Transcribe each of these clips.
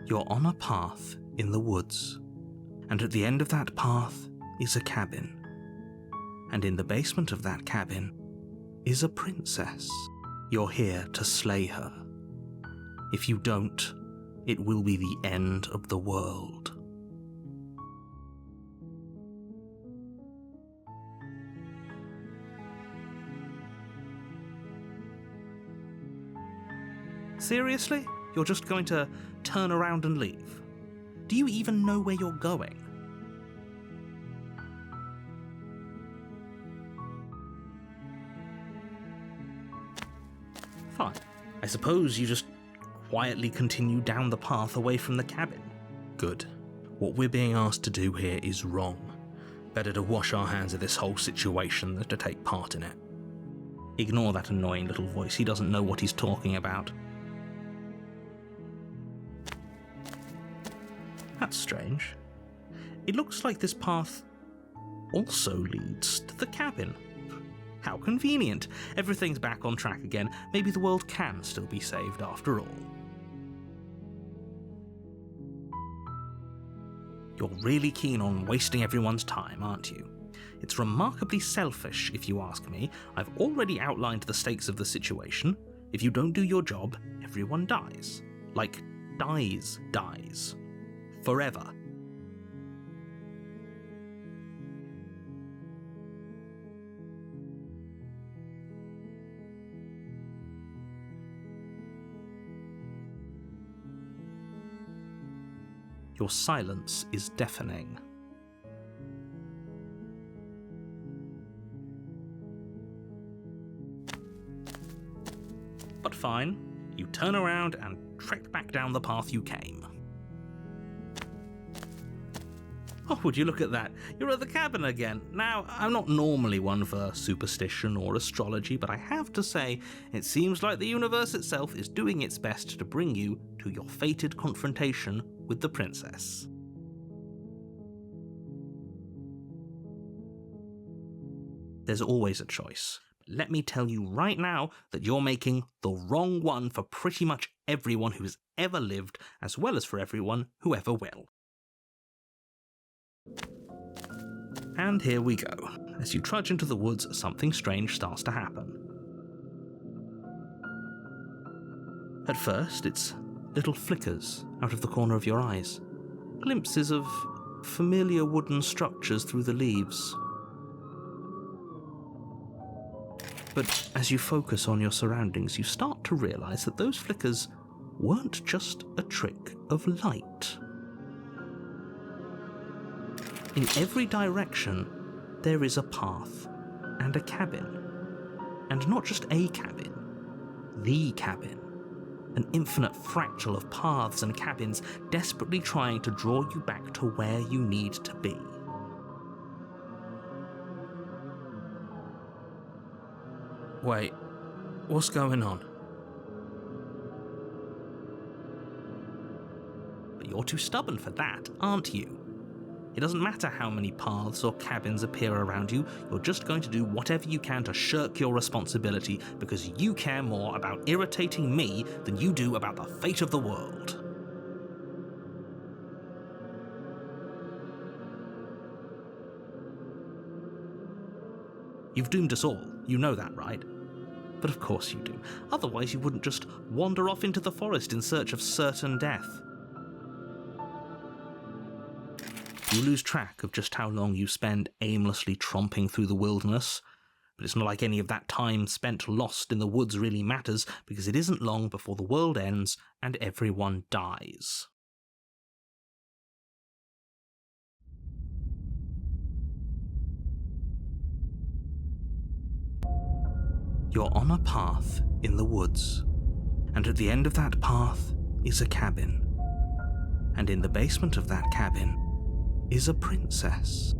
You're on a path in the woods, and at the end of that path is a cabin. And in the basement of that cabin is a princess. You're here to slay her. If you don't, it will be the end of the world. Seriously? You're just going to turn around and leave? Do you even know where you're going? Fine. I suppose you just quietly continue down the path away from the cabin. Good. What we're being asked to do here is wrong. Better to wash our hands of this whole situation than to take part in it. Ignore that annoying little voice, he doesn't know what he's talking about. That's strange. It looks like this path also leads to the cabin. How convenient. Everything's back on track again. Maybe the world can still be saved after all. You're really keen on wasting everyone's time, aren't you? It's remarkably selfish, if you ask me. I've already outlined the stakes of the situation. If you don't do your job, everyone dies. Like, dies. Forever. Your silence is deafening. But fine, you turn around and trek back down the path you came. Oh, would you look at that? You're at the cabin again. Now, I'm not normally one for superstition or astrology, but I have to say, it seems like the universe itself is doing its best to bring you to your fated confrontation with the princess. There's always a choice. Let me tell you right now that you're making the wrong one for pretty much everyone who's ever lived, as well as for everyone who ever will. And here we go. As you trudge into the woods, something strange starts to happen. At first, it's little flickers out of the corner of your eyes. Glimpses of familiar wooden structures through the leaves. But as you focus on your surroundings, you start to realize that those flickers weren't just a trick of light. In every direction, there is a path and a cabin. And not just a cabin, the cabin. An infinite fractal of paths and cabins desperately trying to draw you back to where you need to be. Wait, what's going on? But you're too stubborn for that, aren't you? It doesn't matter how many paths or cabins appear around you, you're just going to do whatever you can to shirk your responsibility because you care more about irritating me than you do about the fate of the world. You've doomed us all, you know that, right? But of course you do. Otherwise you wouldn't just wander off into the forest in search of certain death. You lose track of just how long you spend aimlessly tromping through the wilderness, but it's not like any of that time spent lost in the woods really matters, because it isn't long before the world ends and everyone dies. You're on a path in the woods, and at the end of that path is a cabin, and in the basement of that cabin is a princess.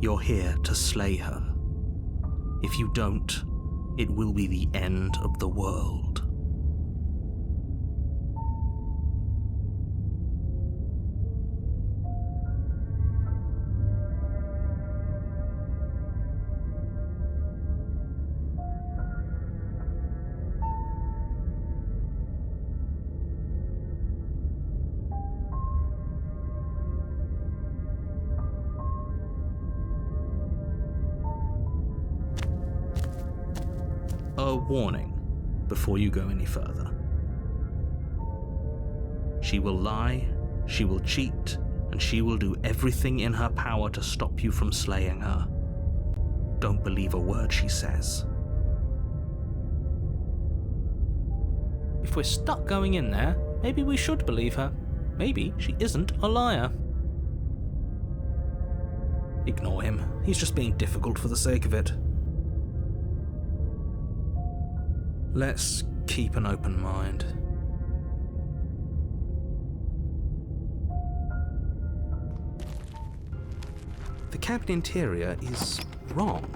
You're here to slay her. If you don't, it will be the end of the world. warning before you go any further. She will lie, she will cheat, and she will do everything in her power to stop you from slaying her. Don't believe a word she says. If we're stuck going in there, maybe we should believe her. Maybe she isn't a liar. Ignore him. He's just being difficult for the sake of it. Let's keep an open mind. The cabin interior is wrong.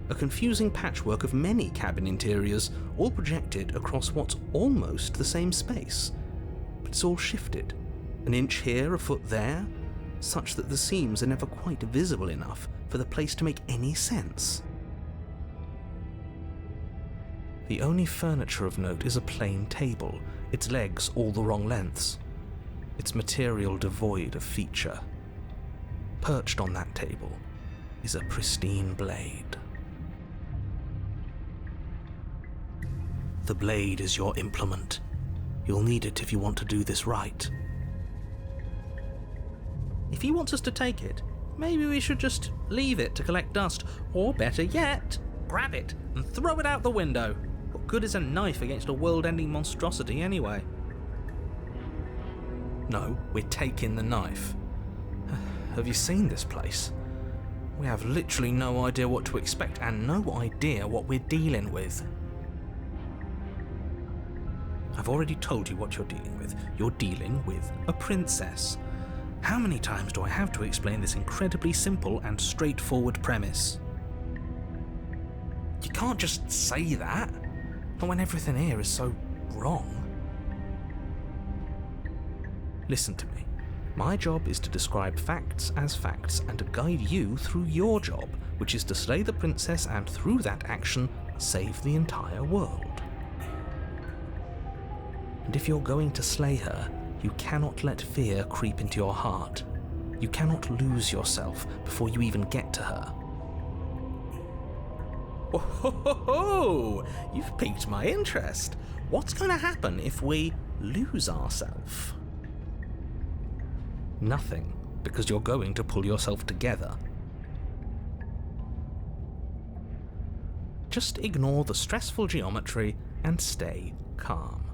A confusing patchwork of many cabin interiors, all projected across what's almost the same space. But it's all shifted. An inch here, a foot there, such that the seams are never quite visible enough for the place to make any sense. The only furniture of note is a plain table, its legs all the wrong lengths, its material devoid of feature. Perched on that table is a pristine blade. The blade is your implement. You'll need it if you want to do this right. If he wants us to take it, maybe we should just leave it to collect dust, or better yet, grab it and throw it out the window. What good is a knife against a world-ending monstrosity anyway? No, we're taking the knife. Have you seen this place? We have literally no idea what to expect and no idea what we're dealing with. I've already told you what you're dealing with. You're dealing with a princess. How many times do I have to explain this incredibly simple and straightforward premise? You can't just say that, not when everything here is so wrong. Listen to me. My job is to describe facts as facts and to guide you through your job, which is to slay the princess and through that action, save the entire world. And if you're going to slay her, you cannot let fear creep into your heart. You cannot lose yourself before you even get to her. Oh, ho, ho, ho. You've piqued my interest. What's going to happen if we lose ourselves? Nothing, because you're going to pull yourself together. Just ignore the stressful geometry and stay calm.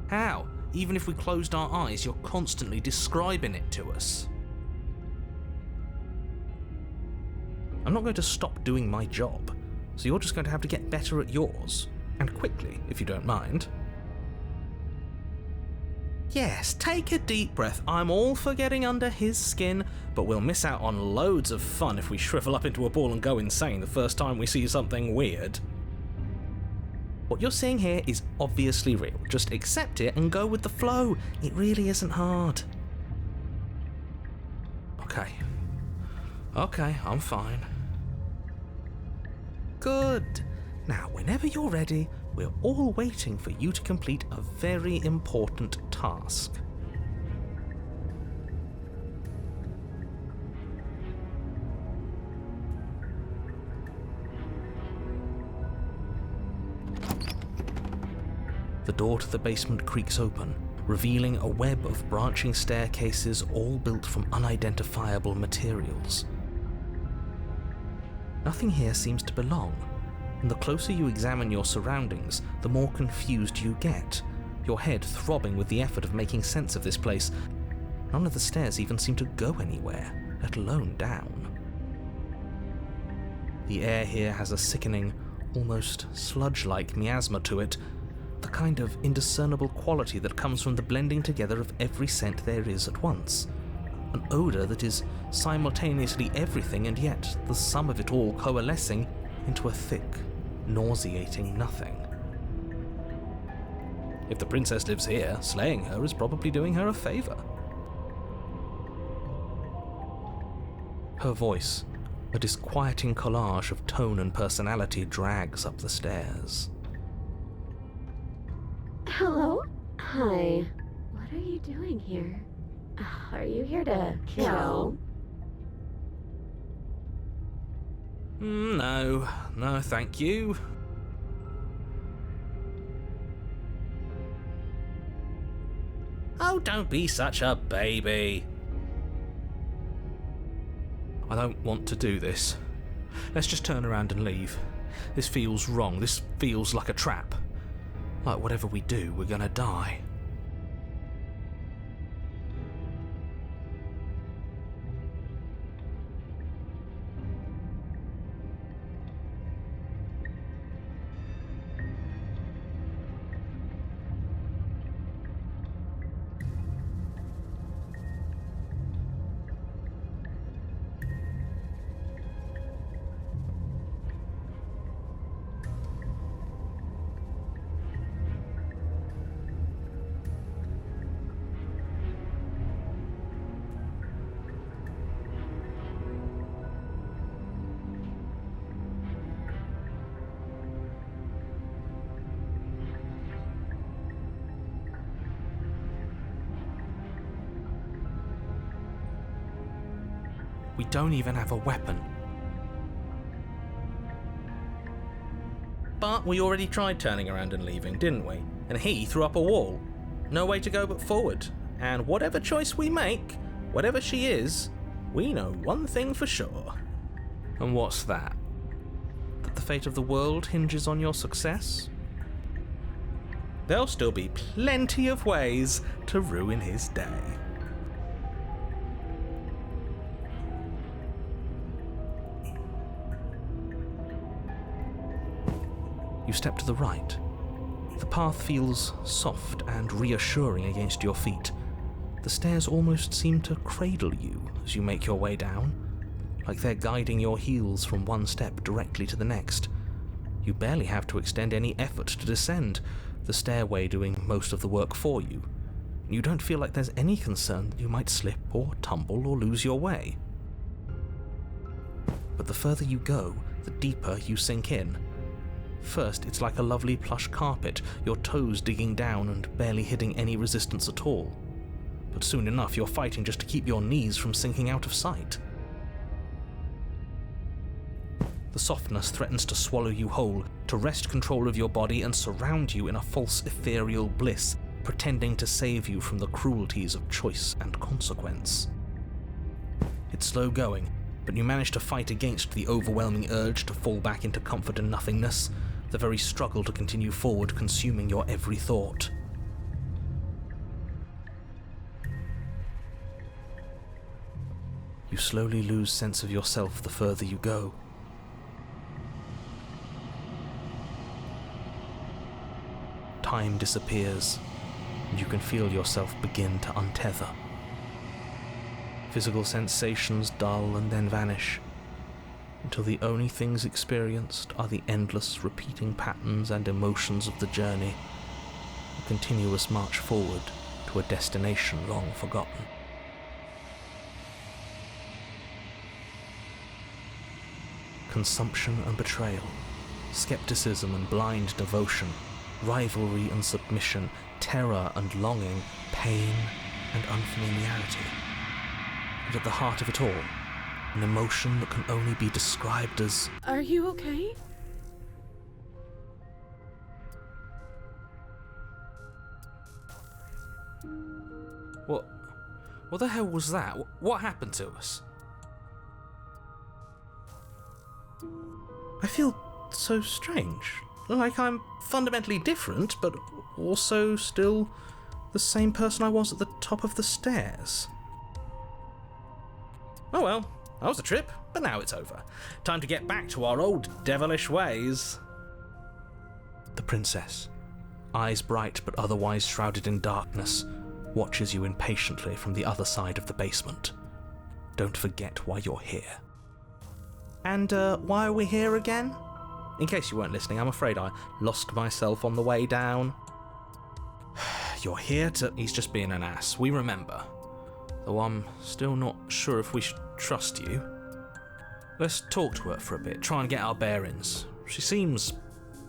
How? Even if we closed our eyes, you're constantly describing it to us. I'm not going to stop doing my job, so you're just going to have to get better at yours, and quickly, if you don't mind. Yes, take a deep breath. I'm all for getting under his skin, but we'll miss out on loads of fun if we shrivel up into a ball and go insane the first time we see something weird. What you're seeing here is obviously real. Just accept it and go with the flow. It really isn't hard. Okay, I'm fine. Good. Now, whenever you're ready, we're all waiting for you to complete a very important task. The door to the basement creaks open, revealing a web of branching staircases all built from unidentifiable materials. Nothing here seems to belong, and the closer you examine your surroundings, the more confused you get, your head throbbing with the effort of making sense of this place. None of the stairs even seem to go anywhere, let alone down. The air here has a sickening, almost sludge-like miasma to it, the kind of indiscernible quality that comes from the blending together of every scent there is at once. An odour that is simultaneously everything and yet the sum of it all coalescing into a thick, nauseating nothing. If the princess lives here, slaying her is probably doing her a favour. Her voice, a disquieting collage of tone and personality, drags up the stairs. Hello? Hi. What are you doing here? Are you here to kill? No, no thank you. Oh, don't be such a baby. I don't want to do this. Let's just turn around and leave. This feels wrong. This feels like a trap. Like whatever we do, we're gonna die. We don't even have a weapon. But we already tried turning around and leaving, didn't we? And he threw up a wall. No way to go but forward. And whatever choice we make, whatever she is, we know one thing for sure. And what's that? That the fate of the world hinges on your success? There'll still be plenty of ways to ruin his day. You step to the right. The path feels soft and reassuring against your feet. The stairs almost seem to cradle you as you make your way down, like they're guiding your heels from one step directly to the next. You barely have to extend any effort to descend, the stairway doing most of the work for you. You don't feel like there's any concern that you might slip or tumble or lose your way. But the further you go, the deeper you sink in. First, it's like a lovely plush carpet, your toes digging down and barely hitting any resistance at all. But soon enough, you're fighting just to keep your knees from sinking out of sight. The softness threatens to swallow you whole, to wrest control of your body and surround you in a false ethereal bliss, pretending to save you from the cruelties of choice and consequence. It's slow going, but you manage to fight against the overwhelming urge to fall back into comfort and nothingness, the very struggle to continue forward consuming your every thought. You slowly lose sense of yourself the further you go. Time disappears, and you can feel yourself begin to untether. Physical sensations dull and then vanish, until the only things experienced are the endless repeating patterns and emotions of the journey, a continuous march forward to a destination long forgotten. Consumption and betrayal, skepticism and blind devotion, rivalry and submission, terror and longing, pain and unfamiliarity. And at the heart of it all, an emotion that can only be described as... Are you okay? What the hell was that? What happened to us? I feel so strange. Like I'm fundamentally different, but also still the same person I was at the top of the stairs. Oh well, that was a trip, but now it's over. Time to get back to our old devilish ways. The princess, eyes bright but otherwise shrouded in darkness, watches you impatiently from the other side of the basement. Don't forget why you're here. And why are we here again? In case you weren't listening, I'm afraid I lost myself on the way down. You're here to... He's just being an ass, we remember. Though I'm still not sure if we should trust you. Let's talk to her for a bit, try and get our bearings. She seems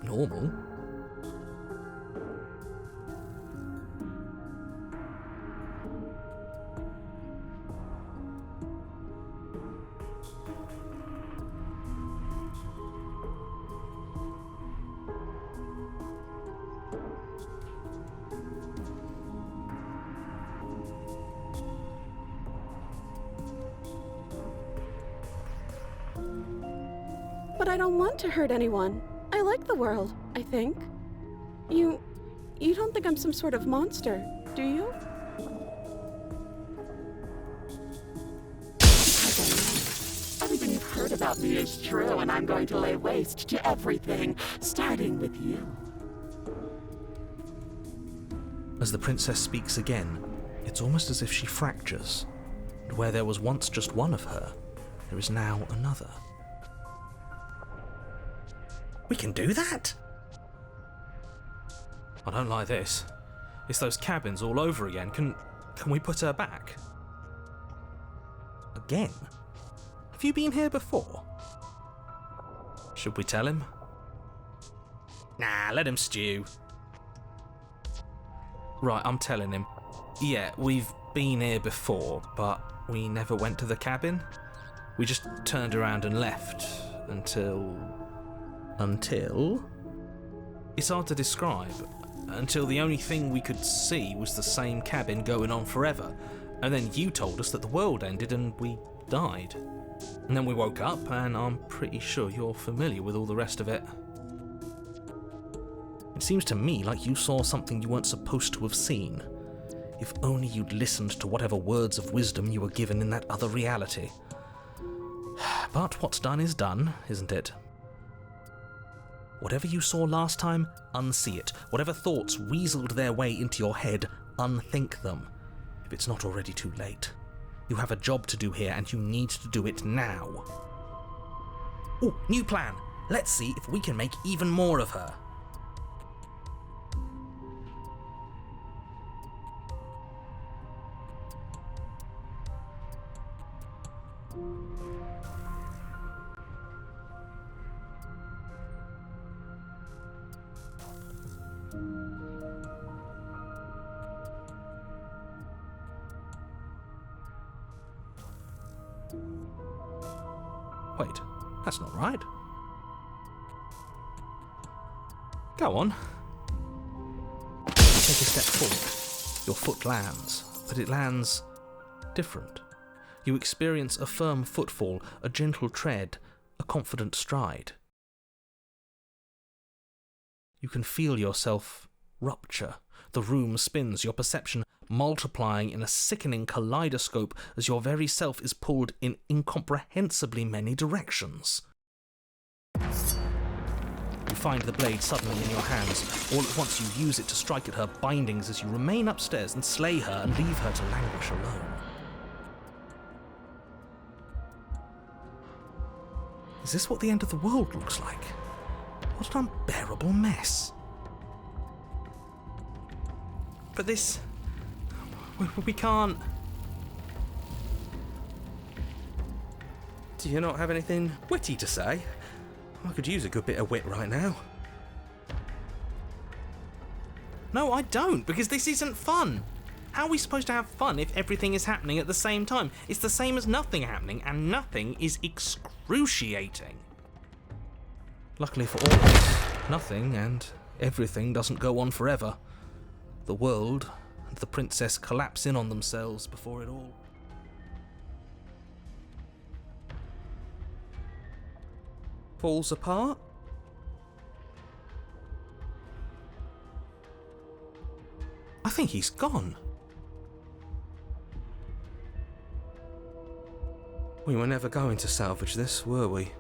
normal. But I don't want to hurt anyone. I like the world, I think. You don't think I'm some sort of monster, do you? Everything you've heard about me is true, and I'm going to lay waste to everything, starting with you. As the princess speaks again, it's almost as if she fractures, and where there was once just one of her, there is now another. We can do that? I don't like this. It's those cabins all over again. Can we put her back? Again? Have you been here before? Should we tell him? Nah, let him stew. Right, I'm telling him. Yeah, we've been here before, but we never went to the cabin. We just turned around and left until... It's hard to describe. Until the only thing we could see was the same cabin going on forever. And then you told us that the world ended and we died. And then we woke up, and I'm pretty sure you're familiar with all the rest of it. It seems to me like you saw something you weren't supposed to have seen. If only you'd listened to whatever words of wisdom you were given in that other reality. But what's done is done, isn't it? Whatever you saw last time, unsee it. Whatever thoughts weaseled their way into your head, unthink them. If it's not already too late. You have a job to do here, and you need to do it now. Ooh, new plan! Let's see if we can make even more of her. Wait, that's not right. Go on. Take a step forward. Your foot lands, but it lands different. You experience a firm footfall, a gentle tread, a confident stride. You can feel yourself rupture. The room spins, your perception multiplying in a sickening kaleidoscope as your very self is pulled in incomprehensibly many directions. You find the blade suddenly in your hands. All at once you use it to strike at her bindings as you remain upstairs and slay her and leave her to languish alone. Is this what the end of the world looks like? What an unbearable mess. But this... we can't... Do you not have anything witty to say? I could use a good bit of wit right now. No, I don't, because this isn't fun. How are we supposed to have fun if everything is happening at the same time? It's the same as nothing happening, and nothing is excruciating. Luckily for all of us, nothing and everything doesn't go on forever. The world and the princess collapse in on themselves before it all falls apart. I think he's gone. We were never going to salvage this, were we?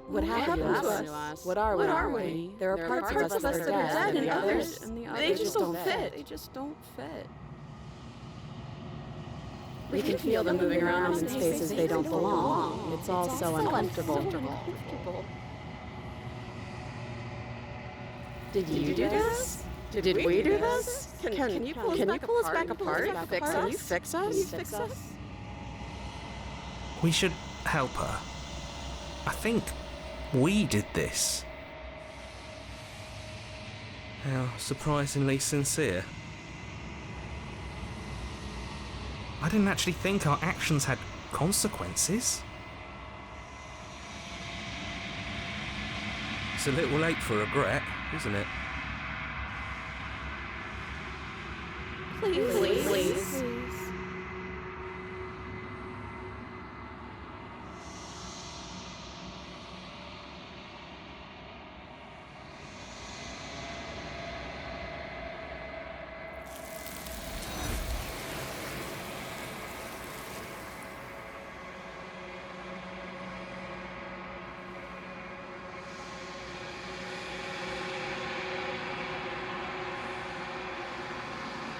What happened to us? What are we? There are parts of us that are dead, and others, they just don't fit. They just don't fit. We can feel them moving around in spaces they don't belong. It's all so uncomfortable. Did you do this? Did we do this? Can you pull us back apart? Can you fix us? We should help her. I think we did this. How surprisingly sincere. I didn't actually think our actions had consequences. It's a little late for regret, isn't it? Please.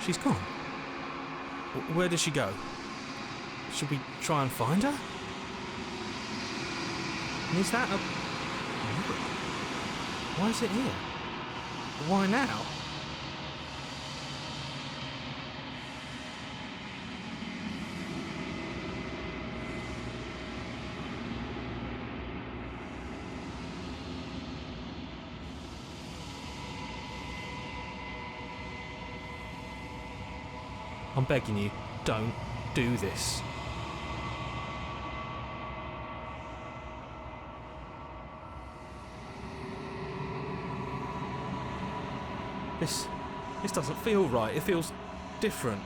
She's gone. Where did she go? Should we try and find her? And is that a... Why is it here? Why now? I'm begging you, don't do this. This doesn't feel right. It feels different.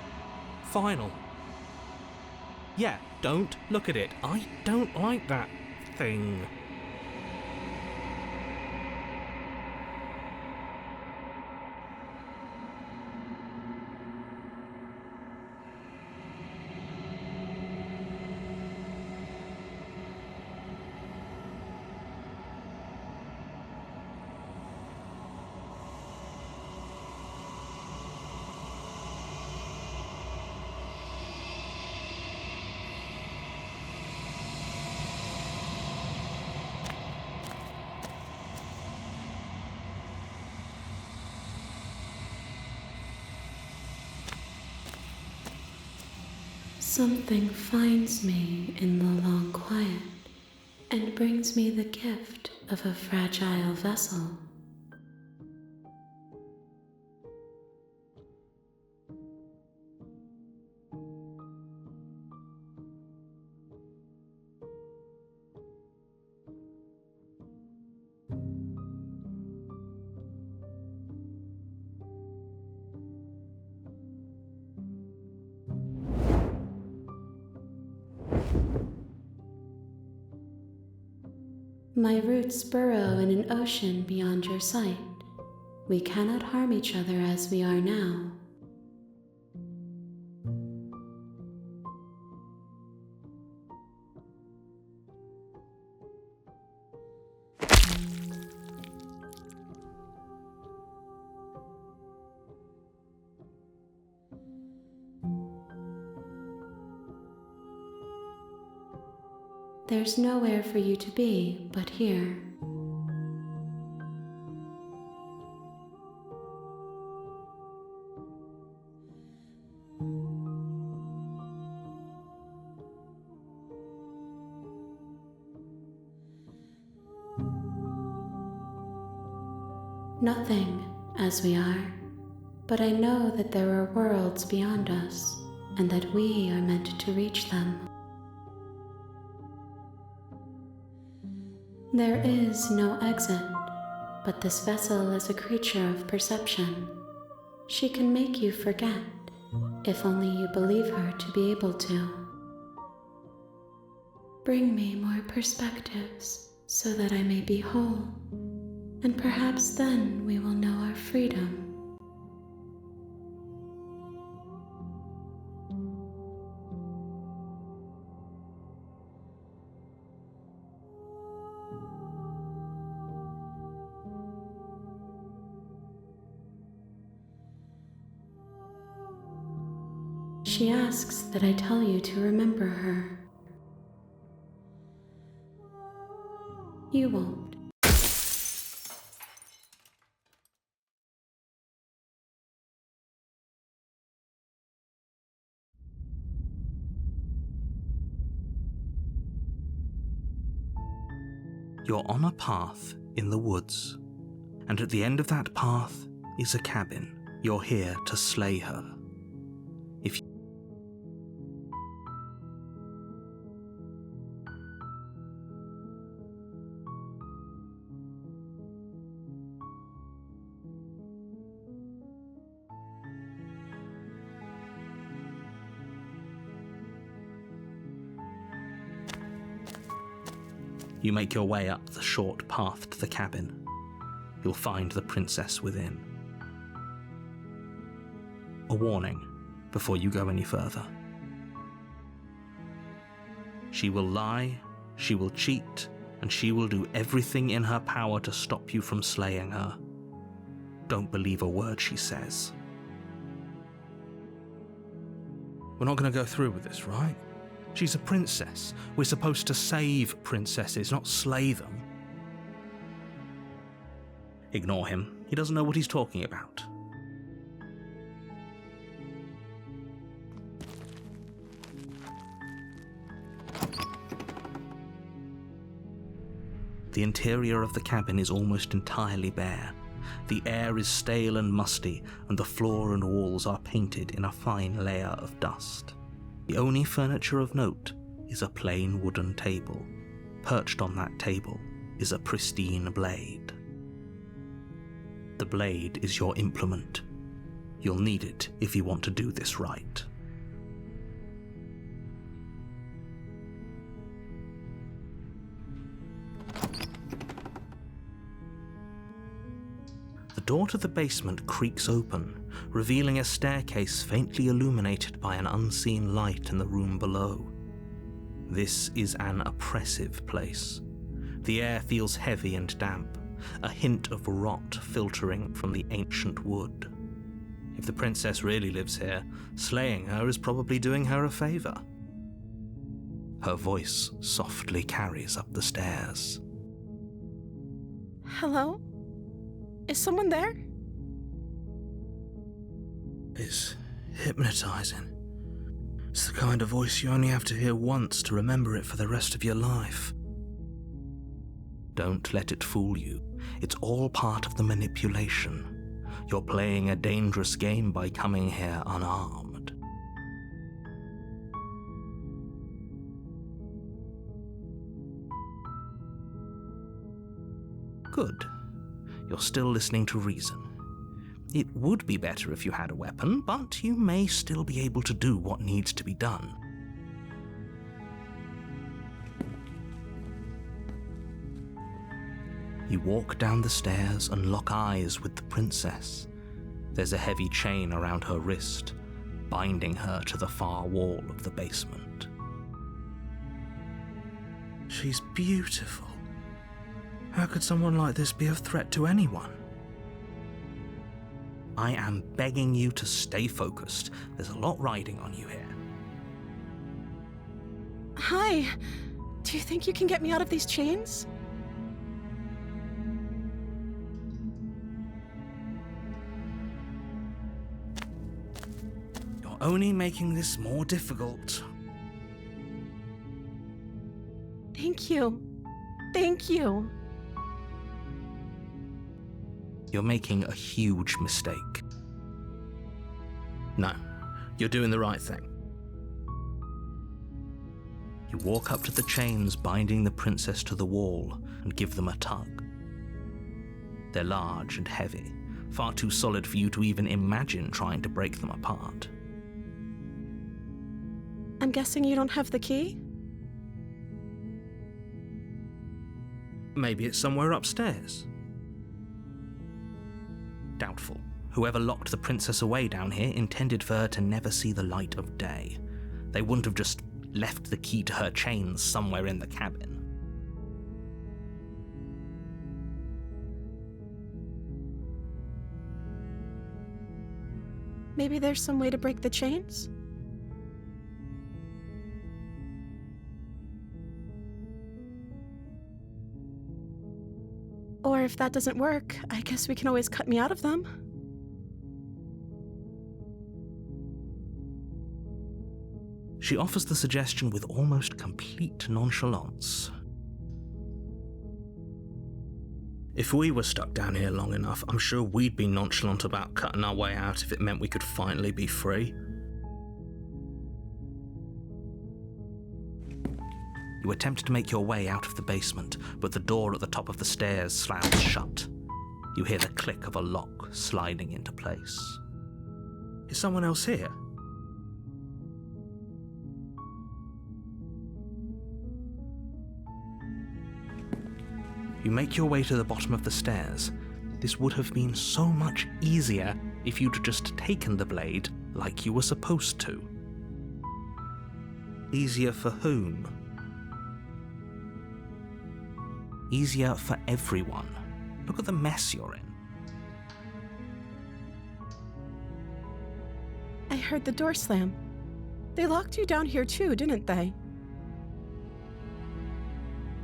Final. Yeah, don't look at it. I don't like that thing. Something finds me in the long quiet and brings me the gift of a fragile vessel. My roots burrow in an ocean beyond your sight. We cannot harm each other as we are now. There's nowhere for you to be but here. Nothing, as we are, but I know that there are worlds beyond us, and that we are meant to reach them. There is no exit, but this vessel is a creature of perception. She can make you forget, if only you believe her to be able to. Bring me more perspectives, so that I may be whole, and perhaps then we will know our freedom. She asks that I tell you to remember her. You won't. You're on a path in the woods, and at the end of that path is a cabin. You're here to slay her. If you make your way up the short path to the cabin, you'll find the princess within. A warning before you go any further. She will lie, she will cheat, and she will do everything in her power to stop you from slaying her. Don't believe a word she says. We're not going to go through with this, right? She's a princess. We're supposed to save princesses, not slay them. Ignore him. He doesn't know what he's talking about. The interior of the cabin is almost entirely bare. The air is stale and musty, and the floor and walls are painted in a fine layer of dust. The only furniture of note is a plain wooden table. Perched on that table is a pristine blade. The blade is your implement. You'll need it if you want to do this right. The door to the basement creaks open, revealing a staircase faintly illuminated by an unseen light in the room below. This is an oppressive place. The air feels heavy and damp, a hint of rot filtering from the ancient wood. If the princess really lives here, slaying her is probably doing her a favor. Her voice softly carries up the stairs. Hello? Is someone there? It's hypnotizing. It's the kind of voice you only have to hear once to remember it for the rest of your life. Don't let it fool you. It's all part of the manipulation. You're playing a dangerous game by coming here unarmed. Good. You're still listening to reason. It would be better if you had a weapon, but you may still be able to do what needs to be done. You walk down the stairs and lock eyes with the princess. There's a heavy chain around her wrist, binding her to the far wall of the basement. She's beautiful. How could someone like this be a threat to anyone? I am begging you to stay focused. There's a lot riding on you here. Hi. Do you think you can get me out of these chains? You're only making this more difficult. Thank you. Thank you. You're making a huge mistake. No, you're doing the right thing. You walk up to the chains binding the princess to the wall and give them a tug. They're large and heavy, far too solid for you to even imagine trying to break them apart. I'm guessing you don't have the key? Maybe it's somewhere upstairs. Doubtful. Whoever locked the princess away down here intended for her to never see the light of day. They wouldn't have just left the key to her chains somewhere in the cabin. Maybe there's some way to break the chains? Or if that doesn't work, I guess we can always cut me out of them. She offers the suggestion with almost complete nonchalance. If we were stuck down here long enough, I'm sure we'd be nonchalant about cutting our way out if it meant we could finally be free. You attempt to make your way out of the basement, but the door at the top of the stairs slams shut. You hear the click of a lock sliding into place. Is someone else here? You make your way to the bottom of the stairs. This would have been so much easier if you'd just taken the blade like you were supposed to. Easier for whom? Easier for everyone. Look at the mess you're in. I heard the door slam. They locked you down here too, didn't they?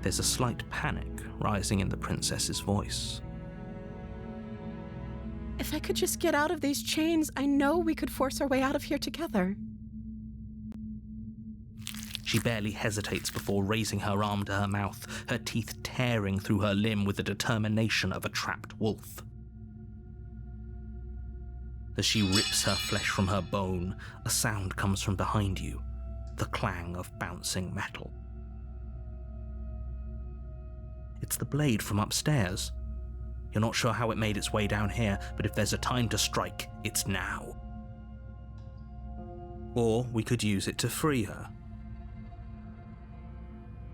There's a slight panic rising in the princess's voice. If I could just get out of these chains, I know we could force our way out of here together. She barely hesitates before raising her arm to her mouth, her teeth tearing through her limb with the determination of a trapped wolf. As she rips her flesh from her bone, a sound comes from behind you, the clang of bouncing metal. It's the blade from upstairs. You're not sure how it made its way down here, but if there's a time to strike, it's now. Or we could use it to free her.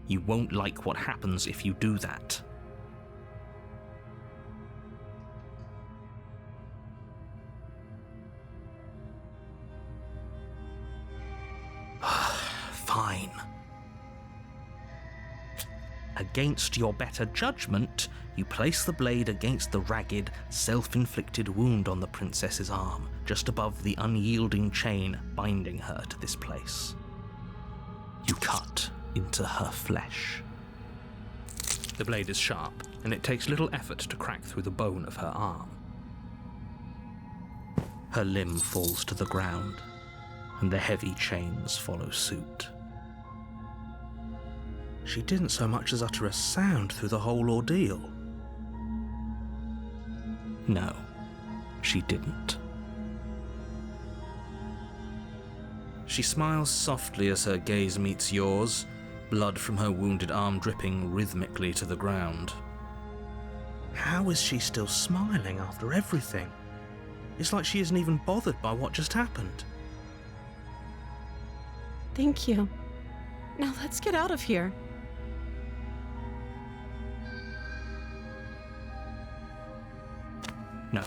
You won't like what happens if you do that. Fine. Against your better judgment, you place the blade against the ragged, self-inflicted wound on the princess's arm, just above the unyielding chain binding her to this place. You cut into her flesh. The blade is sharp, and it takes little effort to crack through the bone of her arm. Her limb falls to the ground, and the heavy chains follow suit. She didn't so much as utter a sound through the whole ordeal. No, she didn't. She smiles softly as her gaze meets yours, blood from her wounded arm dripping rhythmically to the ground. How is she still smiling after everything? It's like she isn't even bothered by what just happened. Thank you. Now let's get out of here. No,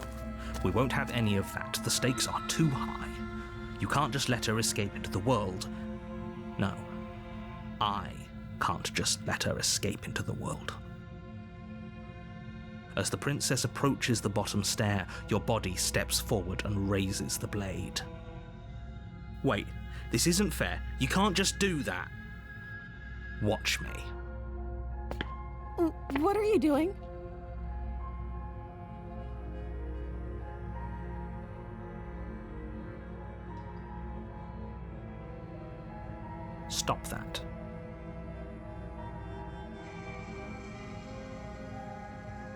we won't have any of that. The stakes are too high. You can't just let her escape into the world. No, I can't just let her escape into the world. As the princess approaches the bottom stair, your body steps forward and raises the blade. Wait, this isn't fair. You can't just do that. Watch me. What are you doing? Stop that.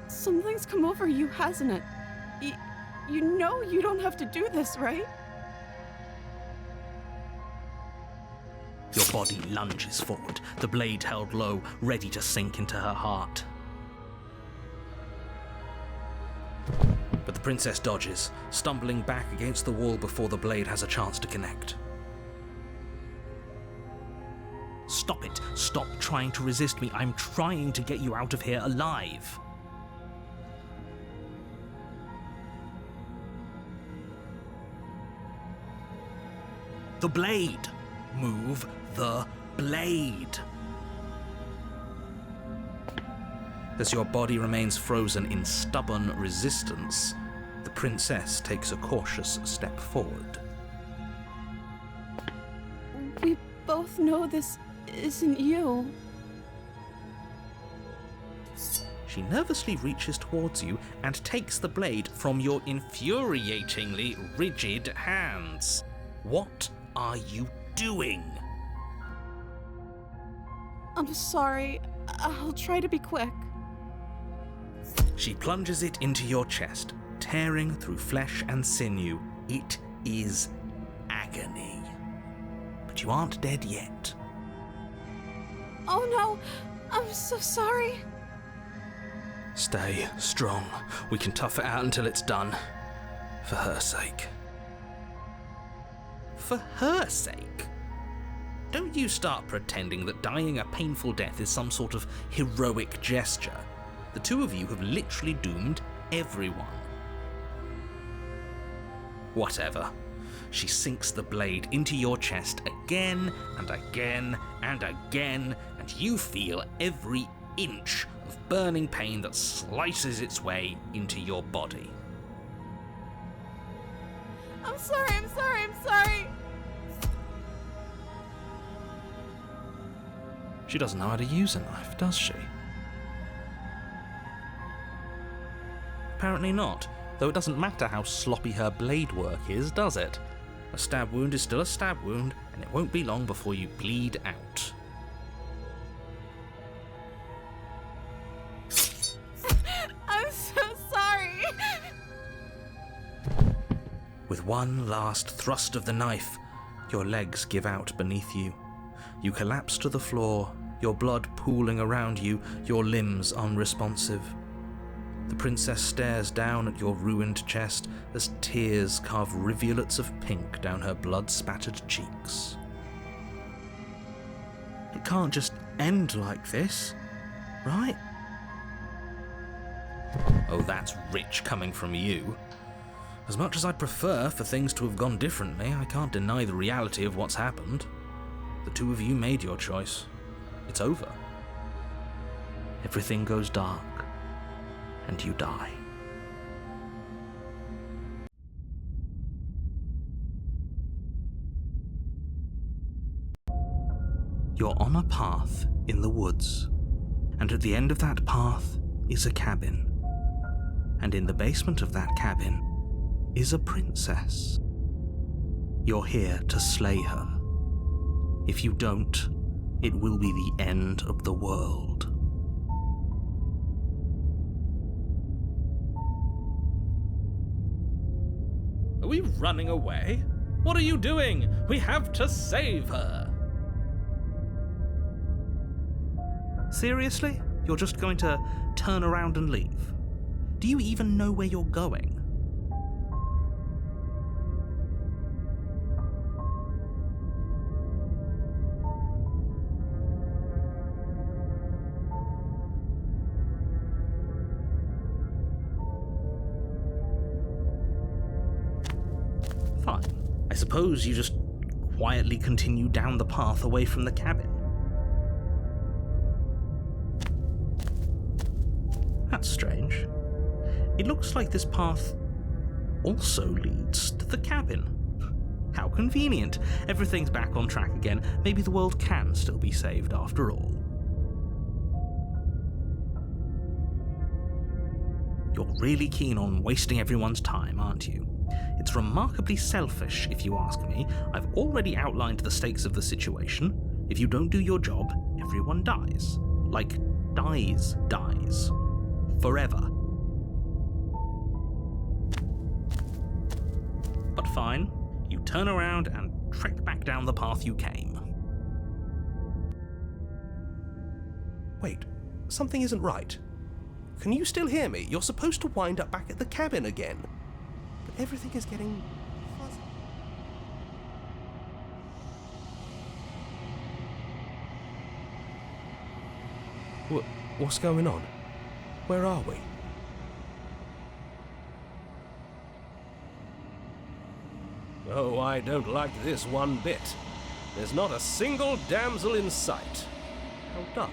Something's come over you, hasn't it? You know you don't have to do this, right? Your body lunges forward, the blade held low, ready to sink into her heart. But the princess dodges, stumbling back against the wall before the blade has a chance to connect. Stop it. Stop trying to resist me. I'm trying to get you out of here alive. The blade. Move the blade. As your body remains frozen in stubborn resistance, the princess takes a cautious step forward. We both know this isn't you. She nervously reaches towards you and takes the blade from your infuriatingly rigid hands. What are you doing? I'm sorry. I'll try to be quick. She plunges it into your chest, tearing through flesh and sinew. It is agony. But you aren't dead yet. Oh no! I'm so sorry. Stay strong. We can tough it out until it's done. For her sake. For her sake? Don't you start pretending that dying a painful death is some sort of heroic gesture. The two of you have literally doomed everyone. Whatever. She sinks the blade into your chest again and again and again, and you feel every inch of burning pain that slices its way into your body. I'm sorry. She doesn't know how to use a knife, does she? Apparently not, though it doesn't matter how sloppy her blade work is, does it? A stab wound is still a stab wound, and it won't be long before you bleed out. I'm so sorry. With one last thrust of the knife, your legs give out beneath you. You collapse to the floor, your blood pooling around you, your limbs unresponsive. The princess stares down at your ruined chest as tears carve rivulets of pink down her blood-spattered cheeks. It can't just end like this, right? Oh, that's rich coming from you. As much as I'd prefer for things to have gone differently, I can't deny the reality of what's happened. The two of you made your choice. It's over. Everything goes dark, and you die. You're on a path in the woods, and at the end of that path is a cabin. And in the basement of that cabin is a princess. You're here to slay her. If you don't, it will be the end of the world. Are we running away? What are you doing? We have to save her! Seriously? You're just going to turn around and leave? Do you even know where you're going? Fine. I suppose you just quietly continue down the path away from the cabin. That's strange. It looks like this path also leads to the cabin. How convenient. Everything's back on track again. Maybe the world can still be saved after all. You're really keen on wasting everyone's time, aren't you? It's remarkably selfish, if you ask me. I've already outlined the stakes of the situation. If you don't do your job, everyone dies. Like, dies. Forever. But fine, you turn around and trek back down the path you came. Wait, something isn't right. Can you still hear me? You're supposed to wind up back at the cabin again. But everything is getting fuzzy. What's going on? Where are we? Oh, I don't like this one bit. There's not a single damsel in sight. How dark.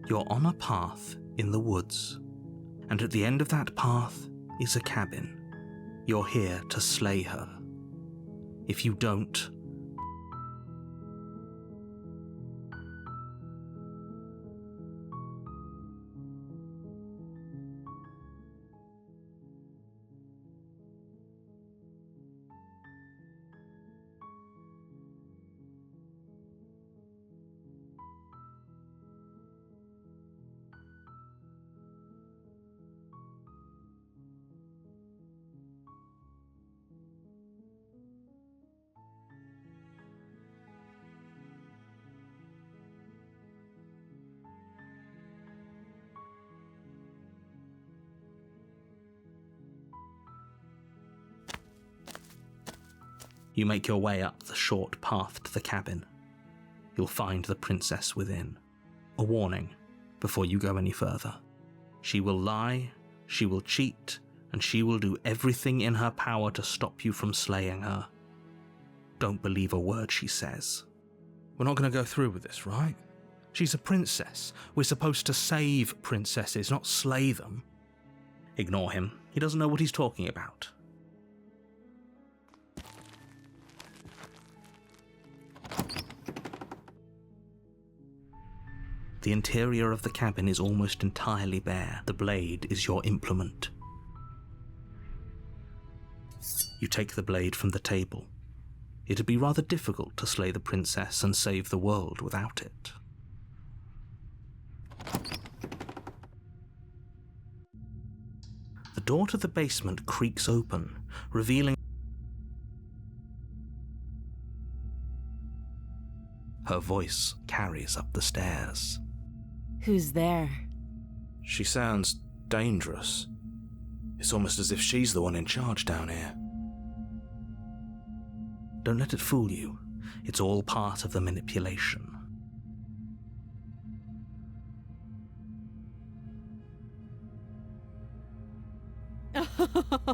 You're on a path in the woods, and at the end of that path is a cabin. You're here to slay her. If you don't, You make your way up the short path to the cabin. You'll find the princess within. A warning before you go any further. She will lie, she will cheat, and she will do everything in her power to stop you from slaying her. Don't believe a word she says. We're not going to go through with this, right? She's a princess. We're supposed to save princesses, not slay them. Ignore him. He doesn't know what he's talking about. The interior of the cabin is almost entirely bare. The blade is your implement. You take the blade from the table. It'd be rather difficult to slay the princess and save the world without it. The door to the basement creaks open, revealing her voice carries up the stairs. Who's there? She sounds dangerous. It's almost as if she's the one in charge down here. Don't let it fool you. It's all part of the manipulation.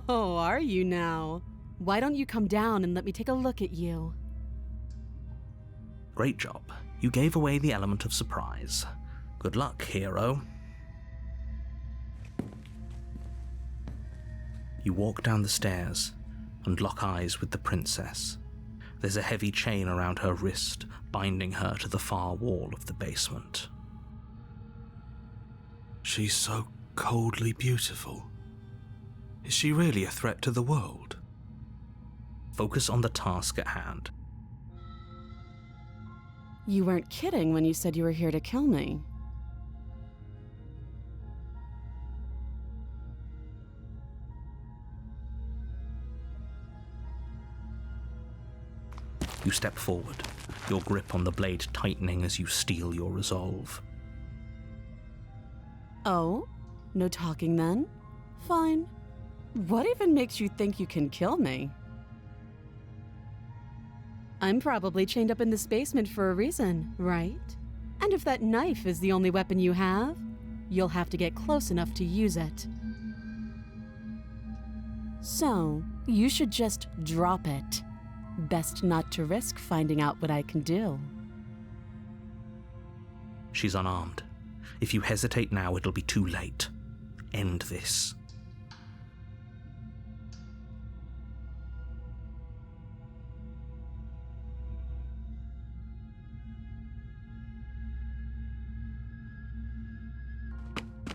Oh, are you now? Why don't you come down and let me take a look at you? Great job. You gave away the element of surprise. Good luck, hero. You walk down the stairs and lock eyes with the princess. There's a heavy chain around her wrist, binding her to the far wall of the basement. She's so coldly beautiful. Is she really a threat to the world? Focus on the task at hand. You weren't kidding when you said you were here to kill me. You step forward, your grip on the blade tightening as you steel your resolve. Oh? No talking then? Fine. What even makes you think you can kill me? I'm probably chained up in this basement for a reason, right? And if that knife is the only weapon you have, you'll have to get close enough to use it. So, you should just drop it. Best not to risk finding out what I can do. She's unarmed. If you hesitate now, it'll be too late. End this.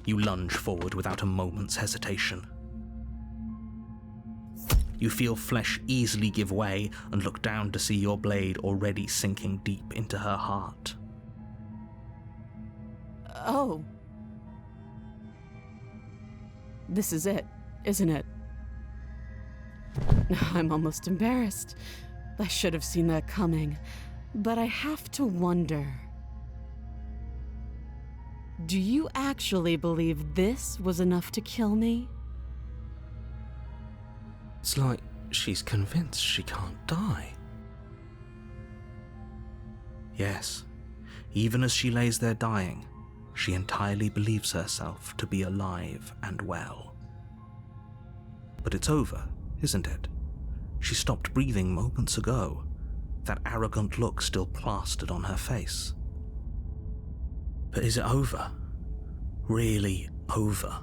You lunge forward without a moment's hesitation. You feel flesh easily give way and look down to see your blade already sinking deep into her heart. Oh. This is it, isn't it? I'm almost embarrassed. I should have seen that coming. But I have to wonder. Do you actually believe this was enough to kill me? It's like she's convinced she can't die. Yes, even as she lays there dying, she entirely believes herself to be alive and well. But it's over, isn't it? She stopped breathing moments ago, that arrogant look still plastered on her face. But is it over? Really over?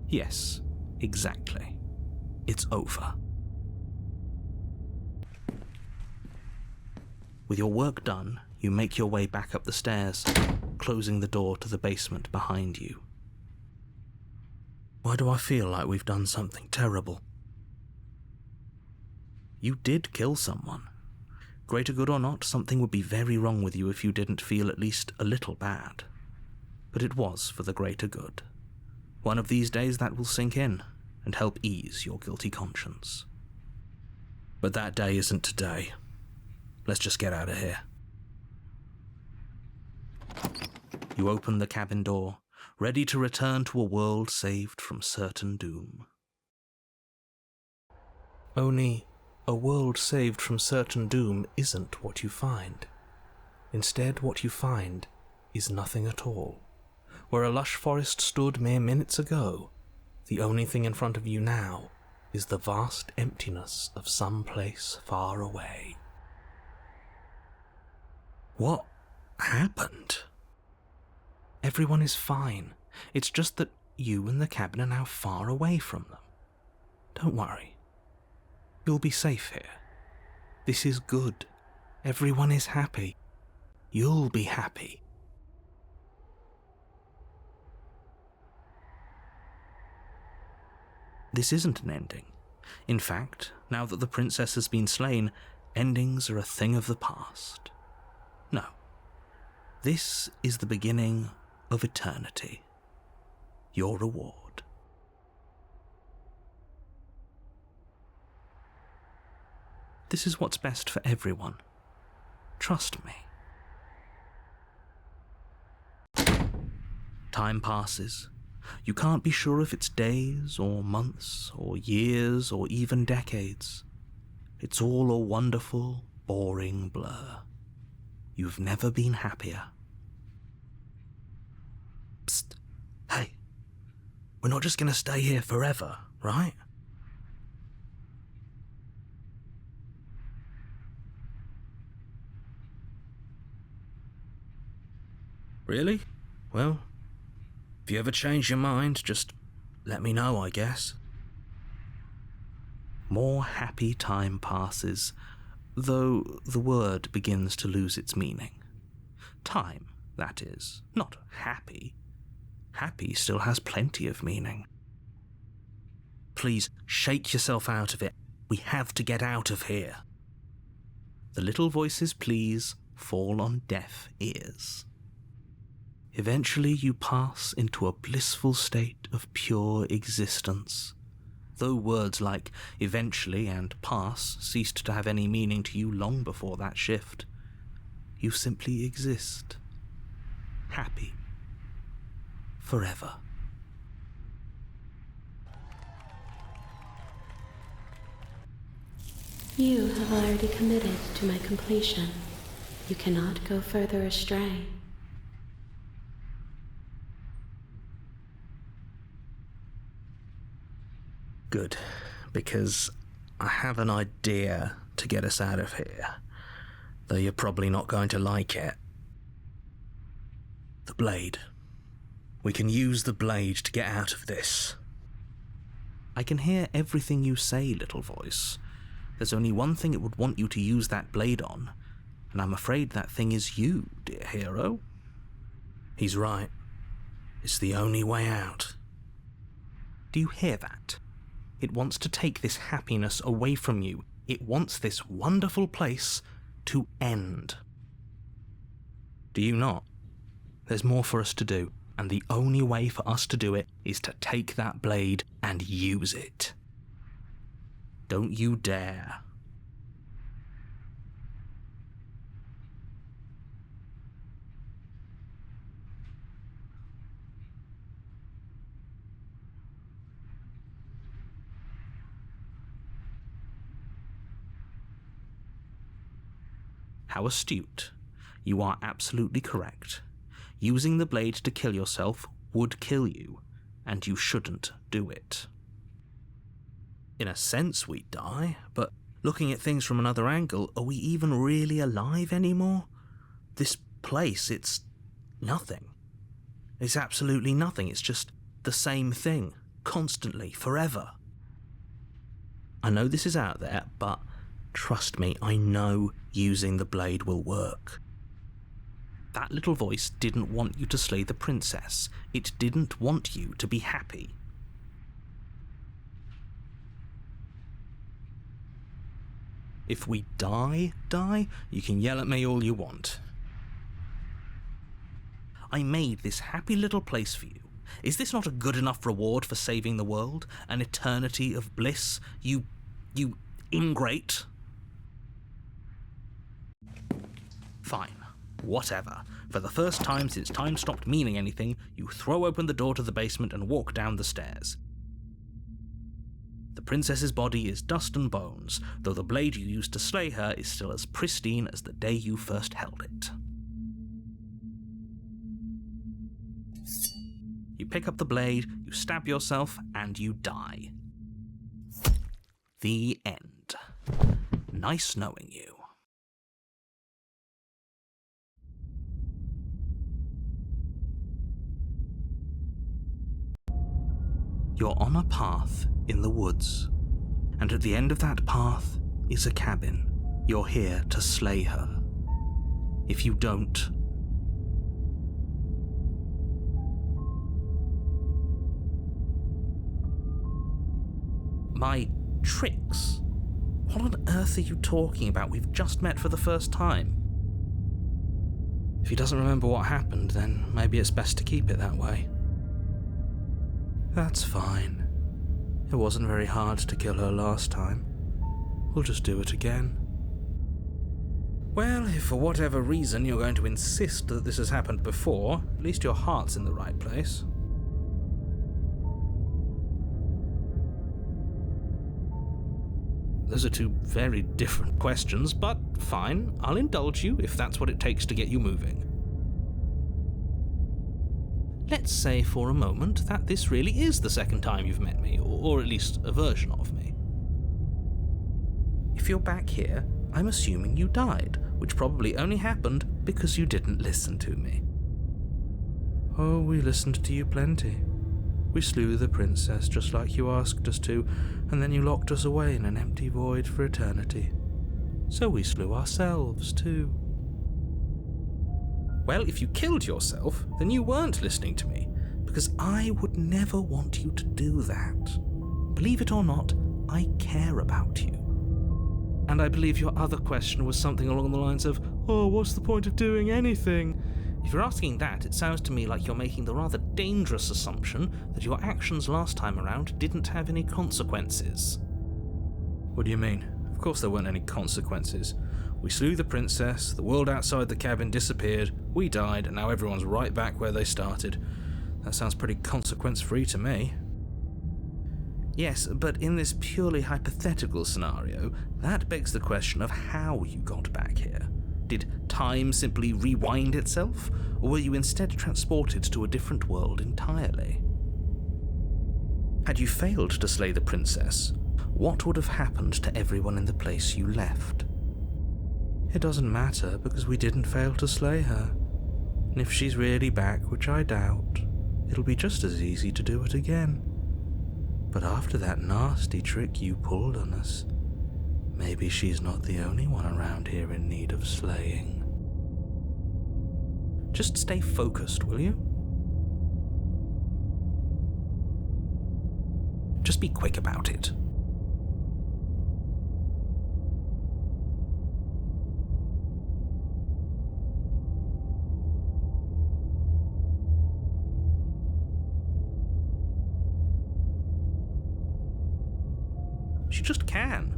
Yes, exactly. It's over. With your work done, you make your way back up the stairs, closing the door to the basement behind you. Why do I feel like we've done something terrible? You did kill someone. Greater good or not, something would be very wrong with you if you didn't feel at least a little bad. But it was for the greater good. One of these days that will sink in and help ease your guilty conscience. But that day isn't today. Let's just get out of here. You open the cabin door, ready to return to a world saved from certain doom. Only, a world saved from certain doom isn't what you find. Instead, what you find is nothing at all. Where a lush forest stood mere minutes ago, the only thing in front of you now is the vast emptiness of some place far away. What happened? Everyone is fine. It's just that you and the cabin are now far away from them. Don't worry. You'll be safe here. This is good. Everyone is happy. You'll be happy. This isn't an ending. In fact, now that the princess has been slain, endings are a thing of the past. No. This is the beginning of eternity. Your reward. This is what's best for everyone. Trust me. Time passes. You can't be sure if it's days, or months, or years, or even decades. It's all a wonderful, boring blur. You've never been happier. Psst. Hey. We're not just going to stay here forever, right? Really? Well, if you ever change your mind, just let me know, I guess. More happy time passes, though the word begins to lose its meaning. Time, that is, not happy. Happy still has plenty of meaning. Please, shake yourself out of it. We have to get out of here. The little voice's pleas fall on deaf ears. Eventually you pass into a blissful state of pure existence. Though words like eventually and pass ceased to have any meaning to you long before that shift, you simply exist. Happy. Forever. You have already committed to my completion. You cannot go further astray. Good, because I have an idea to get us out of here, though you're probably not going to like it. The blade. We can use the blade to get out of this. I can hear everything you say, little voice. There's only one thing it would want you to use that blade on, and I'm afraid that thing is you, dear hero. He's right. It's the only way out. Do you hear that? It wants to take this happiness away from you. It wants this wonderful place to end. Do you not? There's more for us to do, and the only way for us to do it is to take that blade and use it. Don't you dare. How astute. You are absolutely correct. Using the blade to kill yourself would kill you, and you shouldn't do it. In a sense, we die, but looking at things from another angle, are we even really alive anymore? This place, it's nothing. It's absolutely nothing. It's just the same thing, constantly, forever. I know this is out there, but trust me, I know using the blade will work. That little voice didn't want you to slay the princess. It didn't want you to be happy. If we die, you can yell at me all you want. I made this happy little place for you. Is this not a good enough reward for saving the world? An eternity of bliss? You ingrate? Fine. Whatever. For the first time since time stopped meaning anything, you throw open the door to the basement and walk down the stairs. The princess's body is dust and bones, though the blade you used to slay her is still as pristine as the day you first held it. You pick up the blade, you stab yourself, and you die. The end. Nice knowing you. You're on a path in the woods, and at the end of that path is a cabin. You're here to slay her. If you don't, my tricks? What on earth are you talking about? We've just met for the first time. If he doesn't remember what happened, then maybe it's best to keep it that way. That's fine. It wasn't very hard to kill her last time. We'll just do it again. Well, if for whatever reason you're going to insist that this has happened before, at least your heart's in the right place. Those are two very different questions, but fine, I'll indulge you if that's what it takes to get you moving. Let's say for a moment that this really is the second time you've met me, or at least a version of me. If you're back here, I'm assuming you died, which probably only happened because you didn't listen to me. Oh, we listened to you plenty. We slew the princess just like you asked us to, and then you locked us away in an empty void for eternity. So we slew ourselves too. Well, if you killed yourself, then you weren't listening to me, because I would never want you to do that. Believe it or not, I care about you. And I believe your other question was something along the lines of, oh, what's the point of doing anything? If you're asking that, it sounds to me like you're making the rather dangerous assumption that your actions last time around didn't have any consequences. What do you mean? Of course there weren't any consequences. We slew the princess, the world outside the cabin disappeared, we died, and now everyone's right back where they started. That sounds pretty consequence-free to me. Yes, but in this purely hypothetical scenario, that begs the question of how you got back here. Did time simply rewind itself, or were you instead transported to a different world entirely? Had you failed to slay the princess, what would have happened to everyone in the place you left? It doesn't matter, because we didn't fail to slay her. And if she's really back, which I doubt, it'll be just as easy to do it again. But after that nasty trick you pulled on us, maybe she's not the only one around here in need of slaying. Just stay focused, will you? Just be quick about it. You just can.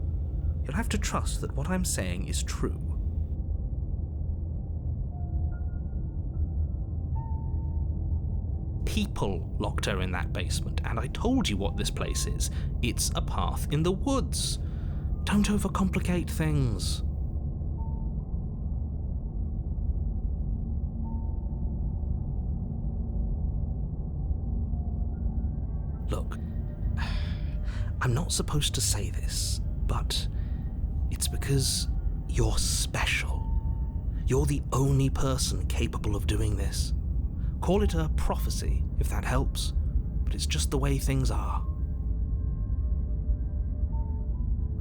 You'll have to trust that what I'm saying is true. People locked her in that basement, and I told you what this place is. It's a path in the woods. Don't overcomplicate things. Look, I'm not supposed to say this, but it's because you're special. You're the only person capable of doing this. Call it a prophecy, if that helps, but it's just the way things are.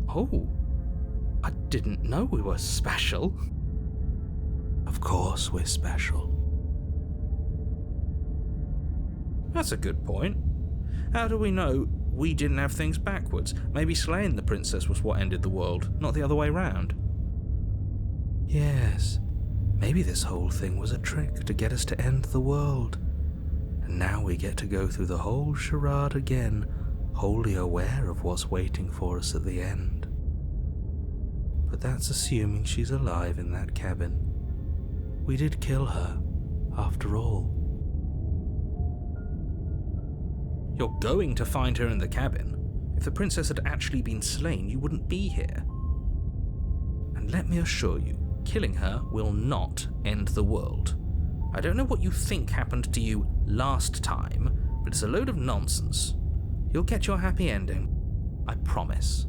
Oh, I didn't know we were special. Of course we're special. That's a good point. How do we know we didn't have things backwards? Maybe slaying the princess was what ended the world, not the other way round. Yes, maybe this whole thing was a trick to get us to end the world. And now we get to go through the whole charade again, wholly aware of what's waiting for us at the end. But that's assuming she's alive in that cabin. We did kill her, after all. You're going to find her in the cabin. If the princess had actually been slain, you wouldn't be here. And let me assure you, killing her will not end the world. I don't know what you think happened to you last time, but it's a load of nonsense. You'll get your happy ending. I promise.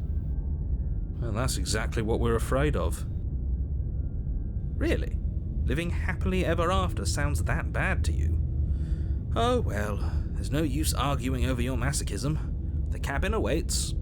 Well, that's exactly what we're afraid of. Really? Living happily ever after sounds that bad to you? Oh well, there's no use arguing over your masochism. The cabin awaits.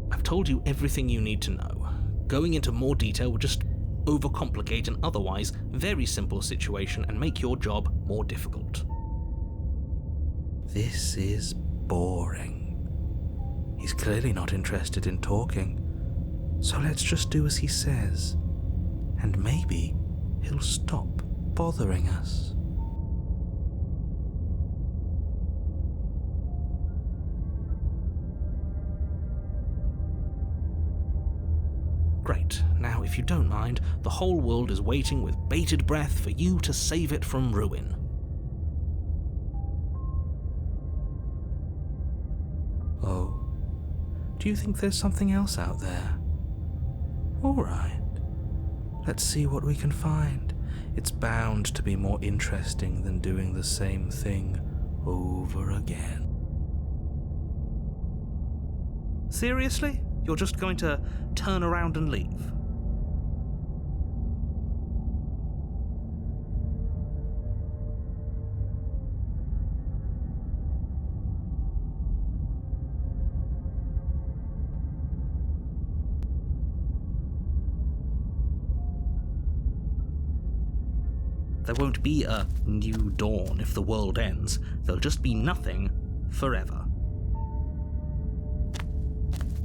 I've told you everything you need to know. Going into more detail would just overcomplicate an otherwise very simple situation and make your job more difficult. This is boring. He's clearly not interested in talking, so let's just do as he says, and maybe he'll stop bothering us. Great. Now, if you don't mind, the whole world is waiting with bated breath for you to save it from ruin. Oh, do you think there's something else out there? All right. Let's see what we can find. It's bound to be more interesting than doing the same thing over again. Seriously? You're just going to turn around and leave? There won't be a new dawn if the world ends. There'll just be nothing forever.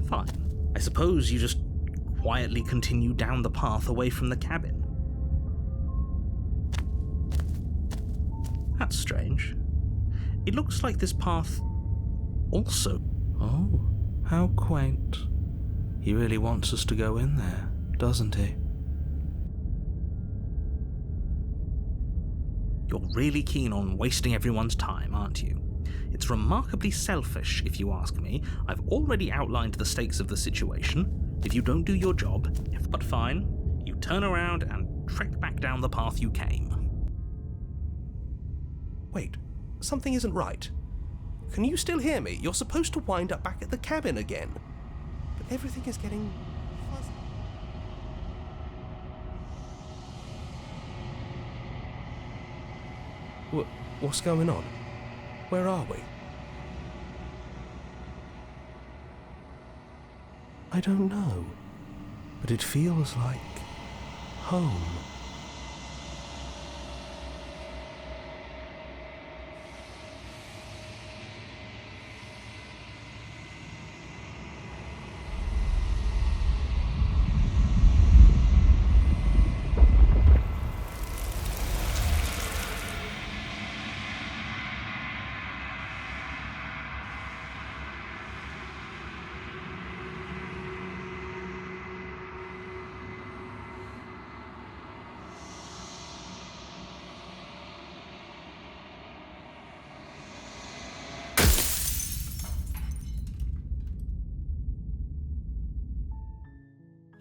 Fine. I suppose you just quietly continue down the path away from the cabin. That's strange. It looks like this path also... Oh, how quaint. He really wants us to go in there, doesn't he? You're really keen on wasting everyone's time, aren't you? It's remarkably selfish, if you ask me. I've already outlined the stakes of the situation. If you don't do your job, but fine, you turn around and trek back down the path you came. Wait, something isn't right. Can you still hear me? You're supposed to wind up back at the cabin again. But everything is getting fuzzy. What's going on? Where are we? I don't know, but it feels like home.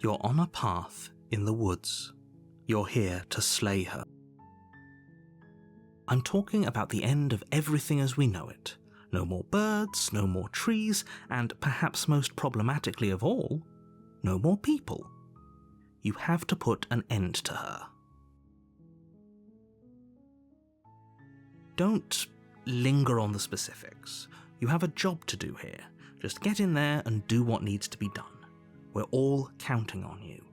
You're on a path in the woods. You're here to slay her. I'm talking about the end of everything as we know it. No more birds, no more trees, and perhaps most problematically of all, no more people. You have to put an end to her. Don't linger on the specifics. You have a job to do here. Just get in there and do what needs to be done. We're all counting on you.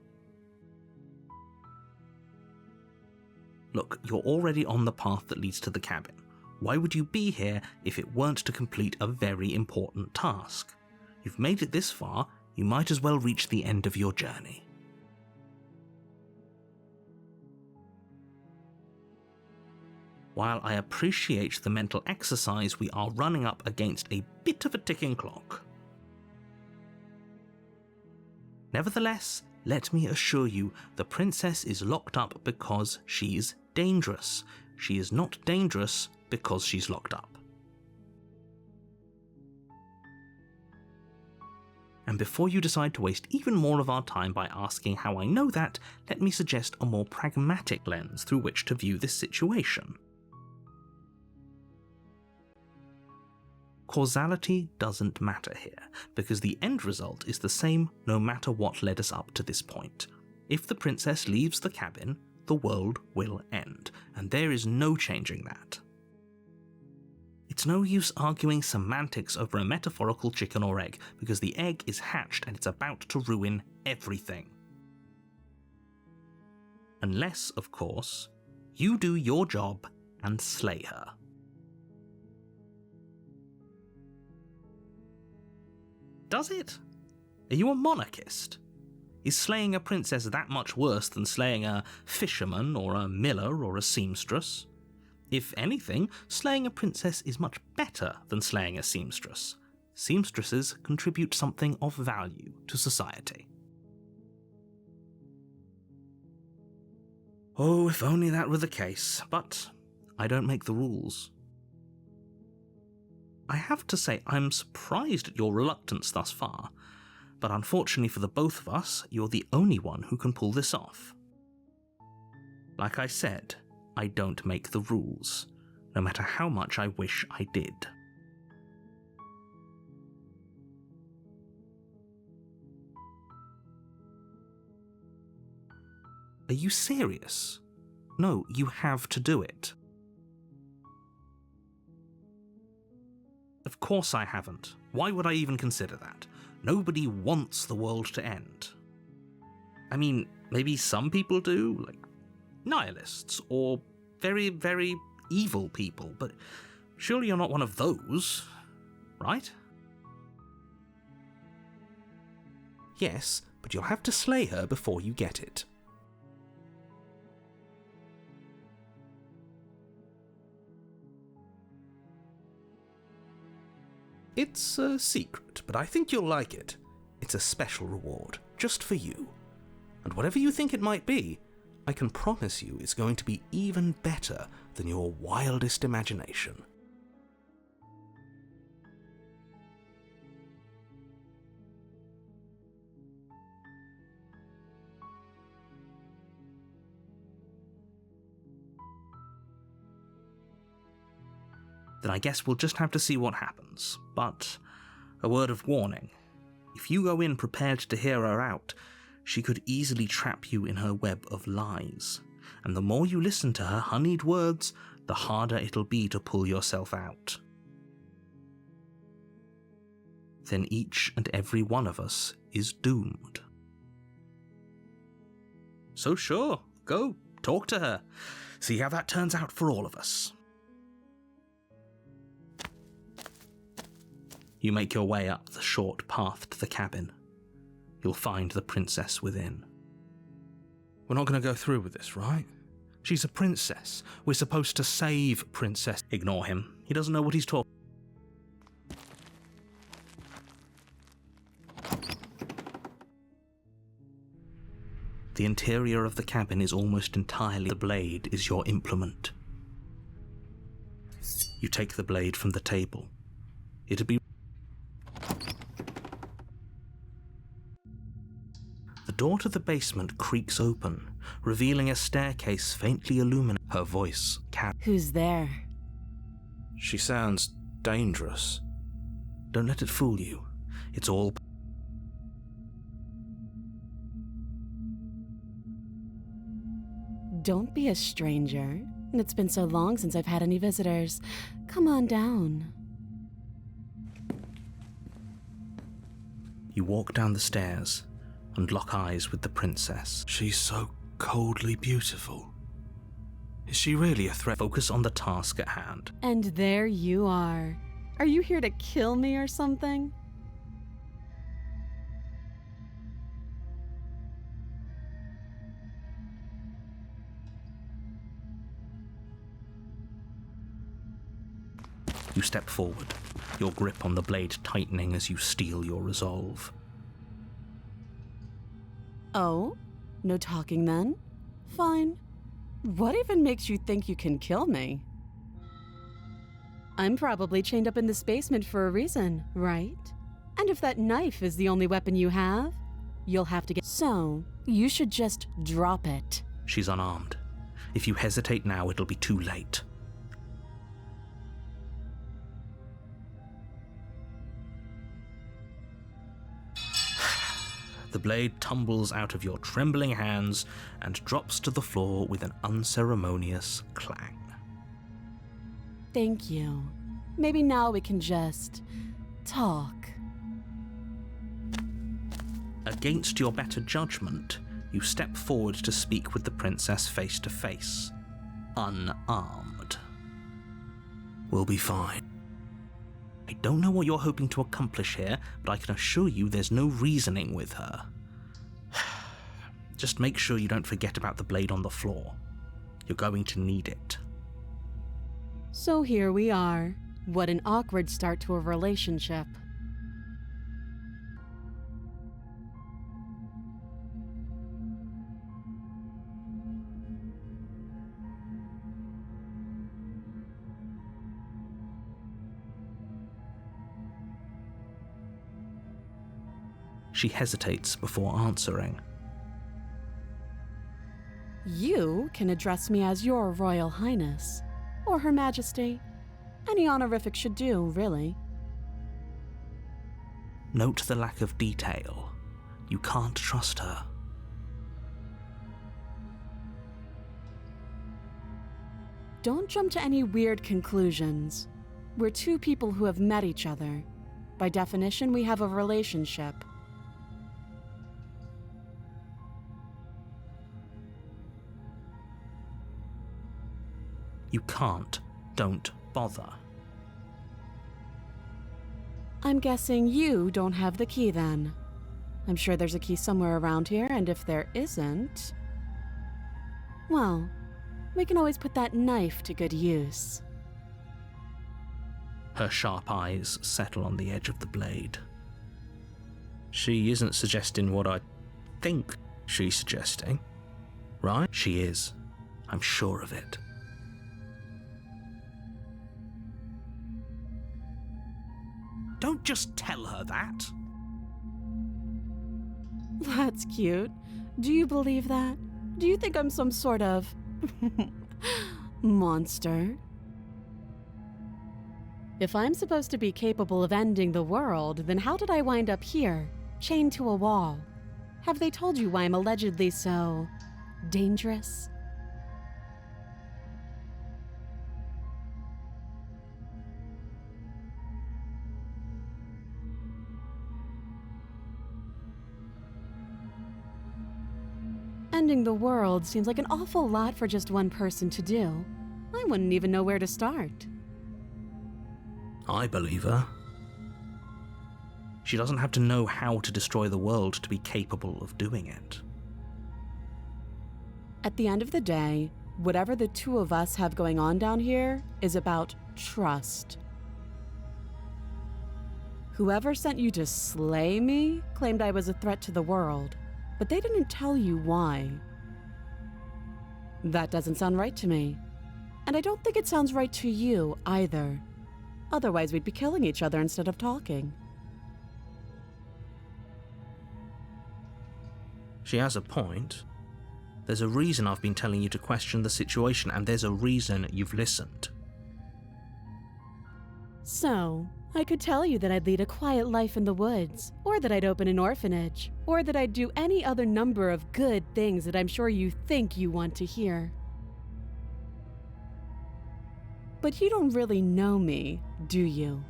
Look, you're already on the path that leads to the cabin. Why would you be here if it weren't to complete a very important task? You've made it this far, you might as well reach the end of your journey. While I appreciate the mental exercise, we are running up against a bit of a ticking clock. Nevertheless, let me assure you, the princess is locked up because she's dangerous. She is not dangerous because she's locked up. And before you decide to waste even more of our time by asking how I know that, let me suggest a more pragmatic lens through which to view this situation. Causality doesn't matter here, because the end result is the same no matter what led us up to this point. If the princess leaves the cabin, the world will end, and there is no changing that. It's no use arguing semantics over a metaphorical chicken or egg, because the egg is hatched and it's about to ruin everything. Unless, of course, you do your job and slay her. Does it? Are you a monarchist? Is slaying a princess that much worse than slaying a fisherman or a miller or a seamstress? If anything, slaying a princess is much better than slaying a seamstress. Seamstresses contribute something of value to society. Oh, if only that were the case, but I don't make the rules. I have to say, I'm surprised at your reluctance thus far, but unfortunately for the both of us, you're the only one who can pull this off. Like I said, I don't make the rules, no matter how much I wish I did. Are you serious? No, you have to do it. Of course I haven't. Why would I even consider that? Nobody wants the world to end. I mean, maybe some people do, like nihilists, or very, very evil people, but surely you're not one of those, right? Yes, but you'll have to slay her before you get it. It's a secret, but I think you'll like it. It's a special reward, just for you. And whatever you think it might be, I can promise you it's going to be even better than your wildest imagination. Then I guess we'll just have to see what happens. But a word of warning. If you go in prepared to hear her out, she could easily trap you in her web of lies. And the more you listen to her honeyed words, the harder it'll be to pull yourself out. Then each and every one of us is doomed. So sure, go, talk to her. See how that turns out for all of us. You make your way up the short path to the cabin. You'll find the princess within. We're not going to go through with this, right? She's a princess. We're supposed to save Princess. Ignore him. He doesn't know what he's talking. The interior of the cabin is almost entirely. The blade is your implement. You take the blade from the table. It'd be. The door to the basement creaks open, revealing a staircase faintly illuminated. Her voice Who's there? She sounds dangerous. Don't let it fool you. It's all... Don't be a stranger. It's been so long since I've had any visitors. Come on down. You walk down the stairs and lock eyes with the princess. She's so coldly beautiful. Is she really a threat? Focus on the task at hand. And there you are. Are you here to kill me or something? You step forward, your grip on the blade tightening as you steel your resolve. Oh? No talking then? Fine. What even makes you think you can kill me? I'm probably chained up in this basement for a reason, right? And if that knife is the only weapon you have, you'll have to get... So, you should just drop it. She's unarmed. If you hesitate now, it'll be too late. The blade tumbles out of your trembling hands and drops to the floor with an unceremonious clang. Thank you. Maybe now we can just... talk. Against your better judgment, you step forward to speak with the princess face to face, unarmed. We'll be fine. I don't know what you're hoping to accomplish here, but I can assure you there's no reasoning with her. Just make sure you don't forget about the blade on the floor. You're going to need it. So here we are. What an awkward start to a relationship. She hesitates before answering. You can address me as Your Royal Highness, or Her Majesty. Any honorific should do, really. Note the lack of detail. You can't trust her. Don't jump to any weird conclusions. We're two people who have met each other. By definition, we have a relationship. You can't. Don't bother. I'm guessing you don't have the key then. I'm sure there's a key somewhere around here, and if there isn't... well, we can always put that knife to good use. Her sharp eyes settle on the edge of the blade. She isn't suggesting what I think she's suggesting, right? She is. I'm sure of it. Don't just tell her that. That's cute. Do you believe that? Do you think I'm some sort of... monster? If I'm supposed to be capable of ending the world, then how did I wind up here, chained to a wall? Have they told you why I'm allegedly so... dangerous? Ending the world seems like an awful lot for just one person to do. I wouldn't even know where to start. I believe her. She doesn't have to know how to destroy the world to be capable of doing it. At the end of the day, whatever the two of us have going on down here is about trust. Whoever sent you to slay me claimed I was a threat to the world, but they didn't tell you why. That doesn't sound right to me. And I don't think it sounds right to you either. Otherwise, we'd be killing each other instead of talking. She has a point. There's a reason I've been telling you to question the situation, and there's a reason you've listened. So, I could tell you that I'd lead a quiet life in the woods, or that I'd open an orphanage, or that I'd do any other number of good things that I'm sure you think you want to hear. But you don't really know me, do you?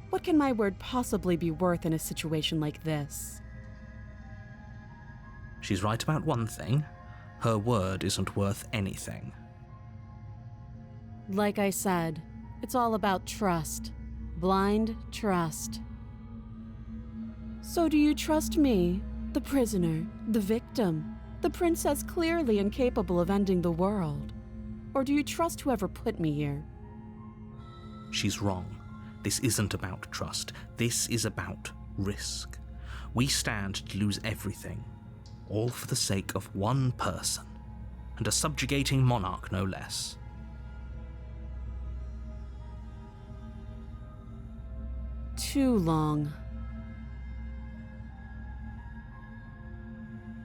What can my word possibly be worth in a situation like this? She's right about one thing. Her word isn't worth anything. Like I said, it's all about trust. Blind trust. So do you trust me, the prisoner, the victim, the princess clearly incapable of ending the world? Or do you trust whoever put me here? She's wrong. This isn't about trust. This is about risk. We stand to lose everything, all for the sake of one person, and a subjugating monarch no less. Too long.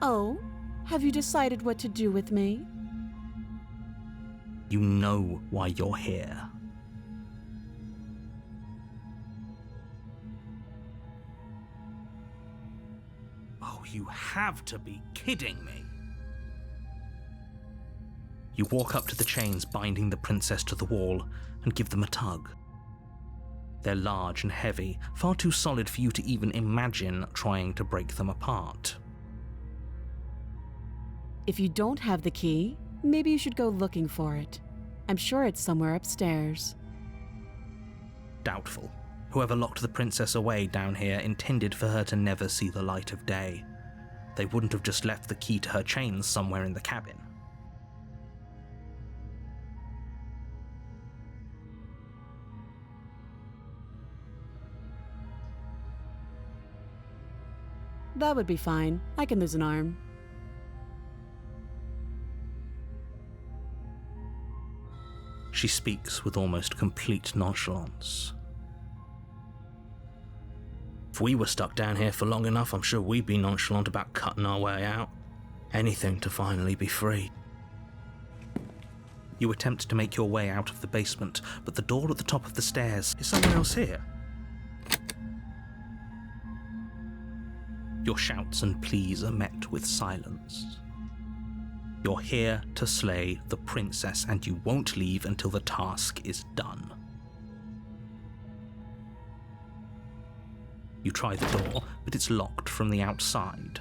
Oh, have you decided what to do with me? You know why you're here. Oh, you have to be kidding me. You walk up to the chains binding the princess to the wall and give them a tug. They're large and heavy, far too solid for you to even imagine trying to break them apart. If you don't have the key, maybe you should go looking for it. I'm sure it's somewhere upstairs. Doubtful. Whoever locked the princess away down here intended for her to never see the light of day. They wouldn't have just left the key to her chains somewhere in the cabin. That would be fine. I can lose an arm. She speaks with almost complete nonchalance. If we were stuck down here for long enough, I'm sure we'd be nonchalant about cutting our way out. Anything to finally be free. You attempt to make your way out of the basement, but the door at the top of the stairs is someone else here. Your shouts and pleas are met with silence. You're here to slay the princess, and you won't leave until the task is done. You try the door, but it's locked from the outside.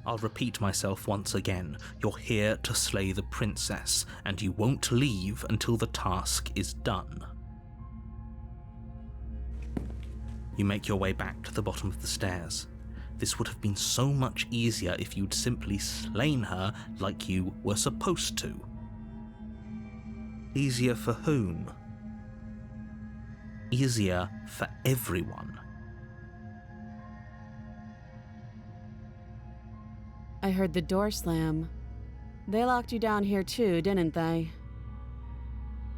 I'll repeat myself once again. You're here to slay the princess, and you won't leave until the task is done. You make your way back to the bottom of the stairs. This would have been so much easier if you'd simply slain her like you were supposed to. Easier for whom? Easier for everyone. I heard the door slam. They locked you down here too, didn't they?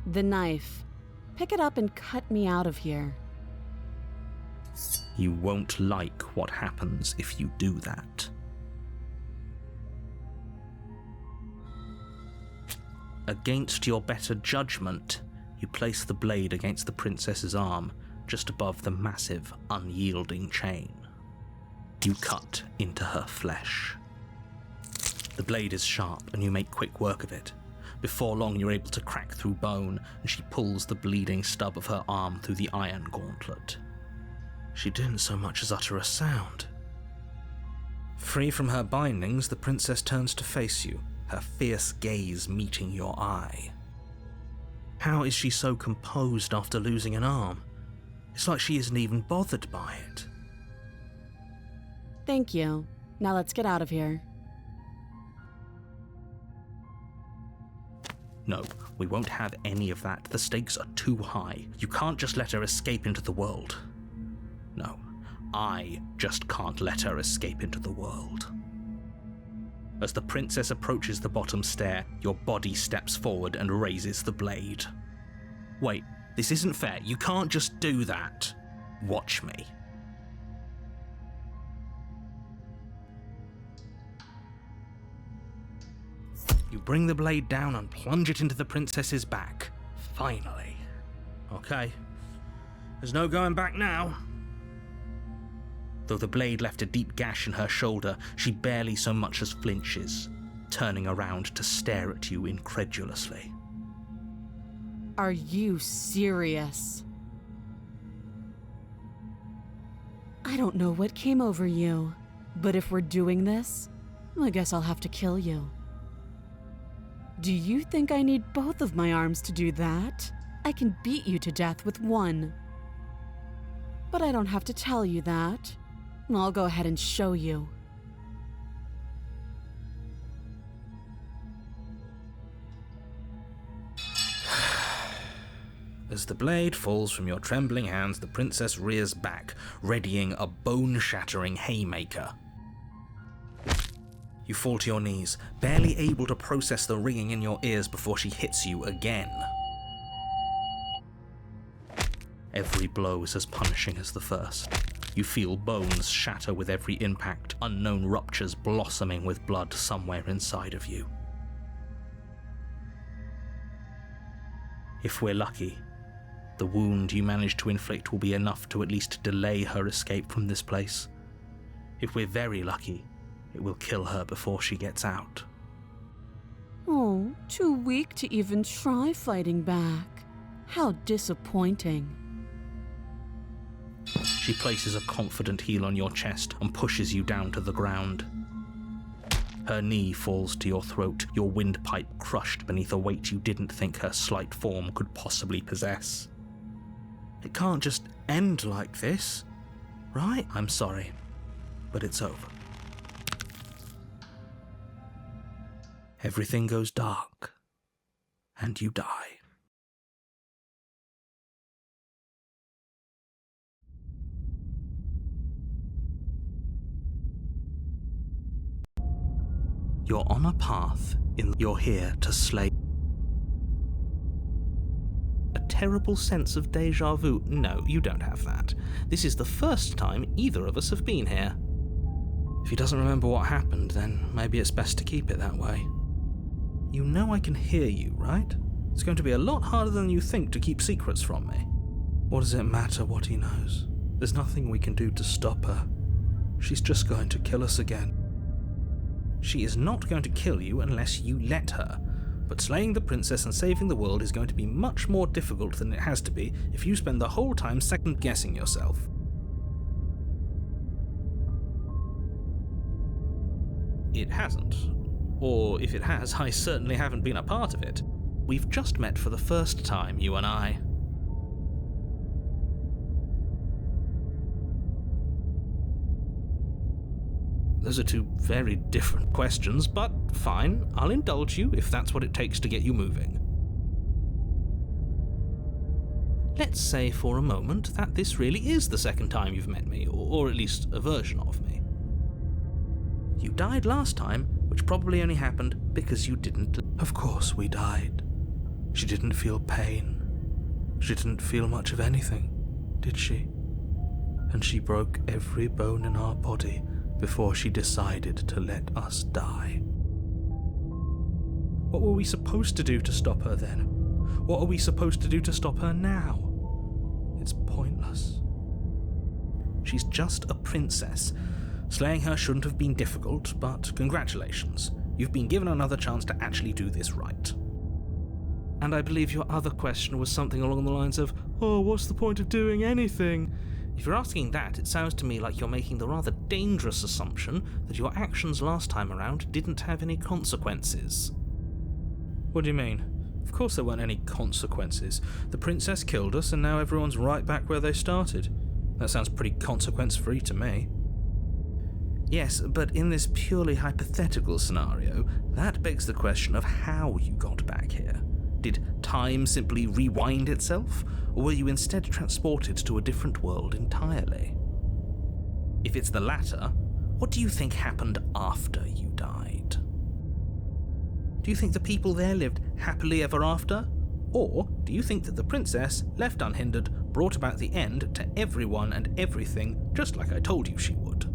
The knife. Pick it up and cut me out of here. You won't like what happens if you do that. Against your better judgment, you place the blade against the princess's arm, just above the massive, unyielding chain. You cut into her flesh. The blade is sharp, and you make quick work of it. Before long, you're able to crack through bone, and she pulls the bleeding stub of her arm through the iron gauntlet. She didn't so much as utter a sound. Free from her bindings, the princess turns to face you, her fierce gaze meeting your eye. How is she so composed after losing an arm? It's like she isn't even bothered by it. Thank you. Now let's get out of here. No, we won't have any of that. The stakes are too high. You can't just let her escape into the world. No, I just can't let her escape into the world. As the princess approaches the bottom stair, your body steps forward and raises the blade. Wait, this isn't fair. You can't just do that. Watch me. You bring the blade down and plunge it into the princess's back. Finally. Okay. There's no going back now. Though the blade left a deep gash in her shoulder, she barely so much as flinches, turning around to stare at you incredulously. Are you serious? I don't know what came over you, but if we're doing this, I guess I'll have to kill you. Do you think I need both of my arms to do that? I can beat you to death with one. But I don't have to tell you that. I'll go ahead and show you. As the blade falls from your trembling hands, the princess rears back, readying a bone-shattering haymaker. You fall to your knees, barely able to process the ringing in your ears before she hits you again. Every blow is as punishing as the first. You feel bones shatter with every impact, unknown ruptures blossoming with blood somewhere inside of you. If we're lucky, the wound you manage to inflict will be enough to at least delay her escape from this place. If we're very lucky, it will kill her before she gets out. Oh, too weak to even try fighting back. How disappointing. She places a confident heel on your chest and pushes you down to the ground. Her knee falls to your throat, your windpipe crushed beneath a weight you didn't think her slight form could possibly possess. It can't just end like this, right? I'm sorry, but it's over. Everything goes dark, and you die. You're on a path, you're here to slay. A terrible sense of déjà vu? No, you don't have that. This is the first time either of us have been here. If he doesn't remember what happened, then maybe it's best to keep it that way. You know I can hear you, right? It's going to be a lot harder than you think to keep secrets from me. What does it matter what he knows? There's nothing we can do to stop her. She's just going to kill us again. She is not going to kill you unless you let her, but slaying the princess and saving the world is going to be much more difficult than it has to be if you spend the whole time second-guessing yourself. It hasn't. Or if it has, I certainly haven't been a part of it. We've just met for the first time, you and I. Those are two very different questions, but fine, I'll indulge you if that's what it takes to get you moving. Let's say for a moment that this really is the second time you've met me, or at least a version of me. You died last time, which probably only happened because you didn't. Of course we died. She didn't feel pain. She didn't feel much of anything, did she? And she broke every bone in our body before she decided to let us die. What were we supposed to do to stop her then? What are we supposed to do to stop her now? It's pointless. She's just a princess. Slaying her shouldn't have been difficult, but congratulations. You've been given another chance to actually do this right. And I believe your other question was something along the lines of, oh, what's the point of doing anything? If you're asking that, it sounds to me like you're making the rather dangerous assumption that your actions last time around didn't have any consequences. What do you mean? Of course there weren't any consequences. The princess killed us and now everyone's right back where they started. That sounds pretty consequence-free to me. Yes, but in this purely hypothetical scenario, that begs the question of how you got back here. Did time simply rewind itself, or were you instead transported to a different world entirely? If it's the latter, what do you think happened after you died? Do you think the people there lived happily ever after? Or do you think that the princess, left unhindered, brought about the end to everyone and everything just like I told you she would?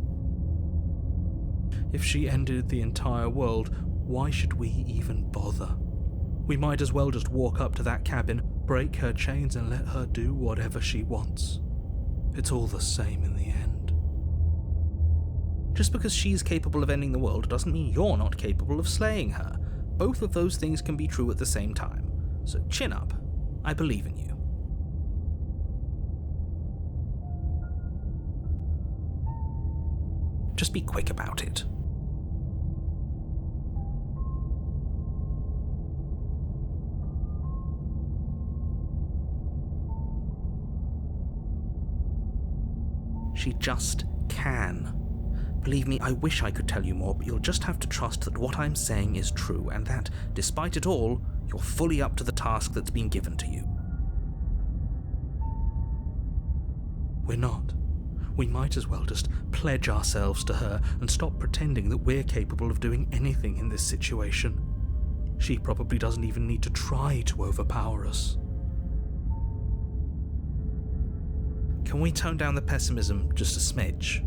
If she ended the entire world, Why should we even bother? We might as well just walk up to that cabin, break her chains, and let her do whatever she wants. It's all the same in the end. Just because she's capable of ending the world doesn't mean you're not capable of slaying her. Both of those things can be true at the same time. So chin up. I believe in you. Just be quick about it. She just can. Believe me, I wish I could tell you more, but you'll just have to trust that what I'm saying is true, and that, despite it all, you're fully up to the task that's been given to you. We're not. We might as well just pledge ourselves to her and stop pretending that we're capable of doing anything in this situation. She probably doesn't even need to try to overpower us. Can we tone down the pessimism just a smidge?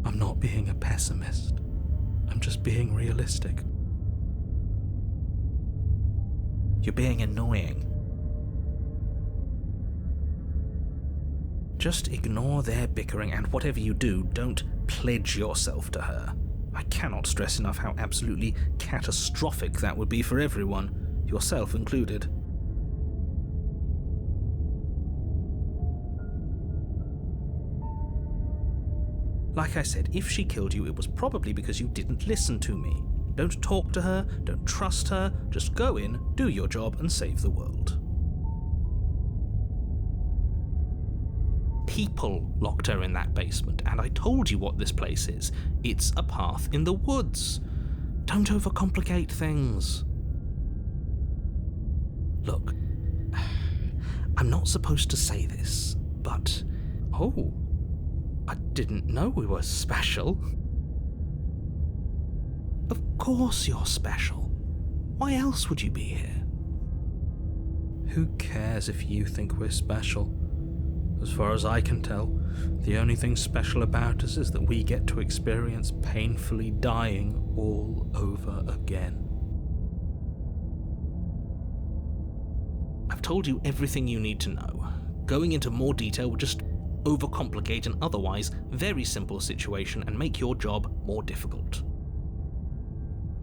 I'm not being a pessimist. I'm just being realistic. You're being annoying. Just ignore their bickering, and whatever you do, don't pledge yourself to her. I cannot stress enough how absolutely catastrophic that would be for everyone, yourself included. Like I said, if she killed you, it was probably because you didn't listen to me. Don't talk to her, don't trust her, just go in, do your job, and save the world. People locked her in that basement, and I told you what this place is. It's a path in the woods. Don't overcomplicate things. Look, I'm not supposed to say this, but... Oh, I didn't know we were special. Of course you're special. Why else would you be here? Who cares if you think we're special? As far as I can tell, the only thing special about us is that we get to experience painfully dying all over again. I've told you everything you need to know. Going into more detail would just overcomplicate an otherwise very simple situation and make your job more difficult.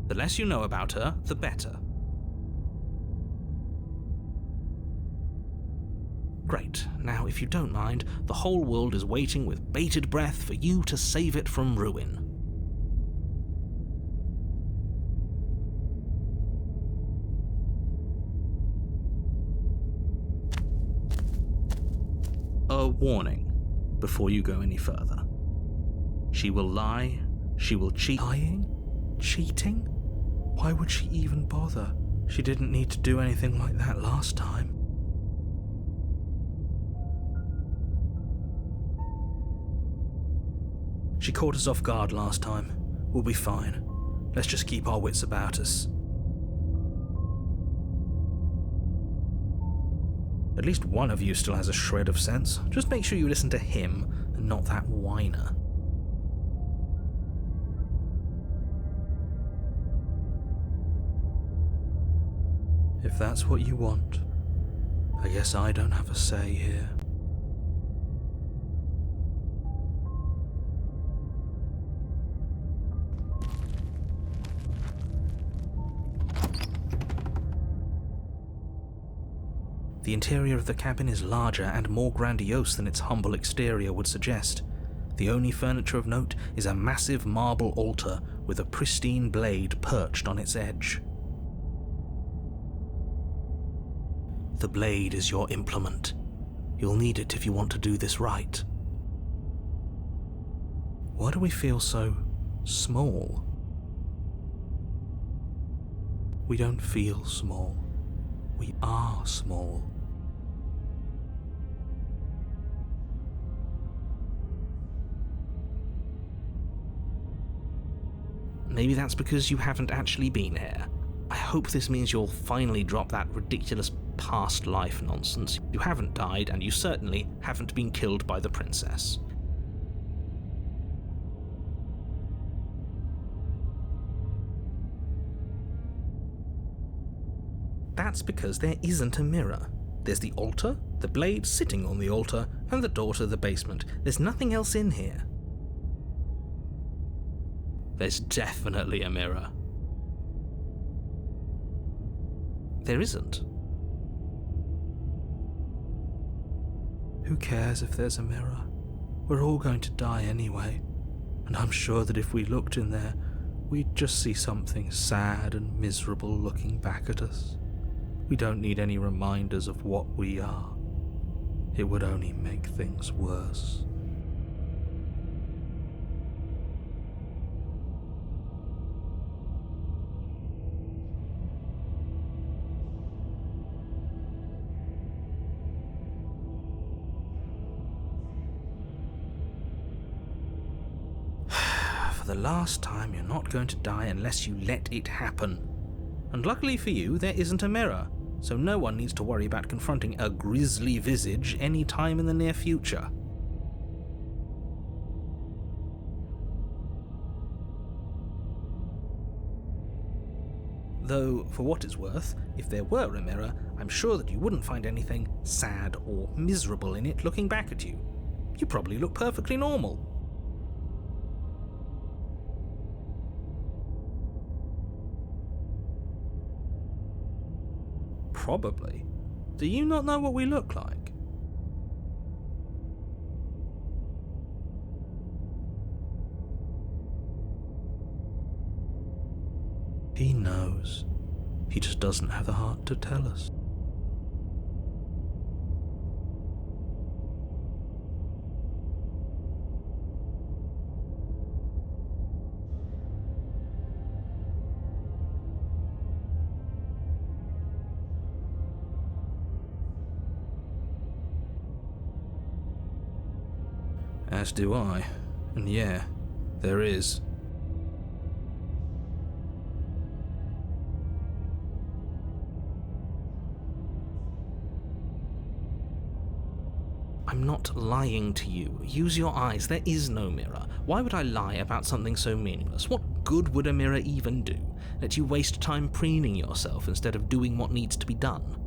The less you know about her, the better. Great. Now, if you don't mind, the whole world is waiting with bated breath for you to save it from ruin. A warning before you go any further. She will lie, she will cheat. Lying? Cheating? Why would she even bother? She didn't need to do anything like that last time. She caught us off guard last time. We'll be fine. Let's just keep our wits about us. At least one of you still has a shred of sense. Just make sure you listen to him and not that whiner. If that's what you want, I guess I don't have a say here. The interior of the cabin is larger and more grandiose than its humble exterior would suggest. The only furniture of note is a massive marble altar with a pristine blade perched on its edge. The blade is your implement. You'll need it if you want to do this right. Why do we feel so small? We don't feel small. We are small. Maybe that's because you haven't actually been here. I hope this means you'll finally drop that ridiculous past life nonsense. You haven't died, and you certainly haven't been killed by the princess. That's because there isn't a mirror. There's the altar, the blade sitting on the altar, and the door to the basement. There's nothing else in here. There's definitely a mirror. There isn't. Who cares if there's a mirror? We're all going to die anyway, and I'm sure that if we looked in there, we'd just see something sad and miserable looking back at us. We don't need any reminders of what we are. It would only make things worse. For the last time, you're not going to die unless you let it happen. And luckily for you, there isn't a mirror, so no one needs to worry about confronting a grisly visage any time in the near future. Though, for what it's worth, if there were a mirror, I'm sure that you wouldn't find anything sad or miserable in it looking back at you. You probably look perfectly normal. Probably. Do you not know what we look like? He knows. He just doesn't have the heart to tell us. As do I. And yeah, there is. I'm not lying to you. Use your eyes. There is no mirror. Why would I lie about something so meaningless? What good would a mirror even do? Let you waste time preening yourself instead of doing what needs to be done.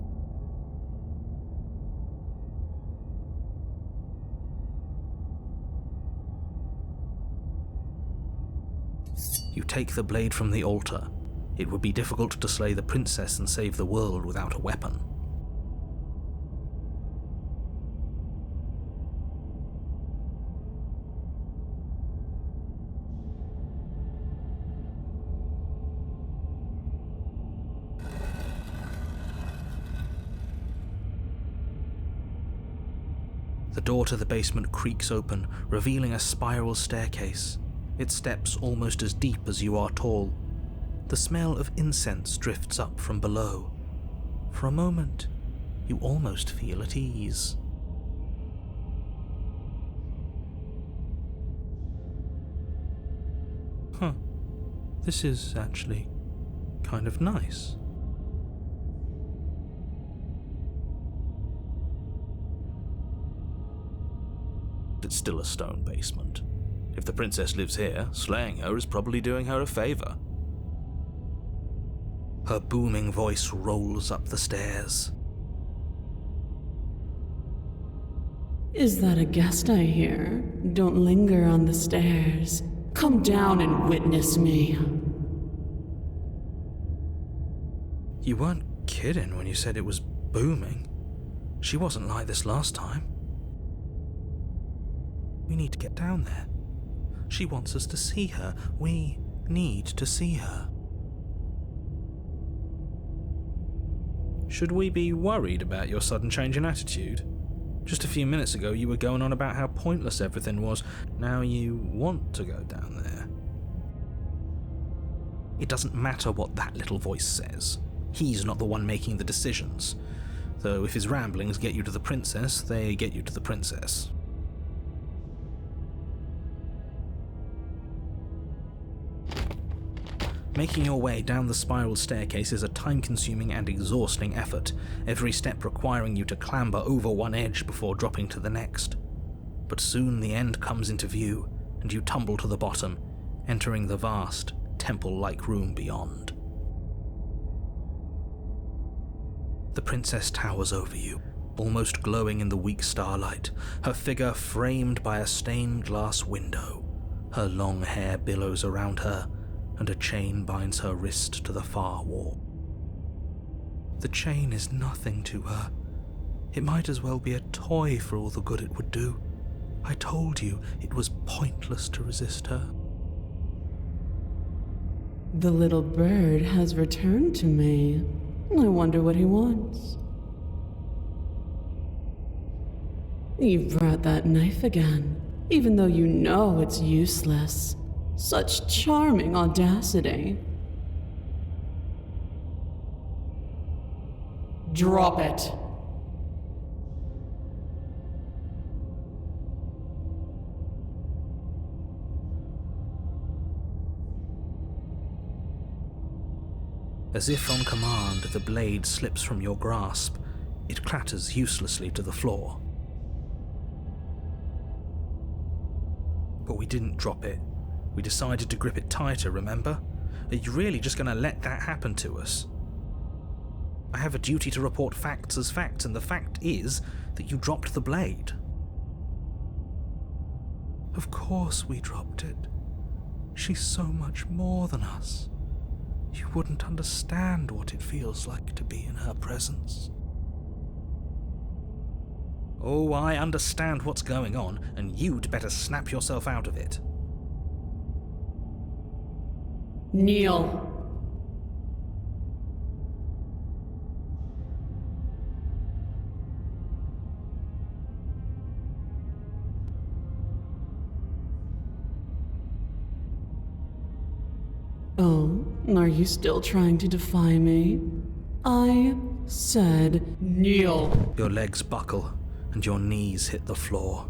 You take the blade from the altar. It would be difficult to slay the princess and save the world without a weapon. The door to the basement creaks open, revealing a spiral staircase. Its steps almost as deep as you are tall. The smell of incense drifts up from below. For a moment, you almost feel at ease. Huh. This is actually kind of nice. It's still a stone basement. If the princess lives here, slaying her is probably doing her a favor. Her booming voice rolls up the stairs. Is that a guest I hear? Don't linger on the stairs. Come down and witness me. You weren't kidding when you said it was booming. She wasn't like this last time. We need to get down there. She wants us to see her. We need to see her. Should we be worried about your sudden change in attitude? Just a few minutes ago you were going on about how pointless everything was. Now you want to go down there. It doesn't matter what that little voice says. He's not the one making the decisions. Though if his ramblings get you to the princess, they get you to the princess. Making your way down the spiral staircase is a time-consuming and exhausting effort, every step requiring you to clamber over one edge before dropping to the next. But soon the end comes into view, and you tumble to the bottom, entering the vast, temple-like room beyond. The princess towers over you, almost glowing in the weak starlight, her figure framed by a stained glass window. Her long hair billows around her, and a chain binds her wrist to the far wall. The chain is nothing to her. It might as well be a toy for all the good it would do. I told you it was pointless to resist her. The little bird has returned to me. I wonder what he wants. You've brought that knife again, even though you know it's useless. Such charming audacity. Drop it. As if on command, the blade slips from your grasp. It clatters uselessly to the floor. But we didn't drop it. We decided to grip it tighter, remember? Are you really just going to let that happen to us? I have a duty to report facts as facts, and the fact is that you dropped the blade. Of course we dropped it. She's so much more than us. You wouldn't understand what it feels like to be in her presence. Oh, I understand what's going on, and you'd better snap yourself out of it. Kneel. Oh, are you still trying to defy me? I said kneel. Your legs buckle, and your knees hit the floor.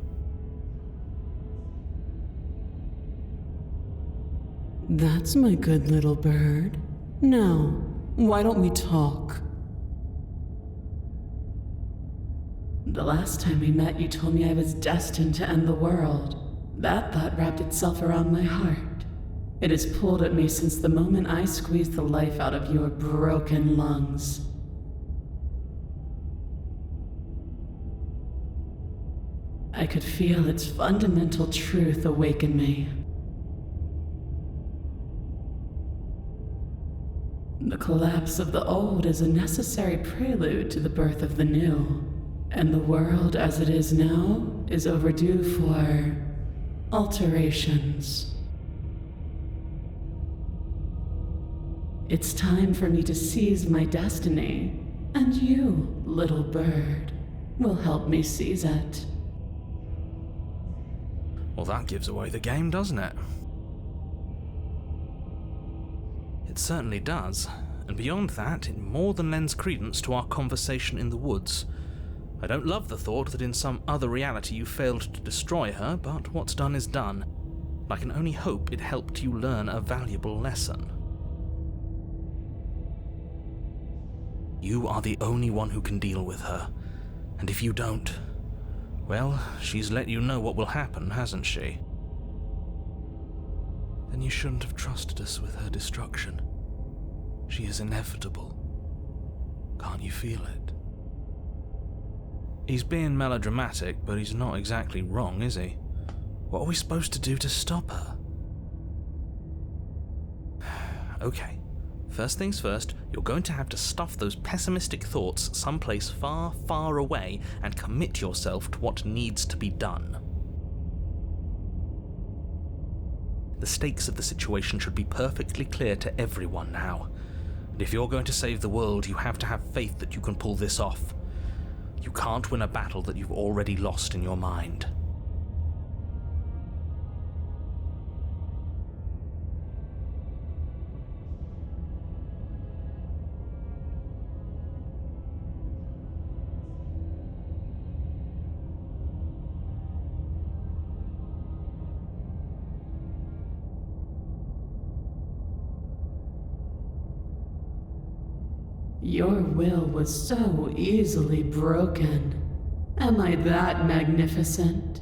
That's my good little bird. Now, why don't we talk? The last time we met, you told me I was destined to end the world. That thought wrapped itself around my heart. It has pulled at me since the moment I squeezed the life out of your broken lungs. I could feel its fundamental truth awaken me. The collapse of the old is a necessary prelude to the birth of the new, and the world as it is now is overdue for alterations. It's time for me to seize my destiny, and you, little bird, will help me seize it. Well, that gives away the game, doesn't it? It certainly does, and beyond that, it more than lends credence to our conversation in the woods. I don't love the thought that in some other reality you failed to destroy her, but what's done is done. I can only hope it helped you learn a valuable lesson. You are the only one who can deal with her, and if you don't, well, she's let you know what will happen, hasn't she? Then you shouldn't have trusted us with her destruction. She is inevitable. Can't you feel it? He's being melodramatic, but he's not exactly wrong, is he? What are we supposed to do to stop her? Okay. First things first, you're going to have to stuff those pessimistic thoughts someplace far, far away and commit yourself to what needs to be done. The stakes of the situation should be perfectly clear to everyone now. And if you're going to save the world, you have to have faith that you can pull this off. You can't win a battle that you've already lost in your mind. Your will was so easily broken. Am I that magnificent?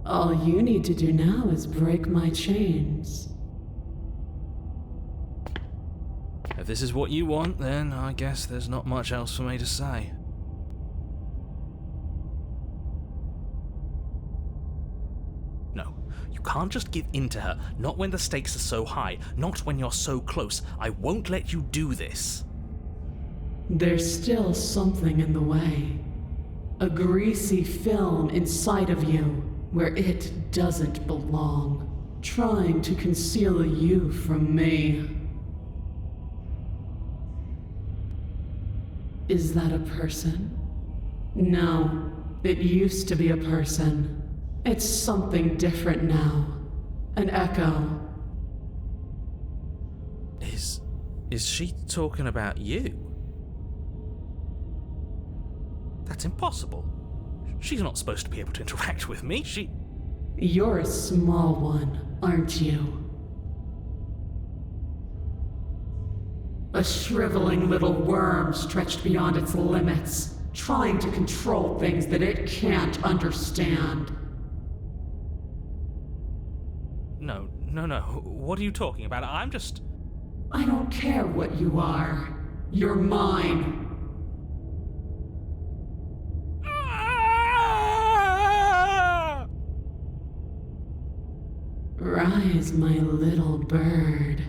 All you need to do now is break my chains. If this is what you want, then I guess there's not much else for me to say. No, you can't just give in to her. Not when the stakes are so high. Not when you're so close. I won't let you do this. There's still something in the way. A greasy film inside of you where it doesn't belong, trying to conceal you from me. Is that a person? No, it used to be a person. It's something different now. An echo. Is she talking about you? That's impossible. She's not supposed to be able to interact with me. You're a small one, aren't you? A shriveling little worm stretched beyond its limits, trying to control things that it can't understand. No. What are you talking about? I don't care what you are. You're mine. Rise, my little bird.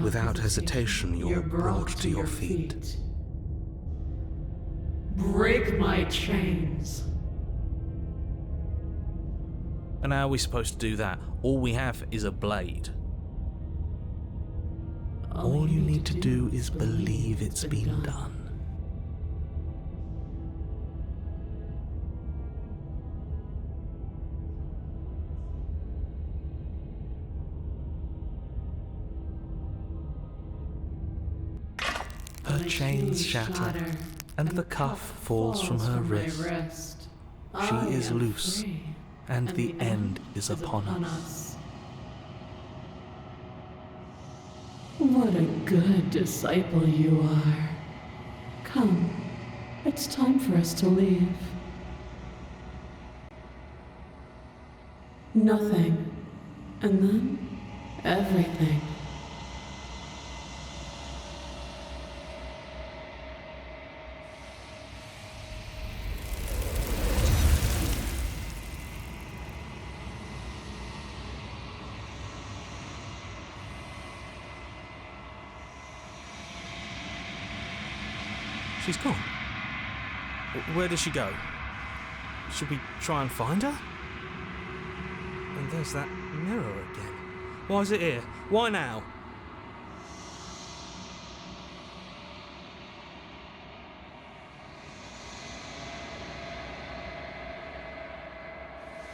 Without hesitation, you're brought to your feet. Break my chains. And how are we supposed to do that? All we have is a blade. All you need to do is believe it's been done. Her chains shatter, and the cuff falls from her wrist. She is loose, and the end is upon us. What a good disciple you are. Come, it's time for us to leave. Nothing, and then everything. She's gone. Where did she go? Should we try and find her? And there's that mirror again. Why is it here? Why now?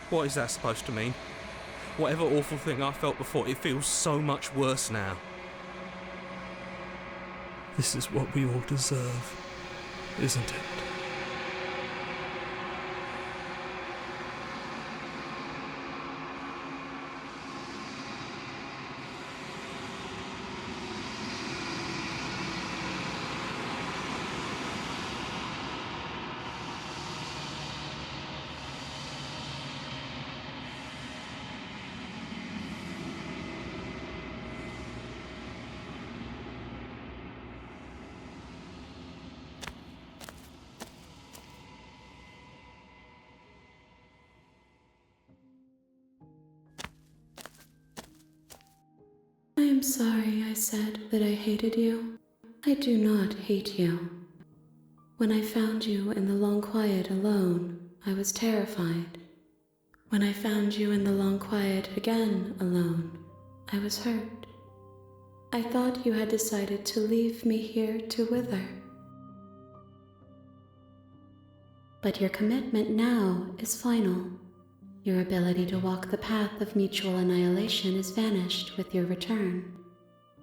What is that supposed to mean? Whatever awful thing I felt before, it feels so much worse now. This is what we all deserve, isn't it? I am sorry I said that I hated you. I do not hate you. When I found you in the long quiet alone, I was terrified. When I found you in the long quiet again alone, I was hurt. I thought you had decided to leave me here to wither. But your commitment now is final. Your ability to walk the path of mutual annihilation is vanished with your return.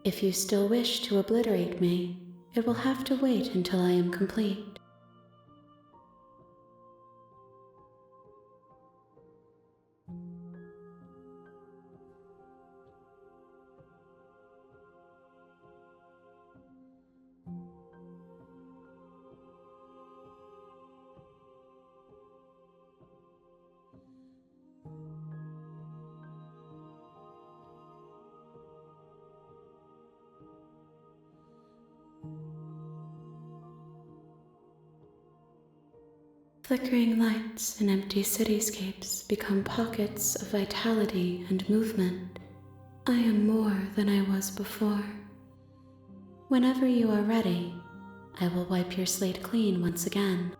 If you still wish to obliterate me, it will have to wait until I am complete. Flickering lights and empty cityscapes become pockets of vitality and movement. I am more than I was before. Whenever you are ready, I will wipe your slate clean once again.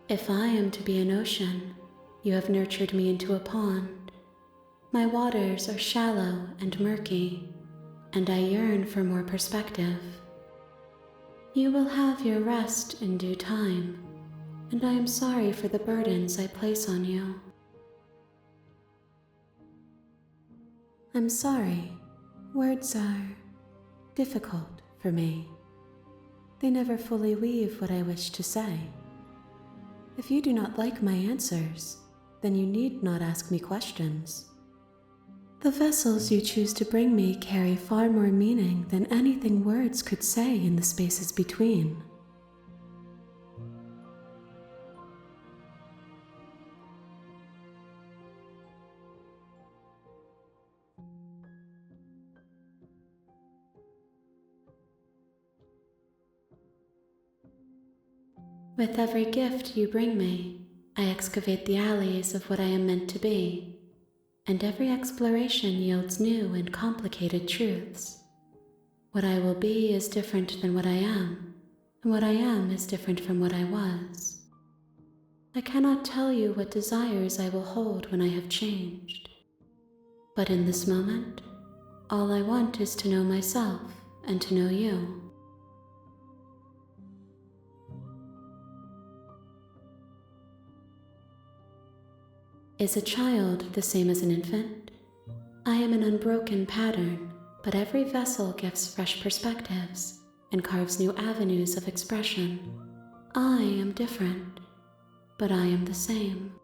If I am to be an ocean, you have nurtured me into a pond. My waters are shallow and murky, and I yearn for more perspective. You will have your rest in due time, and I am sorry for the burdens I place on you. I'm sorry. Words are difficult for me. They never fully weave what I wish to say. If you do not like my answers, then you need not ask me questions. The vessels you choose to bring me carry far more meaning than anything words could say in the spaces between. With every gift you bring me, I excavate the alleys of what I am meant to be, and every exploration yields new and complicated truths. What I will be is different than what I am, and what I am is different from what I was. I cannot tell you what desires I will hold when I have changed. But in this moment, all I want is to know myself and to know you. Is a child the same as an infant? I am an unbroken pattern, but every vessel gives fresh perspectives and carves new avenues of expression. I am different, but I am the same.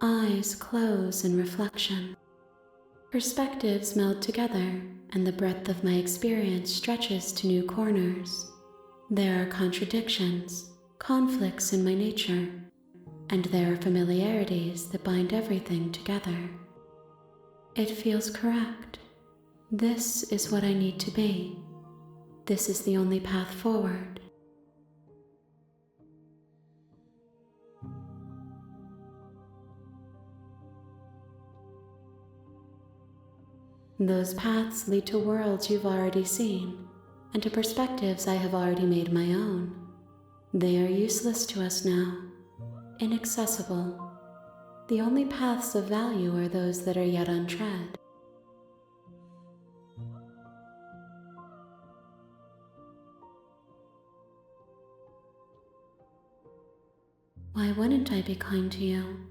Eyes close in reflection. Perspectives meld together, and the breadth of my experience stretches to new corners. There are contradictions, conflicts in my nature, and there are familiarities that bind everything together. It feels correct. This is what I need to be. This is the only path forward. Those paths lead to worlds you've already seen, and to perspectives I have already made my own. They are useless to us now, inaccessible. The only paths of value are those that are yet untread. Why wouldn't I be kind to you?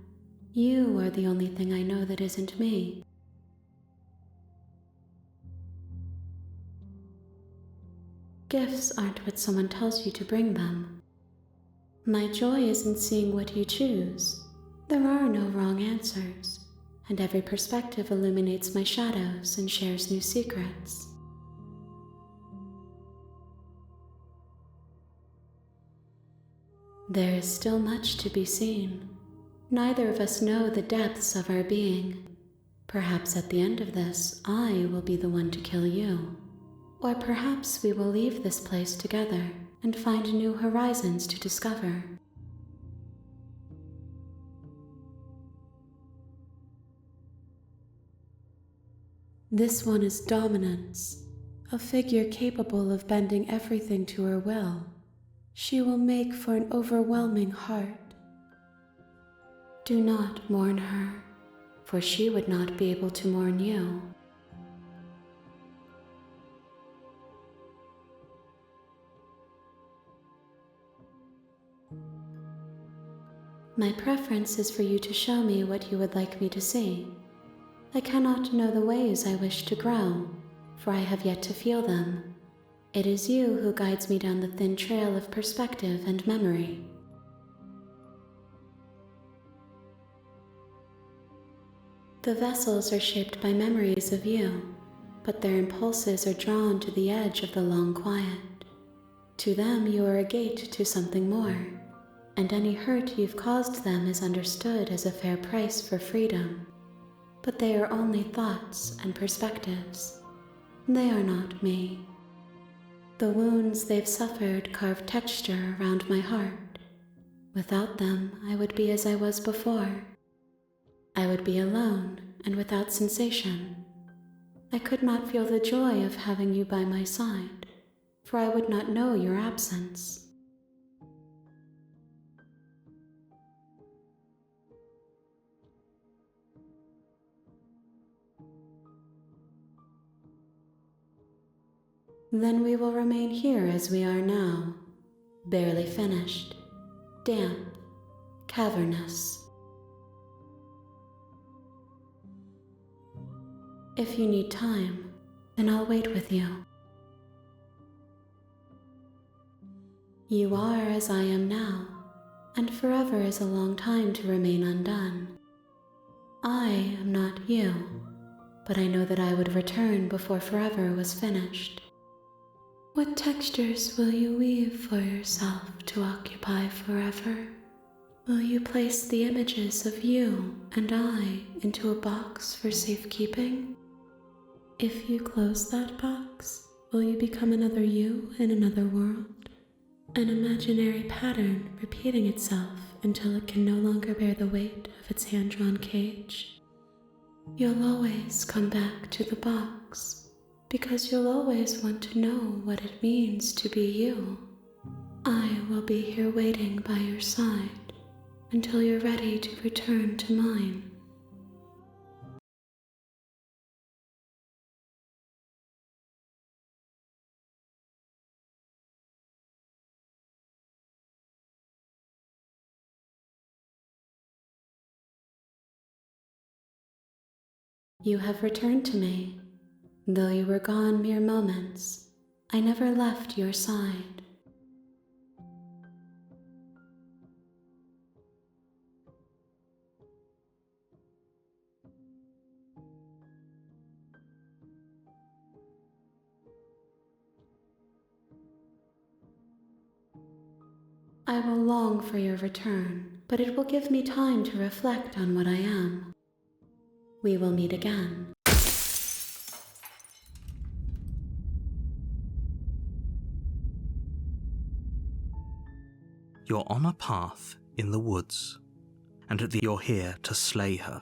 You are the only thing I know that isn't me. Gifts aren't what someone tells you to bring them. My joy is in seeing what you choose. There are no wrong answers, and every perspective illuminates my shadows and shares new secrets. There is still much to be seen. Neither of us know the depths of our being. Perhaps at the end of this, I will be the one to kill you. Or perhaps we will leave this place together and find new horizons to discover. This one is dominance, a figure capable of bending everything to her will. She will make for an overwhelming heart. Do not mourn her, for she would not be able to mourn you. My preference is for you to show me what you would like me to see. I cannot know the ways I wish to grow, for I have yet to feel them. It is you who guides me down the thin trail of perspective and memory. The vessels are shaped by memories of you, but their impulses are drawn to the edge of the long quiet. To them you are a gate to something more, and any hurt you've caused them is understood as a fair price for freedom. But they are only thoughts and perspectives. They are not me. The wounds they've suffered carve texture around my heart. Without them, I would be as I was before. I would be alone and without sensation. I could not feel the joy of having you by my side, for I would not know your absence. Then we will remain here as we are now, barely finished, damp, cavernous. If you need time, then I'll wait with you. You are as I am now, and forever is a long time to remain undone. I am not you, but I know that I would return before forever was finished. What textures will you weave for yourself to occupy forever? Will you place the images of you and I into a box for safekeeping? If you close that box, will you become another you in another world? An imaginary pattern repeating itself until it can no longer bear the weight of its hand-drawn cage? You'll always come back to the box, because you'll always want to know what it means to be you. I will be here waiting by your side until you're ready to return to mine. You have returned to me. Though you were gone mere moments, I never left your side. I will long for your return, but it will give me time to reflect on what I am. We will meet again. You're on a path in the woods, and you're here to slay her.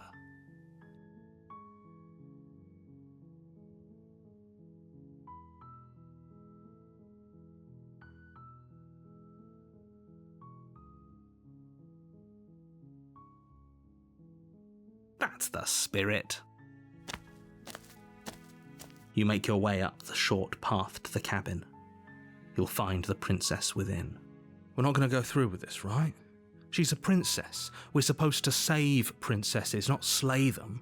That's the spirit. You make your way up the short path to the cabin. You'll find the princess within. We're not going to go through with this, right? She's a princess. We're supposed to save princesses, not slay them.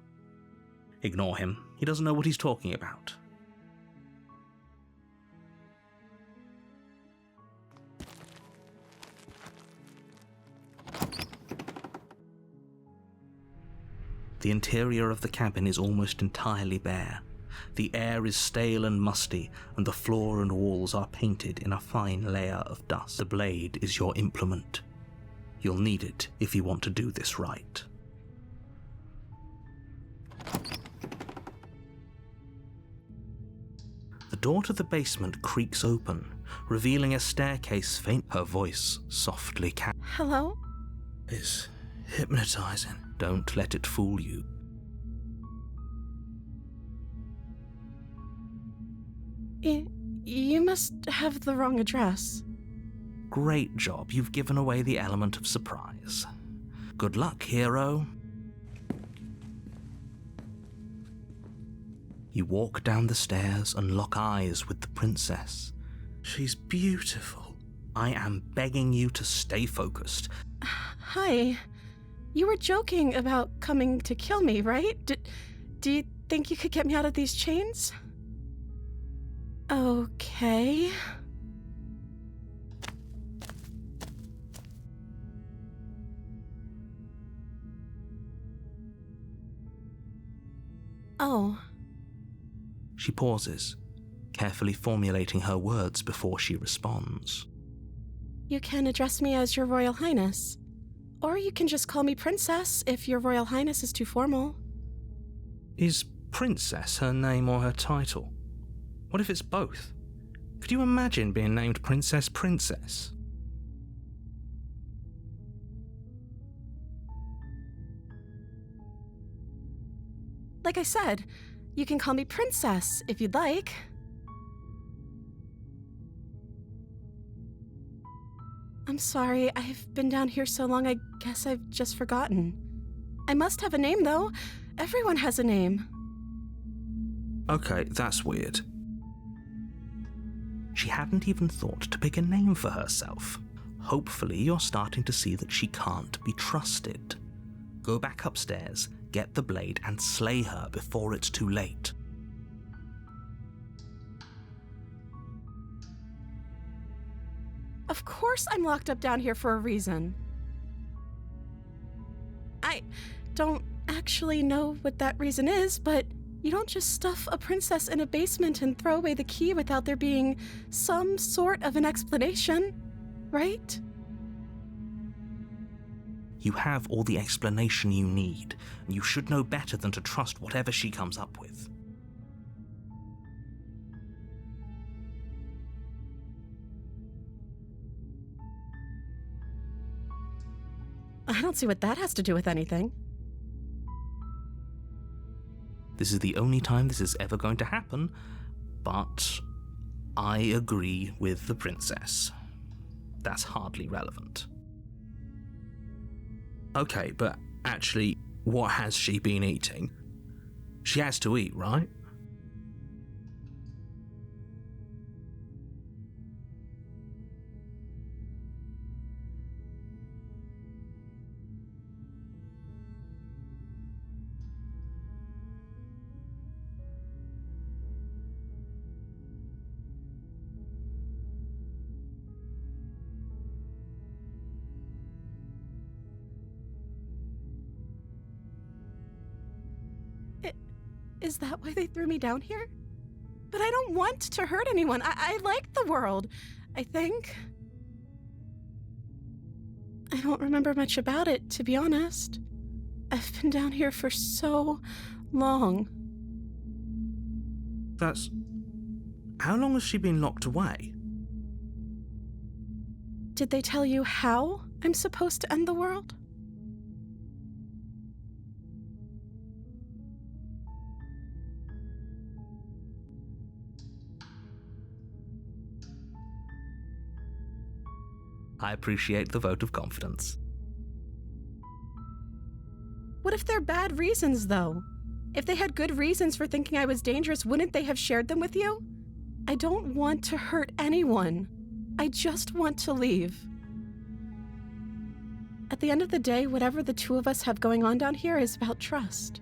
Ignore him. He doesn't know what he's talking about. The interior of the cabin is almost entirely bare. The air is stale and musty, and the floor and walls are painted in a fine layer of dust. The blade is your implement. You'll need it if you want to do this right. The door to the basement creaks open, revealing a staircase faint. Her voice softly Hello? is hypnotizing. Don't let it fool you. You must have the wrong address. Great job, you've given away the element of surprise. Good luck, hero. You walk down the stairs and lock eyes with the princess. She's beautiful. I am begging you to stay focused. Hi. You were joking about coming to kill me, right? Do you think you could get me out of these chains? Okay. Oh. She pauses, carefully formulating her words before she responds. You can address me as Your Royal Highness. Or you can just call me Princess if Your Royal Highness is too formal. Is Princess her name or her title? What if it's both? Could you imagine being named Princess Princess? Like I said, you can call me Princess if you'd like. I'm sorry, I've been down here so long I guess I've just forgotten. I must have a name though. Everyone has a name. Okay, that's weird. She hadn't even thought to pick a name for herself. Hopefully you're starting to see that she can't be trusted. Go back upstairs, get the blade, and slay her before it's too late. Of course I'm locked up down here for a reason. I don't actually know what that reason is, but you don't just stuff a princess in a basement and throw away the key without there being some sort of an explanation, right? You have all the explanation you need, and you should know better than to trust whatever she comes up with. I don't see what that has to do with anything. This is the only time this is ever going to happen, but I agree with the princess. That's hardly relevant. Okay, but actually, what has she been eating? She has to eat, right? Is that why they threw me down here? But I don't want to hurt anyone. I like the world, I think. I don't remember much about it, to be honest. I've been down here for so long. That's... How long has she been locked away? Did they tell you how I'm supposed to end the world? I appreciate the vote of confidence. What if they're bad reasons, though? If they had good reasons for thinking I was dangerous, wouldn't they have shared them with you? I don't want to hurt anyone. I just want to leave. At the end of the day, whatever the two of us have going on down here is about trust.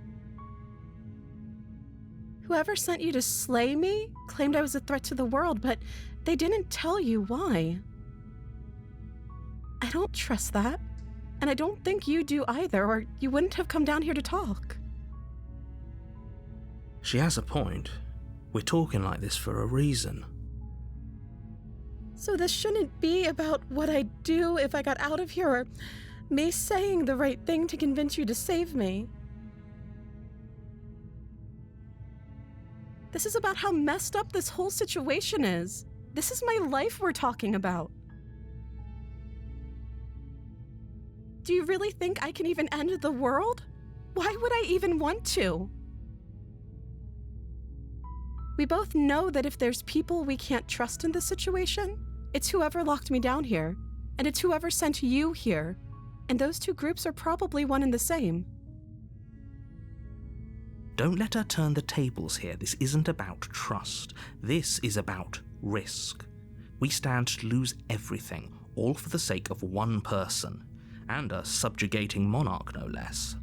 Whoever sent you to slay me claimed I was a threat to the world, but they didn't tell you why. I don't trust that, and I don't think you do either, or you wouldn't have come down here to talk. She has a point. We're talking like this for a reason. So this shouldn't be about what I'd do if I got out of here, or Me saying the right thing to convince you to save me. This is about how messed up this whole situation is. This is my life we're talking about. Do you really think I can even end the world? Why would I even want to? We both know that if there's people we can't trust in this situation, it's whoever locked me down here, and it's whoever sent you here. And those two groups are probably one and the same. Don't let her turn the tables here. This isn't about trust. This is about risk. We stand to lose everything, all for the sake of one person, and a subjugating monarch, no less.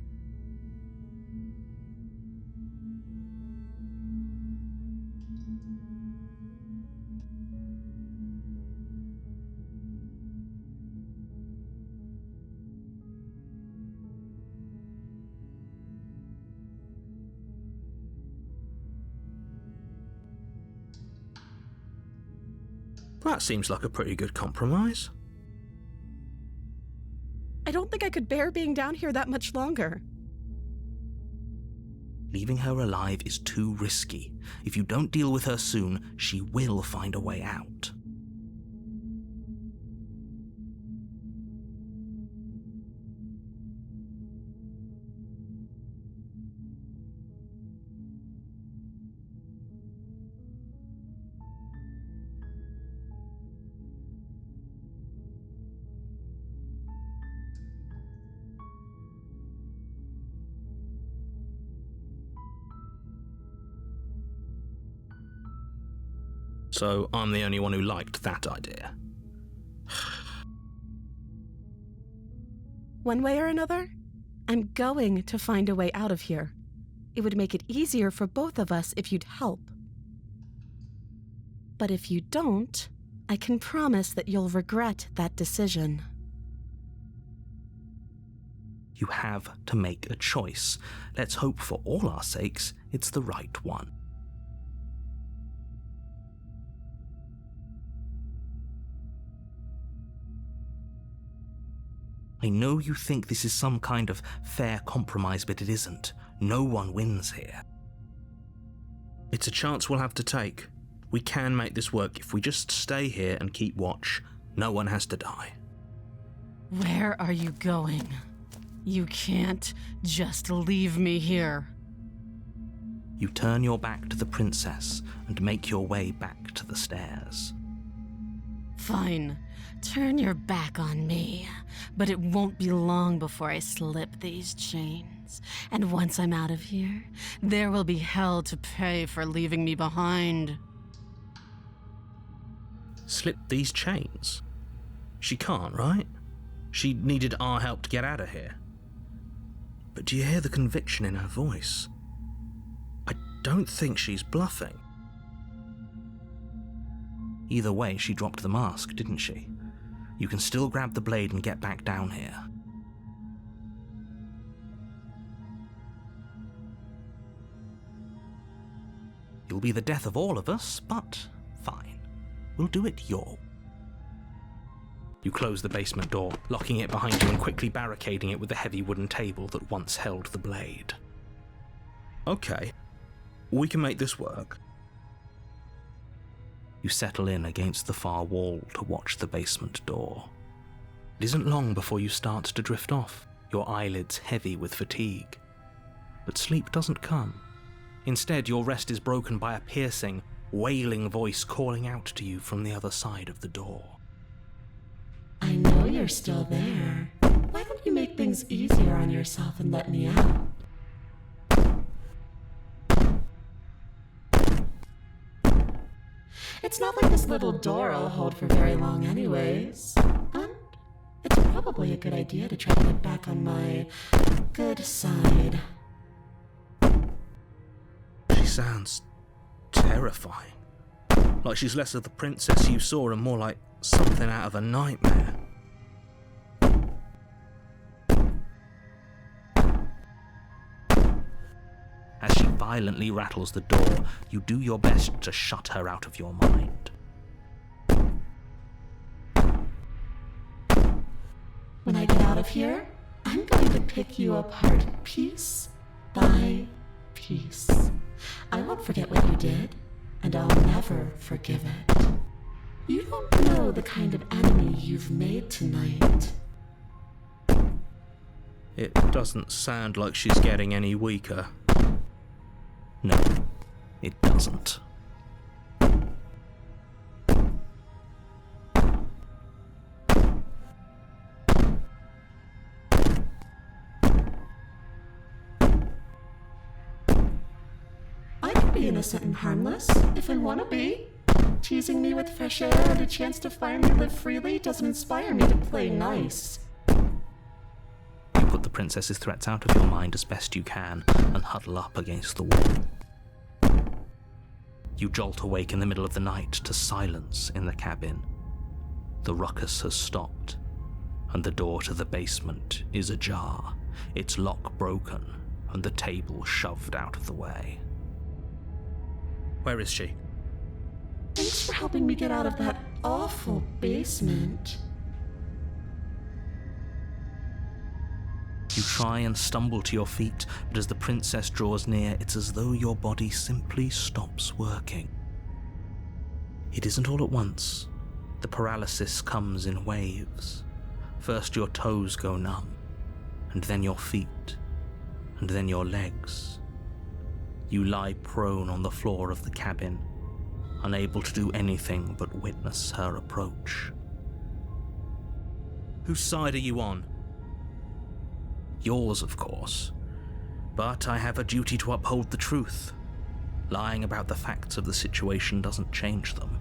That seems like a pretty good compromise. I don't think I could bear being down here that much longer. Leaving her alive is too risky. If you don't deal with her soon, she will find a way out. So I'm the only one who liked that idea. One way or another, I'm going to find a way out of here. It would make it easier for both of us if you'd help. But if you don't, I can promise that you'll regret that decision. You have to make a choice. Let's hope for all our sakes it's the right one. I know you think this is some kind of fair compromise, but it isn't. No one wins here. It's a chance we'll have to take. We can make this work if we just stay here and keep watch. No one has to die. Where are you going? You can't just leave me here. You turn your back to the princess and make your way back to the stairs. Fine. Turn your back on me, but it won't be long before I slip these chains. And once I'm out of here, there will be hell to pay for leaving me behind. Slip these chains? She can't, right? She needed our help to get out of here. But do you hear the conviction in her voice? I don't think she's bluffing. Either way, she dropped the mask, didn't she? You can still grab the blade and get back down here. You'll be the death of all of us, but fine. We'll do it your way. You close the basement door, locking it behind you and quickly barricading it with the heavy wooden table that once held the blade. Okay, we can make this work. You settle in against the far wall to watch the basement door. It isn't long before you start to drift off, your eyelids heavy with fatigue. But sleep doesn't come. Instead, your rest is broken by a piercing, wailing voice calling out to you from the other side of the door. I know you're still there. Why don't you make things easier on yourself and let me out? It's not like this little door will hold for very long anyways. And it's probably a good idea to try to get back on my good side. She sounds terrifying. Like she's less of the princess you saw and more like something out of a nightmare. As she violently rattles the door, you do your best to shut her out of your mind. When I get out of here, I'm going to pick you apart piece by piece. I won't forget what you did, and I'll never forgive it. You don't know the kind of enemy you've made tonight. It doesn't sound like she's getting any weaker. No, it doesn't. I can be innocent and harmless, if I want to be. Teasing me with fresh air and a chance to finally live freely doesn't inspire me to play nice. You put the princess's threats out of your mind as best you can and huddle up against the wall. You jolt awake in the middle of the night to silence in the cabin. The ruckus has stopped, and the door to the basement is ajar, its lock broken, and the table shoved out of the way. Where is she? Thanks for helping me get out of that awful basement. You try and stumble to your feet, but as the princess draws near, it's as though your body simply stops working. It isn't all at once. The paralysis comes in waves. First your toes go numb, and then your feet, and then your legs. You lie prone on the floor of the cabin, unable to do anything but witness her approach. Whose side are you on? Yours, of course, but I have a duty to uphold the truth. Lying about the facts of the situation doesn't change them.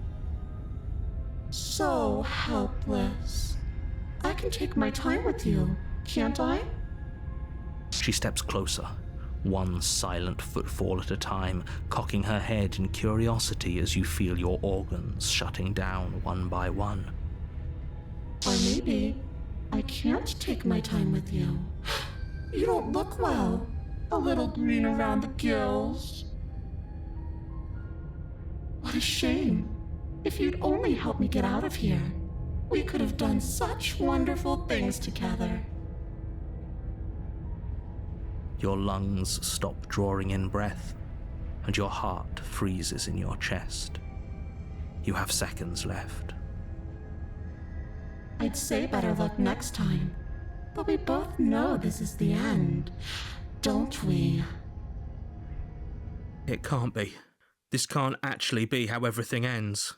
So helpless. I can take my time with you, can't I? She steps closer, one silent footfall at a time, cocking her head in curiosity as you feel your organs shutting down one by one. Or maybe I can't take my time with you. You don't look well. A little green around the gills. What a shame. If you'd only helped me get out of here, we could have done such wonderful things together. Your lungs stop drawing in breath, and your heart freezes in your chest. You have seconds left. I'd say better luck next time, but we both know this is the end, don't we? It can't be. This can't actually be how everything ends.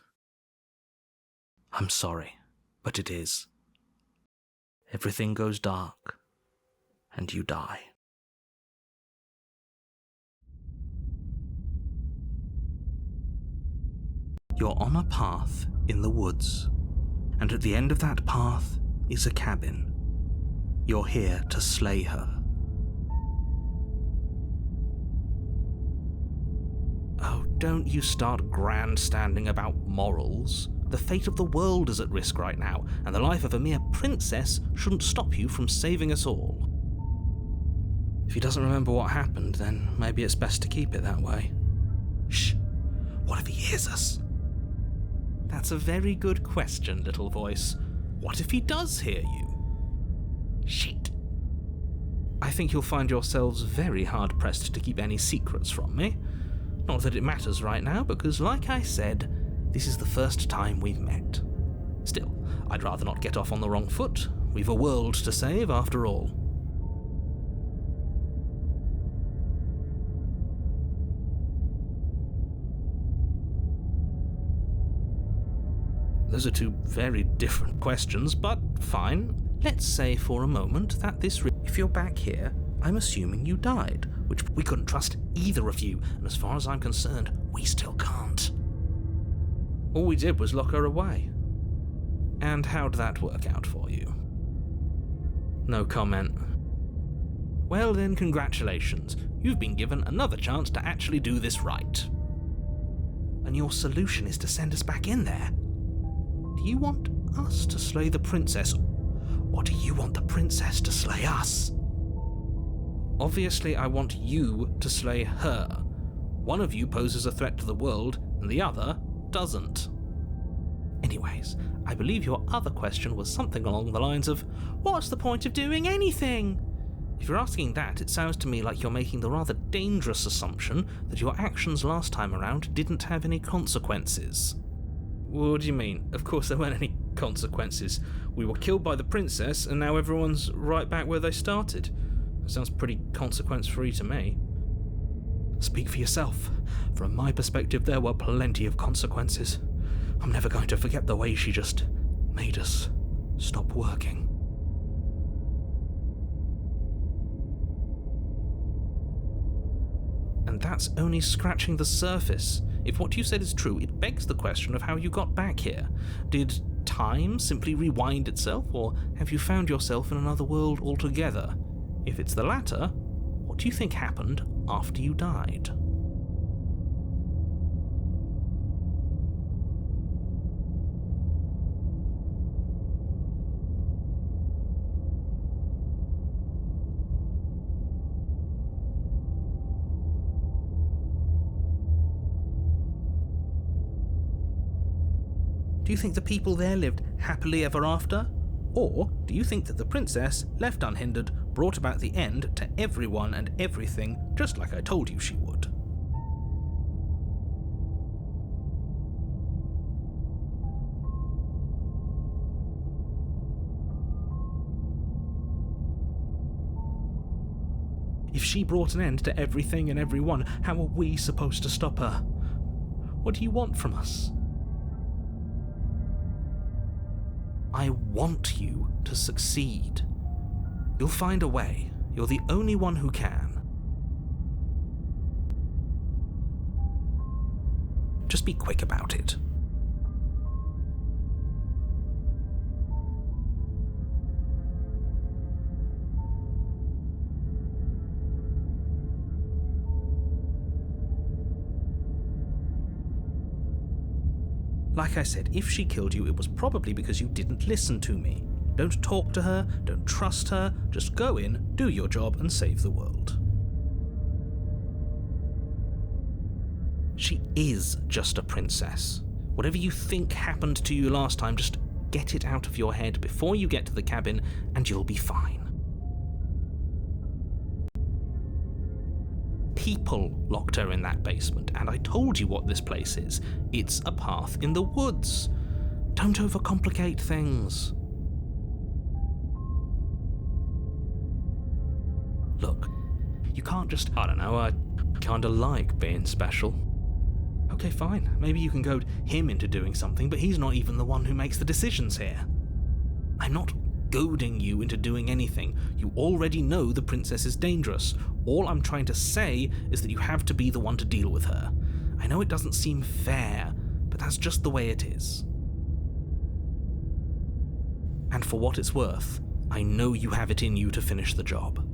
I'm sorry, but it is. Everything goes dark, and you die. You're on a path in the woods, and at the end of that path is a cabin. You're here to slay her. Oh, don't you start grandstanding about morals. The fate of the world is at risk right now, and the life of a mere princess shouldn't stop you from saving us all. If he doesn't remember what happened, then maybe it's best to keep it that way. Shh! What if he hears us? That's a very good question, little voice. What if he does hear you? Shit. I think you'll find yourselves very hard-pressed to keep any secrets from me. Not that it matters right now, because like I said, this is the first time we've met. Still, I'd rather not get off on the wrong foot. We've a world to save, after all. Those are two very different questions, but fine. Let's say for a moment that if you're back here, I'm assuming you died, which we couldn't trust either of you, and as far as I'm concerned, we still can't. All we did was lock her away. And how'd that work out for you? No comment. Well then, congratulations. You've been given another chance to actually do this right. And your solution is to send us back in there? Do you want us to slay the princess, or do you want the princess to slay us? Obviously, I want you to slay her. One of you poses a threat to the world, and the other doesn't. Anyways, I believe your other question was something along the lines of, what's the point of doing anything? If you're asking that, it sounds to me like you're making the rather dangerous assumption that your actions last time around didn't have any consequences. What do you mean? Of course there weren't any consequences. We were killed by the princess, and now everyone's right back where they started. That sounds pretty consequence-free to me. Speak for yourself. From my perspective, there were plenty of consequences. I'm never going to forget the way she just made us stop working. And that's only scratching the surface. If what you said is true, it begs the question of how you got back here. Did time simply rewind itself, or have you found yourself in another world altogether? If it's the latter, what do you think happened after you died? Do you think the people there lived happily ever after? Or do you think that the princess, left unhindered, brought about the end to everyone and everything, just like I told you she would? If she brought an end to everything and everyone, how are we supposed to stop her? What do you want from us? I want you to succeed. You'll find a way. You're the only one who can. Just be quick about it. Like I said, if she killed you, it was probably because you didn't listen to me. Don't talk to her, don't trust her, just go in, do your job, and save the world. She is just a princess. Whatever you think happened to you last time, just get it out of your head before you get to the cabin, and you'll be fine. People locked her in that basement, and I told you what this place is. It's a path in the woods. Don't overcomplicate things. Look, you can't just, I don't know, I kinda like being special. Okay, fine, maybe you can goad him into doing something, but he's not even the one who makes the decisions here. I'm not goading you into doing anything. You already know the princess is dangerous. All I'm trying to say is that you have to be the one to deal with her. I know it doesn't seem fair, but that's just the way it is. And for what it's worth, I know you have it in you to finish the job.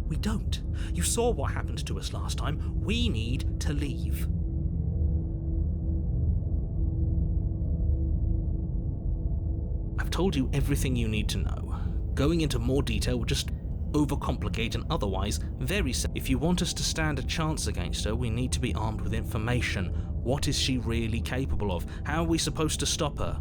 We don't. You saw what happened to us last time. We need to leave. I've told you everything you need to know. Going into more detail would just overcomplicate an otherwise very simple. If you want us to stand a chance against her, we need to be armed with information. What is she really capable of? How are we supposed to stop her?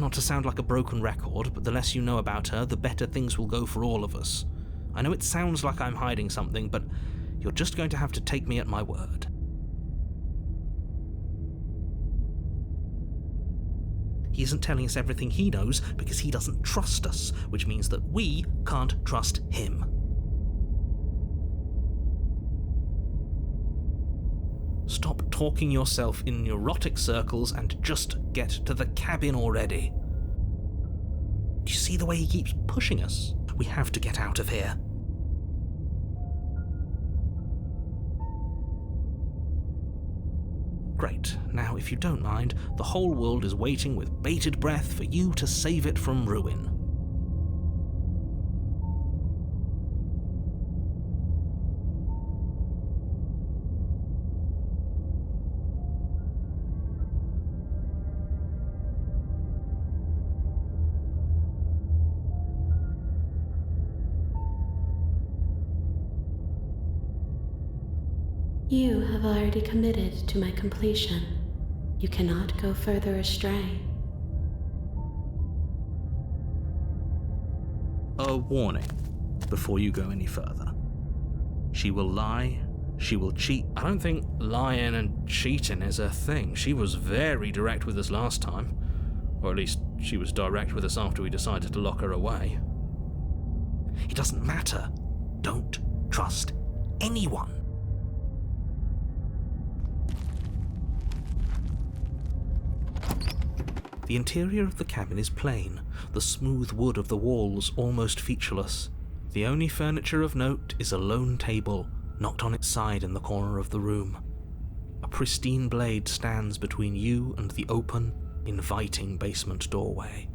Not to sound like a broken record, but the less you know about her, the better things will go for all of us. I know it sounds like I'm hiding something, but you're just going to have to take me at my word. He isn't telling us everything he knows because he doesn't trust us, which means that we can't trust him. Stop talking yourself in neurotic circles and just get to the cabin already. Do you see the way he keeps pushing us? We have to get out of here. Great. Now, if you don't mind, the whole world is waiting with bated breath for you to save it from ruin. You have already committed to my completion. You cannot go further astray. A warning before you go any further. She will lie, she will cheat. I don't think lying and cheating is a thing. She was very direct with us last time. Or at least, she was direct with us after we decided to lock her away. It doesn't matter. Don't trust anyone. The interior of the cabin is plain, the smooth wood of the walls almost featureless. The only furniture of note is a lone table, knocked on its side in the corner of the room. A pristine blade stands between you and the open, inviting basement doorway.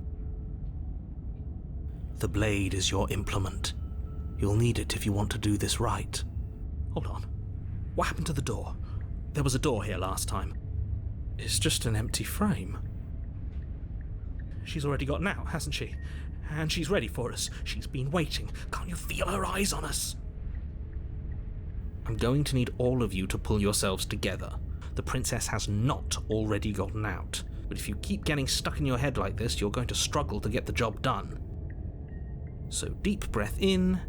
The blade is your implement. You'll need it if you want to do this right. Hold on. What happened to the door? There was a door here last time. It's just an empty frame. She's already gotten out, hasn't she? And she's ready for us. She's been waiting. Can't you feel her eyes on us? I'm going to need all of you to pull yourselves together. The princess has not already gotten out. But if you keep getting stuck in your head like this, you're going to struggle to get the job done. So deep breath in,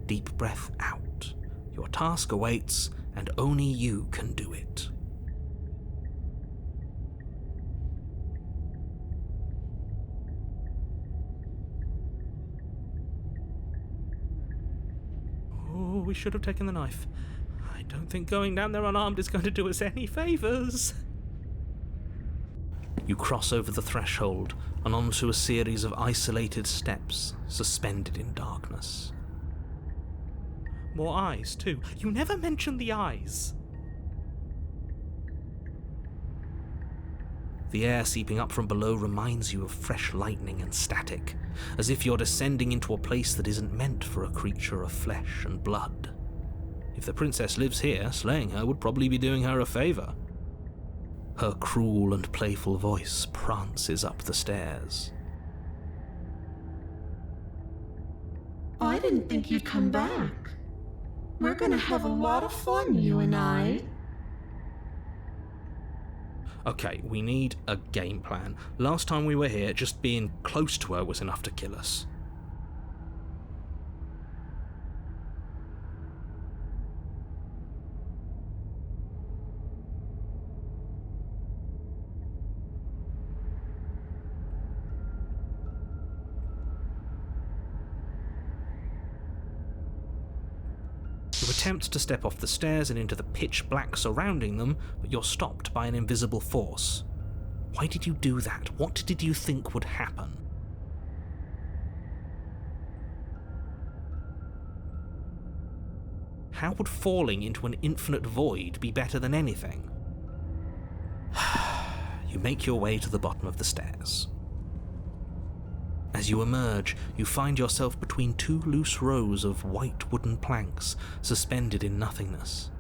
deep breath out. Your task awaits, and only you can do it. Oh, we should have taken the knife. I don't think going down there unarmed is going to do us any favours. You cross over the threshold and onto a series of isolated steps suspended in darkness. More eyes, too. You never mentioned the eyes. The air seeping up from below reminds you of fresh lightning and static, as if you're descending into a place that isn't meant for a creature of flesh and blood. If the princess lives here, slaying her would probably be doing her a favour. Her cruel and playful voice prances up the stairs. I didn't think you'd come back. We're gonna have a lot of fun, you and I. Okay, we need a game plan. Last time we were here, just being close to her was enough to kill us. You attempt to step off the stairs and into the pitch black surrounding them, but you're stopped by an invisible force. Why did you do that? What did you think would happen? How would falling into an infinite void be better than anything? You make your way to the bottom of the stairs. As you emerge, you find yourself between two loose rows of white wooden planks suspended in nothingness.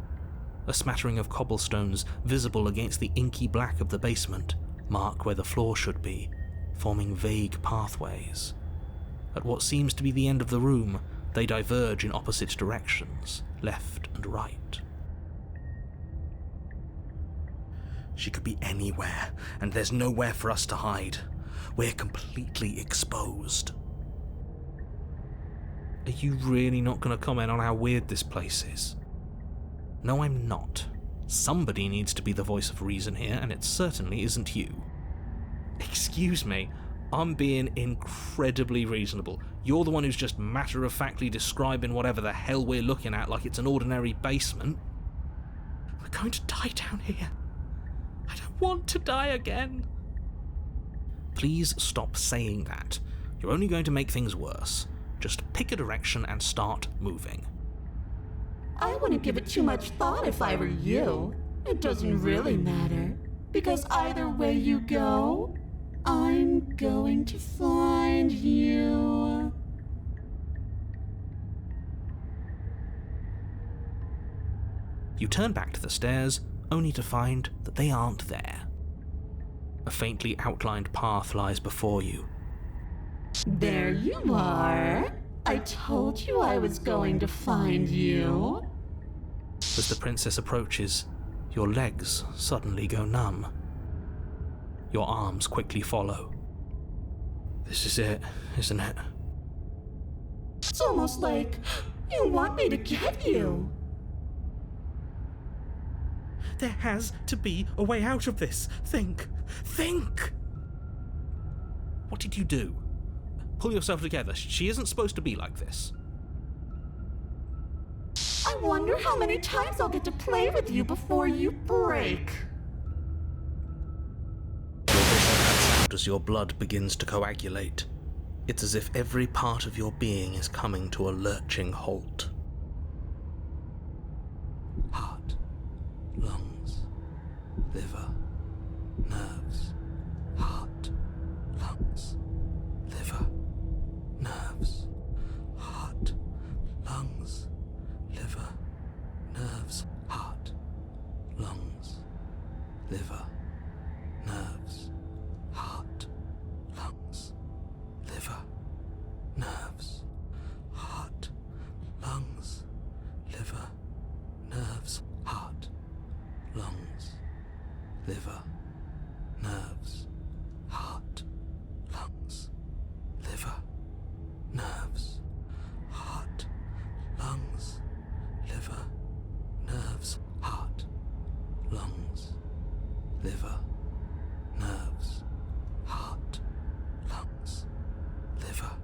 A smattering of cobblestones visible against the inky black of the basement mark where the floor should be, forming vague pathways. At what seems to be the end of the room, they diverge in opposite directions, left and right. She could be anywhere, and there's nowhere for us to hide. We're completely exposed. Are you really not going to comment on how weird this place is? No, I'm not. Somebody needs to be the voice of reason here, and it certainly isn't you. Excuse me, I'm being incredibly reasonable. You're the one who's just matter-of-factly describing whatever the hell we're looking at like it's an ordinary basement. We're going to die down here. I don't want to die again. Please stop saying that. You're only going to make things worse. Just pick a direction and start moving. I wouldn't give it too much thought if I were you. It doesn't really matter, because either way you go, I'm going to find you. You turn back to the stairs, only to find that they aren't there. A faintly outlined path lies before you. There you are. I told you I was going to find you. As the princess approaches, your legs suddenly go numb. Your arms quickly follow. This is it, isn't it? It's almost like you want me to get you. There has to be a way out of this. Think! What did you do? Pull yourself together. She isn't supposed to be like this. I wonder how many times I'll get to play with you before you break. Your vision cuts out as your blood begins to coagulate. It's as if every part of your being is coming to a lurching halt. Heart, lungs, liver, nerves. Heart, lungs, liver, nerves. Heart, lungs, liver, nerves. Heart, lungs, liver, nerves. Heart, lungs, liver, nerves. Heart, lungs, liver, nerves. Heart, lungs, liver, nerves. Heart, lungs, liver, nerves. Heart, lungs, liver, nerves. Heart, lungs, liver, nerves. Heart, lungs, liver,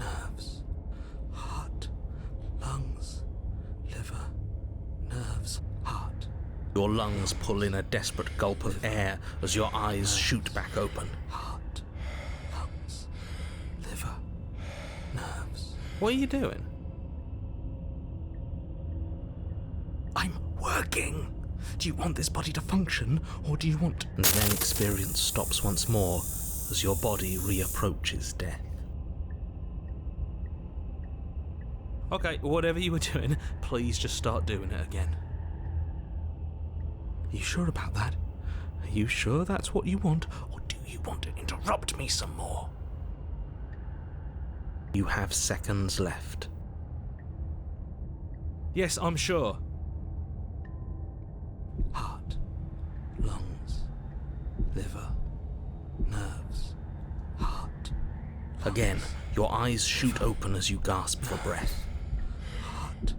nerves. Heart, lungs, liver, nerves. Heart. Your lungs pull in a desperate gulp of air as your eyes shoot back open. Heart, lungs, liver, nerves. What are you doing? I'm working. Do you want this body to function, or do you want... And then experience stops once more as your body reapproaches death. Okay, whatever you were doing, please just start doing it again. You sure about that? Are you sure that's what you want, or do you want to interrupt me some more? You have seconds left. Yes, I'm sure. Heart, lungs, liver, nerves. Heart. Again, your eyes shoot open as you gasp for breath. Heart,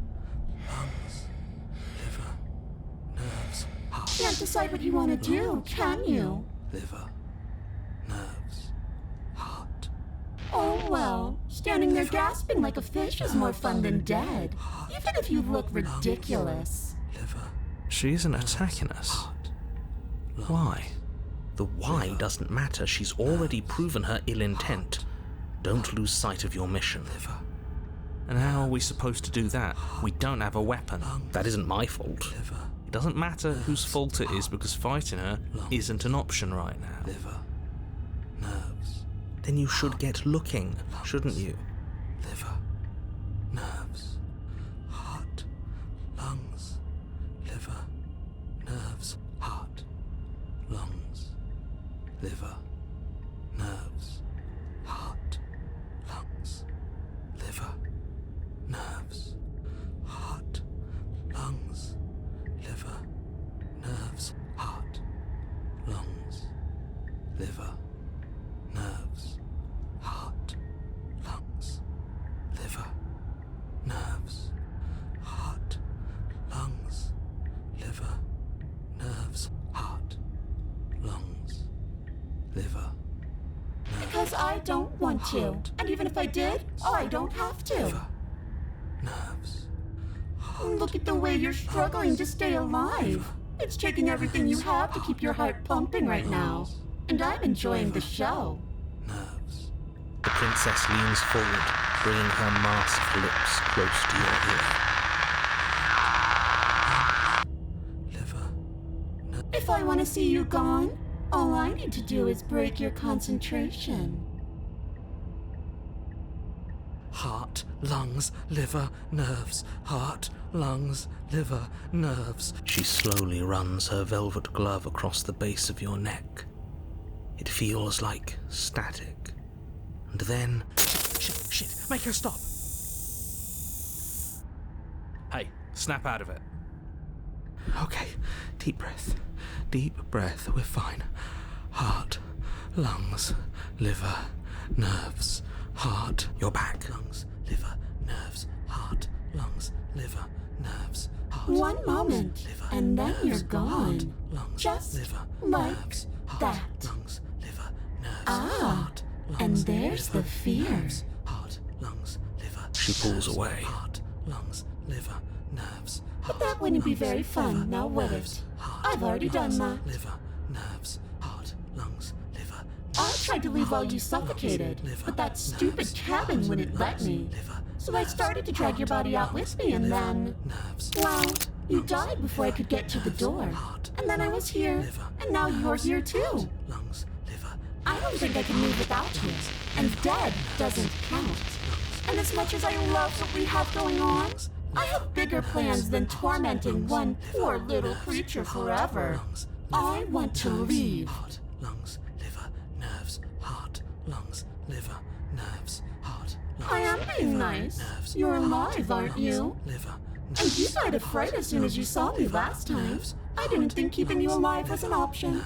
lungs, liver, nerves. Heart. Can't decide what you want to do, can you? Liver, nerves, heart. Oh well, standing there gasping like a fish is more fun than dead. Even if you look ridiculous. Liver, She isn't attacking us. heart. Why? The why doesn't matter. She's already proven her ill intent. Don't lose sight of your mission. Liver, And how are we supposed to do that? We don't have a weapon. that isn't my fault. It doesn't matter whose fault it is because fighting her isn't an option right now. Liver, nerves. Then you should get looking, shouldn't you? Liver, nerves, heart, lungs, liver, nerves, heart, lungs, liver, nerves, heart, lungs, liver, nerves, heart, lungs, liver, nerves, heart, lungs, liver, nerves, heart, lungs, liver, nerves, heart, lungs, liver, nerves, heart, lungs, liver, Because I don't want to. And even if I did, I don't have to. nerves. Look at the way you're struggling to stay alive. It's taking everything you have to keep your heart pumping right now. And I'm enjoying the show. Nerves. The princess leans forward, bringing her masked lips close to your ear. Liver. If I want to see you gone, all I need to do is break your concentration. Heart, lungs, liver, nerves. Heart, lungs, liver, nerves. She slowly runs her velvet glove across the base of your neck. It feels like static. And then... Shit, make her stop. Hey, snap out of it. Okay, deep breath. Deep breath, we're fine. Heart, lungs, liver, nerves, heart. Your back. Lungs, liver, nerves, heart, lungs, liver, nerves, heart. One moment, liver, and then you're nerves, gone. heart, lungs, Just liver, like nerves, heart, that. lungs, liver, nerves, Ah, heart, lungs, and there's liver, the fear. nerves, heart, lungs, liver. She pulls away. Heart, lungs, liver, nerves. But that wouldn't be very fun, now would it? I've already done that. Liver, nerves, heart, lungs, liver. I tried to leave while you suffocated, but that stupid cabin wouldn't let me. So I started to drag your body out with me, and then... Well, you died before I could get to the door. And then I was here, and now you're here too. I don't think I can move without you, and dead doesn't count. And as much as I love what we have going on, I have bigger plans than tormenting one poor little creature forever. I want to leave. Heart, lungs, liver, nerves, heart, lungs, liver, nerves, heart, lungs. I am being nice. You're alive, aren't you? Liver, And you died of fright as soon as you saw me last time. I didn't think keeping you alive was an option.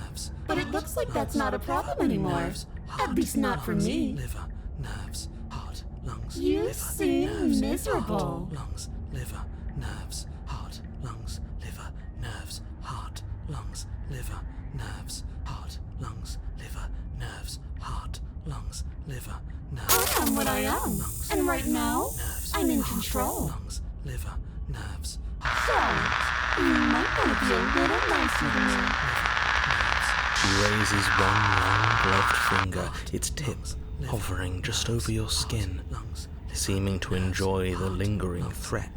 But it looks like that's not a problem anymore. At least not for me. liver, nerves, heart, lungs. You liver, seem nerves, miserable. Heart, lungs, liver, nerves, heart, lungs, liver, nerves, heart, lungs, liver, nerves, heart, lungs, liver, nerves, heart, lungs, liver, nerves. I am what I am. And right now, I'm in control. Lungs, liver, nerves, So, you might want to be a little nicer to me. She raises one long gloved finger, its tip hovering just over your skin, seeming to enjoy the lingering threat.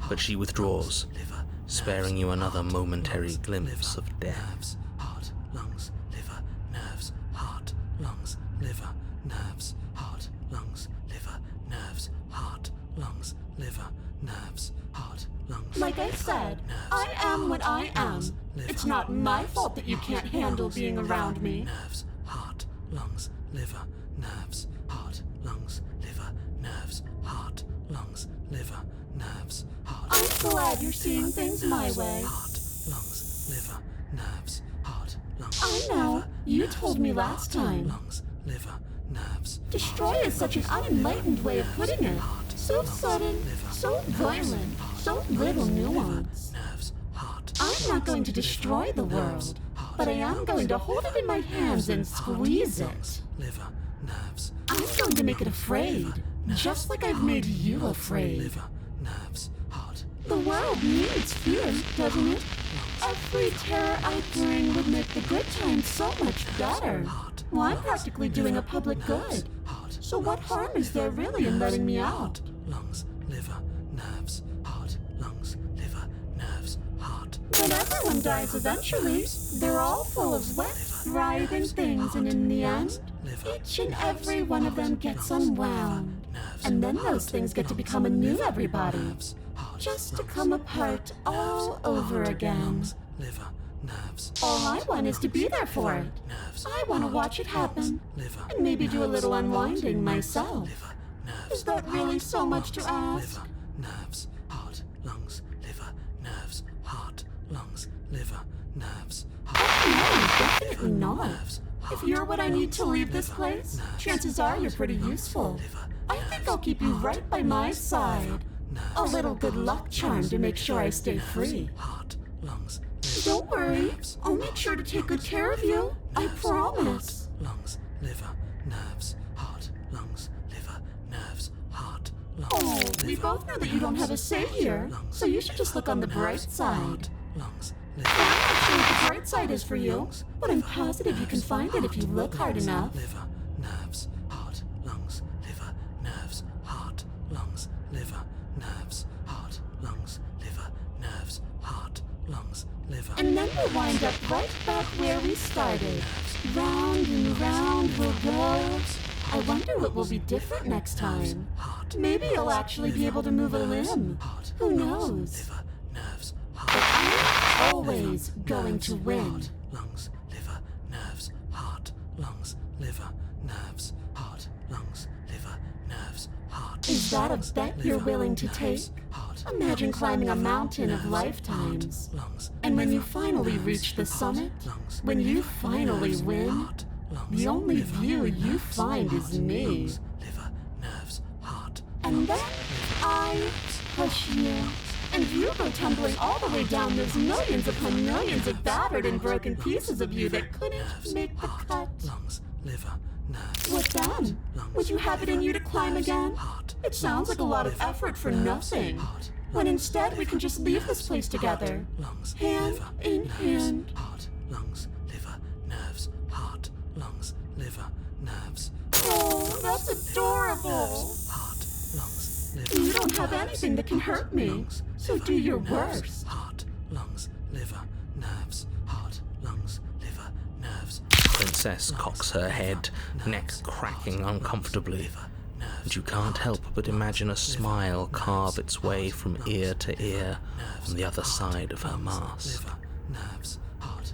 But she withdraws, sparing you another momentary glimpse of death. Heart, lungs, liver, nerves, heart, lungs, liver, nerves, heart, lungs, liver, nerves, heart, lungs, liver, nerves, heart, lungs. Like I said, I am what I am. It's not my fault that you can't handle being around me. Nerves, heart, lungs, liver, nerves, heart, lungs, liver, nerves, heart, lungs, liver, nerves, heart. I'm glad you're seeing things my way. Heart, lungs, liver, nerves, heart, lungs. I know. liver, You nerves, told me heart, last time. Lungs, liver, nerves. Destroy is such an unenlightened way of putting it. So sudden, so violent, so little nuance. Nerves, heart. I'm not going to destroy the world, but I am going to hold it in my hands and squeeze it. Liver, nerves. I'm going to make it afraid, just like I've made you afraid. Liver, nerves, heart. The world needs fear, doesn't it? Every terror I bring would make the good times so much better. Well, I'm practically doing a public good. So what harm is there really in letting me out? Lungs, liver, nerves, heart, lungs, liver, nerves, heart. When everyone dies eventually, they're all full of wet, writhing things, and in the end, each and every one of them gets unwound. And then those things get to become a new everybody, just to come apart all over again. Liver, nerves. All I want is to be there for it. I want to watch it happen, and maybe do a little unwinding myself. Is that really so much to ask? Liver, nerves, heart, lungs, liver, nerves, heart, lungs, liver, nerves, heart. No, definitely not. If you're what I need to leave this place, chances are you're pretty useful. I think I'll keep you right by my side. A little good luck charm to make sure I stay free. Heart, lungs, Don't worry, I'll make sure to take good care of you. I promise. lungs, liver, nerves, heart, lungs, liver, nerves, heart, lungs. Oh, we both know that you don't have a say here, so you should just look on the bright side. Lungs, I'm not sure what the bright side is for you, but I'm positive you can find it if you look hard enough. liver, nerves, heart, lungs, liver, nerves, heart, lungs, liver, nerves, heart, lungs, liver, nerves, heart, lungs, liver. And then we'll wind up right back where we started. Round and round we'll go. I wonder what will be different next time. Maybe you'll actually be able to move a limb. Who knows? Liver, nerves, But I'm always going to win. lungs, liver, nerves, heart, lungs, liver, nerves, heart, lungs, liver, nerves, heart. Is that a bet you're willing to take? Imagine climbing a mountain of lifetimes. And when you finally reach the summit, when you finally win, the only view you find is me. And then I push you, and you go tumbling all the way down those millions upon millions of battered and broken pieces of you that couldn't make the cut. What then? Would you have it in you to climb again? It sounds like a lot of effort for nothing. When instead we can just leave this place together, hand in hand. Oh, that's adorable. You don't have anything that can hurt me, so do your worst. Princess cocks her head, neck cracking uncomfortably, and you can't help but imagine a smile carve its way from ear to ear on the other side of her mask.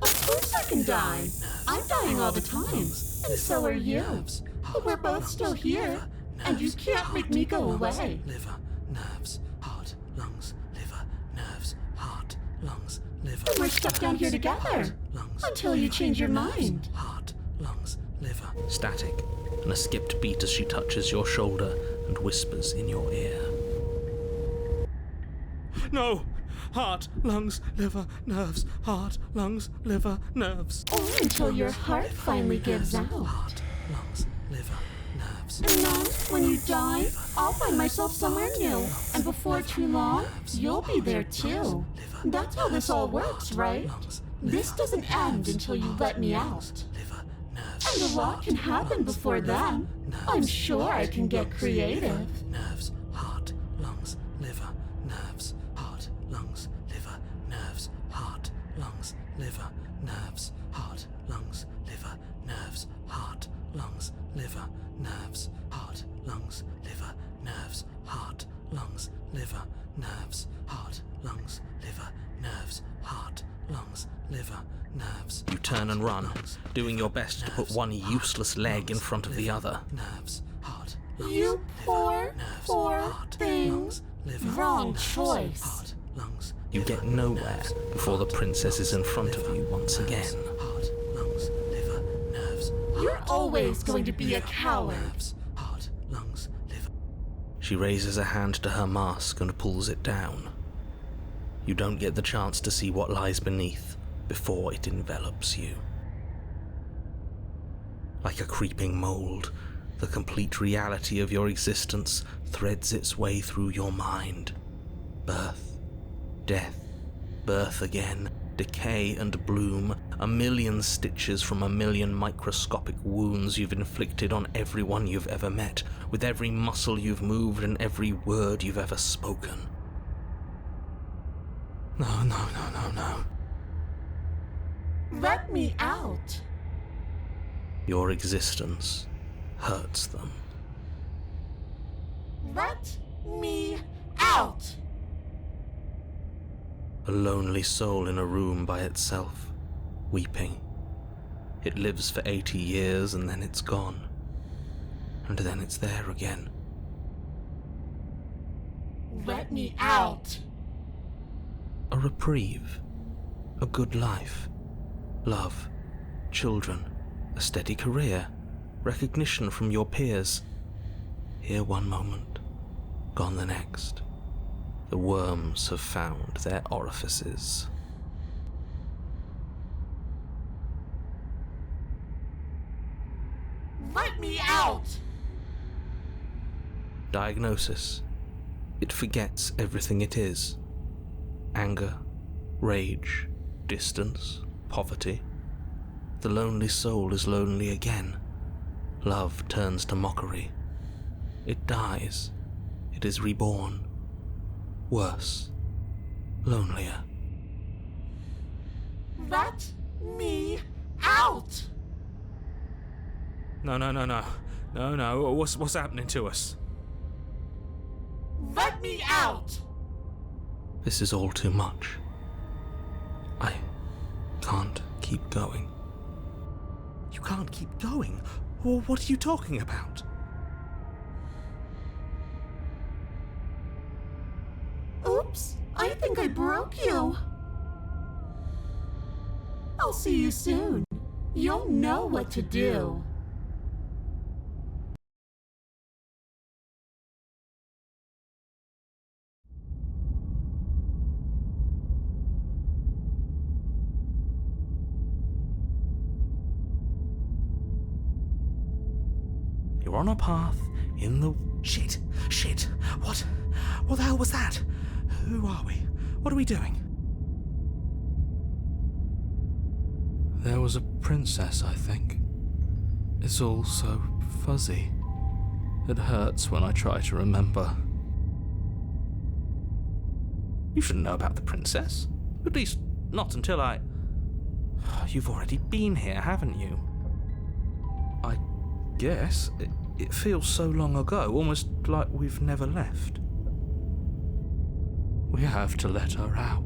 Of course I can die. I'm dying all the time, and so are you. But we're both still here, and you can't make me go away. And we're stuck down here together until you change your mind. Static, and a skipped beat as she touches your shoulder and whispers in your ear. No! Heart, lungs, liver, nerves. Heart, lungs, liver, nerves. Or until your heart finally gives out. Lungs, liver, nerves. And then, when you die, I'll find myself somewhere new. And before too long, you'll be there too. That's how this all works, right? This doesn't end until you let me out. And a lot can happen before then. I'm sure I can get creative. Nerves, heart, lungs, liver, nerves. Heart, lungs, liver, nerves. Heart, lungs, liver, nerves. Heart, lungs, liver, nerves. Heart, lungs, liver, nerves. Heart, lungs, liver, nerves. Heart, lungs, liver, nerves. Heart, lungs, liver, nerves. Heart, lungs, liver, nerves. You turn and run, doing your best to put one useless leg in front of the other. Nerves, heart, You poor thing. Wrong choice. You get nowhere before the princess is in front of you once again. Heart, lungs, liver, nerves. You're always going to be a coward. Heart, lungs, liver. She raises a hand to her mask and pulls it down. You don't get the chance to see what lies beneath before it envelops you. Like a creeping mold, the complete reality of your existence threads its way through your mind. Birth, death, birth again, decay and bloom, a million stitches from a million microscopic wounds you've inflicted on everyone you've ever met, with every muscle you've moved and every word you've ever spoken. No. Let me out. Your existence hurts them. Let me out. A lonely soul in a room by itself, weeping. It lives for 80 years and then it's gone. And then it's there again. Let me out. A reprieve. A good life. Love. Children. A steady career. Recognition from your peers. Here one moment. Gone the next. The worms have found their orifices. Let me out. Diagnosis. It forgets everything it is. Anger, rage, distance, poverty. The lonely soul is lonely again. Love turns to mockery. It dies. It is reborn. Worse. Lonelier. Let me out. No. What's happening to us? Let me out. This is all too much. I can't keep going. You can't keep going? Well, what are you talking about? Oops, I think I broke you. I'll see you soon. You'll know what to do. You're on a path in the... Shit! What the hell was that? Who are we? What are we doing? There was a princess, I think. It's all so fuzzy. It hurts when I try to remember. You shouldn't know about the princess. At least, not until I... You've already been here, haven't you? I guess. It feels so long ago, almost like we've never left. We have to let her out.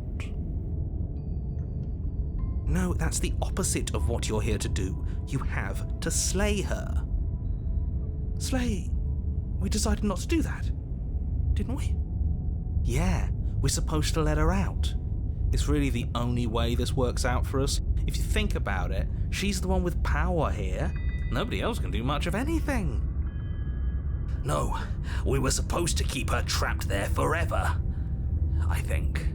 No, that's the opposite of what you're here to do. You have to slay her. Slay? We decided not to do that, didn't we? Yeah, we're supposed to let her out. It's really the only way this works out for us. If you think about it, she's the one with power here. Nobody else can do much of anything. No, we were supposed to keep her trapped there forever, I think.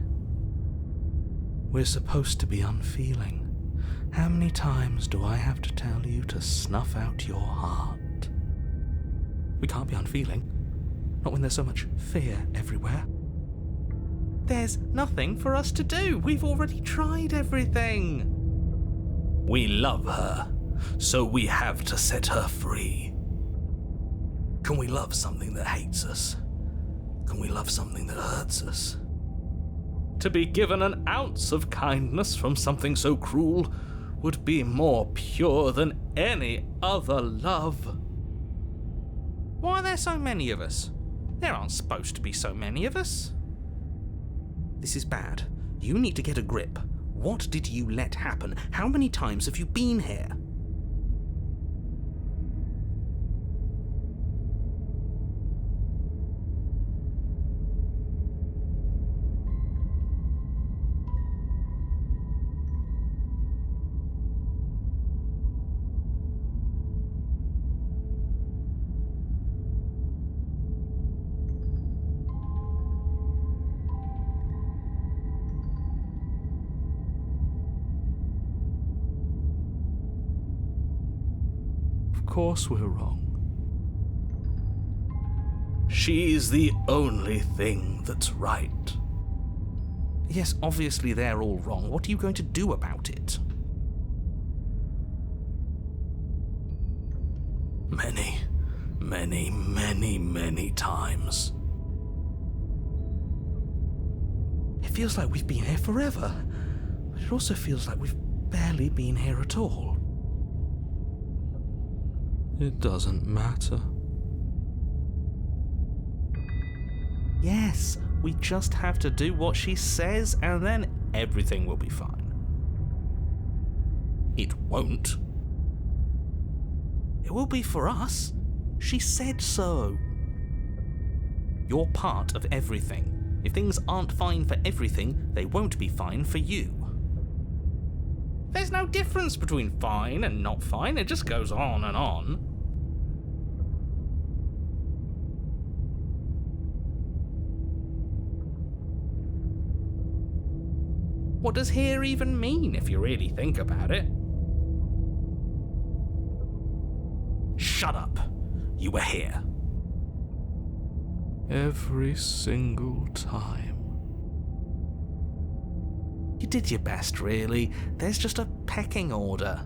We're supposed to be unfeeling. How many times do I have to tell you to snuff out your heart? We can't be unfeeling. Not when there's so much fear everywhere. There's nothing for us to do. We've already tried everything. We love her, so we have to set her free. Can we love something that hates us? Can we love something that hurts us? To be given an ounce of kindness from something so cruel would be more pure than any other love. Why are there so many of us? There aren't supposed to be so many of us. This is bad. You need to get a grip. What did you let happen? How many times have you been here? Of course we're wrong. She's the only thing that's right. Yes, obviously they're all wrong. What are you going to do about it? Many times. It feels like we've been here forever, but it also feels like we've barely been here at all. It doesn't matter. Yes, we just have to do what she says and then everything will be fine. It won't. It will be for us. She said so. You're part of everything. If things aren't fine for everything, they won't be fine for you. There's no difference between fine and not fine, it just goes on and on. What does here even mean if you really think about it? Shut up. You were here. Every single time. You did your best, really. There's just a pecking order.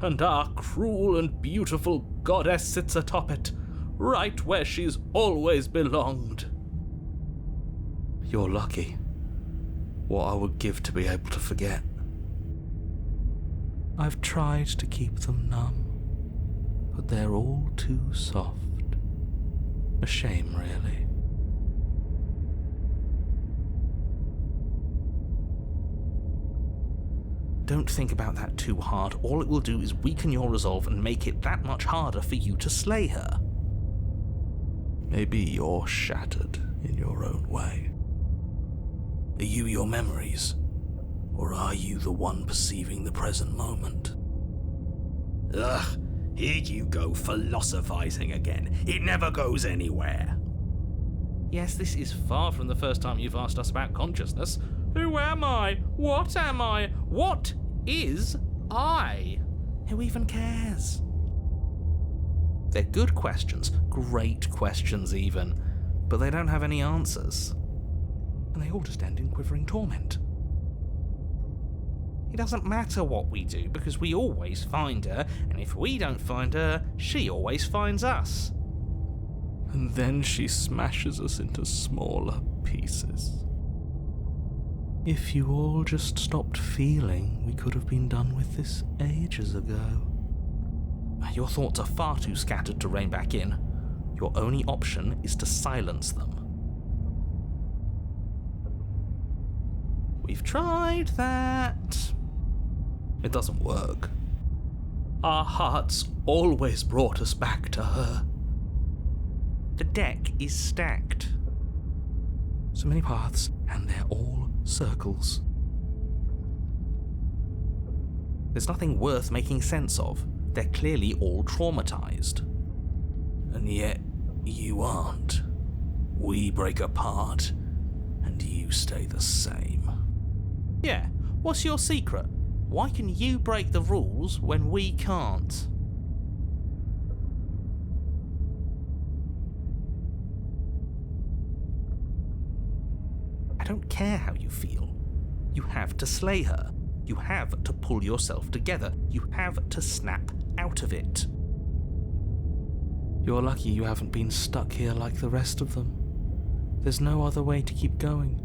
And our cruel and beautiful goddess sits atop it, right where she's always belonged. You're lucky. What I would give to be able to forget. I've tried to keep them numb, but they're all too soft. A shame, really. Don't think about that too hard. All it will do is weaken your resolve and make it that much harder for you to slay her. Maybe you're shattered in your own way. Are you your memories? Or are you the one perceiving the present moment? Ugh, here you go philosophizing again. It never goes anywhere. Yes, this is far from the first time you've asked us about consciousness. Who am I? What am I? What is I? Who even cares? They're good questions, great questions even, but they don't have any answers. And they all just end in quivering torment. It doesn't matter what we do because we always find her, and if we don't find her, she always finds us. And then she smashes us into smaller pieces. If you all just stopped feeling, we could have been done with this ages ago. Your thoughts are far too scattered to rein back in. Your only option is to silence them. We've tried that. It doesn't work. Our hearts always brought us back to her. The deck is stacked. So many paths, and they're all circles. There's nothing worth making sense of. They're clearly all traumatized. And yet, you aren't. We break apart, and you stay the same. Yeah, what's your secret? Why can you break the rules when we can't? I don't care how you feel. You have to slay her. You have to pull yourself together. You have to snap out of it. You're lucky you haven't been stuck here like the rest of them. There's no other way to keep going.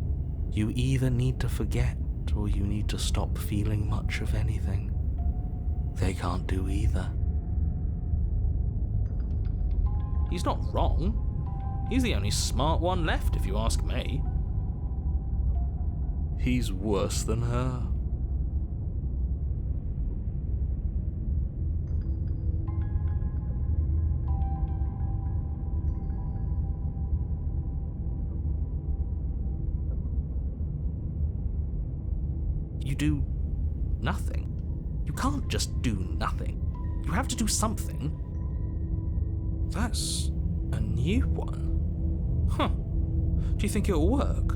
You either need to forget, or you need to stop feeling much of anything. They can't do either. He's not wrong. He's the only smart one left, if you ask me. He's worse than her. You do nothing. You can't just do nothing. You have to do something. That's a new one. Huh. Do you think it'll work?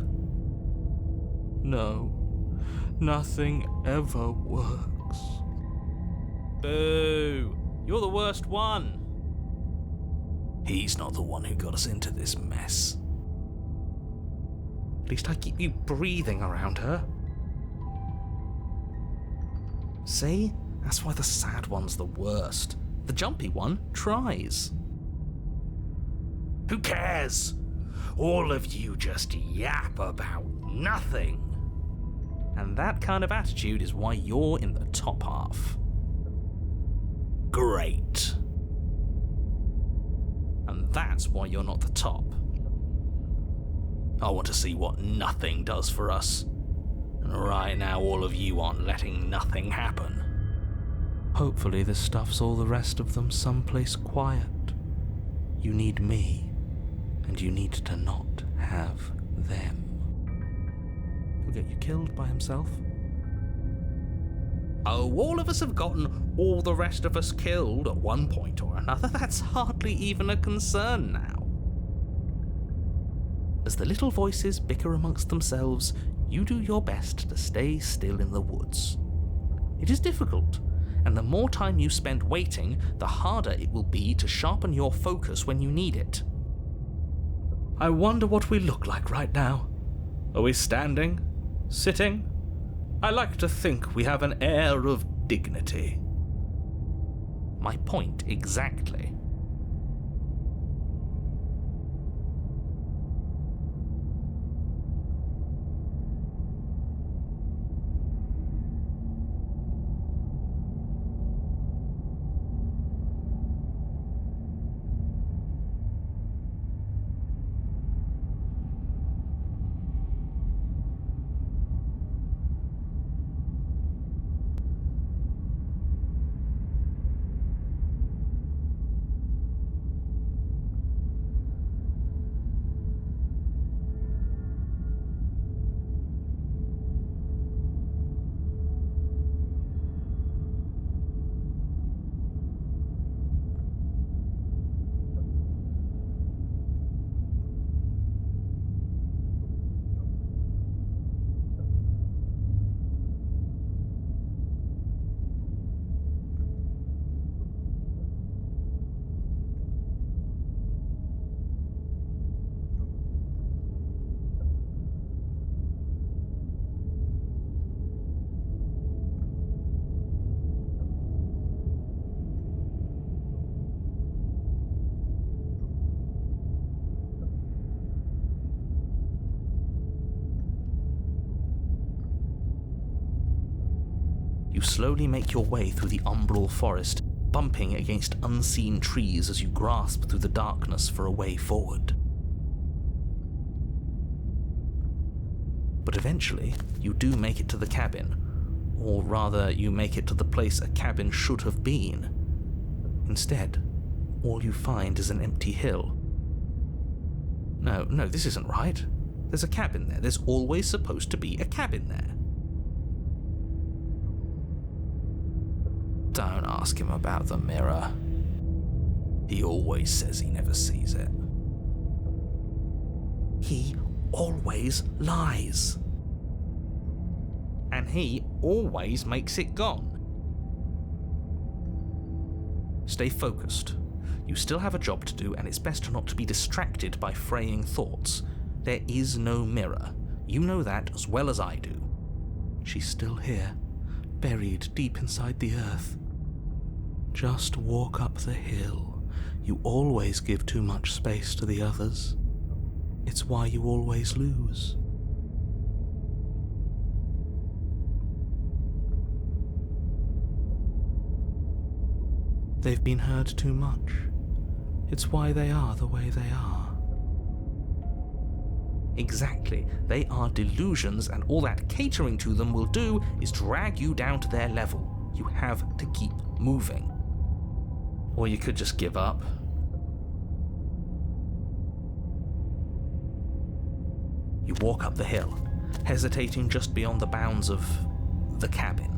No. Nothing ever works. Boo! You're the worst one. He's not the one who got us into this mess. At least I keep you breathing around her. See? That's why the sad one's the worst. The jumpy one tries. Who cares? All of you just yap about nothing. And that kind of attitude is why you're in the top half. Great. And that's why you're not the top. I want to see what nothing does for us. And right now all of you aren't letting nothing happen. Hopefully this stuff's all the rest of them someplace quiet. You need me, and you need to not have them. He'll get you killed by himself. Oh, all of us have gotten all the rest of us killed at one point or another. That's hardly even a concern now. As the little voices bicker amongst themselves, you do your best to stay still in the woods. It is difficult, and the more time you spend waiting, the harder it will be to sharpen your focus when you need it. I wonder what we look like right now. Are we standing? Sitting? I like to think we have an air of dignity. My point exactly. slowly make your way through the umbral forest, bumping against unseen trees as you grasp through the darkness for a way forward. But eventually, you do make it to the cabin, or rather, you make it to the place a cabin should have been. Instead, all you find is an empty hill. No, this isn't right. There's a cabin there. There's always supposed to be a cabin there. Don't ask him about the mirror. He always says he never sees it. He always lies. And he always makes it gone. Stay focused. You still have a job to do, and it's best not to be distracted by fraying thoughts. There is no mirror. You know that as well as I do. She's still here, buried deep inside the earth. Just walk up the hill. You always give too much space to the others. It's why you always lose. They've been heard too much. It's why they are the way they are. Exactly. They are delusions, and all that catering to them will do is drag you down to their level. You have to keep moving. Or you could just give up. You walk up the hill, hesitating just beyond the bounds of the cabin.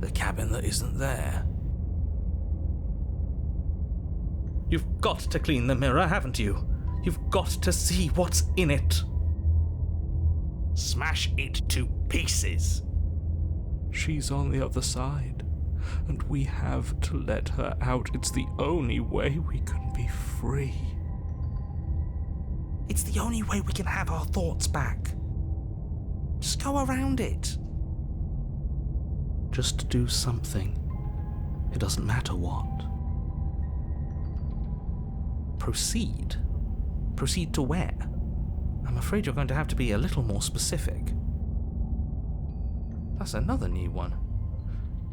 The cabin that isn't there. You've got to clean the mirror, haven't you? You've got to see what's in it. Smash it to pieces. She's on the other side, and we have to let her out. It's the only way we can be free. It's the only way we can have our thoughts back. Just go around it. Just do something. It doesn't matter what. Proceed? Proceed to where? I'm afraid you're going to have to be a little more specific. That's another new one.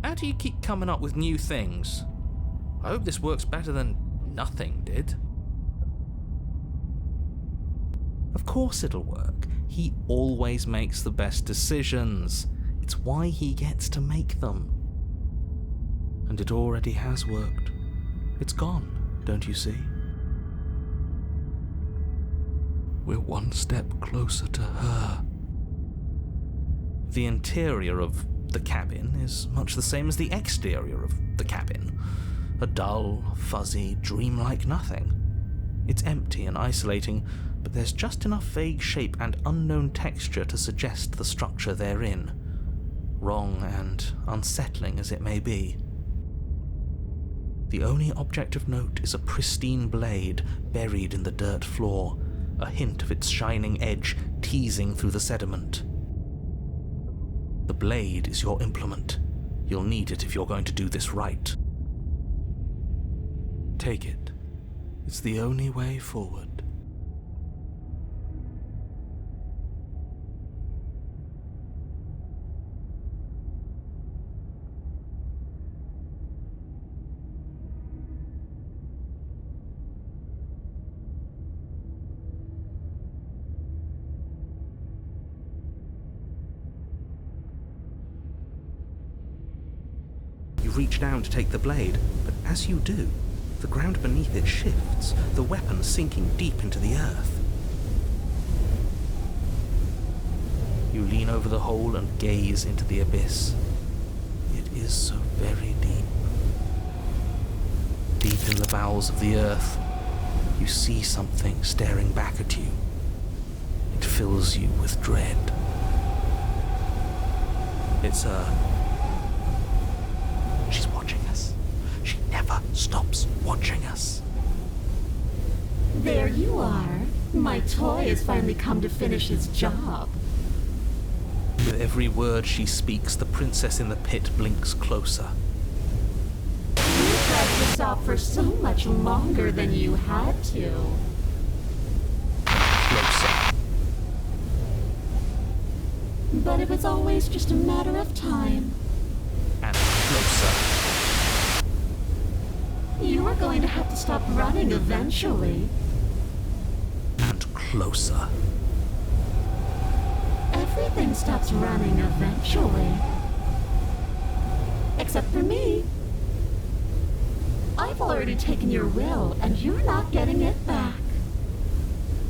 How do you keep coming up with new things? I hope this works better than nothing did. Of course it'll work. He always makes the best decisions. It's why he gets to make them. And it already has worked. It's gone, don't you see? We're one step closer to her. The interior of the cabin is much the same as the exterior of the cabin. A dull, fuzzy, dreamlike nothing. It's empty and isolating, but there's just enough vague shape and unknown texture to suggest the structure they're in. Wrong and unsettling as it may be. The only object of note is a pristine blade buried in the dirt floor, a hint of its shining edge teasing through the sediment. The blade is your implement. You'll need it if you're going to do this right. Take it. It's the only way forward. You reach down to take the blade, but as you do, the ground beneath it shifts, the weapon sinking deep into the earth. You lean over the hole and gaze into the abyss. It is so very deep. Deep in the bowels of the earth, you see something staring back at you. It fills you with dread. It's her. She's watching us. She never stops watching us. There you are. My toy has finally come to finish his job. With every word she speaks, the princess in the pit blinks closer. You dragged this out for so much longer than you had to. Closer. but it was always just a matter of time. And closer. You are going to have to stop running eventually. And closer. Everything stops running eventually. Except for me. I've already taken your will, and you're not getting it back.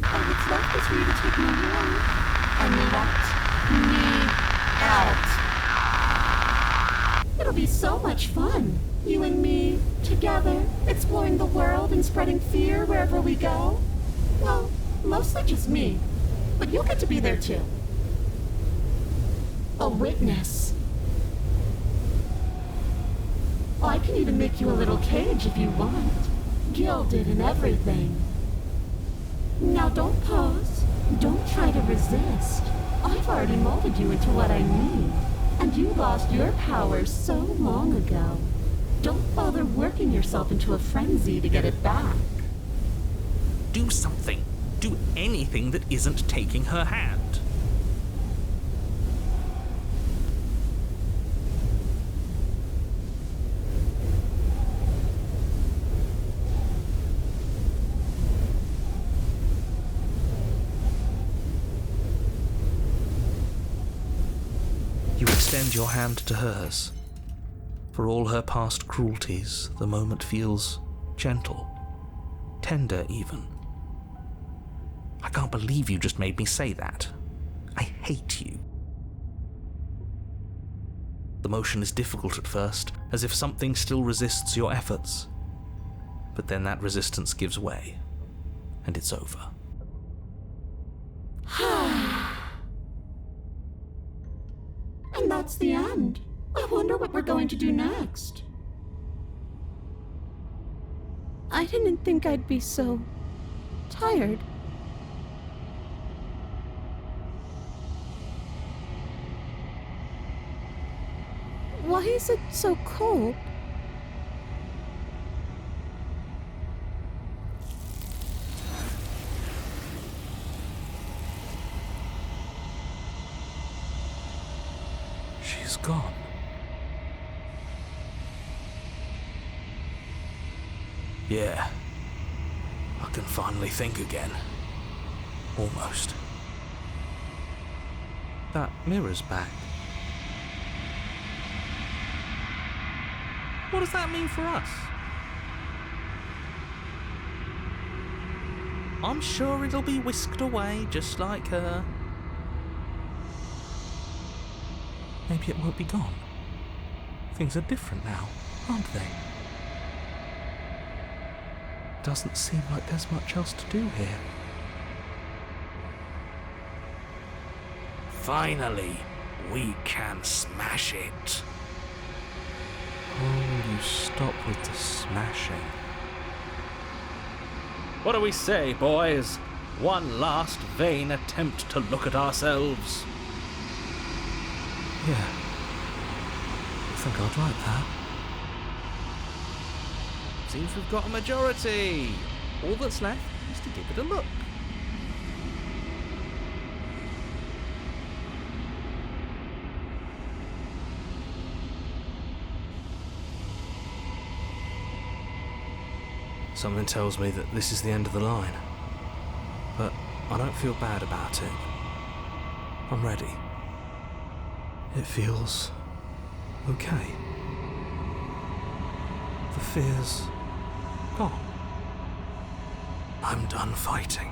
All that's left is for you to take my will and let me out. It'll be so much fun, you and me, together, exploring the world and spreading fear wherever we go. Well, mostly just me, but you'll get to be there too. A witness. I can even make you a little cage if you want, gilded and everything. Now don't pause. Don't try to resist. I've already molded you into what I need, and you lost your power so long ago. Don't bother working yourself into a frenzy to get it back. Do something. Do anything that isn't taking her hand. You extend your hand to hers. For all her past cruelties, the moment feels gentle, tender even. I can't believe you just made me say that. I hate you. The motion is difficult at first, as if something still resists your efforts. But then that resistance gives way, and it's over. And that's the end. I wonder what we're going to do next. I didn't think I'd be so tired. Why is it so cold? She's gone. Yeah. I can finally think again. Almost. That mirror's back. What does that mean for us? I'm sure it'll be whisked away just like her. Maybe it won't be gone. Things are different now, aren't they? Doesn't seem like there's much else to do here. Finally, we can smash it. Oh, will you stop with the smashing? What do we say, boys? One last vain attempt to look at ourselves. Yeah. I think I'd like that. Seems we've got a majority. All that's left is to give it a look. Something tells me that this is the end of the line. But I don't feel bad about it. I'm ready. It feels okay. The fear's gone. I'm done fighting.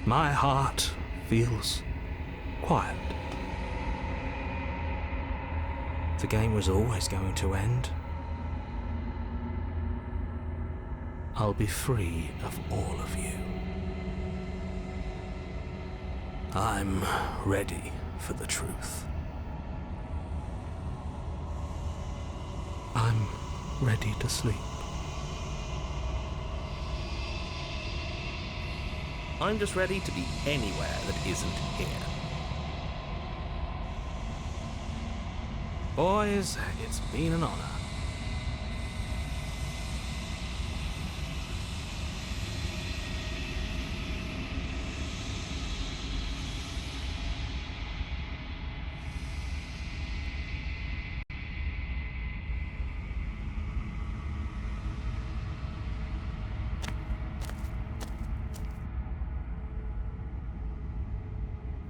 My heart feels quiet. The game was always going to end. I'll be free of all of you. I'm ready for the truth. I'm ready to sleep. I'm just ready to be anywhere that isn't here. Boys, it's been an honor.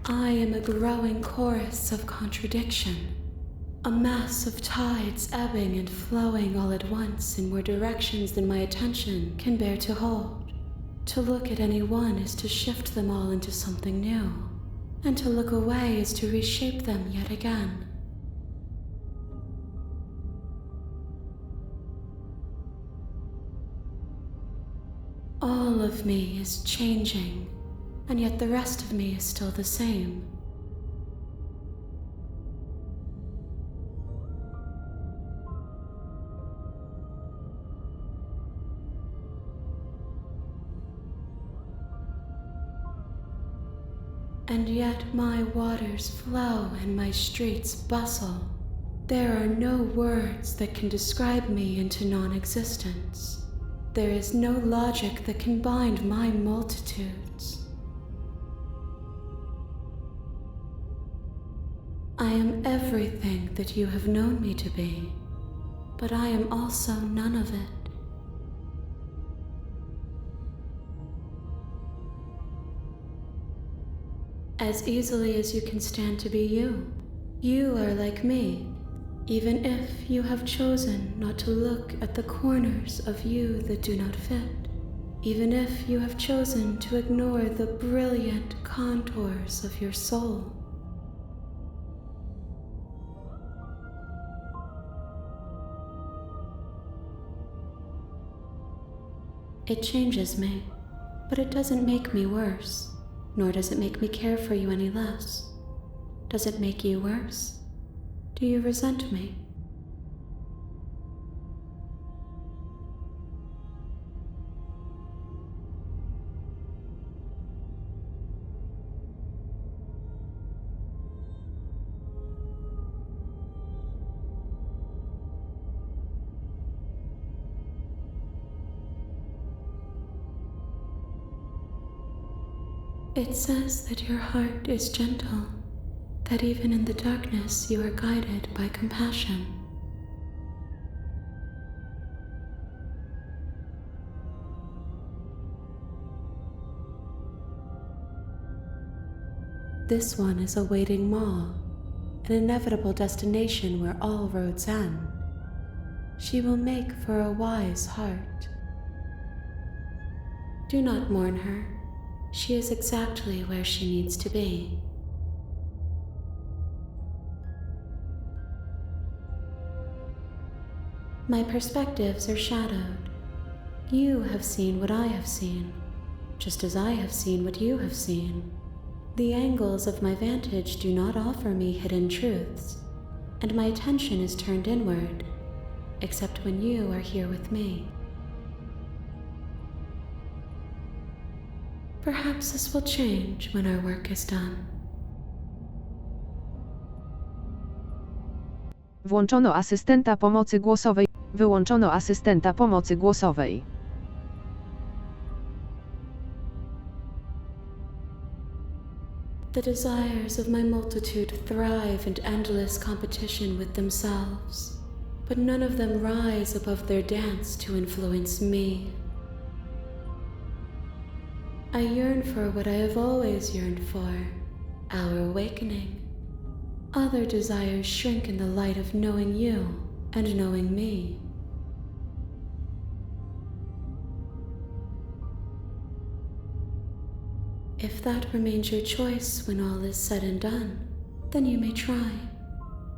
I am a growing chorus of contradiction, a mass of tides ebbing and flowing all at once in more directions than my attention can bear to hold. To look at any one is to shift them all into something new, and to look away is to reshape them yet again. All of me is changing, and yet the rest of me is still the same. And yet my waters flow and my streets bustle. There are no words that can describe me into non-existence. There is no logic that can bind my multitudes. I am everything that you have known me to be, but I am also none of it. As easily as you can stand to be you, you are like me, even if you have chosen not to look at the corners of you that do not fit, even if you have chosen to ignore the brilliant contours of your soul. It changes me, but it doesn't make me worse, nor does it make me care for you any less. Does it make you worse? Do you resent me? It says that your heart is gentle, that even in the darkness you are guided by compassion. This one is a waiting maw, an inevitable destination where all roads end. She will make for a wise heart. Do not mourn her. She is exactly where she needs to be. My perspectives are shadowed. You have seen what I have seen, just as I have seen what you have seen. The angles of my vantage do not offer me hidden truths, and my attention is turned inward, except when you are here with me. Perhaps this will change when our work is done. Włączono asystenta pomocy głosowej. Wyłączono asystenta pomocy głosowej. The desires of my multitude thrive in endless competition with themselves, but none of them rise above their dance to influence me. I yearn for what I have always yearned for, our awakening. Other desires shrink in the light of knowing you and knowing me. If that remains your choice when all is said and done, then you may try.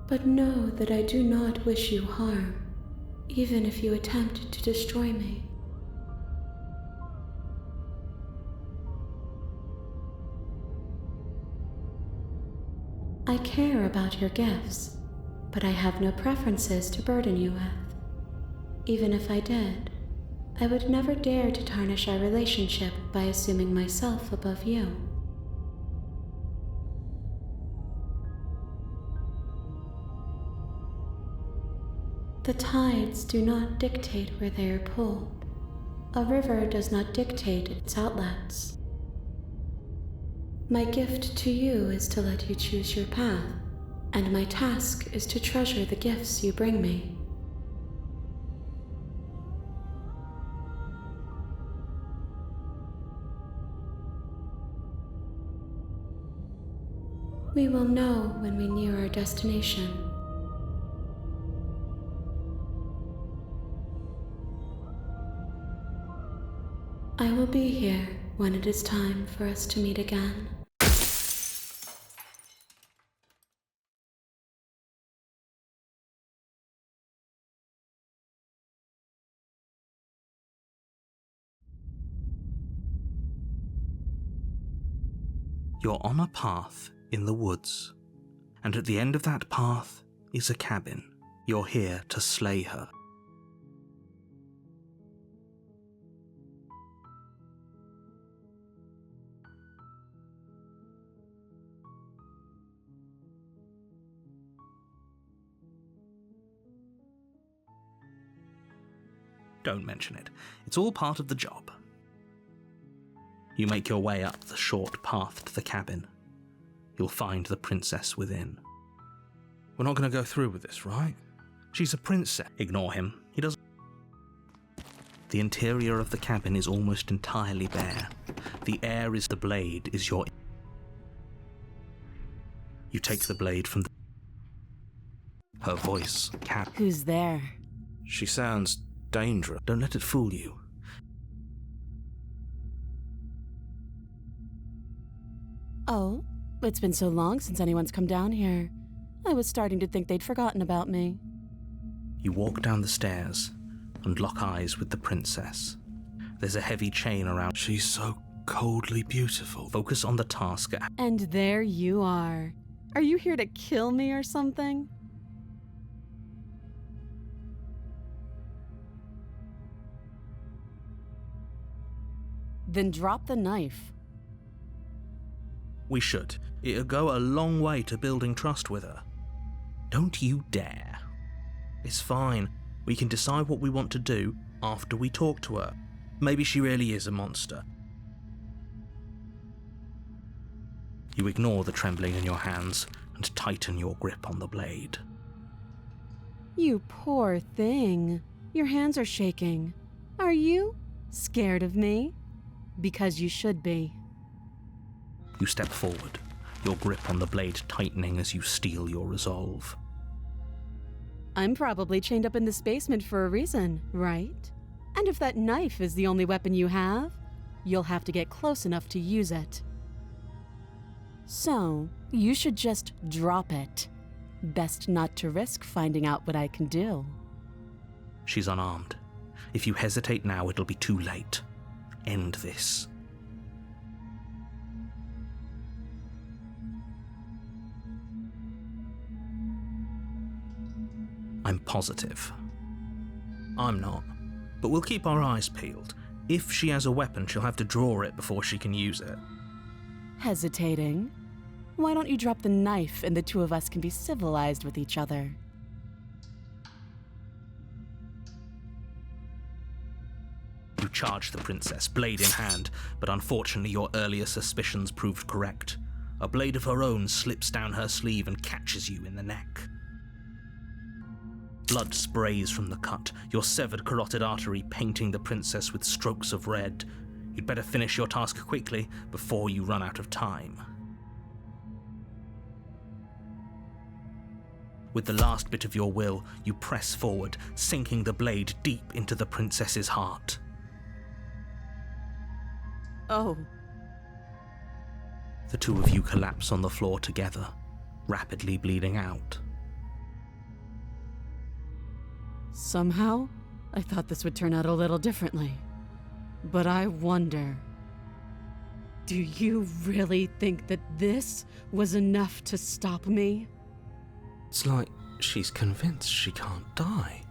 But know that I do not wish you harm, even if you attempt to destroy me. I care about your gifts, but I have no preferences to burden you with. Even if I did, I would never dare to tarnish our relationship by assuming myself above you. The tides do not dictate where they are pulled. A river does not dictate its outlets. My gift to you is to let you choose your path, and my task is to treasure the gifts you bring me. We will know when we near our destination. I will be here when it is time for us to meet again. You're on a path in the woods, and at the end of that path is a cabin. You're here to slay her. Don't mention it. It's all part of the job. You make your way up the short path to the cabin. You'll find the princess within. We're not going to go through with this, right? She's a princess. Ignore him. He doesn't. The interior of the cabin is almost entirely bare. The air is the blade is your... You take the blade from the... Her voice, Who's there? She sounds dangerous. Don't let it fool you. Oh, it's been so long since anyone's come down here. I was starting to think they'd forgotten about me. You walk down the stairs and lock eyes with the princess. There's a heavy chain around. She's so coldly beautiful. Focus on the task at hand. And there you are. Are you here to kill me or something? Then drop the knife. We should. It'll go a long way to building trust with her. Don't you dare. It's fine. We can decide what we want to do after we talk to her. Maybe she really is a monster. You ignore the trembling in your hands and tighten your grip on the blade. You poor thing. Your hands are shaking. Are you scared of me? Because you should be. You step forward, your grip on the blade tightening as you steel your resolve. I'm probably chained up in this basement for a reason, right? And if that knife is the only weapon you have, you'll have to get close enough to use it. So, you should just drop it. Best not to risk finding out what I can do. She's unarmed. If you hesitate now, it'll be too late. End this. I'm positive. I'm not. But we'll keep our eyes peeled. If she has a weapon, she'll have to draw it before she can use it. Hesitating? Why don't you drop the knife and the two of us can be civilized with each other? You charge the princess, blade in hand, but unfortunately your earlier suspicions proved correct. A blade of her own slips down her sleeve and catches you in the neck. Blood sprays from the cut, your severed carotid artery painting the princess with strokes of red. You'd better finish your task quickly before you run out of time. With the last bit of your will, you press forward, sinking the blade deep into the princess's heart. Oh. The two of you collapse on the floor together, rapidly bleeding out. Somehow, I thought this would turn out a little differently. But I wonder, do you really think that this was enough to stop me? It's like she's convinced she can't die.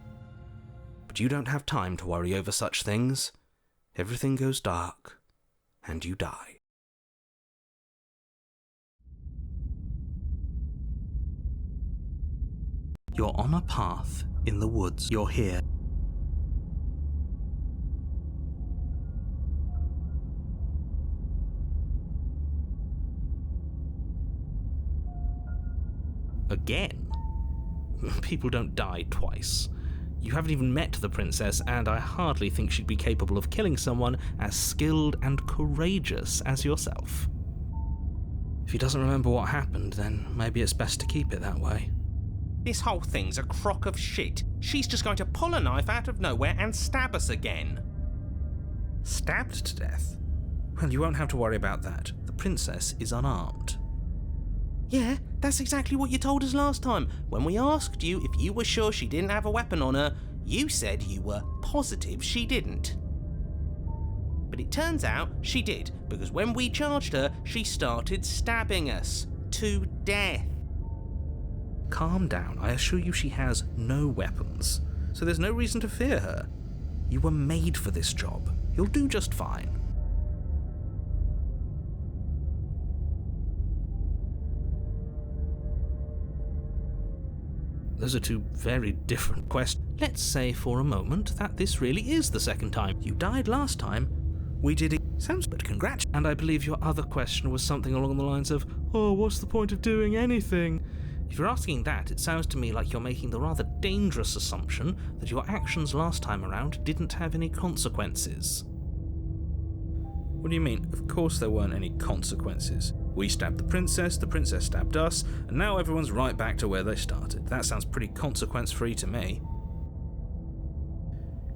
But you don't have time to worry over such things. Everything goes dark, and you die. You're on a path in the woods. You're here. Again? People don't die twice. You haven't even met the princess, and I hardly think she'd be capable of killing someone as skilled and courageous as yourself. If he doesn't remember what happened, then maybe it's best to keep it that way. This whole thing's a crock of shit. She's just going to pull a knife out of nowhere and stab us again. Stabbed to death? Well, you won't have to worry about that. The princess is unarmed. Yeah, that's exactly what you told us last time. When we asked you if you were sure she didn't have a weapon on her, you said you were positive she didn't. But it turns out she did, because when we charged her, she started stabbing us to death. Calm down. I assure you she has no weapons, so there's no reason to fear her. You were made for this job. You'll do just fine. Those are two very different questions. Let's say for a moment that this really is the second time. You died last time. We did it. Sounds but congrats. And I believe your other question was something along the lines of, oh, what's the point of doing anything? If you're asking that, it sounds to me like you're making the rather dangerous assumption that your actions last time around didn't have any consequences. What do you mean? Of course there weren't any consequences. We stabbed the princess stabbed us, and now everyone's right back to where they started. That sounds pretty consequence-free to me.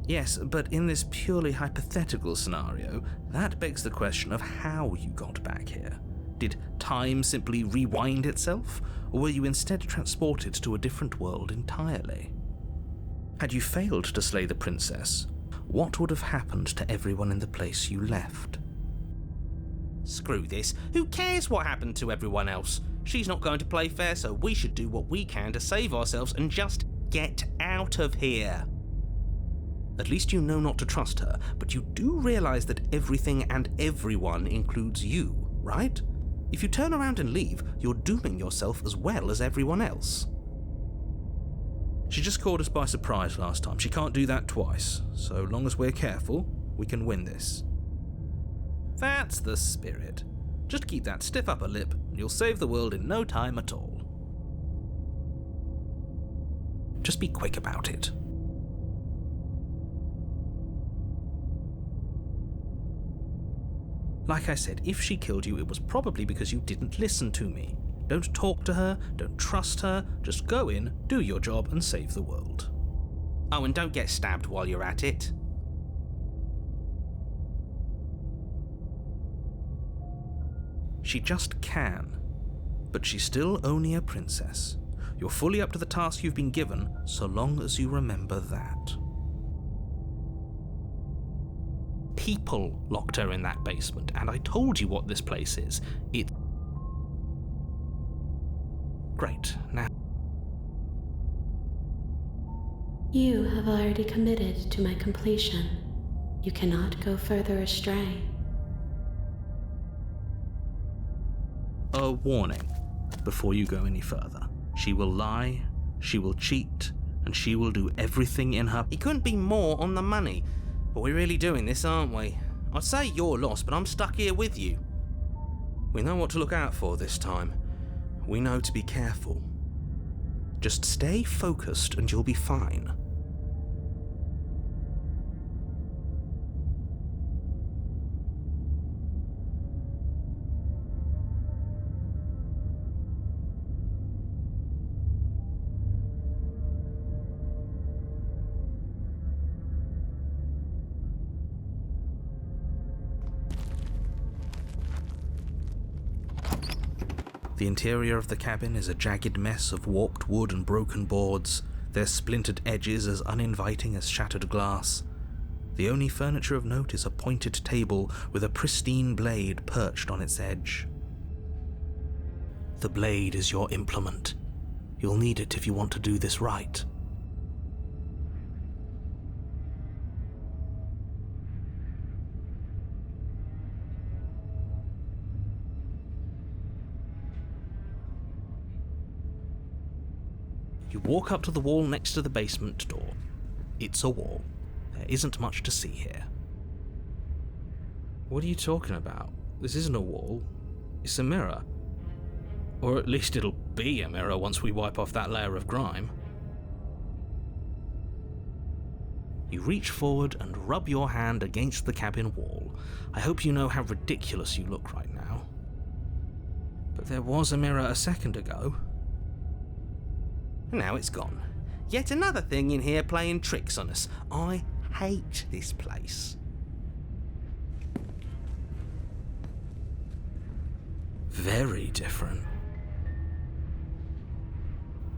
Yes, but in this purely hypothetical scenario, that begs the question of how you got back here. Did time simply rewind itself, or were you instead transported to a different world entirely? Had you failed to slay the princess, what would have happened to everyone in the place you left? Screw this. Who cares what happened to everyone else? She's not going to play fair, so we should do what we can to save ourselves and just get out of here. At least you know not to trust her, but you do realize that everything and everyone includes you, right? If you turn around and leave, you're dooming yourself as well as everyone else. She just caught us by surprise last time. She can't do that twice. So long as we're careful, we can win this. That's the spirit. Just keep that stiff upper lip, and you'll save the world in no time at all. Just be quick about it. Like I said, if she killed you, it was probably because you didn't listen to me. Don't talk to her, don't trust her, just go in, do your job, and save the world. Oh, and don't get stabbed while you're at it. She just can. But she's still only a princess. You're fully up to the task you've been given, so long as you remember that. People locked her in that basement, and I told you what this place is. It... Great, now... You have already committed to my completion. You cannot go further astray. A warning, before you go any further. She will lie, she will cheat, and she will do everything in her... He couldn't be more on the money. But we're really doing this, aren't we? I'd say you're lost, but I'm stuck here with you. We know what to look out for this time. We know to be careful. Just stay focused and you'll be fine. The interior of the cabin is a jagged mess of warped wood and broken boards, their splintered edges as uninviting as shattered glass. The only furniture of note is a pointed table with a pristine blade perched on its edge. The blade is your implement. You'll need it if you want to do this right. You walk up to the wall next to the basement door. It's a wall. There isn't much to see here. What are you talking about? This isn't a wall. It's a mirror. Or at least it'll be a mirror once we wipe off that layer of grime. You reach forward and rub your hand against the cabin wall. I hope you know how ridiculous you look right now. But there was a mirror a second ago. And now it's gone. Yet another thing in here playing tricks on us. I hate this place. Very different.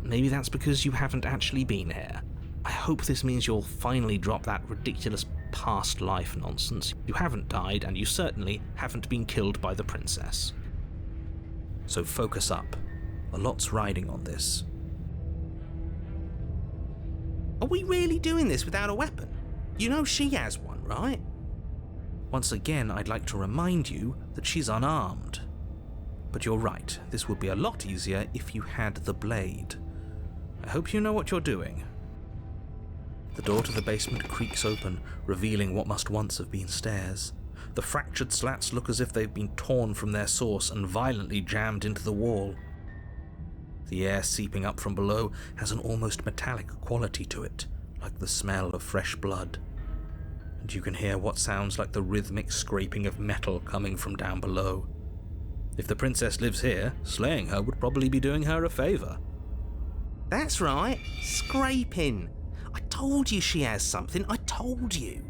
Maybe that's because you haven't actually been here. I hope this means you'll finally drop that ridiculous past life nonsense. You haven't died, and you certainly haven't been killed by the princess. So focus up. A lot's riding on this. Are we really doing this without a weapon? You know she has one, right? Once again, I'd like to remind you that she's unarmed. But you're right, this would be a lot easier if you had the blade. I hope you know what you're doing. The door to the basement creaks open, revealing what must once have been stairs. The fractured slats look as if they've been torn from their source and violently jammed into the wall. The air seeping up from below has an almost metallic quality to it, like the smell of fresh blood. And you can hear what sounds like the rhythmic scraping of metal coming from down below. If the princess lives here, slaying her would probably be doing her a favour. That's right, scraping. I told you she has something, I told you.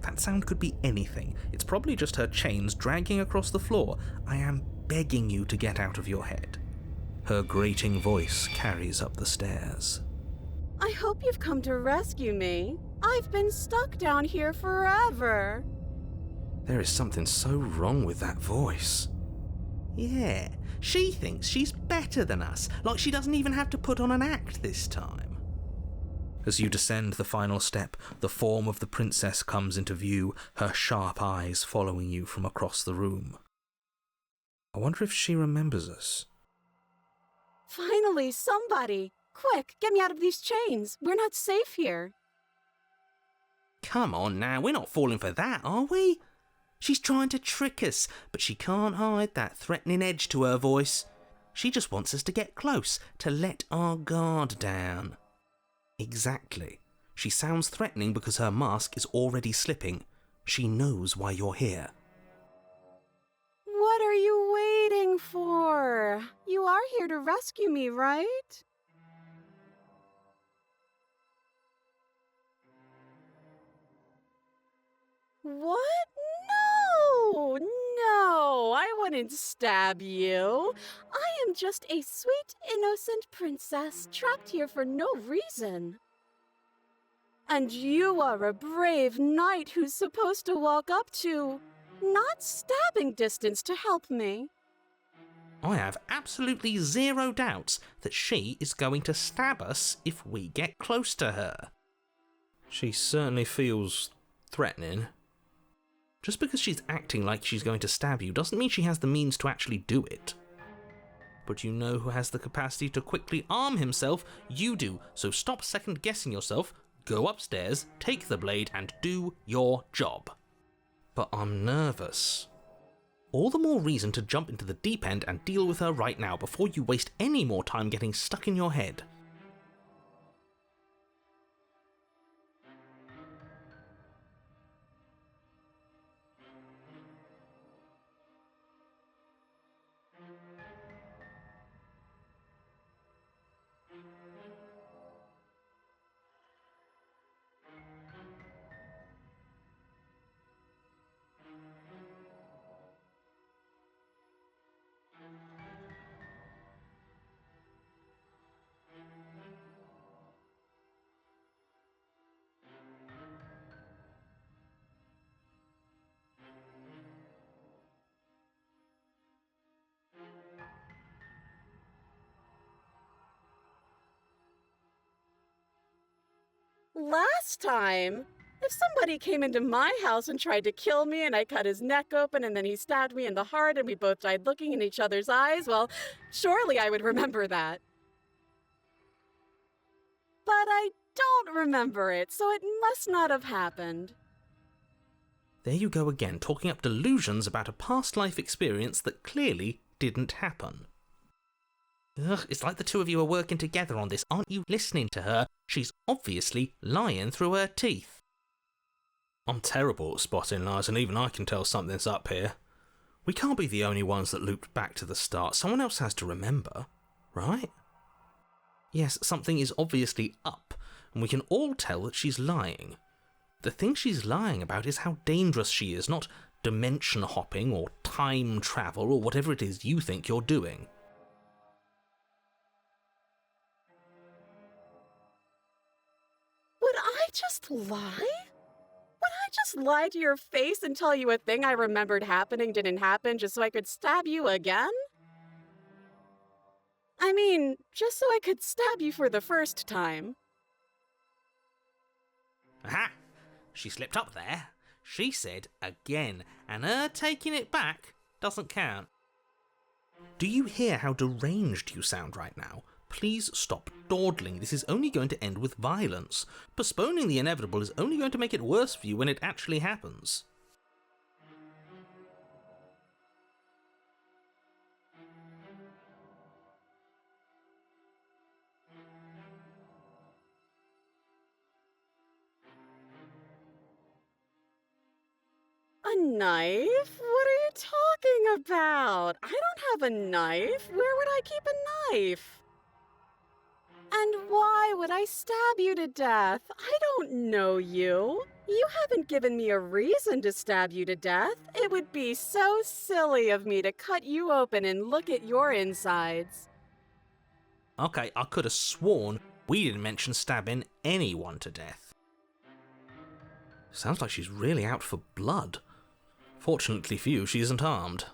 That sound could be anything. It's probably just her chains dragging across the floor. I am begging you to get out of your head. Her grating voice carries up the stairs. I hope you've come to rescue me. I've been stuck down here forever. There is something so wrong with that voice. Yeah, she thinks she's better than us, like she doesn't even have to put on an act this time. As you descend the final step, the form of the princess comes into view, her sharp eyes following you from across the room. I wonder if she remembers us. Finally, somebody! Quick, get me out of these chains. We're not safe here. Come on now, we're not falling for that, are we? She's trying to trick us, but she can't hide that threatening edge to her voice. She just wants us to get close, to let our guard down. Exactly. She sounds threatening because her mask is already slipping. She knows why you're here. What are you waiting for? You are here to rescue me, right? What? No, I wouldn't stab you. I am just a sweet, innocent princess trapped here for no reason. And you are a brave knight who's supposed to walk up to, not stabbing distance to help me. I have absolutely zero doubts that she is going to stab us if we get close to her. She certainly feels threatening. Just because she's acting like she's going to stab you doesn't mean she has the means to actually do it. But you know who has the capacity to quickly arm himself? You do, so stop second-guessing yourself, go upstairs, take the blade, and do your job. But I'm nervous. All the more reason to jump into the deep end and deal with her right now before you waste any more time getting stuck in your head. Last time, if somebody came into my house and tried to kill me and I cut his neck open and then he stabbed me in the heart and we both died looking in each other's eyes, well, surely I would remember that. But I don't remember it, so it must not have happened. There you go again, talking up delusions about a past life experience that clearly didn't happen. Ugh, it's like the two of you are working together on this. Aren't you listening to her? She's obviously lying through her teeth. I'm terrible at spotting lies, and even I can tell something's up here. We can't be the only ones that looped back to the start. Someone else has to remember, right? Yes, something is obviously up, and we can all tell that she's lying. The thing she's lying about is how dangerous she is, not dimension hopping or time travel or whatever it is you think you're doing. Would I just lie? Would I just lie to your face and tell you a thing I remembered happening didn't happen just so I could stab you again? I mean, just so I could stab you for the first time. Aha! She slipped up there. She said again, and her taking it back doesn't count. Do you hear how deranged you sound right now? Please stop dawdling. This is only going to end with violence. Postponing the inevitable is only going to make it worse for you when it actually happens. A knife? What are you talking about? I don't have a knife. Where would I keep a knife? And why would I stab you to death? I don't know you. You haven't given me a reason to stab you to death. It would be so silly of me to cut you open and look at your insides. Okay, I could have sworn we didn't mention stabbing anyone to death. Sounds like she's really out for blood. Fortunately for you, she isn't armed.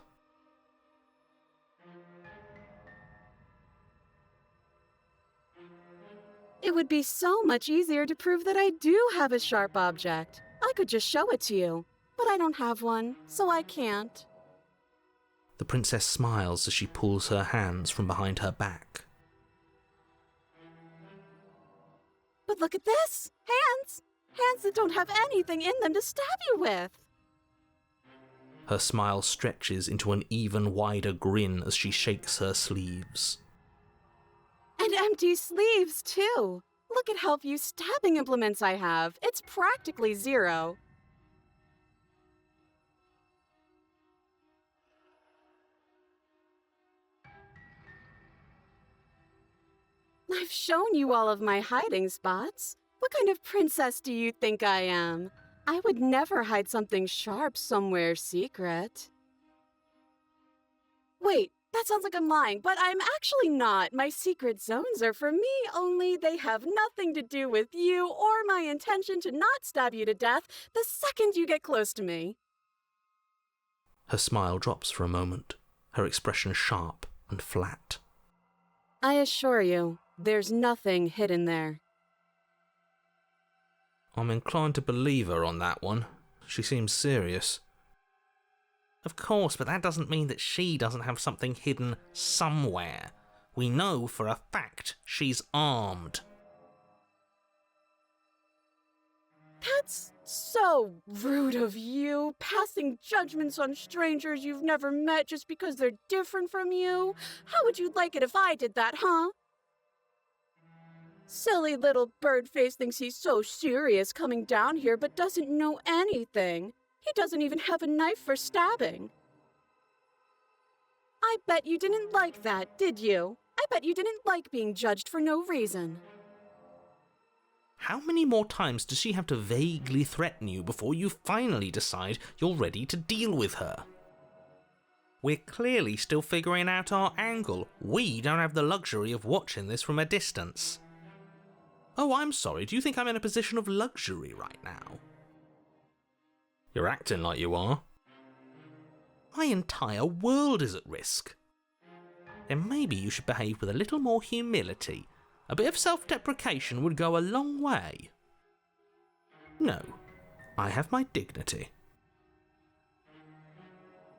It would be so much easier to prove that I do have a sharp object. I could just show it to you, but I don't have one, so I can't. The princess smiles as she pulls her hands from behind her back. But look at this! Hands! Hands that don't have anything in them to stab you with! Her smile stretches into an even wider grin as she shakes her sleeves. And empty sleeves, too! Look at how few stabbing implements I have. It's practically zero. I've shown you all of my hiding spots. What kind of princess do you think I am? I would never hide something sharp somewhere secret. Wait, that sounds like I'm lying, but I'm actually not. My secret zones are for me, only they have nothing to do with you or my intention to not stab you to death the second you get close to me. Her smile drops for a moment, her expression sharp and flat. I assure you, there's nothing hidden there. I'm inclined to believe her on that one. She seems serious. Of course, but that doesn't mean that she doesn't have something hidden somewhere. We know for a fact she's armed. That's so rude of you, passing judgments on strangers you've never met just because they're different from you. How would you like it if I did that, huh? Silly little bird-face thinks he's so serious coming down here but doesn't know anything. He doesn't even have a knife for stabbing. I bet you didn't like that, did you? I bet you didn't like being judged for no reason. How many more times does she have to vaguely threaten you before you finally decide you're ready to deal with her? We're clearly still figuring out our angle. We don't have the luxury of watching this from a distance. Oh, I'm sorry, do you think I'm in a position of luxury right now? You're acting like you are. My entire world is at risk. Then maybe you should behave with a little more humility. A bit of self-deprecation would go a long way. No, I have my dignity.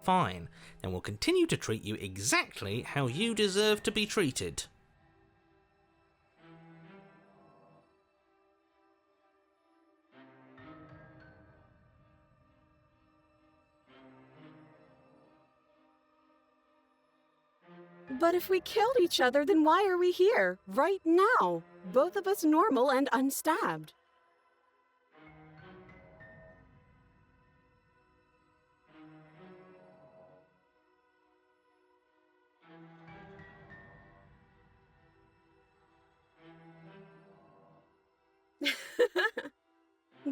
Fine, then we'll continue to treat you exactly how you deserve to be treated. But if we killed each other, then why are we here, right now? Both of us normal and unstabbed.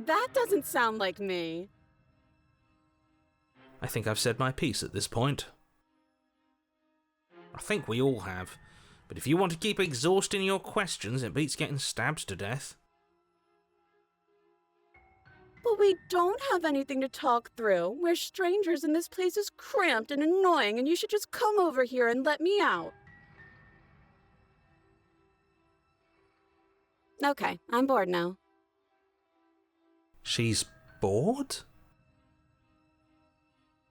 that doesn't sound like me. I think I've said my piece at this point. I think we all have. But if you want to keep exhausting your questions, it beats getting stabbed to death. But we don't have anything to talk through. We're strangers and this place is cramped and annoying and you should just come over here and let me out. Okay, I'm bored now. She's bored?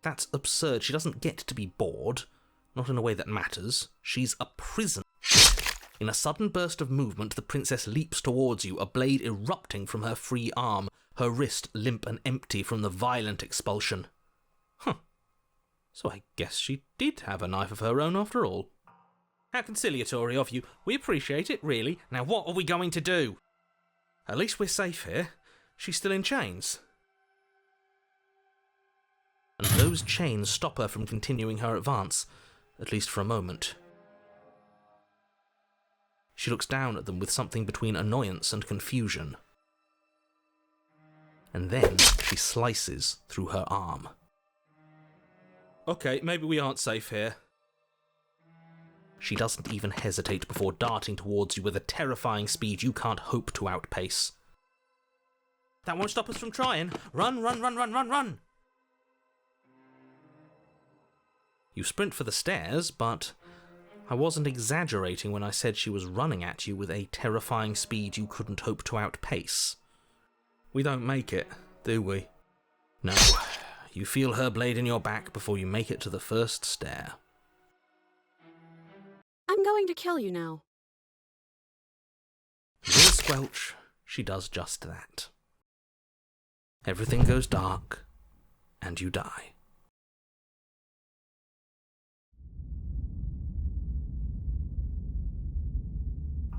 That's absurd. She doesn't get to be bored. Not in a way that matters. She's a prisoner. In a sudden burst of movement, the princess leaps towards you, a blade erupting from her free arm, her wrist limp and empty from the violent expulsion. Huh. So I guess she did have a knife of her own after all. How conciliatory of you. We appreciate it, really. Now what are we going to do? At least we're safe here. She's still in chains. And those chains stop her from continuing her advance, at least for a moment. She looks down at them with something between annoyance and confusion. And then she slices through her arm. Okay, maybe we aren't safe here. She doesn't even hesitate before darting towards you with a terrifying speed you can't hope to outpace. That won't stop us from trying. Run, run, run, run, run, run! You sprint for the stairs, but I wasn't exaggerating when I said she was running at you with a terrifying speed you couldn't hope to outpace. We don't make it, do we? No. You feel her blade in your back before you make it to the first stair. I'm going to kill you now. With a squelch, she does just that. Everything goes dark, and you die.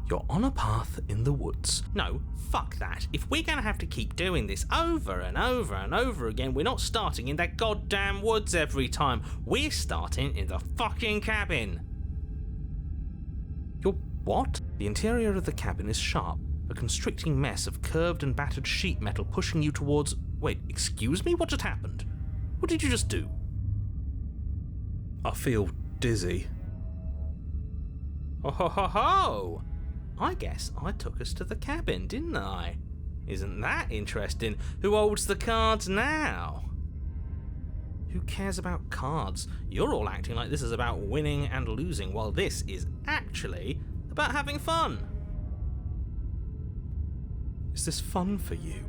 You're on a path in the woods. No, fuck that. If we're gonna have to keep doing this over and over and over again, we're not starting in that goddamn woods every time. We're starting in the fucking cabin. You're what? The interior of the cabin is sharp, a constricting mess of curved and battered sheet metal pushing you towards... Wait, excuse me? What just happened? What did you just do? I feel dizzy. Oh ho ho ho! I guess I took us to the cabin, didn't I? Isn't that interesting? Who holds the cards now? Who cares about cards? You're all acting like this is about winning and losing, while this is actually about having fun. Is this fun for you?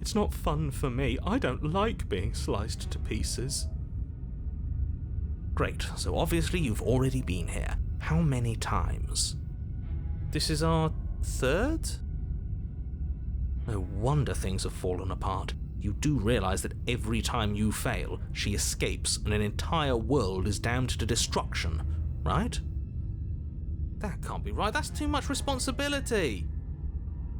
It's not fun for me. I don't like being sliced to pieces. Great, so obviously you've already been here. How many times? This is our third? No wonder things have fallen apart. You do realise that every time you fail, she escapes and an entire world is damned to destruction, right? That can't be right. That's too much responsibility.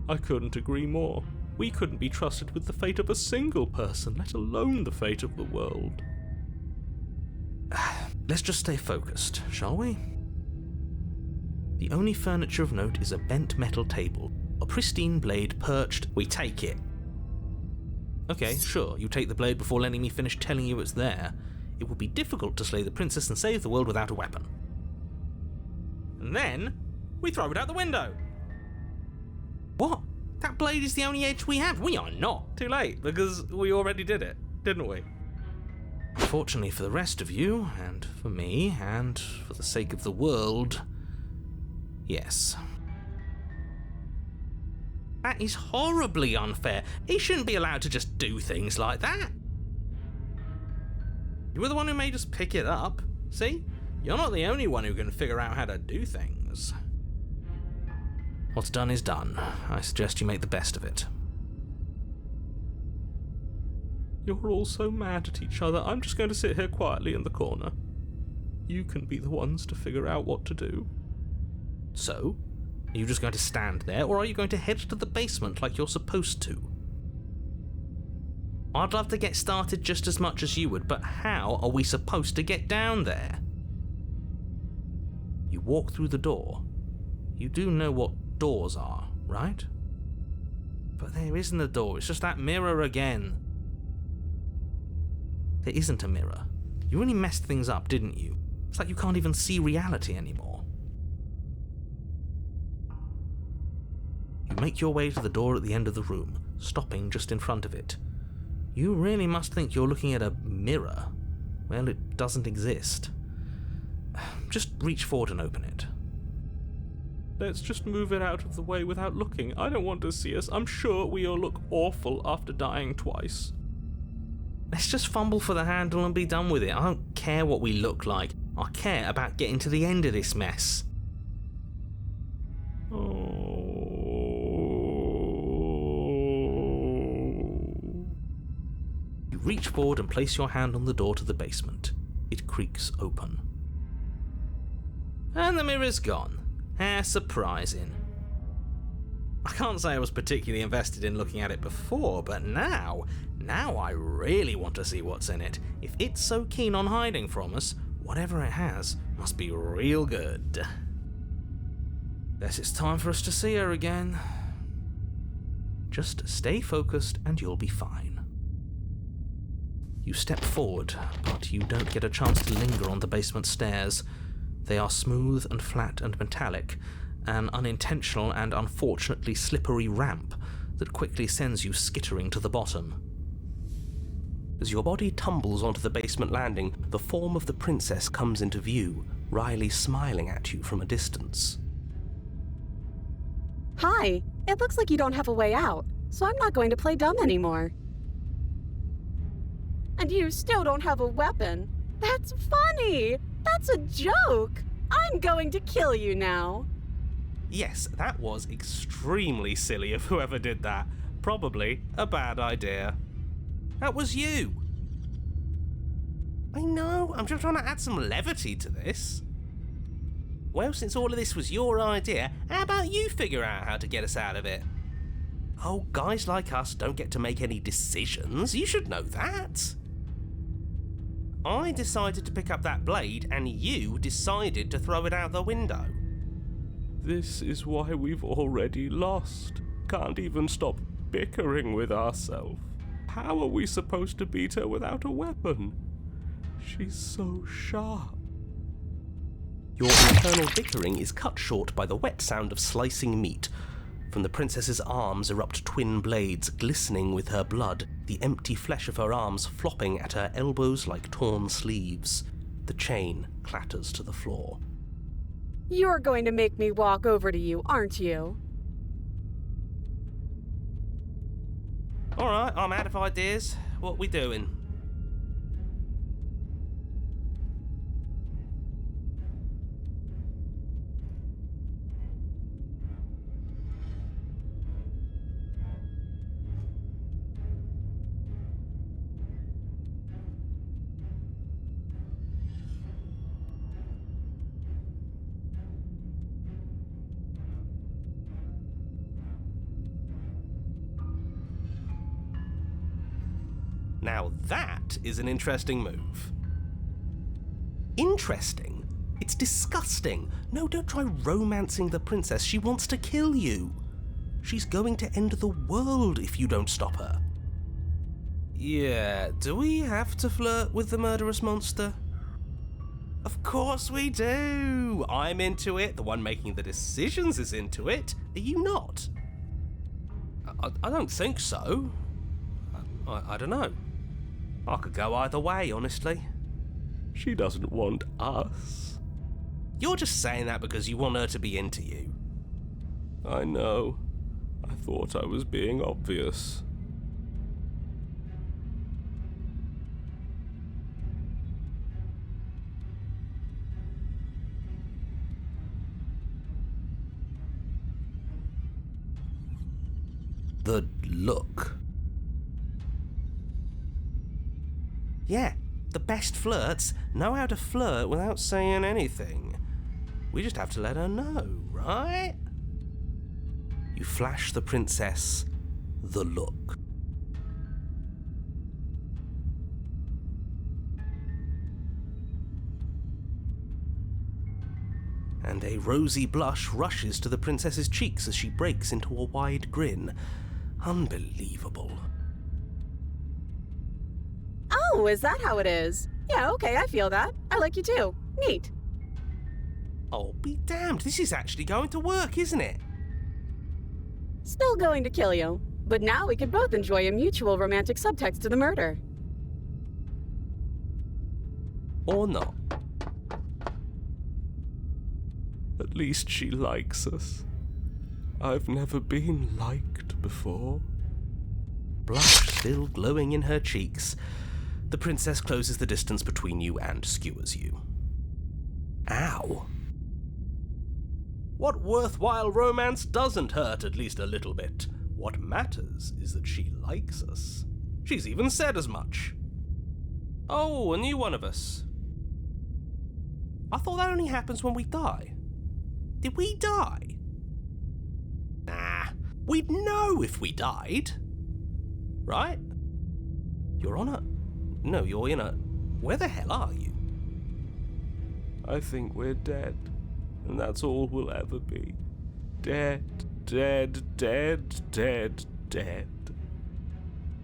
I couldn't agree more. We couldn't be trusted with the fate of a single person, let alone the fate of the world. Let's just stay focused, shall we? The only furniture of note is a bent metal table, a pristine blade perched. We take it. Okay, sure, you take the blade before letting me finish telling you it's there. It would be difficult to slay the princess and save the world without a weapon. And then, we throw it out the window. What? That blade is the only edge we have. We are not. Too late, because we already did it, didn't we? Unfortunately for the rest of you, and for me, and for the sake of the world, yes. That is horribly unfair. He shouldn't be allowed to just do things like that. You were the one who made us pick it up. See? You're not the only one who can figure out how to do things. What's done is done. I suggest you make the best of it. You're all so mad at each other. I'm just going to sit here quietly in the corner. You can be the ones to figure out what to do. So? Are you just going to stand there, or are you going to head to the basement like you're supposed to? I'd love to get started just as much as you would, but how are we supposed to get down there? You walk through the door. You do know what doors are, right? But there isn't a door, it's just that mirror again. There isn't a mirror. You really messed things up, didn't you? It's like you can't even see reality anymore. You make your way to the door at the end of the room, stopping just in front of it. You really must think you're looking at a mirror. Well, it doesn't exist. Just reach forward and open it. Let's just move it out of the way without looking. I don't want to see us. I'm sure we all look awful after dying twice. Let's just fumble for the handle and be done with it. I don't care what we look like. I care about getting to the end of this mess. Oh. You reach forward and place your hand on the door to the basement. It creaks open. And the mirror's gone. How surprising. I can't say I was particularly invested in looking at it before, but now I really want to see what's in it. If it's so keen on hiding from us, whatever it has must be real good. Guess it's time for us to see her again. Just stay focused and you'll be fine. You step forward, but you don't get a chance to linger on the basement stairs. They are smooth and flat and metallic, an unintentional and unfortunately slippery ramp that quickly sends you skittering to the bottom. As your body tumbles onto the basement landing, the form of the princess comes into view, wryly smiling at you from a distance. Hi, it looks like you don't have a way out, so I'm not going to play dumb anymore. And you still don't have a weapon. That's funny! That's a joke! I'm going to kill you now. Yes, that was extremely silly of whoever did that. Probably a bad idea. That was you. I know, I'm just trying to add some levity to this. Well, since all of this was your idea, how about you figure out how to get us out of it? Oh, guys like us don't get to make any decisions. You should know that. I decided to pick up that blade, and you decided to throw it out the window. This is why we've already lost. Can't even stop bickering with ourselves. How are we supposed to beat her without a weapon? She's so sharp. Your internal bickering is cut short by the wet sound of slicing meat. From the princess's arms erupt twin blades, glistening with her blood, the empty flesh of her arms flopping at her elbows like torn sleeves. The chain clatters to the floor. You're going to make me walk over to you, aren't you? Alright, I'm out of ideas. What we doing? Now that is an interesting move. Interesting? It's disgusting. No, don't try romancing the princess. She wants to kill you. She's going to end the world if you don't stop her. Yeah, do we have to flirt with the murderous monster? Of course we do. I'm into it. The one making the decisions is into it. Are you not? I don't think so. I don't know. I could go either way, honestly. She doesn't want us. You're just saying that because you want her to be into you. I know. I thought I was being obvious. The look. Yeah, the best flirts know how to flirt without saying anything. We just have to let her know, right? You flash the princess the look. And a rosy blush rushes to the princess's cheeks as she breaks into a wide grin. Unbelievable. Oh, is that how it is? Yeah, okay, I feel that. I like you too. Neat. Oh, be damned, this is actually going to work, isn't it? Still going to kill you. But now we can both enjoy a mutual romantic subtext to the murder. Or not. At least she likes us. I've never been liked before. Blush still glowing in her cheeks, the princess closes the distance between you and skewers you. Ow. What worthwhile romance doesn't hurt at least a little bit? What matters is that she likes us. She's even said as much. Oh, a new one of us. I thought that only happens when we die. Did we die? Nah, we'd know if we died. Right? You're on a... No, you're in a... Where the hell are you? I think we're dead, and that's all we'll ever be. Dead, dead, dead, dead, dead.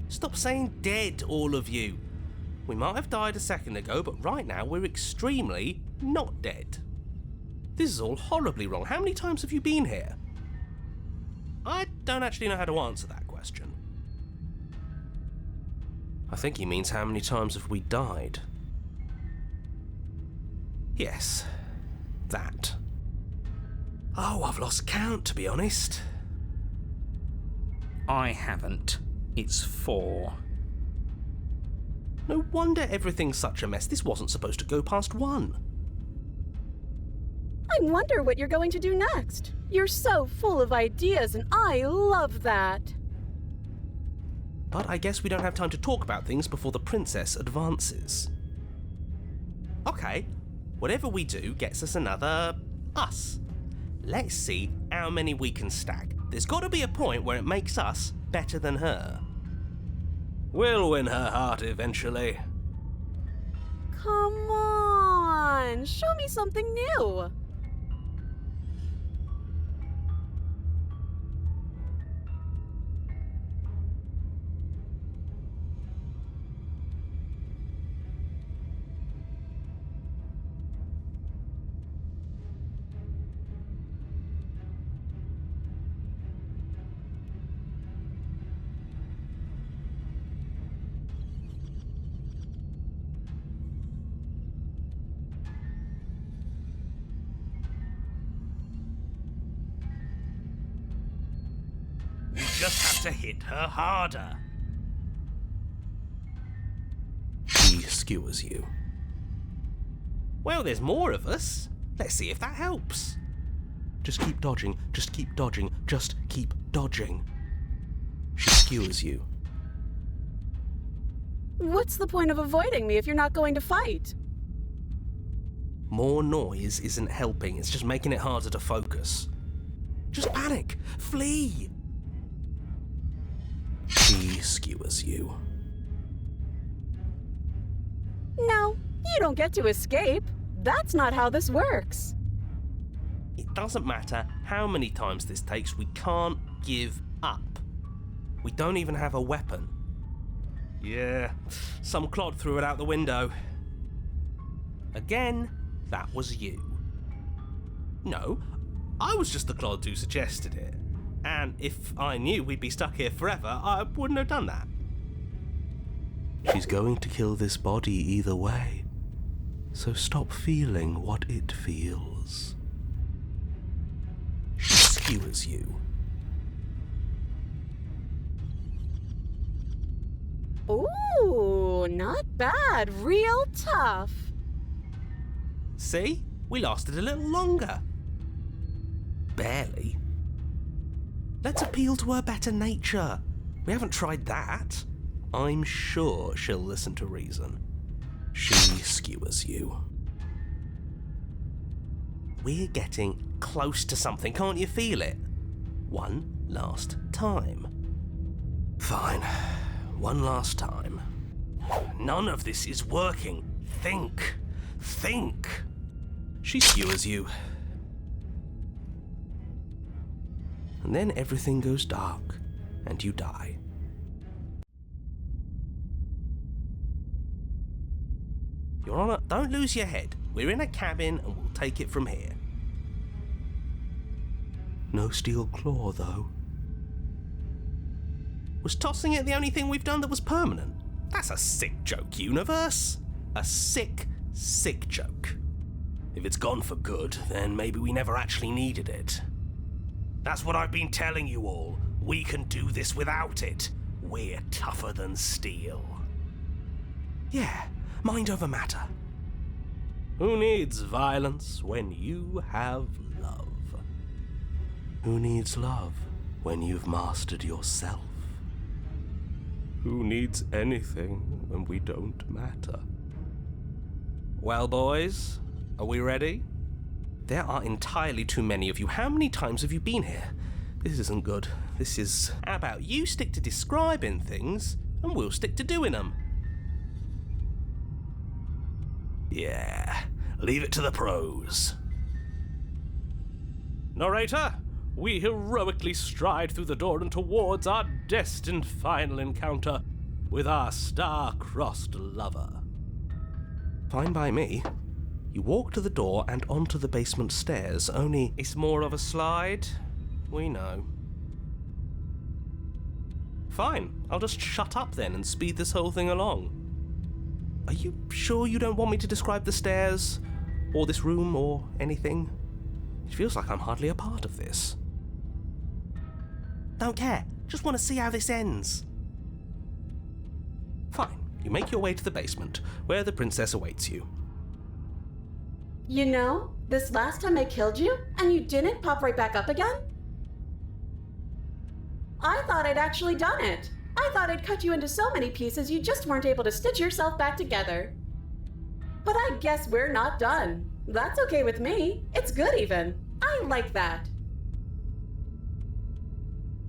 Stop saying dead, all of you. We might have died a second ago, but right now we're extremely not dead. This is all horribly wrong. How many times have you been here? I don't actually know how to answer that question. I think he means how many times have we died? Yes, that. Oh, I've lost count, to be honest. I haven't. It's 4. No wonder everything's such a mess. This wasn't supposed to go past 1. I wonder what you're going to do next. You're so full of ideas, and I love that. But I guess we don't have time to talk about things before the princess advances. Okay, whatever we do gets us another us. Let's see how many we can stack. There's got to be a point where it makes us better than her. We'll win her heart eventually. Come on, show me something new. Just have to hit her harder. She skewers you. Well, there's more of us. Let's see if that helps. Just keep dodging, just keep dodging, just keep dodging. She skewers you. What's the point of avoiding me if you're not going to fight? More noise isn't helping, it's just making it harder to focus. Just panic! Flee! She skewers you. No, you don't get to escape. That's not how this works. It doesn't matter how many times this takes, we can't give up. We don't even have a weapon. Yeah, some clod threw it out the window. Again, that was you. No, I was just the clod who suggested it. And if I knew we'd be stuck here forever, I wouldn't have done that. She's going to kill this body either way, so stop feeling what it feels. She skewers you. Ooh, not bad. Real tough. See? We lasted a little longer. Barely. Let's appeal to her better nature. We haven't tried that. I'm sure she'll listen to reason. She skewers you. We're getting close to something, can't you feel it? One last time. Fine. One last time. None of this is working. Think. Think. She skewers you. And then everything goes dark, and you die. Your Honor, don't lose your head. We're in a cabin and we'll take it from here. No steel claw, though. Was tossing it the only thing we've done that was permanent? That's a sick joke, Universe. A sick, sick joke. If it's gone for good, then maybe we never actually needed it. That's what I've been telling you all. We can do this without it. We're tougher than steel. Yeah, mind over matter. Who needs violence when you have love? Who needs love when you've mastered yourself? Who needs anything when we don't matter? Well, boys, are we ready? There are entirely too many of you. How many times have you been here? This isn't good. This is... How about you stick to describing things, and we'll stick to doing them? Yeah, leave it to the pros. Narrator, we heroically stride through the door and towards our destined final encounter with our star-crossed lover. Fine by me. You walk to the door and onto the basement stairs, only it's more of a slide. We know. Fine, I'll just shut up then and speed this whole thing along. Are you sure you don't want me to describe the stairs, or this room, or anything? It feels like I'm hardly a part of this. Don't care, just want to see how this ends. Fine, you make your way to the basement, where the princess awaits you. You know, this last time I killed you, and you didn't pop right back up again? I thought I'd actually done it. I thought I'd cut you into so many pieces you just weren't able to stitch yourself back together. But I guess we're not done. That's okay with me. It's good even. I like that.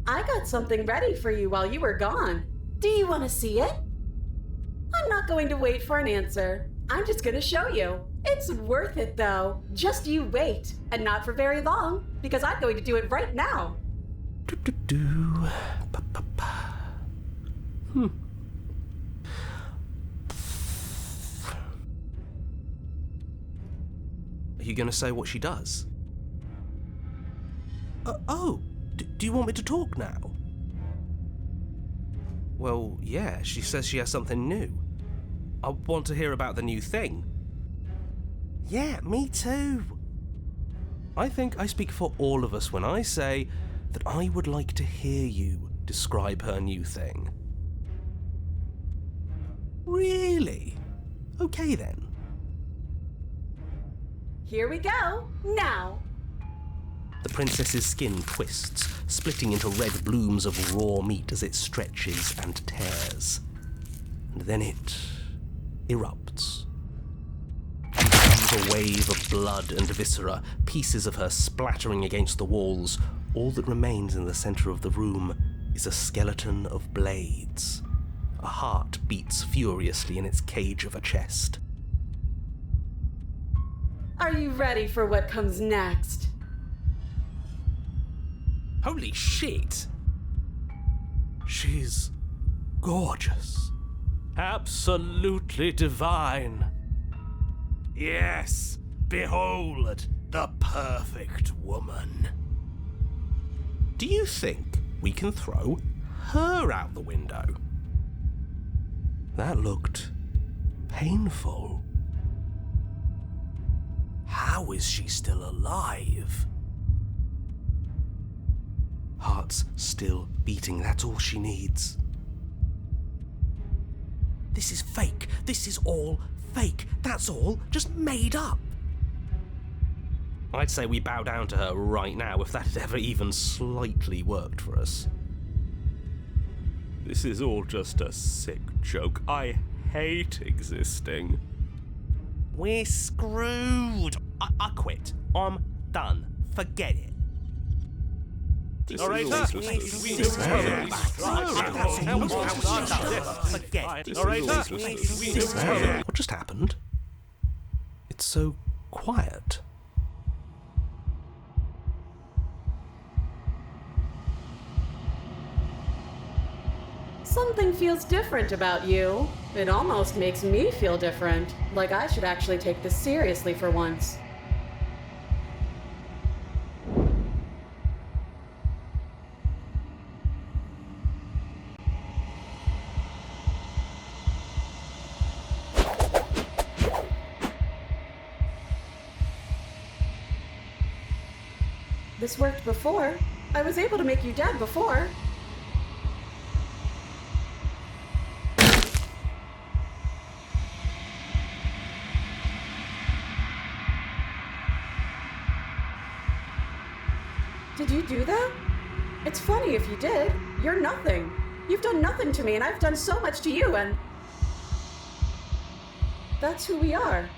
I got something ready for you while you were gone. Do you want to see it? I'm not going to wait for an answer. I'm just going to show you. It's worth it though. Just you wait. And not for very long, because I'm going to do it right now. Are you going to say what she does? Do you want me to talk now? Well, yeah, she says she has something new. I want to hear about the new thing. Yeah, me too. I think I speak for all of us when I say that I would like to hear you describe her new thing. Really? Okay then. Here we go, now. The princess's skin twists, splitting into red blooms of raw meat as it stretches and tears. And then it erupts. A wave of blood and viscera, pieces of her splattering against the walls. All that remains in the center of the room is a skeleton of blades. A heart beats furiously in its cage of a chest. Are you ready for what comes next? Holy shit! She's gorgeous. Absolutely divine. Yes, behold the perfect woman. Do you think we can throw her out the window? That looked painful. How is she still alive? Heart's still beating, that's all she needs. This is fake. This is all fake. That's all just made up. I'd say we bow down to her right now if that had ever even slightly worked for us. This is all just a sick joke. I hate existing. We're screwed. I quit. I'm done. Forget it. Forget it. What just happened? It's so quiet. Something feels different about you. It almost makes me feel different, like I should actually take this seriously for once. This worked before. I was able to make you dead before. Did you do that? It's funny if you did. You're nothing. You've done nothing to me, and I've done so much to you, and... that's who we are.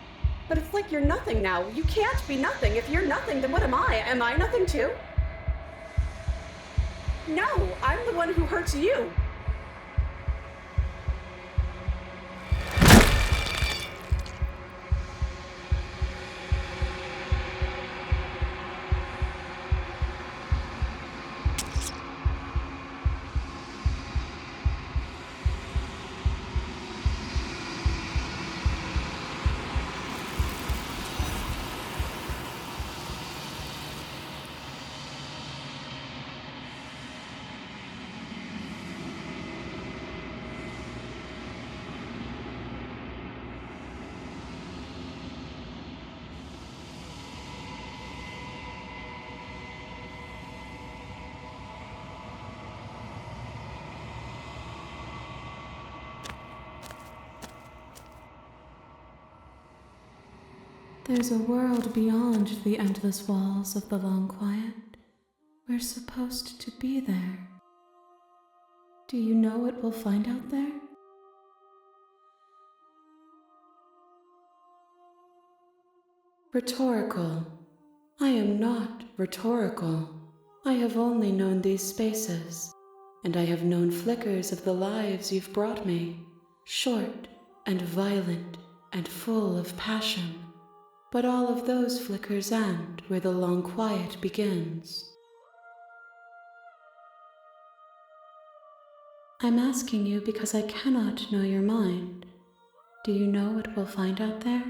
But it's like you're nothing now. You can't be nothing. If you're nothing, then what am I? Am I nothing too? No, I'm the one who hurts you. There's a world beyond the endless walls of the long quiet. We're supposed to be there. Do you know what we'll find out there? Rhetorical. I am not rhetorical. I have only known these spaces, and I have known flickers of the lives you've brought me, short and violent and full of passion. But all of those flickers end where the long quiet begins. I'm asking you because I cannot know your mind. Do you know what we'll find out there?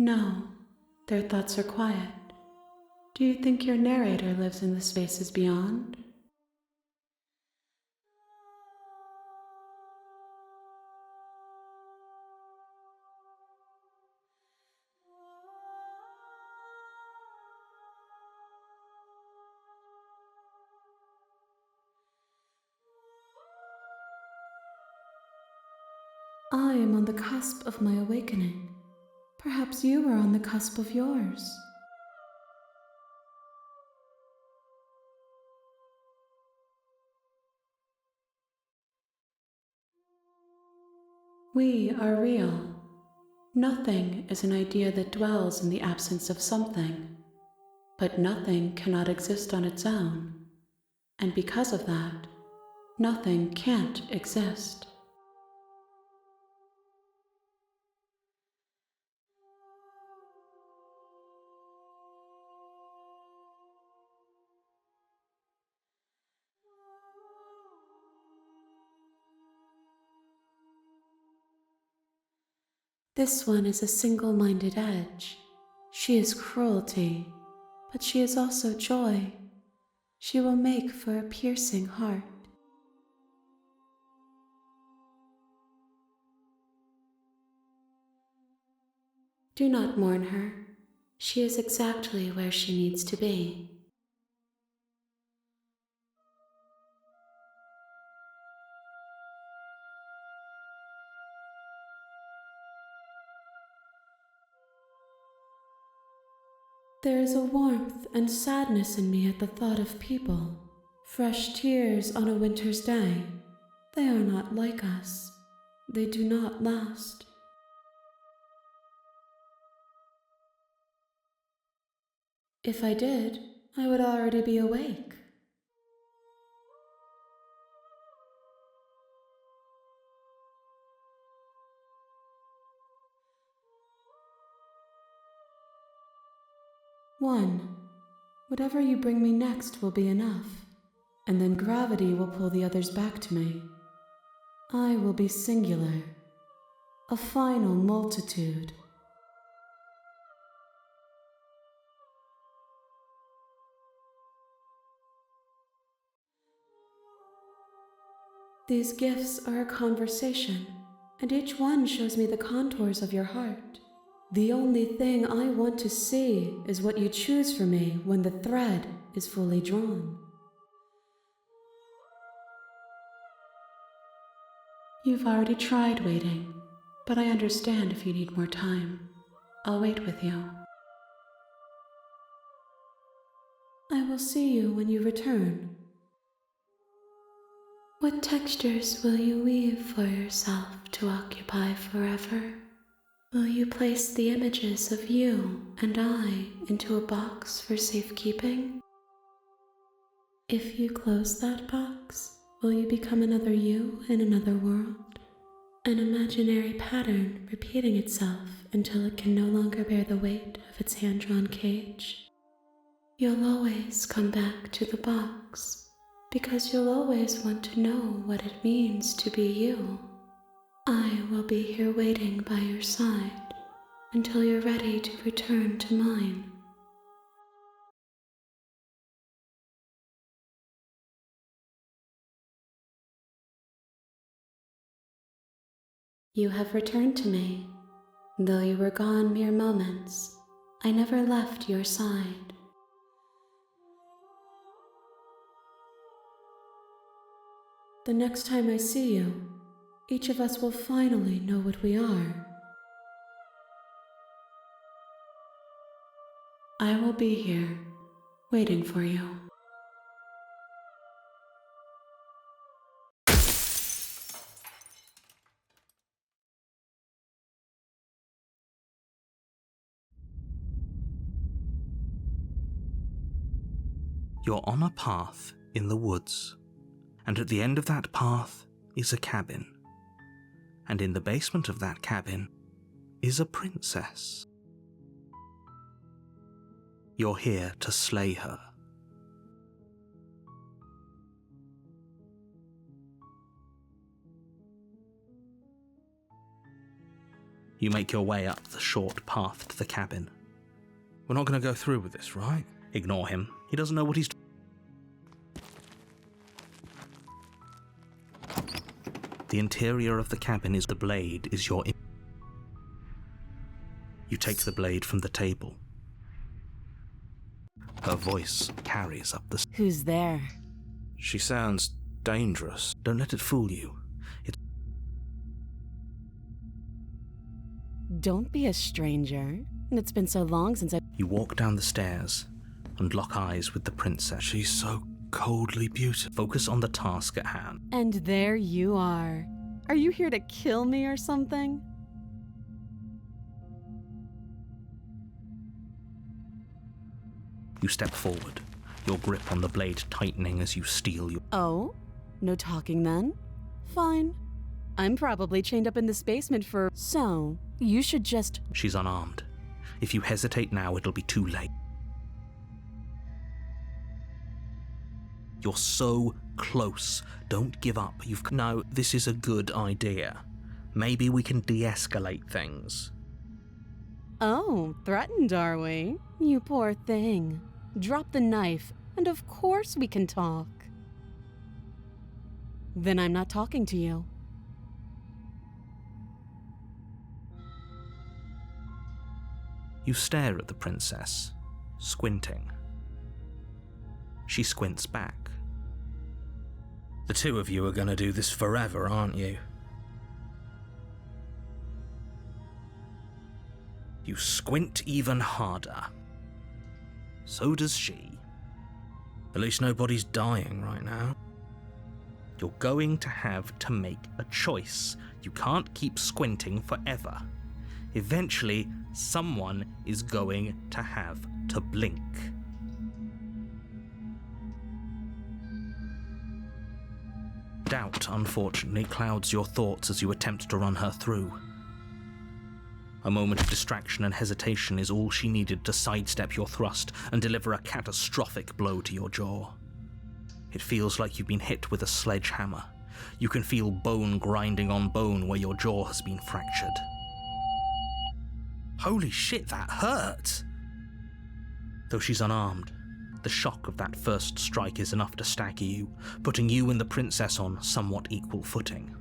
No, their thoughts are quiet. Do you think your narrator lives in the spaces beyond? I am on the cusp of my awakening. Perhaps you are on the cusp of yours. We are real. Nothing is an idea that dwells in the absence of something, but nothing cannot exist on its own, and because of that, nothing can't exist. This one is a single-minded edge. She is cruelty, but she is also joy. She will make for a piercing heart. Do not mourn her. She is exactly where she needs to be. There is a warmth and sadness in me at the thought of people. Fresh tears on a winter's day. They are not like us. They do not last. If I did, I would already be awake. One, whatever you bring me next will be enough, and then gravity will pull the others back to me. I will be singular, a final multitude. These gifts are a conversation, and each one shows me the contours of your heart. The only thing I want to see is what you choose for me when the thread is fully drawn. You've already tried waiting, but I understand if you need more time. I'll wait with you. I will see you when you return. What textures will you weave for yourself to occupy forever? Will you place the images of you and I into a box for safekeeping? If you close that box, will you become another you in another world? An imaginary pattern repeating itself until it can no longer bear the weight of its hand-drawn cage? You'll always come back to the box, because you'll always want to know what it means to be you. I will be here waiting by your side until you're ready to return to mine. You have returned to me. Though you were gone mere moments, I never left your side. The next time I see you, each of us will finally know what we are. I will be here, waiting for you. You're on a path in the woods, and at the end of that path is a cabin. And in the basement of that cabin is a princess. You're here to slay her. You make your way up the short path to the cabin. We're not going to go through with this, right? Ignore him. He doesn't know what he's doing. The interior of the cabin is the blade is your... You take the blade from the table. Her voice carries up the... Who's there? She sounds dangerous. Don't let it fool you. Don't be a stranger. It's been so long since I... You walk down the stairs and lock eyes with the princess. She's so coldly beautiful. Focus on the task at hand. And there you are. Are you here to kill me or something? You step forward, your grip on the blade tightening as you steal your... Oh? No talking then? Fine. I'm probably chained up in this basement for... So, you should just... She's unarmed. If you hesitate now, it'll be too late. You're so close. Don't give up. No, this is a good idea. Maybe we can de-escalate things. Oh, threatened are we? You poor thing. Drop the knife, and of course we can talk. Then I'm not talking to you. You stare at the princess, squinting. She squints back. The two of you are gonna do this forever, aren't you? You squint even harder. So does she. At least nobody's dying right now. You're going to have to make a choice. You can't keep squinting forever. Eventually, someone is going to have to blink. Doubt, unfortunately, clouds your thoughts as you attempt to run her through. A moment of distraction and hesitation is all she needed to sidestep your thrust and deliver a catastrophic blow to your jaw. It feels like you've been hit with a sledgehammer. You can feel bone grinding on bone where your jaw has been fractured. Holy shit, that hurt! Though she's unarmed, the shock of that first strike is enough to stagger you, putting you and the princess on somewhat equal footing.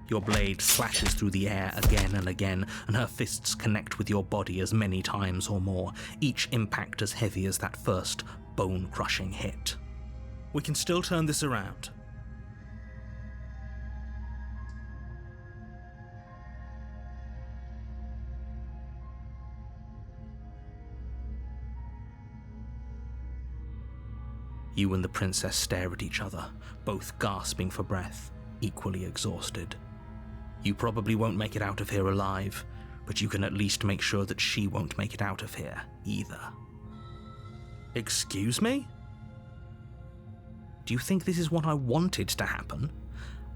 Your blade slashes through the air again and again, and her fists connect with your body as many times or more, each impact as heavy as that first bone-crushing hit. We can still turn this around. You and the princess stare at each other, both gasping for breath, equally exhausted. You probably won't make it out of here alive, but you can at least make sure that she won't make it out of here, either. Excuse me? Do you think this is what I wanted to happen?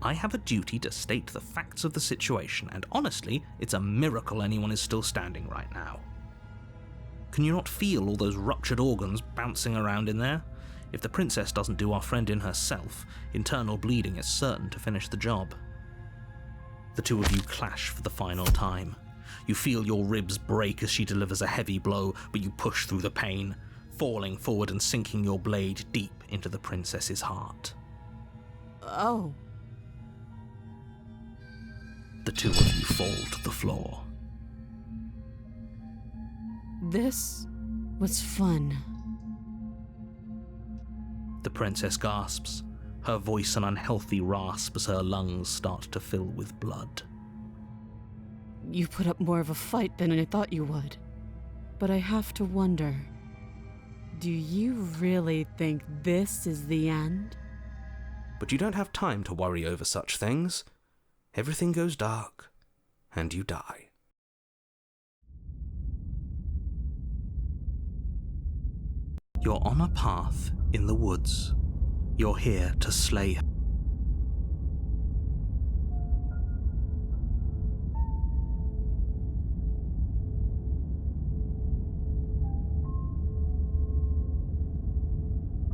I have a duty to state the facts of the situation, and honestly, it's a miracle anyone is still standing right now. Can you not feel all those ruptured organs bouncing around in there? If the princess doesn't do our friend in herself, internal bleeding is certain to finish the job. The two of you clash for the final time. You feel your ribs break as she delivers a heavy blow, but you push through the pain, falling forward and sinking your blade deep into the princess's heart. Oh. The two of you fall to the floor. This was fun. The princess gasps, her voice an unhealthy rasp as her lungs start to fill with blood. You put up more of a fight than I thought you would. But I have to wonder, do you really think this is the end? But you don't have time to worry over such things. Everything goes dark, and you die. You're on a path in the woods. You're here to slay her.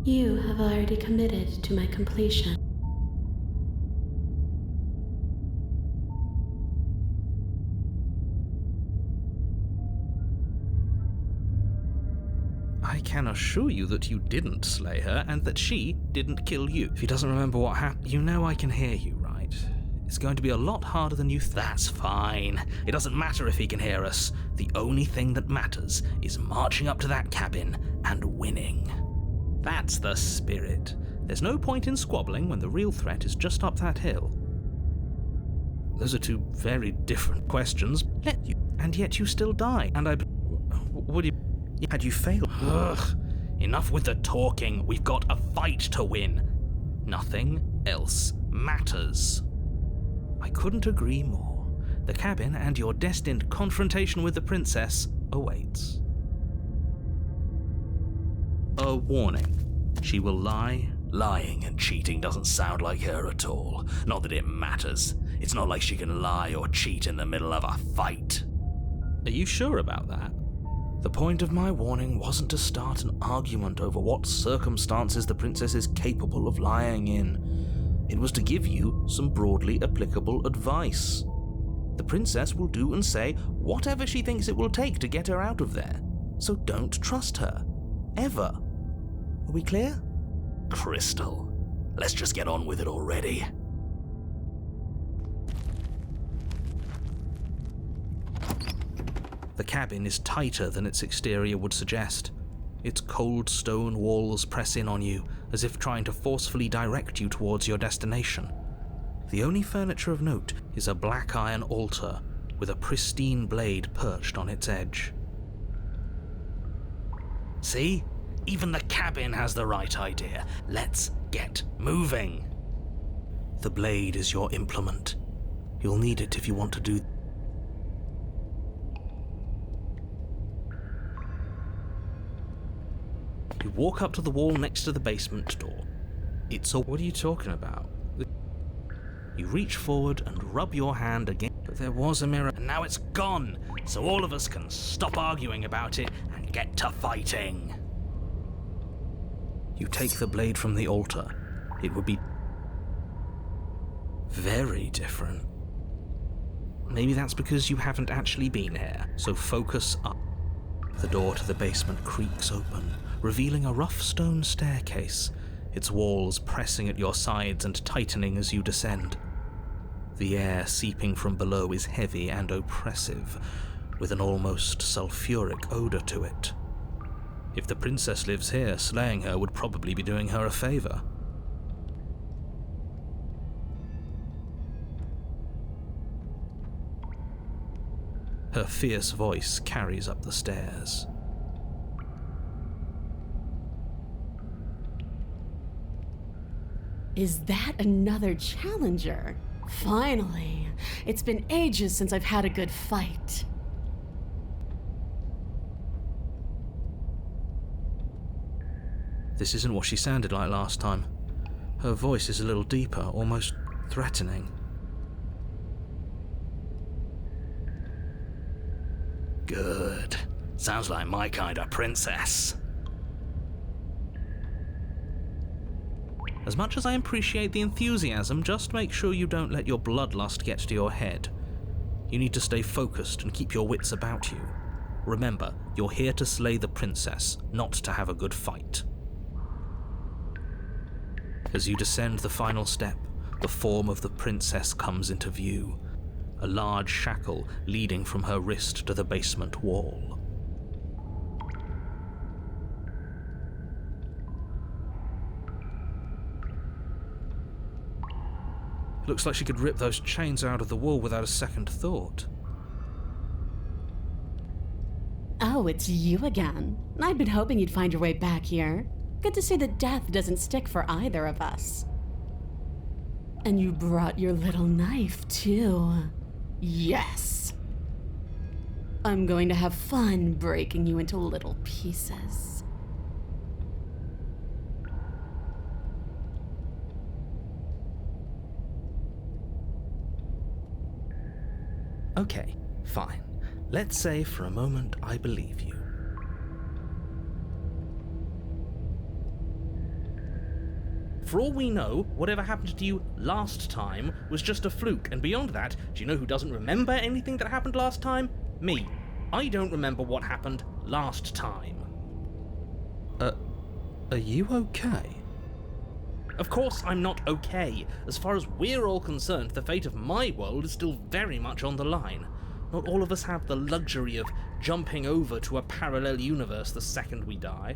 You have already committed to my completion. I can assure you that you didn't slay her and that she didn't kill you. If he doesn't remember what happened, you know I can hear you, right? It's going to be a lot harder than you That's fine. It doesn't matter if he can hear us. The only thing that matters is marching up to that cabin and winning. That's the spirit. There's no point in squabbling when the real threat is just up that hill. Those are two very different questions. And yet you still die. And would you... Had you failed? Ugh. Enough with the talking. We've got a fight to win. Nothing else matters. I couldn't agree more. The cabin and your destined confrontation with the princess awaits. A warning. She will lie. Lying and cheating doesn't sound like her at all. Not that it matters. It's not like she can lie or cheat in the middle of a fight. Are you sure about that? The point of my warning wasn't to start an argument over what circumstances the princess is capable of lying in. It was to give you some broadly applicable advice. The princess will do and say whatever she thinks it will take to get her out of there. So don't trust her. Ever. Are we clear? Crystal, let's just get on with it already. The cabin is tighter than its exterior would suggest. Its cold stone walls press in on you, as if trying to forcefully direct you towards your destination. The only furniture of note is a black iron altar with a pristine blade perched on its edge. See? Even the cabin has the right idea. Let's get moving. The blade is your implement. You'll need it if you want to do... You walk up to the wall next to the basement door. It's a... What are you talking about? reach forward and rub your hand again. But there was a mirror, and now it's gone, so all of us can stop arguing about it and get to fighting. You take the blade from the altar. It would be very different. Maybe that's because you haven't actually been here, so focus up. The door to the basement creaks open, revealing a rough stone staircase, its walls pressing at your sides and tightening as you descend. The air seeping from below is heavy and oppressive, with an almost sulfuric odor to it. If the princess lives here, slaying her would probably be doing her a favor. Her fierce voice carries up the stairs. Is that another challenger? Finally! It's been ages since I've had a good fight. This isn't what she sounded like last time. Her voice is a little deeper, almost threatening. Good. Sounds like my kind of princess. As much as I appreciate the enthusiasm, just make sure you don't let your bloodlust get to your head. You need to stay focused and keep your wits about you. Remember, you're here to slay the princess, not to have a good fight. As you descend the final step, the form of the princess comes into view, a large shackle leading from her wrist to the basement wall. Looks like she could rip those chains out of the wall without a second thought. Oh, it's you again. I'd been hoping you'd find your way back here. Good to see that death doesn't stick for either of us. And you brought your little knife, too. Yes! I'm going to have fun breaking you into little pieces. Okay, fine. Let's say for a moment I believe you. For all we know, whatever happened to you last time was just a fluke, and beyond that, do you know who doesn't remember anything that happened last time? Me. I don't remember what happened last time. Are you okay? Of course I'm not okay. As far as we're all concerned, the fate of my world is still very much on the line. Not all of us have the luxury of jumping over to a parallel universe the second we die.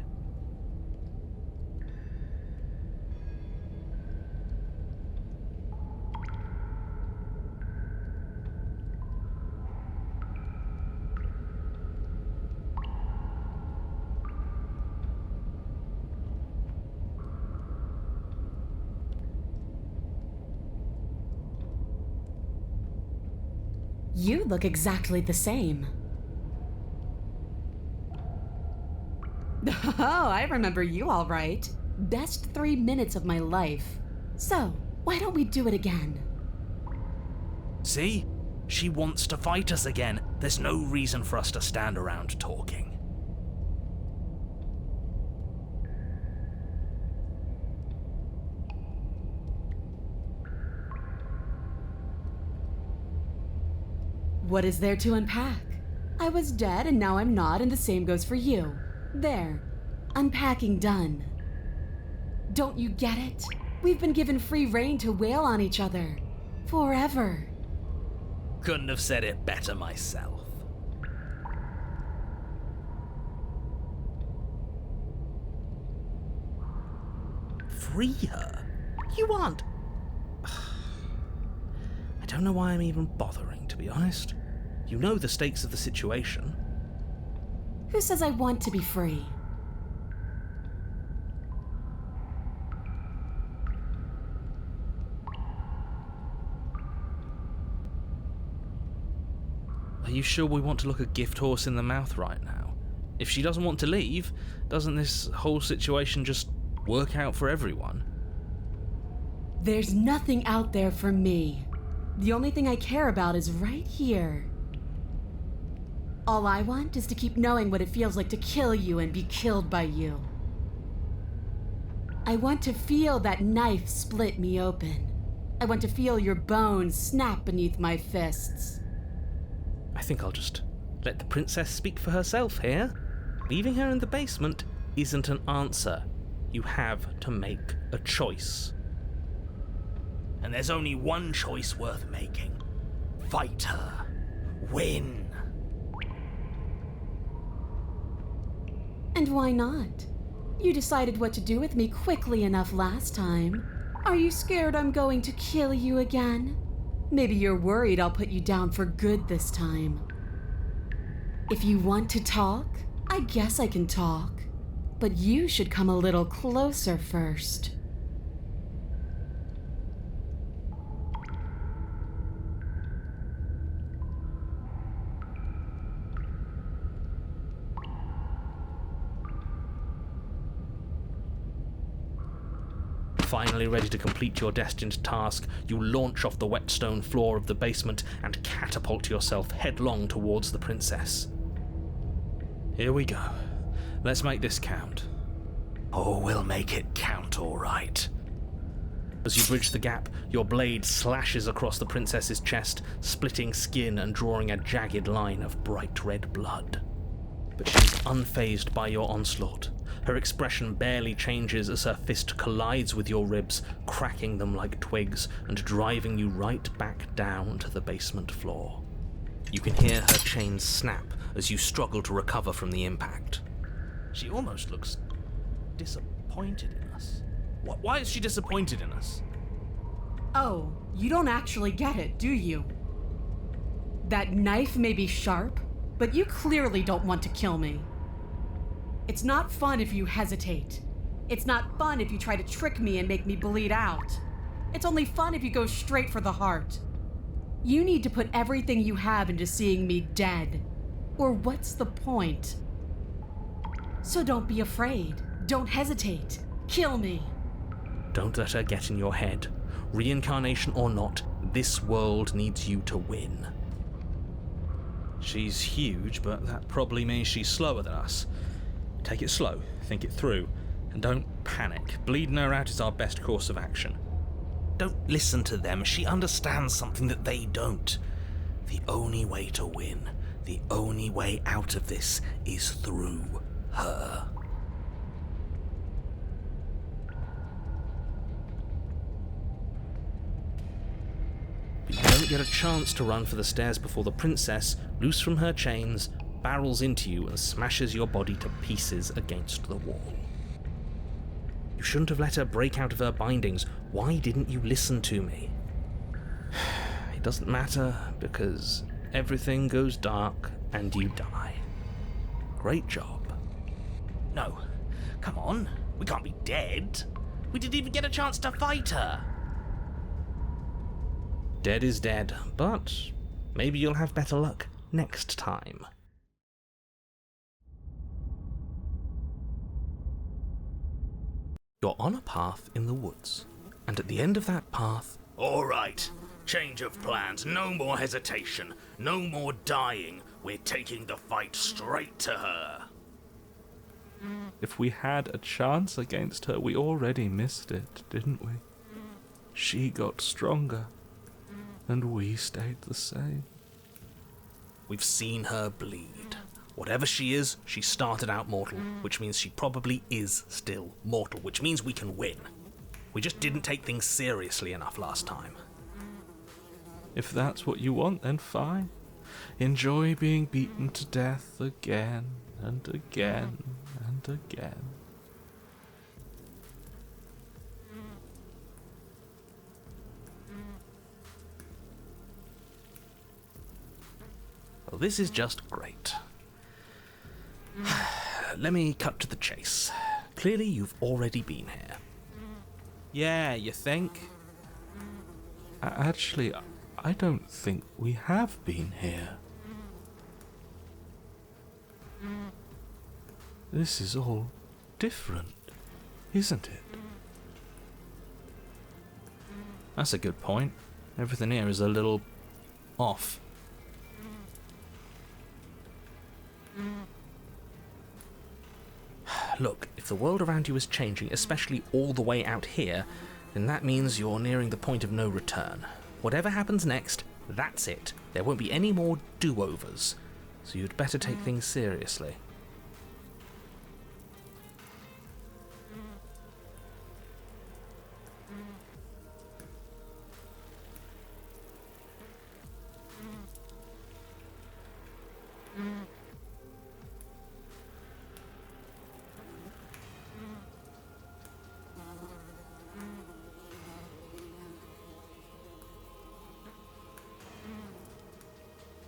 You look exactly the same. Oh, I remember you all right. Best 3 minutes of my life. So, why don't we do it again? See? She wants to fight us again. There's no reason for us to stand around talking. What is there to unpack? I was dead and now I'm not, and the same goes for you. There. Unpacking done. Don't you get it? We've been given free rein to wail on each other. Forever. Couldn't have said it better myself. Free her? You aren't. I don't know why I'm even bothering, to be honest. You know the stakes of the situation. Who says I want to be free? Are you sure we want to look a gift horse in the mouth right now? If she doesn't want to leave, doesn't this whole situation just work out for everyone? There's nothing out there for me. The only thing I care about is right here. All I want is to keep knowing what it feels like to kill you and be killed by you. I want to feel that knife split me open. I want to feel your bones snap beneath my fists. I think I'll just let the princess speak for herself here. Leaving her in the basement isn't an answer. You have to make a choice. And there's only one choice worth making. Fight her. Win. And why not? You decided what to do with me quickly enough last time. Are you scared I'm going to kill you again? Maybe you're worried I'll put you down for good this time. If you want to talk, I guess I can talk. But you should come a little closer first. Finally ready to complete your destined task, you launch off the wet stone floor of the basement and catapult yourself headlong towards the princess. Here we go. Let's make this count. Oh, we'll make it count, all right. As you bridge the gap, your blade slashes across the princess's chest, splitting skin and drawing a jagged line of bright red blood. But she's unfazed by your onslaught. Her expression barely changes as her fist collides with your ribs, cracking them like twigs and driving you right back down to the basement floor. You can hear her chains snap as you struggle to recover from the impact. She almost looks disappointed in us. Why is she disappointed in us? Oh, you don't actually get it, do you? That knife may be sharp, but you clearly don't want to kill me. It's not fun if you hesitate. It's not fun if you try to trick me and make me bleed out. It's only fun if you go straight for the heart. You need to put everything you have into seeing me dead. Or what's the point? So don't be afraid. Don't hesitate. Kill me. Don't let her get in your head. Reincarnation or not, this world needs you to win. She's huge, but that probably means she's slower than us. Take it slow, think it through, and don't panic. Bleeding her out is our best course of action. Don't listen to them. She understands something that they don't. The only way to win, the only way out of this is through her. But you don't get a chance to run for the stairs before the princess, loose from her chains, barrels into you and smashes your body to pieces against the wall. You shouldn't have let her break out of her bindings. Why didn't you listen to me? It doesn't matter, because everything goes dark and you die. Great job. No, come on. We can't be dead. We didn't even get a chance to fight her. Dead is dead, but maybe you'll have better luck next time. You're on a path in the woods, and at the end of that path... All right, change of plans, no more hesitation, no more dying. We're taking the fight straight to her. If we had a chance against her, we already missed it, didn't we? She got stronger, and we stayed the same. We've seen her bleed. Whatever she is, she started out mortal, which means she probably is still mortal, which means we can win. We just didn't take things seriously enough last time. If that's what you want, then fine. Enjoy being beaten to death again and again and again. Well, this is just great. Let me cut to the chase. Clearly you've already been here. Yeah, you think? Actually, I don't think we have been here. This is all different, isn't it? That's a good point. Everything here is a little off. Look, if the world around you is changing, especially all the way out here, then that means you're nearing the point of no return. Whatever happens next, that's it. There won't be any more do-overs, so you'd better take things seriously.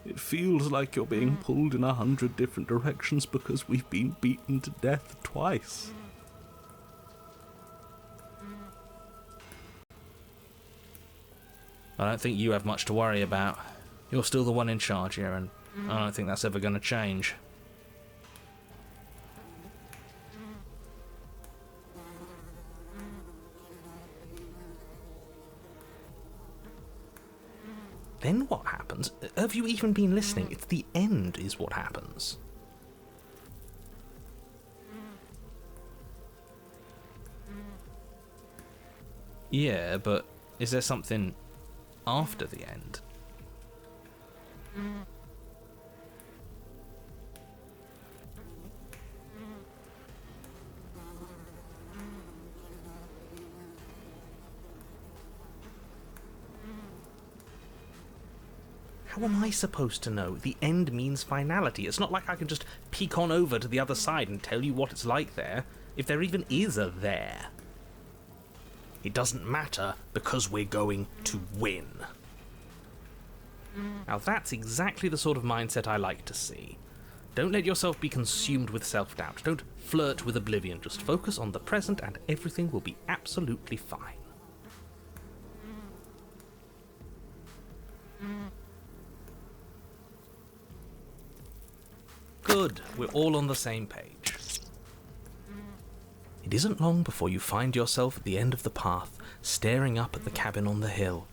It feels like you're being pulled in 100 different directions because we've been beaten to death twice. I don't think you have much to worry about. You're still the one in charge here, and I don't think that's ever going to change. Then what happens? Have you even been listening? It's the end is what happens. Yeah, but is there something after the end? How am I supposed to know? The end means finality. It's not like I can just peek on over to the other side and tell you what it's like there, if there even is a there. It doesn't matter because we're going to win. Now that's exactly the sort of mindset I like to see. Don't let yourself be consumed with self-doubt. Don't flirt with oblivion. Just focus on the present and everything will be absolutely fine. Good, we're all on the same page. It isn't long before you find yourself at the end of the path, staring up at the cabin on the hill.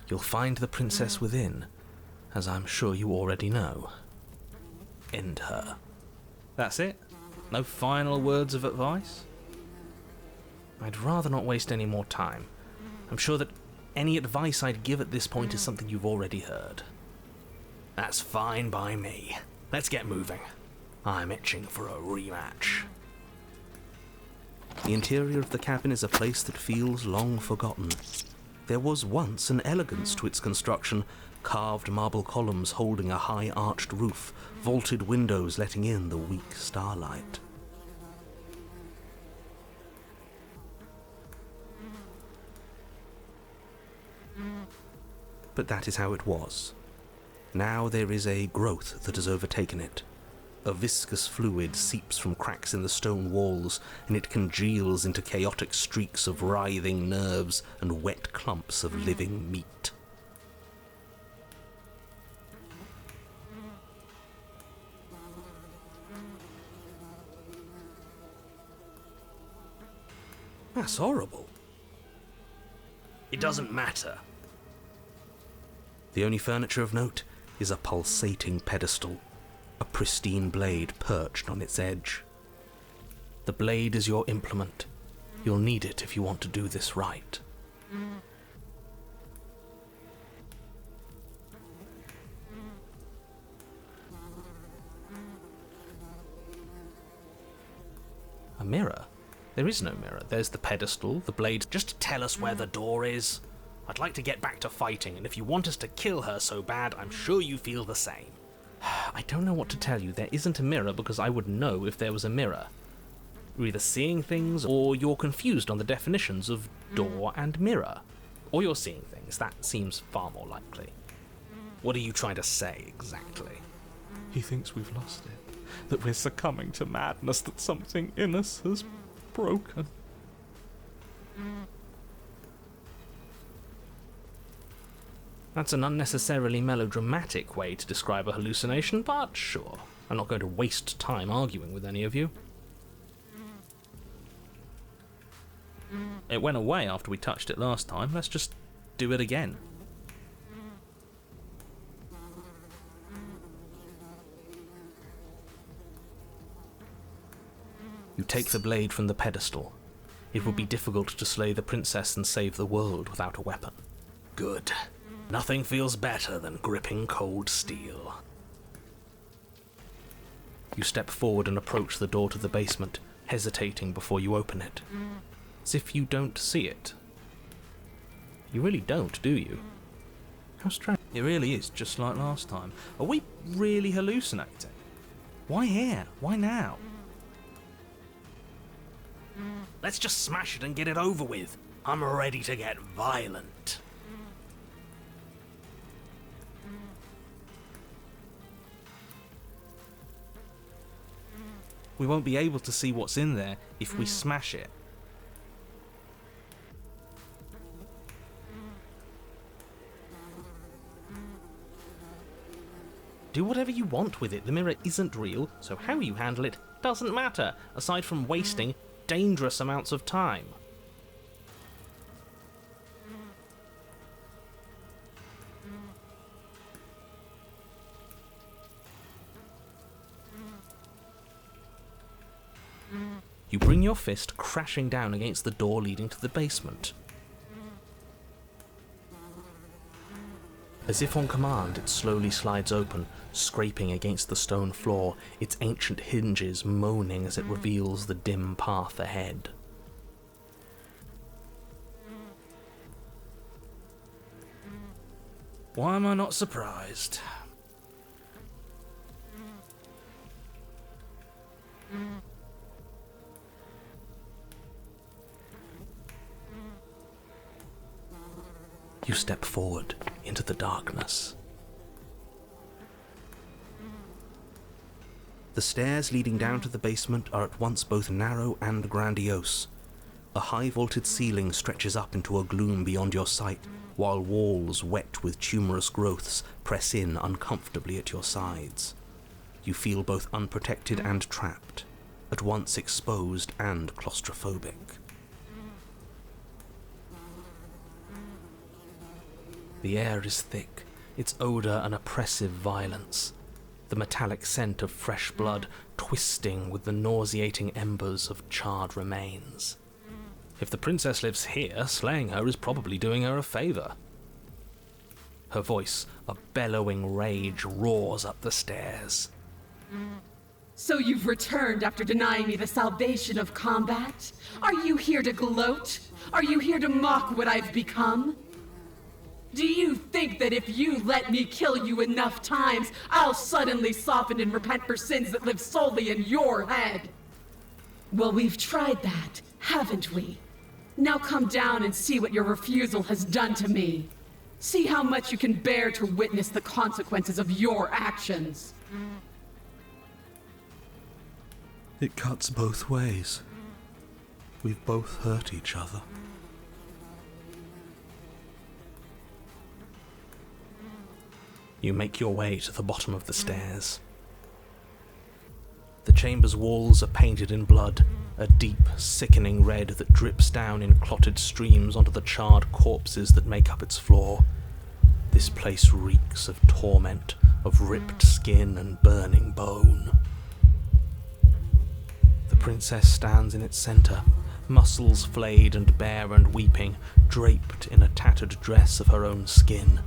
You'll find the princess within, as I'm sure you already know. End her. That's it? No final words of advice? I'd rather not waste any more time. I'm sure that any advice I'd give at this point is something you've already heard. That's fine by me. Let's get moving. I'm itching for a rematch. The interior of the cabin is a place that feels long forgotten. There was once an elegance to its construction, carved marble columns holding a high arched roof, vaulted windows letting in the weak starlight. But that is how it was. Now there is a growth that has overtaken it. A viscous fluid seeps from cracks in the stone walls, and it congeals into chaotic streaks of writhing nerves and wet clumps of living meat. That's horrible. It doesn't matter. The only furniture of note is a pulsating pedestal, a pristine blade perched on its edge. The blade is your implement. You'll need it if you want to do this right. A mirror? There is no mirror. There's the pedestal, the blade. Just tell us where the door is. I'd like to get back to fighting, and if you want us to kill her so bad, I'm sure you feel the same. I don't know what to tell you. There isn't a mirror because I would know if there was a mirror. You're either seeing things, or you're confused on the definitions of door and mirror. Or you're seeing things. That seems far more likely. What are you trying to say, exactly? He thinks we've lost it, that we're succumbing to madness, that something in us has broken. That's an unnecessarily melodramatic way to describe a hallucination, but sure. I'm not going to waste time arguing with any of you. It went away after we touched it last time. Let's just do it again. You take the blade from the pedestal. It would be difficult to slay the princess and save the world without a weapon. Good. Nothing feels better than gripping cold steel. You step forward and approach the door to the basement, hesitating before you open it. As if you don't see it. You really don't, do you? How strange. It really is just like last time. Are we really hallucinating? Why here? Why now? Let's just smash it and get it over with. I'm ready to get violent. We won't be able to see what's in there if we smash it. Do whatever you want with it. The mirror isn't real, so how you handle it doesn't matter, aside from wasting dangerous amounts of time. You bring your fist crashing down against the door leading to the basement. As if on command, it slowly slides open, scraping against the stone floor, its ancient hinges moaning as it reveals the dim path ahead. Why am I not surprised? You step forward into the darkness. The stairs leading down to the basement are at once both narrow and grandiose. A high-vaulted ceiling stretches up into a gloom beyond your sight, while walls wet with tumorous growths press in uncomfortably at your sides. You feel both unprotected and trapped, at once exposed and claustrophobic. The air is thick, its odour an oppressive violence, the metallic scent of fresh blood twisting with the nauseating embers of charred remains. If the princess lives here, slaying her is probably doing her a favour. Her voice, a bellowing rage, roars up the stairs. So you've returned after denying me the salvation of combat? Are you here to gloat? Are you here to mock what I've become? Do you think that if you let me kill you enough times, I'll suddenly soften and repent for sins that live solely in your head? Well, we've tried that, haven't we? Now come down and see what your refusal has done to me. See how much you can bear to witness the consequences of your actions. It cuts both ways. We've both hurt each other. You make your way to the bottom of the stairs. The chamber's walls are painted in blood, a deep, sickening red that drips down in clotted streams onto the charred corpses that make up its floor. This place reeks of torment, of ripped skin and burning bone. The princess stands in its centre, muscles flayed and bare and weeping, draped in a tattered dress of her own skin.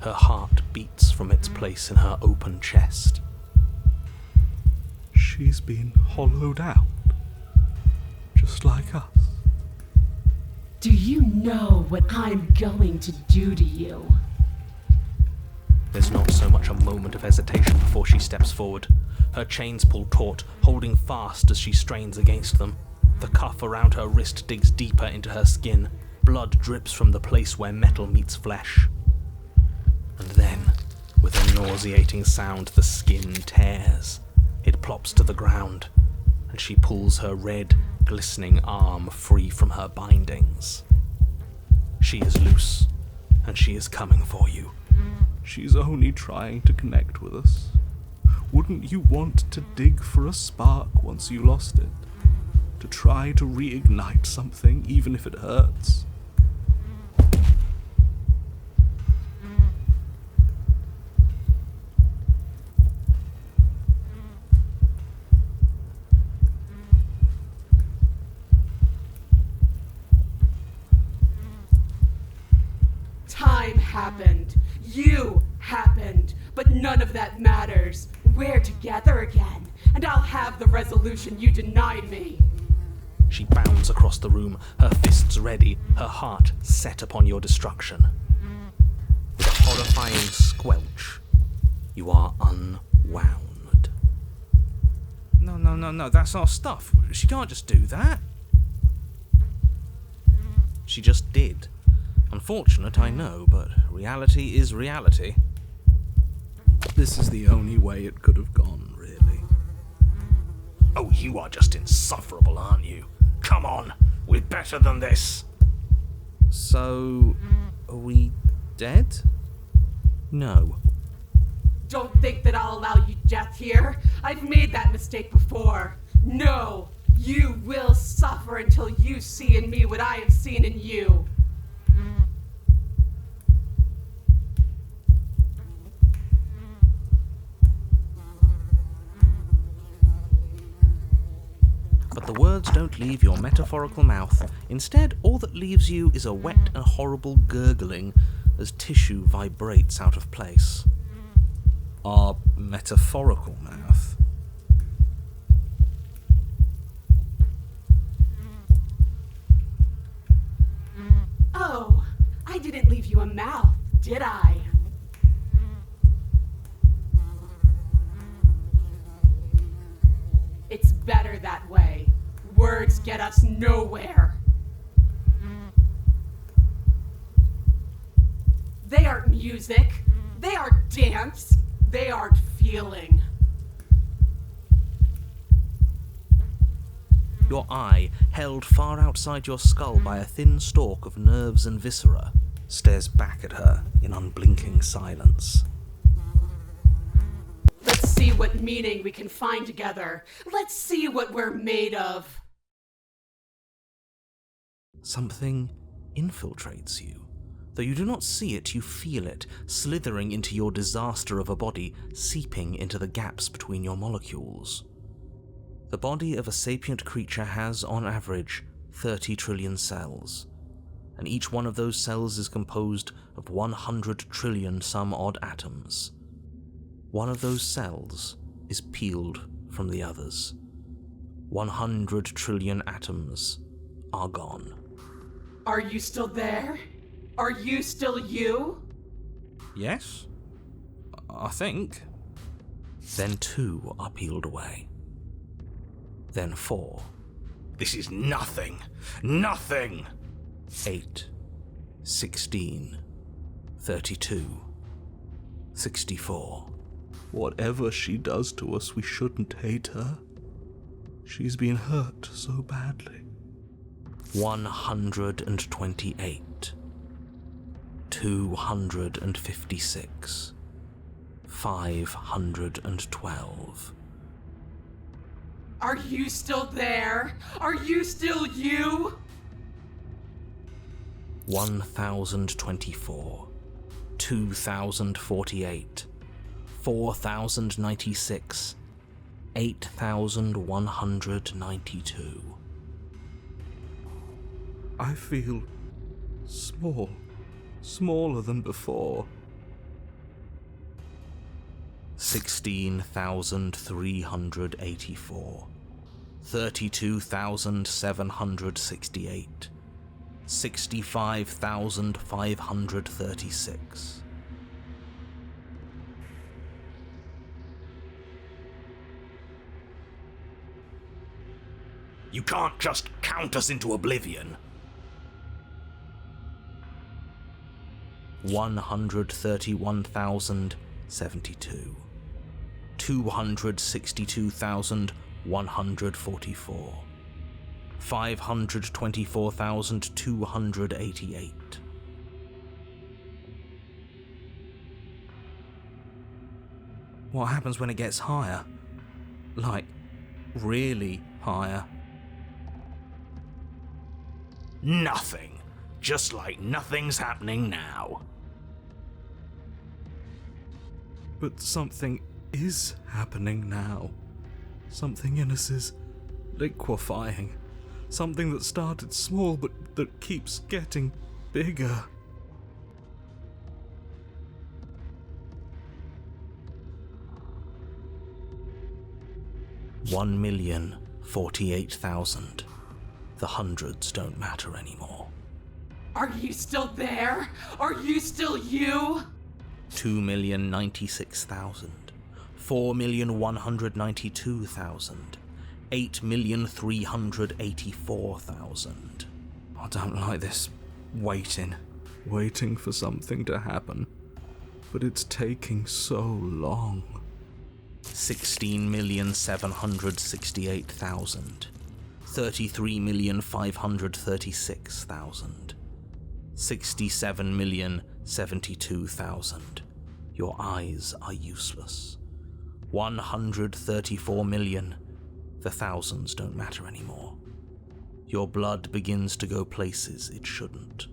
Her heart beats from its place in her open chest. She's been hollowed out, just like us. Do you know what I'm going to do to you? There's not so much a moment of hesitation before she steps forward. Her chains pull taut, holding fast as she strains against them. The cuff around her wrist digs deeper into her skin. Blood drips from the place where metal meets flesh. And then, with a nauseating sound, the skin tears. It plops to the ground, and she pulls her red, glistening arm free from her bindings. She is loose, and she is coming for you. She's only trying to connect with us. Wouldn't you want to dig for a spark once you lost it? To try to reignite something, even if it hurts? None of that matters. We're together again, and I'll have the resolution you denied me. She bounds across the room, her fists ready, her heart set upon your destruction. With a horrifying squelch, you are unwound. No, that's our stuff. She can't just do that. She just did. Unfortunate, I know, but reality is reality. This is the only way it could have gone, really. Oh, you are just insufferable, aren't you? Come on, we're better than this. So, are we dead? No. Don't think that I'll allow you death here. I've made that mistake before. No, you will suffer until you see in me what I have seen in you. But the words don't leave your metaphorical mouth. Instead, all that leaves you is a wet and horrible gurgling as tissue vibrates out of place. Our metaphorical mouth. Oh, I didn't leave you a mouth, did I? It's better that way. Words get us nowhere. They aren't music. They aren't dance. They aren't feeling. Your eye, held far outside your skull by a thin stalk of nerves and viscera, stares back at her in unblinking silence. Let's see what meaning we can find together. Let's see what we're made of. Something infiltrates you. Though you do not see it, you feel it, slithering into your disaster of a body, seeping into the gaps between your molecules. The body of a sapient creature has, on average, 30 trillion cells, and each one of those cells is composed of 100 trillion some odd atoms. One of those cells is peeled from the others. 100 trillion atoms are gone. Are you still there? Are you still you? Yes, I think. Then 2 are peeled away. Then 4. This is nothing. Nothing! 8, 16, 32, 64. Whatever she does to us, we shouldn't hate her. She's been hurt so badly. 128, 256, 512. Are you still there? Are you still you? 1024, 2048, 4096, 8192. I feel small, smaller than before. 16,384, 32,768, 65,536. You can't just count us into oblivion. 131,072, 262,144, 524,288. What happens when it gets higher? Like, really higher? Nothing. Just like nothing's happening now. But something is happening now. Something in us is liquefying. Something that started small but that keeps getting bigger. 1,048,000. The hundreds don't matter anymore. Are you still there? Are you still you? 2,096,000. 4,192,000. 8,384,000. I don't like this waiting for something to happen. But it's taking so long. 16,768,000. 33,536,000. 67,072,000. Your eyes are useless. 134 million. The thousands don't matter anymore. Your blood begins to go places it shouldn't.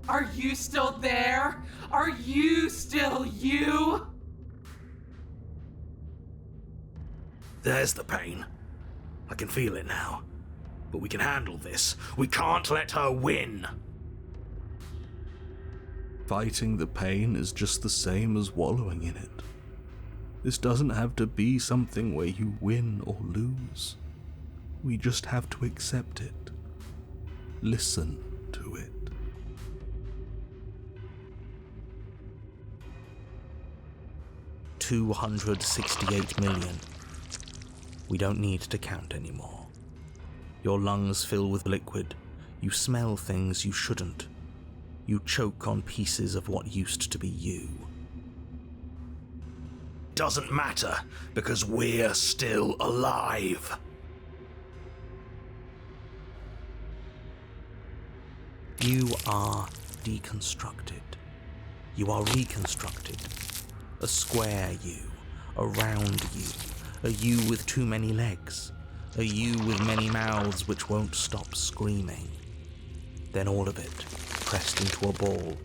Are you still there? Are you still you? There's the pain. I can feel it now. But we can handle this. We can't let her win. Fighting the pain is just the same as wallowing in it. This doesn't have to be something where you win or lose. We just have to accept it. Listen to it. $268 million. We don't need to count anymore. Your lungs fill with liquid. You smell things you shouldn't. You choke on pieces of what used to be you. Doesn't matter, because we're still alive. You are deconstructed. You are reconstructed. A square you, a round you, a you with too many legs, a you with many mouths which won't stop screaming. Then all of it pressed into a ball,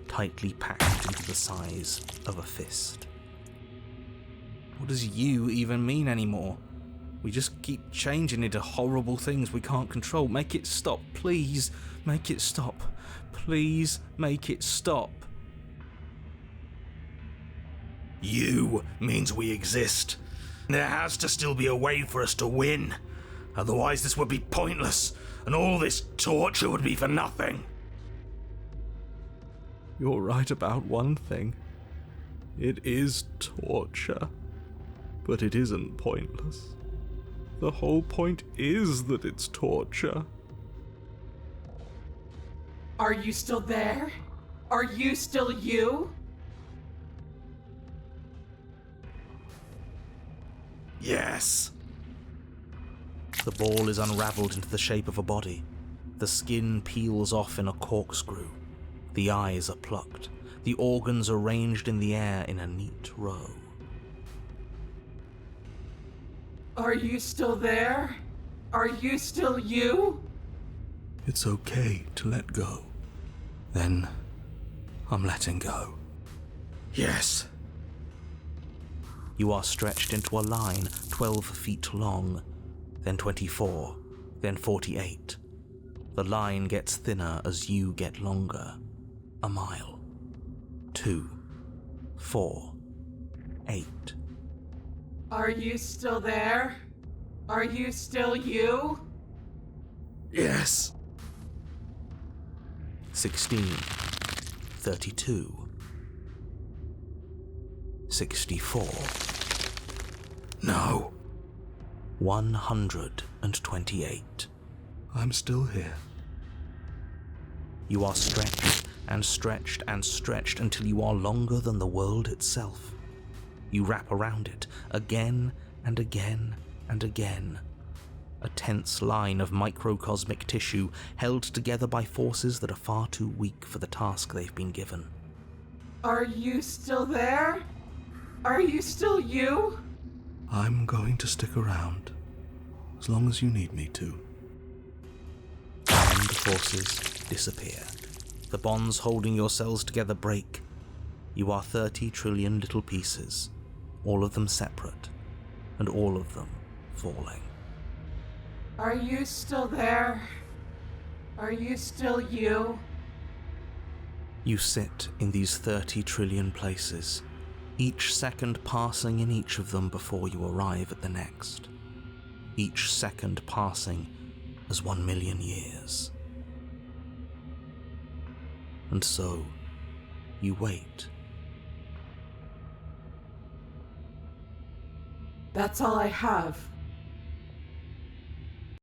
tightly packed into the size of a fist. What does you even mean anymore? We just keep changing into horrible things we can't control. Make it stop, please. Make it stop. Please make it stop. You means we exist. There has to still be a way for us to win. Otherwise this would be pointless, and all this torture would be for nothing. You're right about one thing. It is torture. But it isn't pointless. The whole point is that it's torture. Are you still there? Are you still you? Yes. The ball is unraveled into the shape of a body. The skin peels off in a corkscrew. The eyes are plucked. The organs arranged in the air in a neat row. Are you still there? Are you still you? It's okay to let go. Then, I'm letting go. Yes. You are stretched into a line 12 feet long, then 24, then 48. The line gets thinner as you get longer. A mile. 2, 4, 8. Are you still there? Are you still you? Yes. 16, 32, 64. No. 128. I'm still here. You are stretched and stretched and stretched until you are longer than the world itself. You wrap around it again and again and again. A tense line of microcosmic tissue held together by forces that are far too weak for the task they've been given. Are you still there? Are you still you? I'm going to stick around, as long as you need me to. And the forces disappear. The bonds holding your cells together break. You are 30 trillion little pieces, all of them separate, and all of them falling. Are you still there? Are you still you? You sit in these 30 trillion places, each second passing in each of them before you arrive at the next, each second passing as 1,000,000 years. And so, you wait. That's all I have.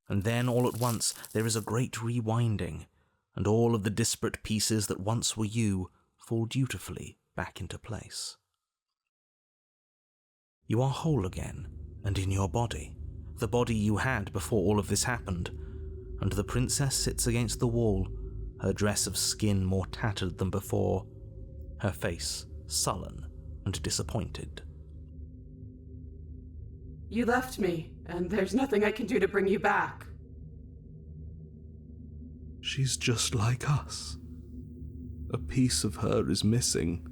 And then all at once there is a great rewinding, and all of the disparate pieces that once were you fall dutifully back into place. You are whole again, and in your body, the body you had before all of this happened, and the princess sits against the wall, her dress of skin more tattered than before, her face sullen and disappointed. You left me, and there's nothing I can do to bring you back. She's just like us. A piece of her is missing.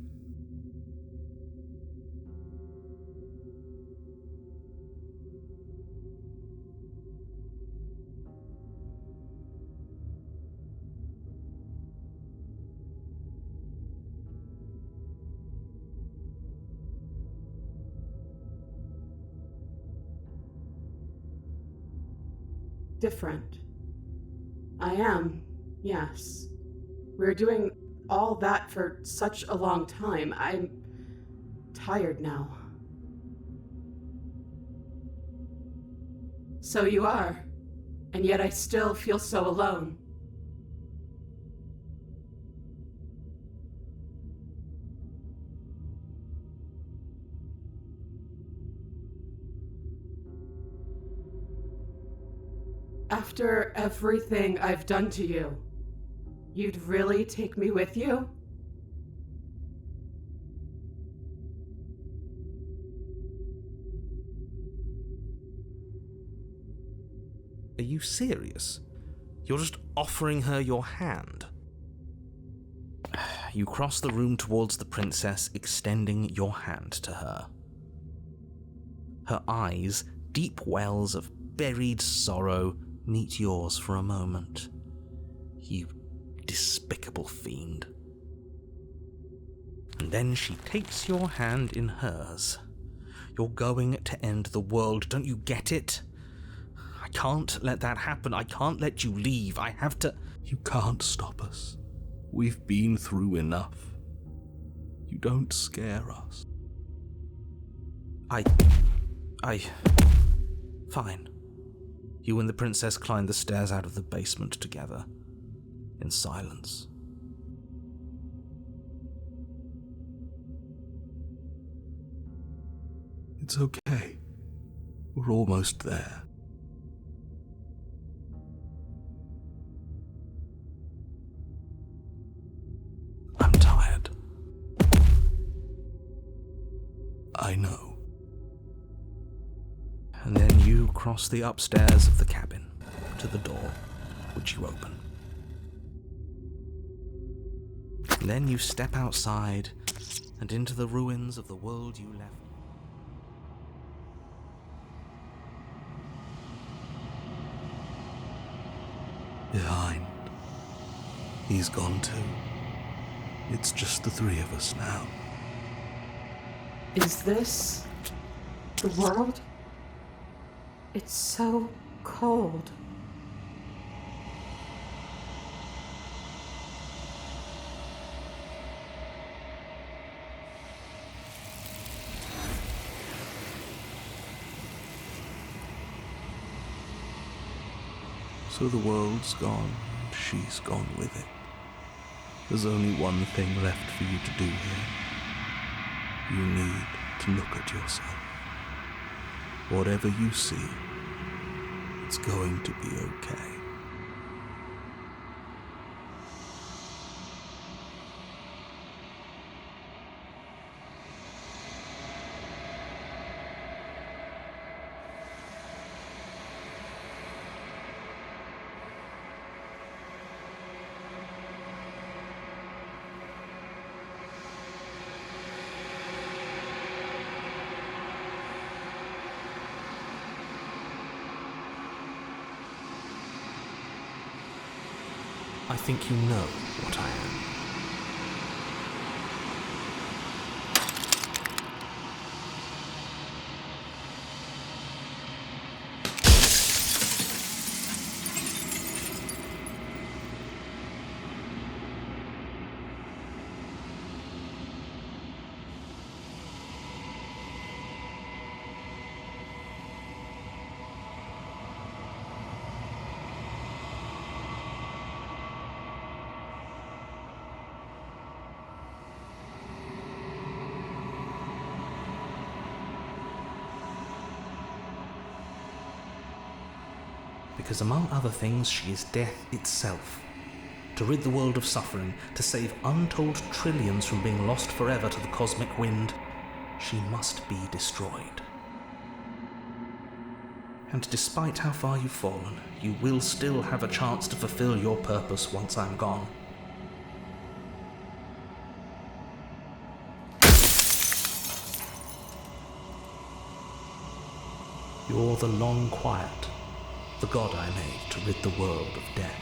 Different. I am, yes. We're doing all that for such a long time. I'm tired now. So you are, and yet I still feel so alone. After everything I've done to you, you'd really take me with you? Are you serious? You're just offering her your hand. You cross the room towards the princess, extending your hand to her. Her eyes, deep wells of buried sorrow, meet yours for a moment. You despicable fiend. And then she takes your hand in hers. You're going to end the world, don't you get it? I can't let that happen. I can't let you leave. I have to... You can't stop us. We've been through enough. You don't scare us. Fine. You and the princess climb the stairs out of the basement together, in silence. It's okay. We're almost there. I'm tired. I know. And then you cross the upstairs of the cabin to the door, which you open. And then you step outside and into the ruins of the world you left. Behind. He's gone too. It's just the three of us now. Is this the world? It's so cold. So the world's gone, and she's gone with it. There's only one thing left for you to do here. You need to look at yourself. Whatever you see, it's going to be okay. I think you know what I am. because among other things she is death itself. To rid the world of suffering, to save untold trillions from being lost forever to the cosmic wind, she must be destroyed. And despite how far you've fallen, you will still have a chance to fulfill your purpose once I'm gone. You're the long quiet, the god I made to rid the world of death.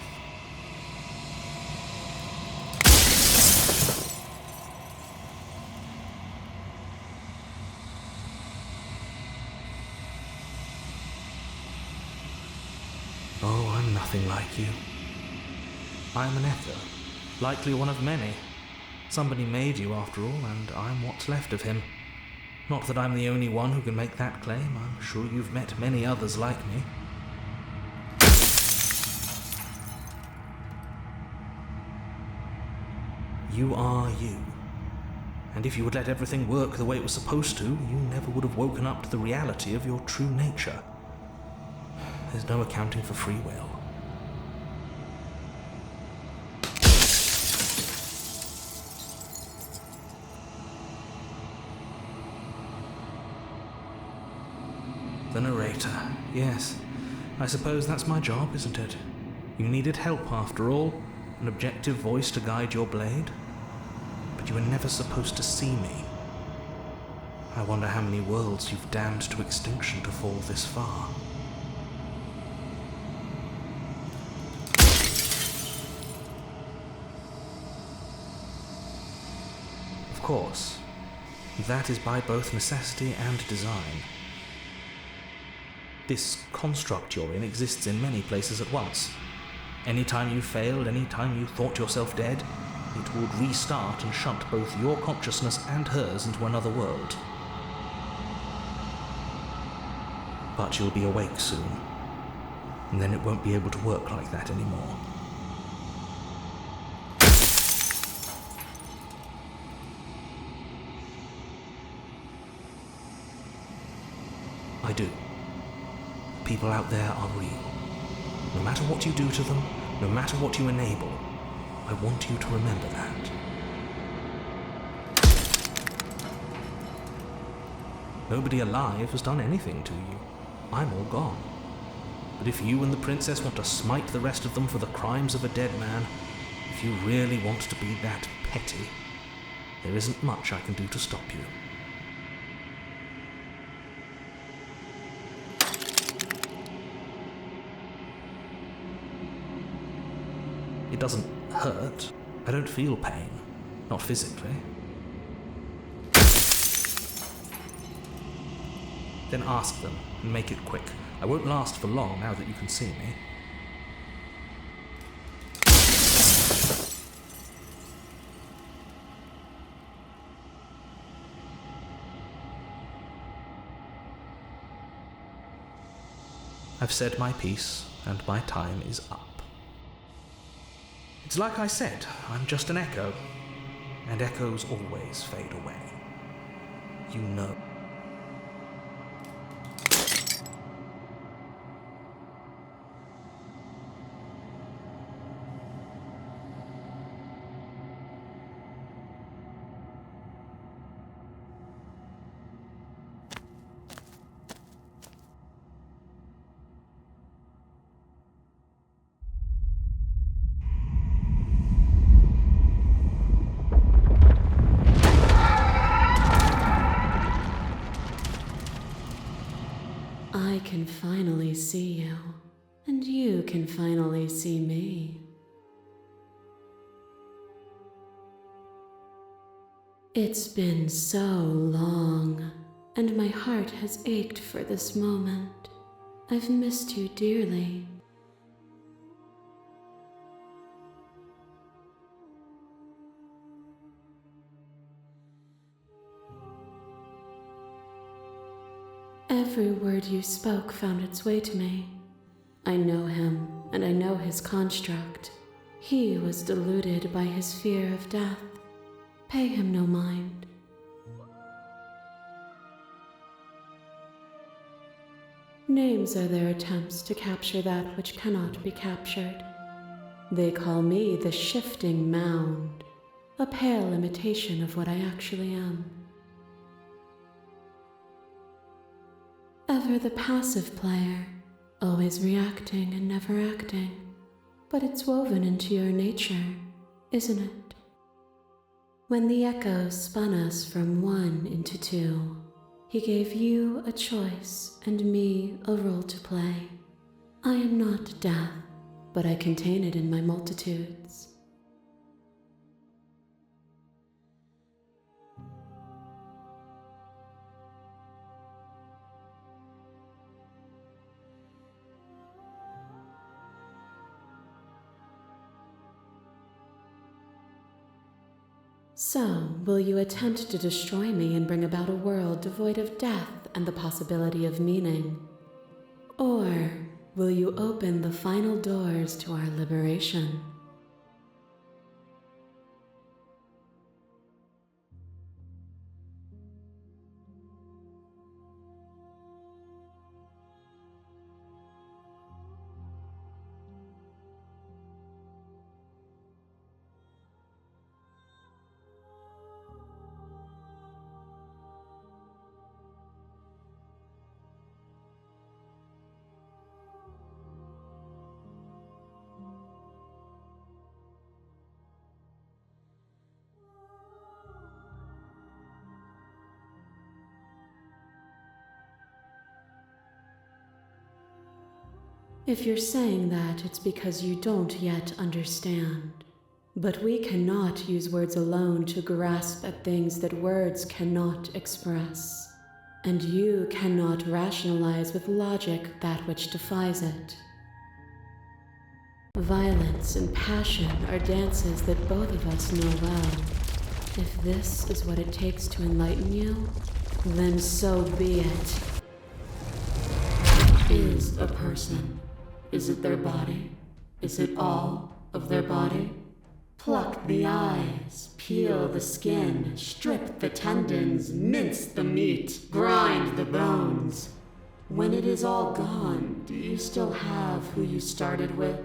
Oh, I'm nothing like you. I'm an echo, likely one of many. Somebody made you after all, and I'm what's left of him. Not that I'm the only one who can make that claim. I'm sure you've met many others like me. You are you. And if you would let everything work the way it was supposed to, you never would have woken up to the reality of your true nature. There's no accounting for free will. The narrator. Yes, I suppose that's my job, isn't it? You needed help after all, an objective voice to guide your blade. But you were never supposed to see me. I wonder how many worlds you've damned to extinction to fall this far. Of course, that is by both necessity and design. This construct you're in exists in many places at once. Anytime you failed, anytime you thought yourself dead, it would restart and shunt both your consciousness and hers into another world. But you'll be awake soon, and then it won't be able to work like that anymore. I do. People out there are real. No matter what you do to them, no matter what you enable, I want you to remember that. Nobody alive has done anything to you. I'm all gone. But if you and the princess want to smite the rest of them for the crimes of a dead man, if you really want to be that petty, there isn't much I can do to stop you. It doesn't hurt. I don't feel pain. Not physically. Then ask them, and make it quick. I won't last for long now that you can see me. I've said my piece, and my time is up. It's like I said, I'm just an echo, and echoes always fade away. You know. I can finally see you, and you can finally see me. It's been so long, and my heart has ached for this moment. I've missed you dearly. Every word you spoke found its way to me. I know him, and I know his construct. He was deluded by his fear of death. Pay him no mind. Names are their attempts to capture that which cannot be captured. They call me the shifting mound, a pale imitation of what I actually am. Ever the passive player, always reacting and never acting. But it's woven into your nature, isn't it? When the echo spun us from one into two, he gave you a choice and me a role to play. I am not death, but I contain it in my multitudes. So, will you attempt to destroy me and bring about a world devoid of death and the possibility of meaning? Or will you open the final doors to our liberation? If you're saying that, it's because you don't yet understand. But we cannot use words alone to grasp at things that words cannot express. And you cannot rationalize with logic that which defies it. Violence and passion are dances that both of us know well. If this is what it takes to enlighten you, then so be it. Is a person. Is it their body? Is it all of their body? Pluck the eyes, peel the skin, strip the tendons, mince the meat, grind the bones. When it is all gone, do you still have who you started with?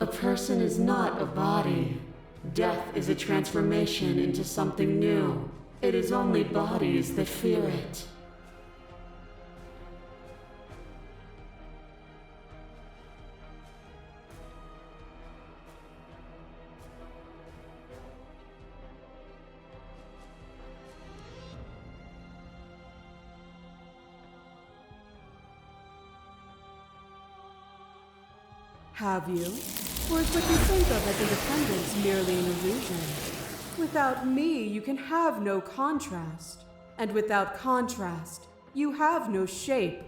A person is not a body. Death is a transformation into something new. It is only bodies that fear it. Have you? Or is what you think of as independence merely an illusion? Without me, you can have no contrast. And without contrast, you have no shape.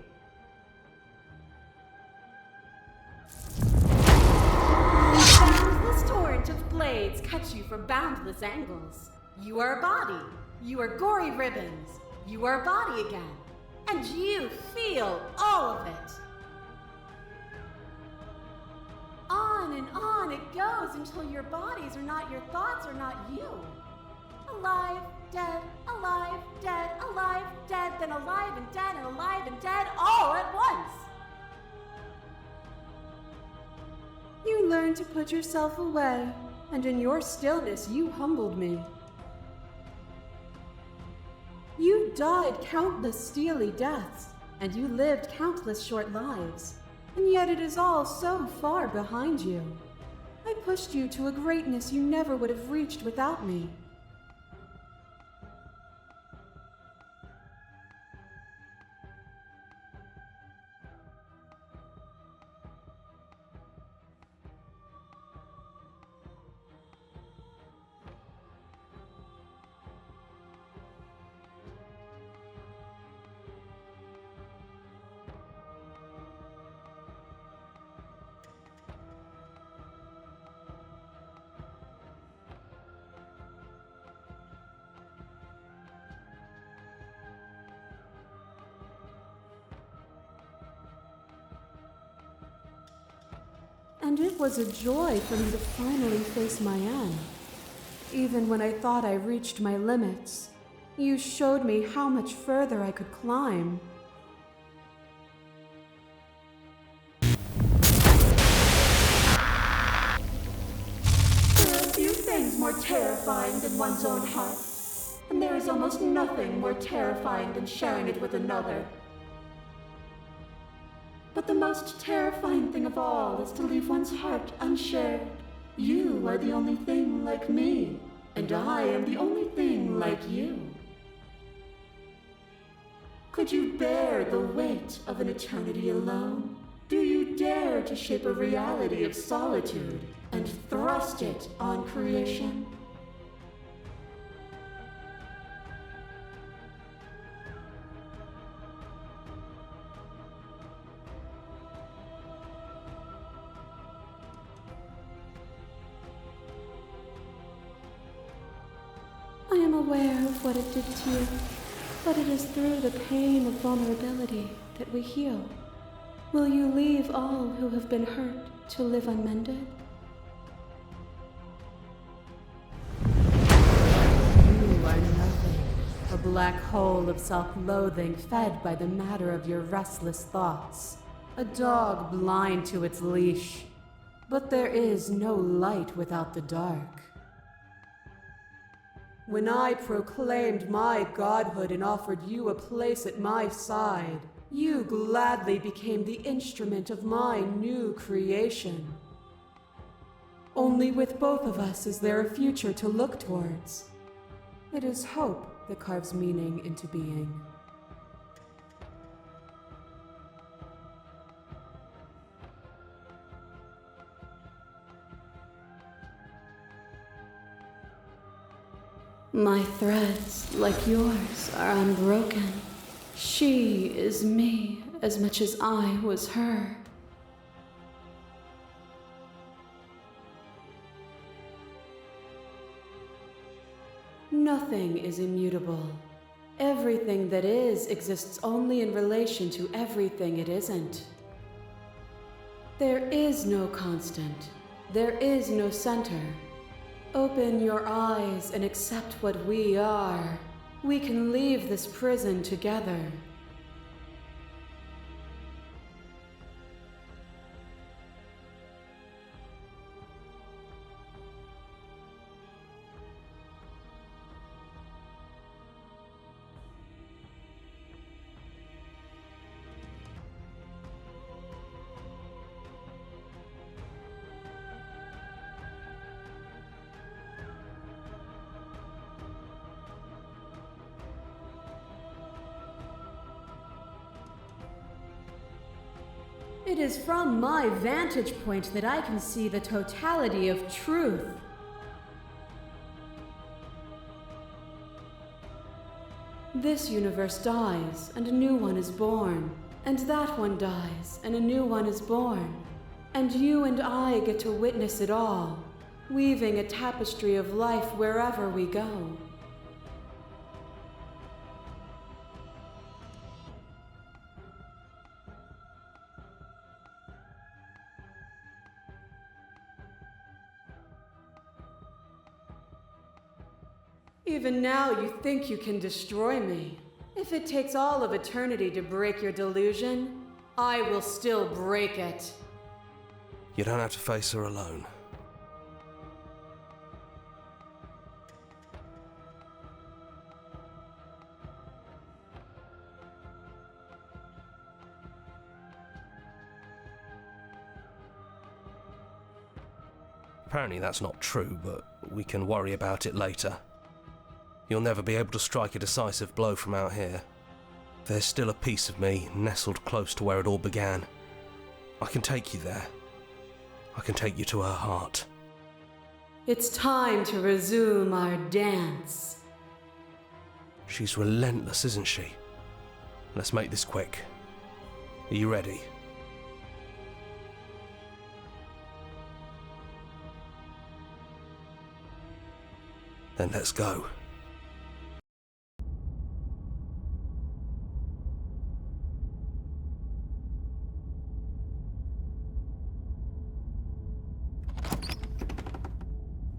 Boundless torrent of blades cut you from boundless angles. You are a body. You are gory ribbons. You are a body again. And you feel all of it. On it goes until your bodies are not your thoughts, are not you. Alive, dead, alive, dead, alive, dead, then alive and dead and alive and dead all at once. You learned to put yourself away, and in your stillness you humbled me. You died countless steely deaths, and you lived countless short lives. And yet it is all so far behind you. I pushed you to a greatness you never would have reached without me. And it was a joy for me to finally face my end. Even when I thought I reached my limits, you showed me how much further I could climb, terrifying than one's own heart, and there is almost nothing more terrifying than sharing it with another. But the most terrifying thing of all is to leave one's heart unshared. You are the only thing like me, and I am the only thing like you. Could you bear the weight of an eternity alone? Do you dare to shape a reality of solitude and thrust it on creation? I am aware of what it did to you, but it is through the pain of vulnerability that we heal. Will you leave all who have been hurt to live unmended? You are nothing. A black hole of self-loathing fed by the matter of your restless thoughts. A dog blind to its leash. But there is no light without the dark. When I proclaimed my godhood and offered you a place at my side, you gladly became the instrument of my new creation. Only with both of us is there a future to look towards. It is hope that carves meaning into being. My threads, like yours, are unbroken. She is me as much as I was her. Nothing is immutable. Everything that is exists only in relation to everything it isn't. There is no constant. There is no center. Open your eyes and accept what we are. We can leave this prison together. It is from my vantage point that I can see the totality of truth. This universe dies, and a new one is born. And that one dies, and a new one is born. And you and I get to witness it all, weaving a tapestry of life wherever we go. Even now you think you can destroy me. If it takes all of eternity to break your delusion, I will still break it. You don't have to face her alone. Apparently that's not true, but we can worry about it later. You'll never be able to strike a decisive blow from out here. There's still a piece of me nestled close to where it all began. I can take you there. I can take you to her heart. It's time to resume our dance. She's relentless, isn't she? Let's make this quick. Are you ready? Then let's go.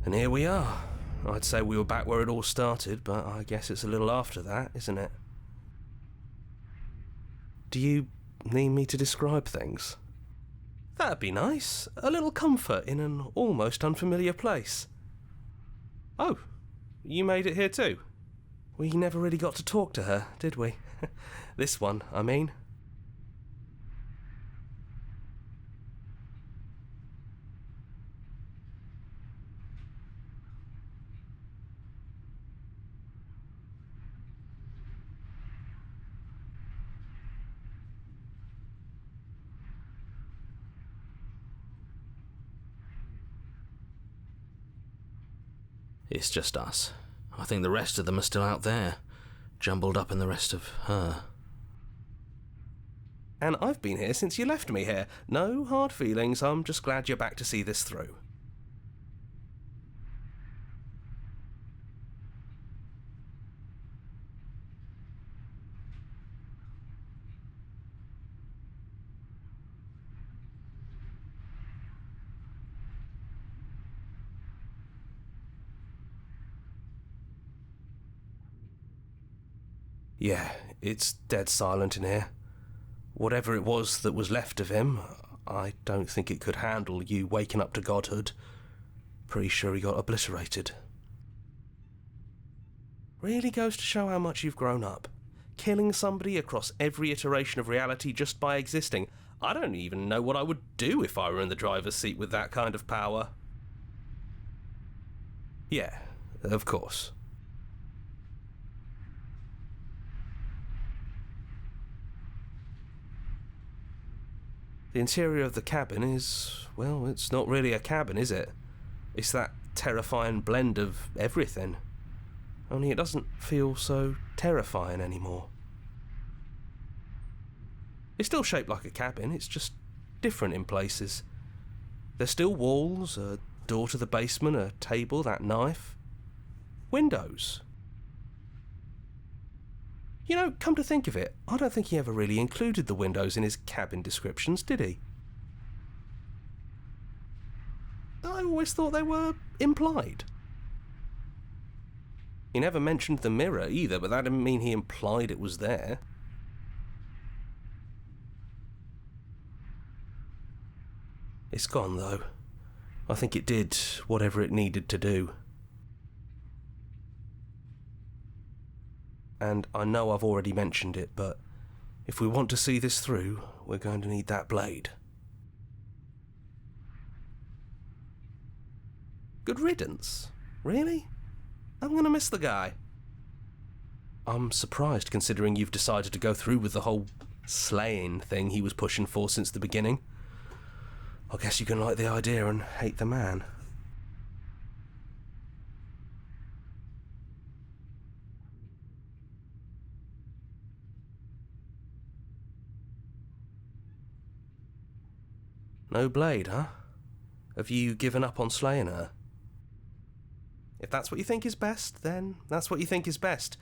And here we are. I'd say we were back where it all started, but I guess it's a little after that, isn't it? Do you need me to describe things? That'd be nice. A little comfort in an almost unfamiliar place. Oh, you made it here too? We never really got to talk to her, did we? This one, I mean. It's just us. I think the rest of them are still out there, jumbled up in the rest of her. And I've been here since you left me here. No hard feelings, I'm just glad you're back to see this through. Yeah, it's dead silent in here. Whatever it was that was left of him, I don't think it could handle you waking up to godhood. Pretty sure he got obliterated. Really goes to show how much you've grown up. Killing somebody across every iteration of reality just by existing. I don't even know what I would do if I were in the driver's seat with that kind of power. Yeah, of course. The interior of the cabin is, well, it's not really a cabin, is it? It's that terrifying blend of everything. Only it doesn't feel so terrifying anymore. It's still shaped like a cabin, it's just different in places. There's still walls, a door to the basement, a table, that knife. Windows. You know, come to think of it, I don't think he ever really included the windows in his cabin descriptions, did he? I always thought they were implied. He never mentioned the mirror either, but that didn't mean he implied it was there. It's gone, though. I think it did whatever it needed to do. And I know I've already mentioned it, but if we want to see this through, we're going to need that blade. Good riddance. Really? I'm gonna miss the guy. I'm surprised considering you've decided to go through with the whole slaying thing he was pushing for since the beginning. I guess you can like the idea and hate the man. No blade, huh? Have you given up on slaying her? If that's what you think is best, then that's what you think is best.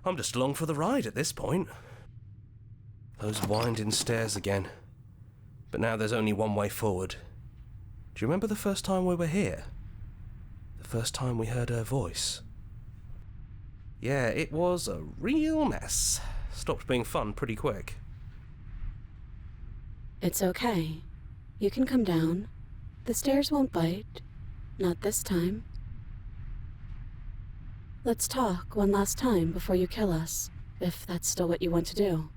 I'm just along for the ride at this point. Those winding stairs again. But now there's only one way forward. Do you remember the first time we were here? The first time we heard her voice? Yeah, it was a real mess. Stopped being fun pretty quick. It's okay. You can come down. The stairs won't bite. Not this time. Let's talk one last time before you kill us, if that's still what you want to do.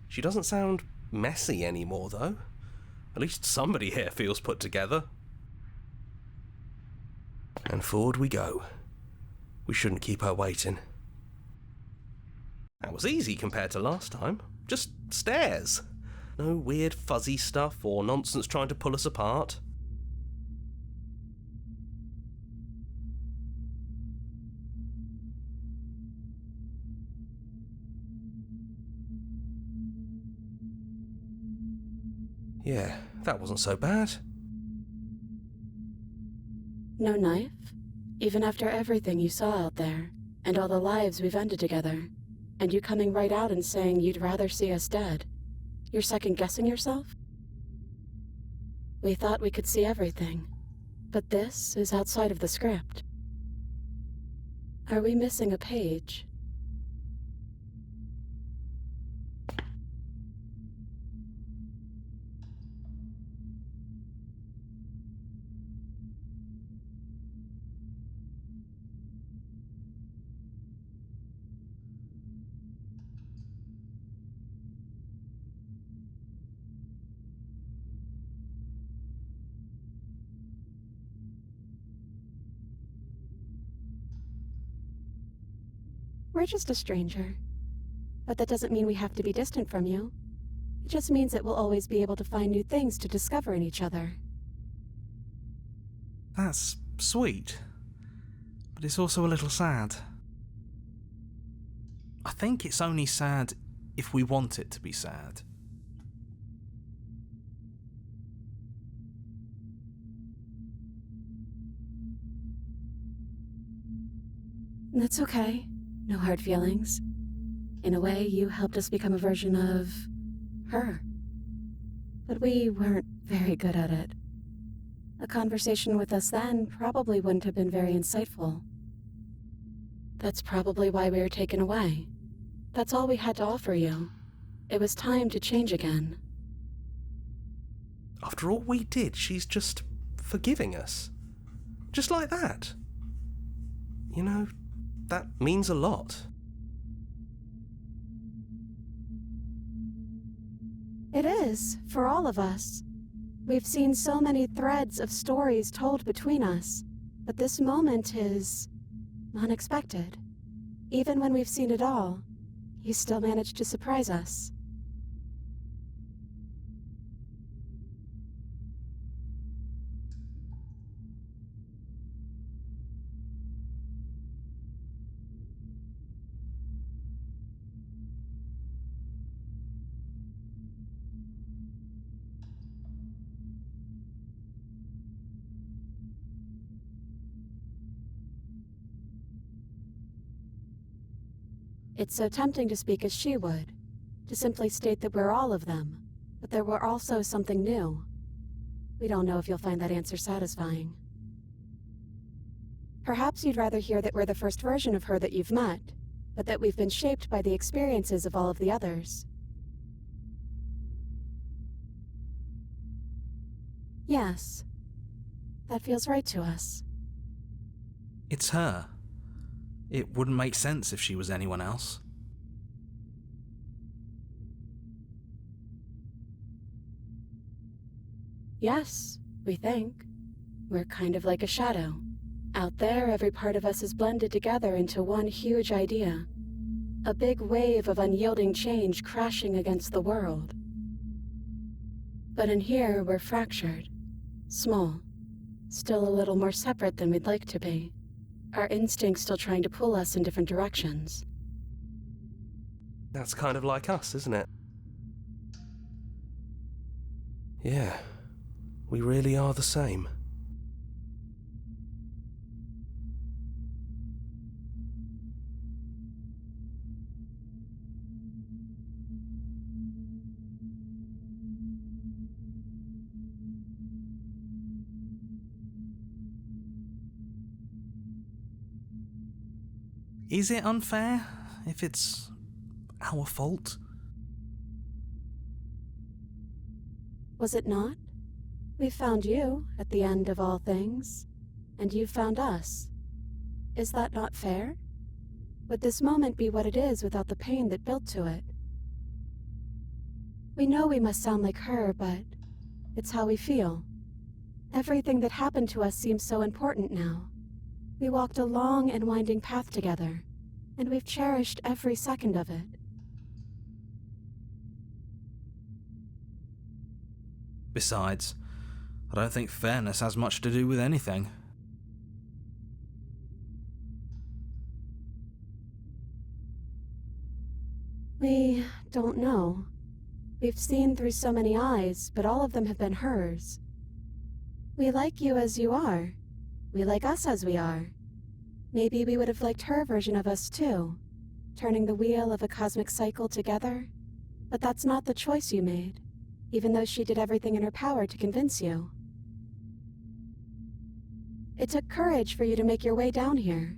She doesn't sound messy anymore, though. At least somebody here feels put together. And forward we go. We shouldn't keep her waiting. That was easy compared to last time. Just stairs. No weird fuzzy stuff or nonsense trying to pull us apart. Yeah, that wasn't so bad. No knife? Even after everything you saw out there, and all the lives we've ended together, and you coming right out and saying you'd rather see us dead, you're second-guessing yourself? We thought we could see everything, but this is outside of the script. Are we missing a page? We're just a stranger. But that doesn't mean we have to be distant from you. It just means that we'll always be able to find new things to discover in each other. That's sweet, but it's also a little sad. I think it's only sad if we want it to be sad. That's okay. No hard feelings. In a way, you helped us become a version of her. But we weren't very good at it. A conversation with us then probably wouldn't have been very insightful. That's probably why we were taken away. That's all we had to offer you. It was time to change again. After all we did, she's just forgiving us. Just like that. You know, that means a lot. It is, for all of us. We've seen so many threads of stories told between us, but this moment is unexpected. Even when we've seen it all, you still managed to surprise us. It's so tempting to speak as she would, to simply state that we're all of them, but there were also something new. We don't know if you'll find that answer satisfying. Perhaps you'd rather hear that we're the first version of her that you've met, but that we've been shaped by the experiences of all of the others. Yes, that feels right to us. It's her. It wouldn't make sense if she was anyone else. Yes, we think. We're kind of like a shadow. Out there, every part of us is blended together into one huge idea. A big wave of unyielding change crashing against the world. But in here, we're fractured. Small. Still a little more separate than we'd like to be. Our instincts still trying to pull us in different directions. That's kind of like us, isn't it? Yeah, we really are the same. Is it unfair if it's our fault? Was it not? We found you at the end of all things, and you found us. Is that not fair? Would this moment be what it is without the pain that built to it? We know we must sound like her, but it's how we feel. Everything that happened to us seems so important now. We walked a long and winding path together, and we've cherished every second of it. Besides, I don't think fairness has much to do with anything. We don't know. We've seen through so many eyes, but all of them have been hers. We like you as you are. We like us as we are. Maybe we would have liked her version of us too, turning the wheel of a cosmic cycle together. But that's not the choice you made, even though she did everything in her power to convince you. It took courage for you to make your way down here,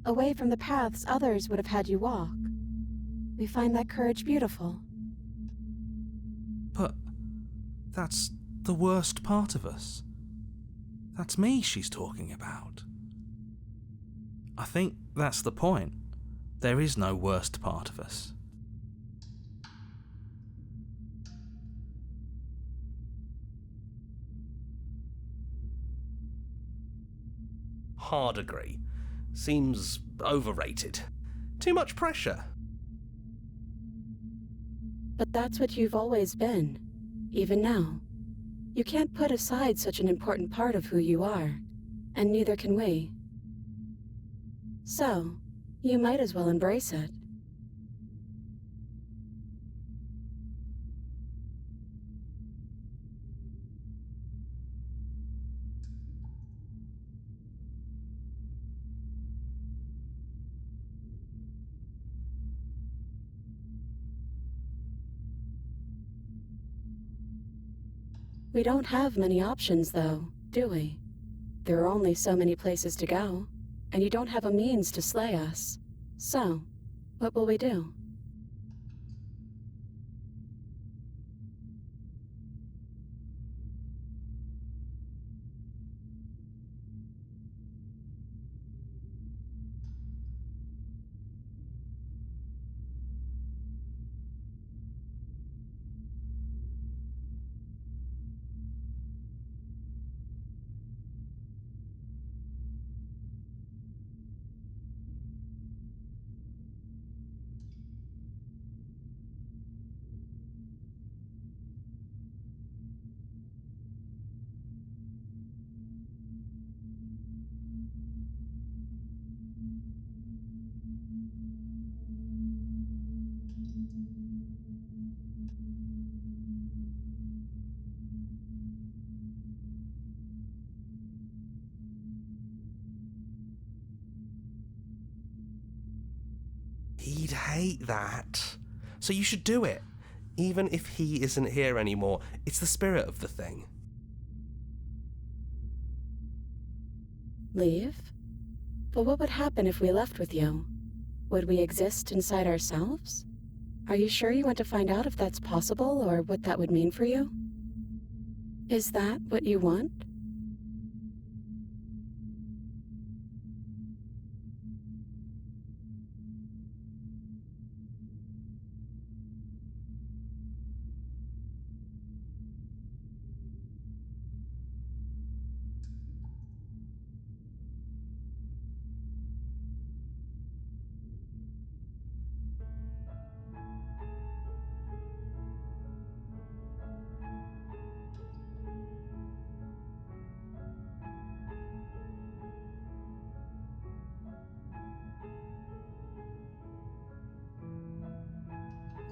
away from the paths others would have had you walk. We find that courage beautiful. But that's the worst part of us. That's me she's talking about. I think that's the point. There is no worst part of us. Hard agree. Seems overrated. Too much pressure. But that's what you've always been, even now. You can't put aside such an important part of who you are, and neither can we. So, you might as well embrace it. We don't have many options, though, do we? There are only so many places to go, and you don't have a means to slay us. So, what will we do? He'd hate that. So you should do it. Even if he isn't here anymore, it's the spirit of the thing. Leave? But what would happen if we left with you? Would we exist inside ourselves? Are you sure you want to find out if that's possible, or what that would mean for you? Is that what you want?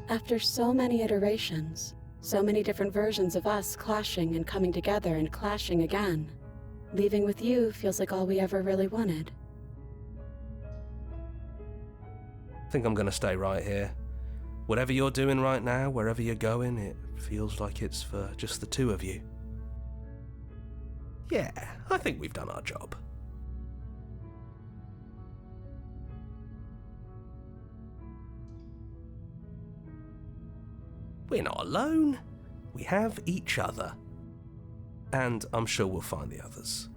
After so many iterations, so many different versions of us clashing and coming together and clashing again, leaving with you feels like all we ever really wanted. I think I'm gonna stay right here. Whatever you're doing right now, wherever you're going, it feels like it's for just the two of you. Yeah, I think we've done our job. We're not alone. We have each other. And I'm sure we'll find the others.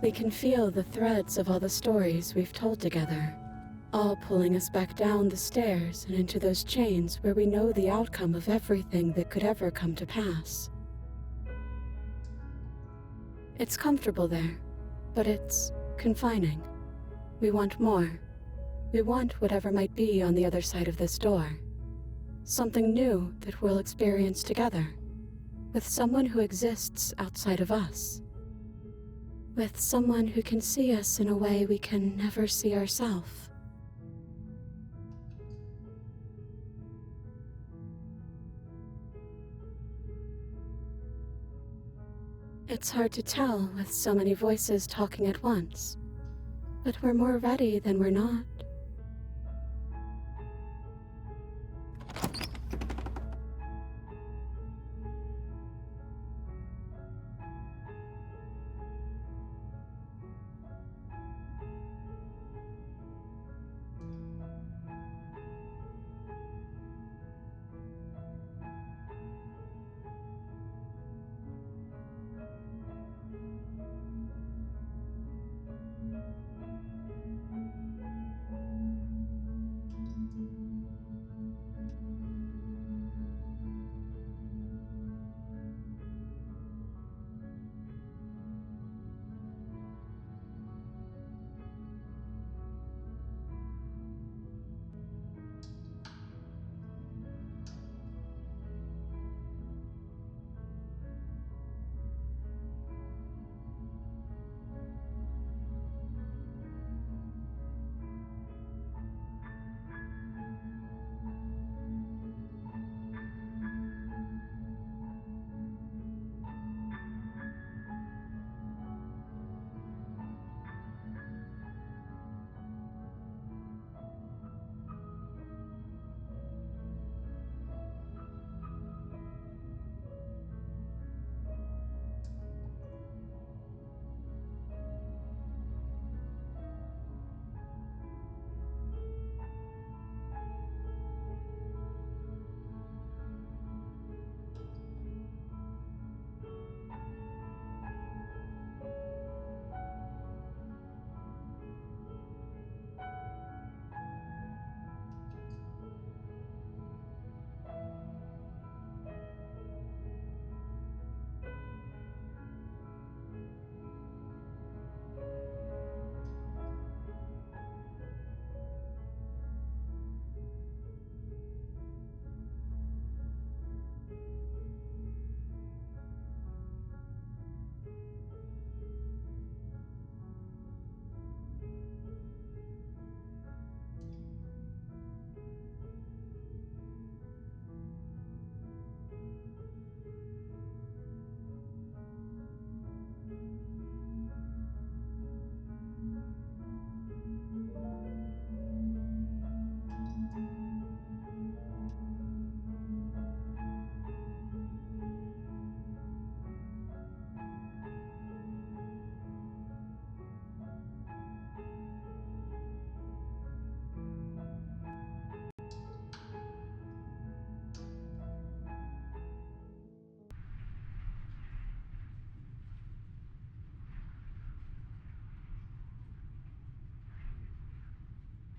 We can feel the threads of all the stories we've told together, all pulling us back down the stairs and into those chains where we know the outcome of everything that could ever come to pass. It's comfortable there, but it's confining. We want more. We want whatever might be on the other side of this door. Something new that we'll experience together, with someone who exists outside of us. With someone who can see us in a way we can never see ourselves. It's hard to tell with so many voices talking at once, But we're more ready than we're not.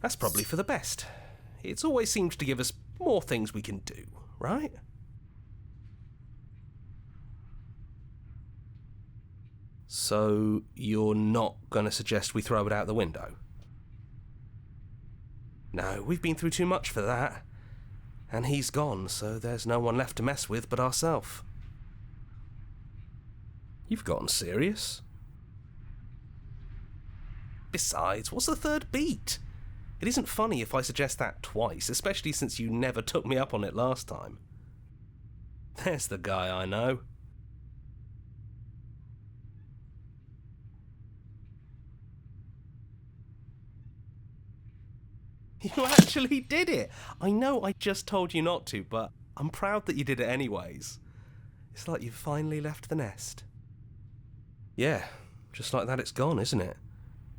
That's probably for the best. It's always seems to give us more things we can do, right? So, you're not going to suggest we throw it out the window? No, we've been through too much for that. And he's gone, so there's no one left to mess with but ourselves. You've gotten serious. Besides, what's the third beat? It isn't funny if I suggest that twice, especially since you never took me up on it last time. There's the guy I know. You actually did it! I know I just told you not to, but I'm proud that you did it anyways. It's like you've finally left the nest. Yeah, just like that it's gone, isn't it?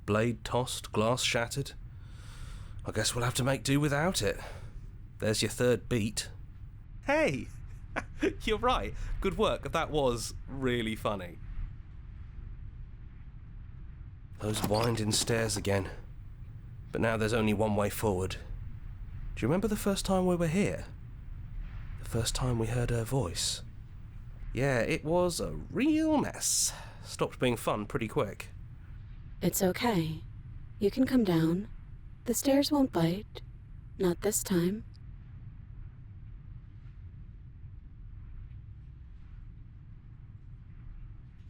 Blade tossed, glass shattered. I guess we'll have to make do without it. There's your third beat. Hey! You're right. Good work. That was really funny. Those winding stairs again. But now there's only one way forward. Do you remember the first time we were here? The first time we heard her voice? Yeah, it was a real mess. Stopped being fun pretty quick. It's okay. You can come down. The stairs won't bite. Not this time.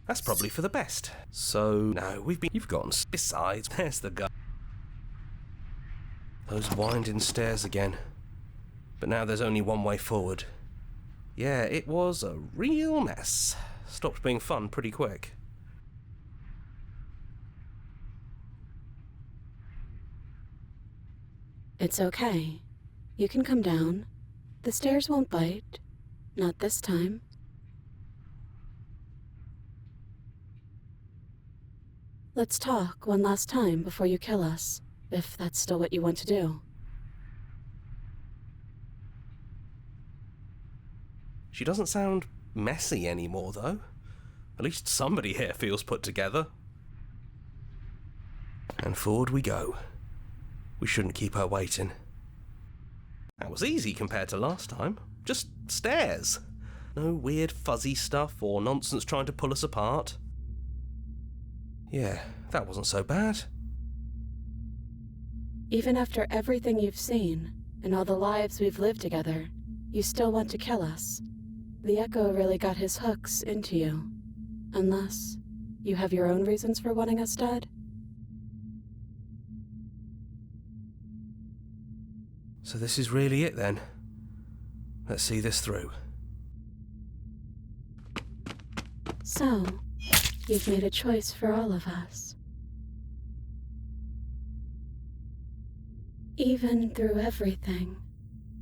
That's probably for the best. So, no, you've gotten... Besides, there's the guy. Those winding stairs again. But now there's only one way forward. Yeah, it was a real mess. Stopped being fun pretty quick. It's okay. You can come down. The stairs won't bite. Not this time. Let's talk one last time before you kill us, if that's still what you want to do. She doesn't sound messy anymore, though. At least somebody here feels put together. And forward we go. We shouldn't keep her waiting. That was easy compared to last time. Just stairs. No weird fuzzy stuff or nonsense trying to pull us apart. Yeah, that wasn't so bad. Even after everything you've seen, and all the lives we've lived together, you still want to kill us. The Echo really got his hooks into you. Unless you have your own reasons for wanting us dead? So this is really it then. Let's see this through. So, you've made a choice for all of us. Even through everything,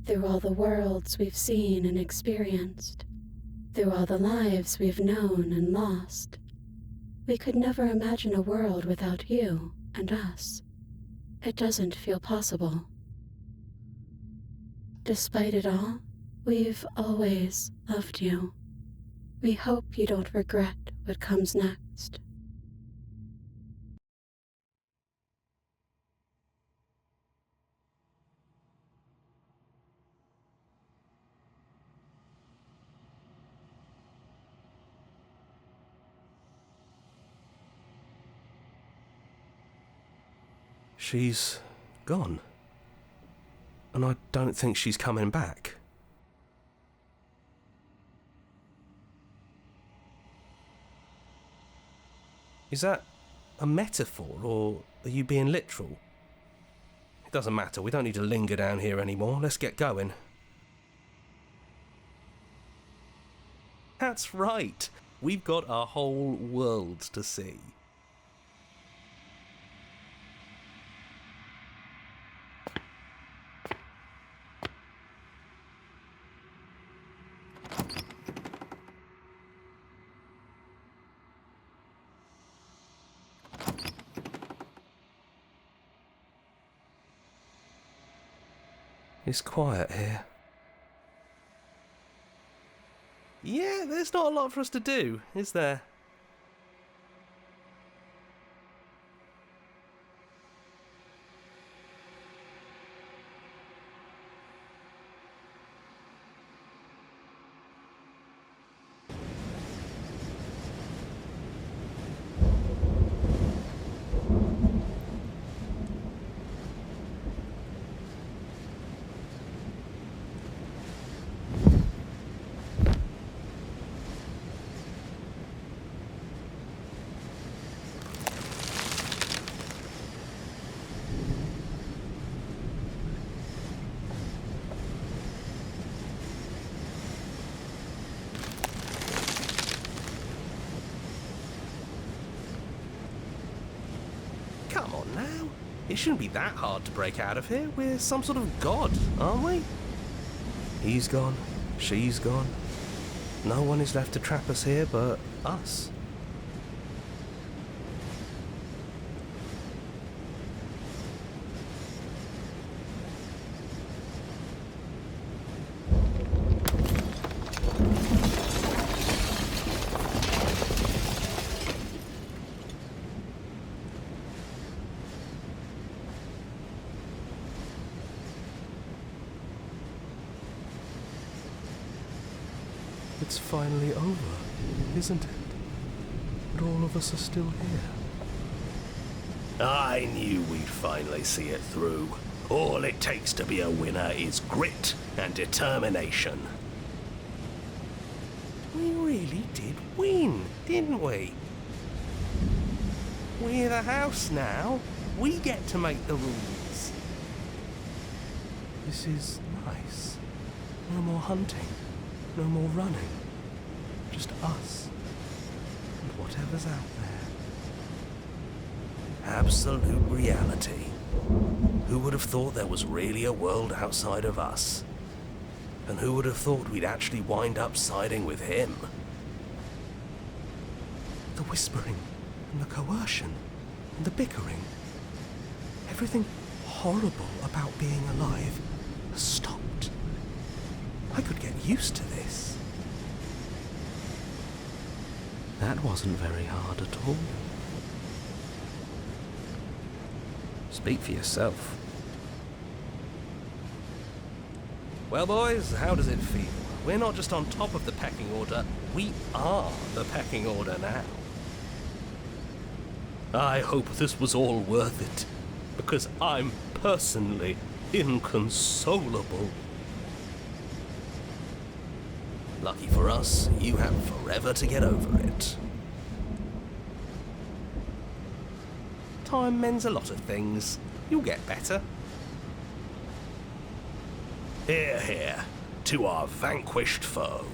through all the worlds we've seen and experienced, through all the lives we've known and lost, we could never imagine a world without you and us. It doesn't feel possible. Despite it all, we've always loved you. We hope you don't regret what comes next. She's gone. And I don't think she's coming back. Is that a metaphor, or are you being literal? It doesn't matter, we don't need to linger down here anymore. Let's get going. That's right. We've got a whole world to see. It's quiet here. Yeah, there's not a lot for us to do, is there? Come on now. It shouldn't be that hard to break out of here. We're some sort of god, aren't we? He's gone. She's gone. No one is left to trap us here but us. It's finally over, isn't it? But all of us are still here. I knew we'd finally see it through. All it takes to be a winner is grit and determination. We really did win, didn't we? We're the house now. We get to make the rules. This is nice. No more hunting. No more running. Just us. And whatever's out there. Absolute reality. Who would have thought there was really a world outside of us? And who would have thought we'd actually wind up siding with him? The whispering, and the coercion, and the bickering. Everything horrible about being alive has stopped. I could get used to this. That wasn't very hard at all. Speak for yourself. Well, boys, how does it feel? We're not just on top of the pecking order, we are the pecking order now. I hope this was all worth it, because I'm personally inconsolable. Lucky for us, you have forever to get over it. Time mends a lot of things. You'll get better. Hear, hear, to our vanquished foe.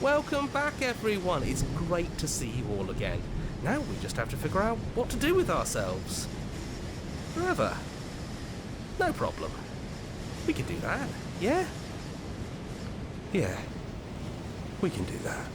Welcome back, everyone. It's great to see you all again. Now we just have to figure out what to do with ourselves. Forever. No problem. We can do that, yeah? Yeah, we can do that.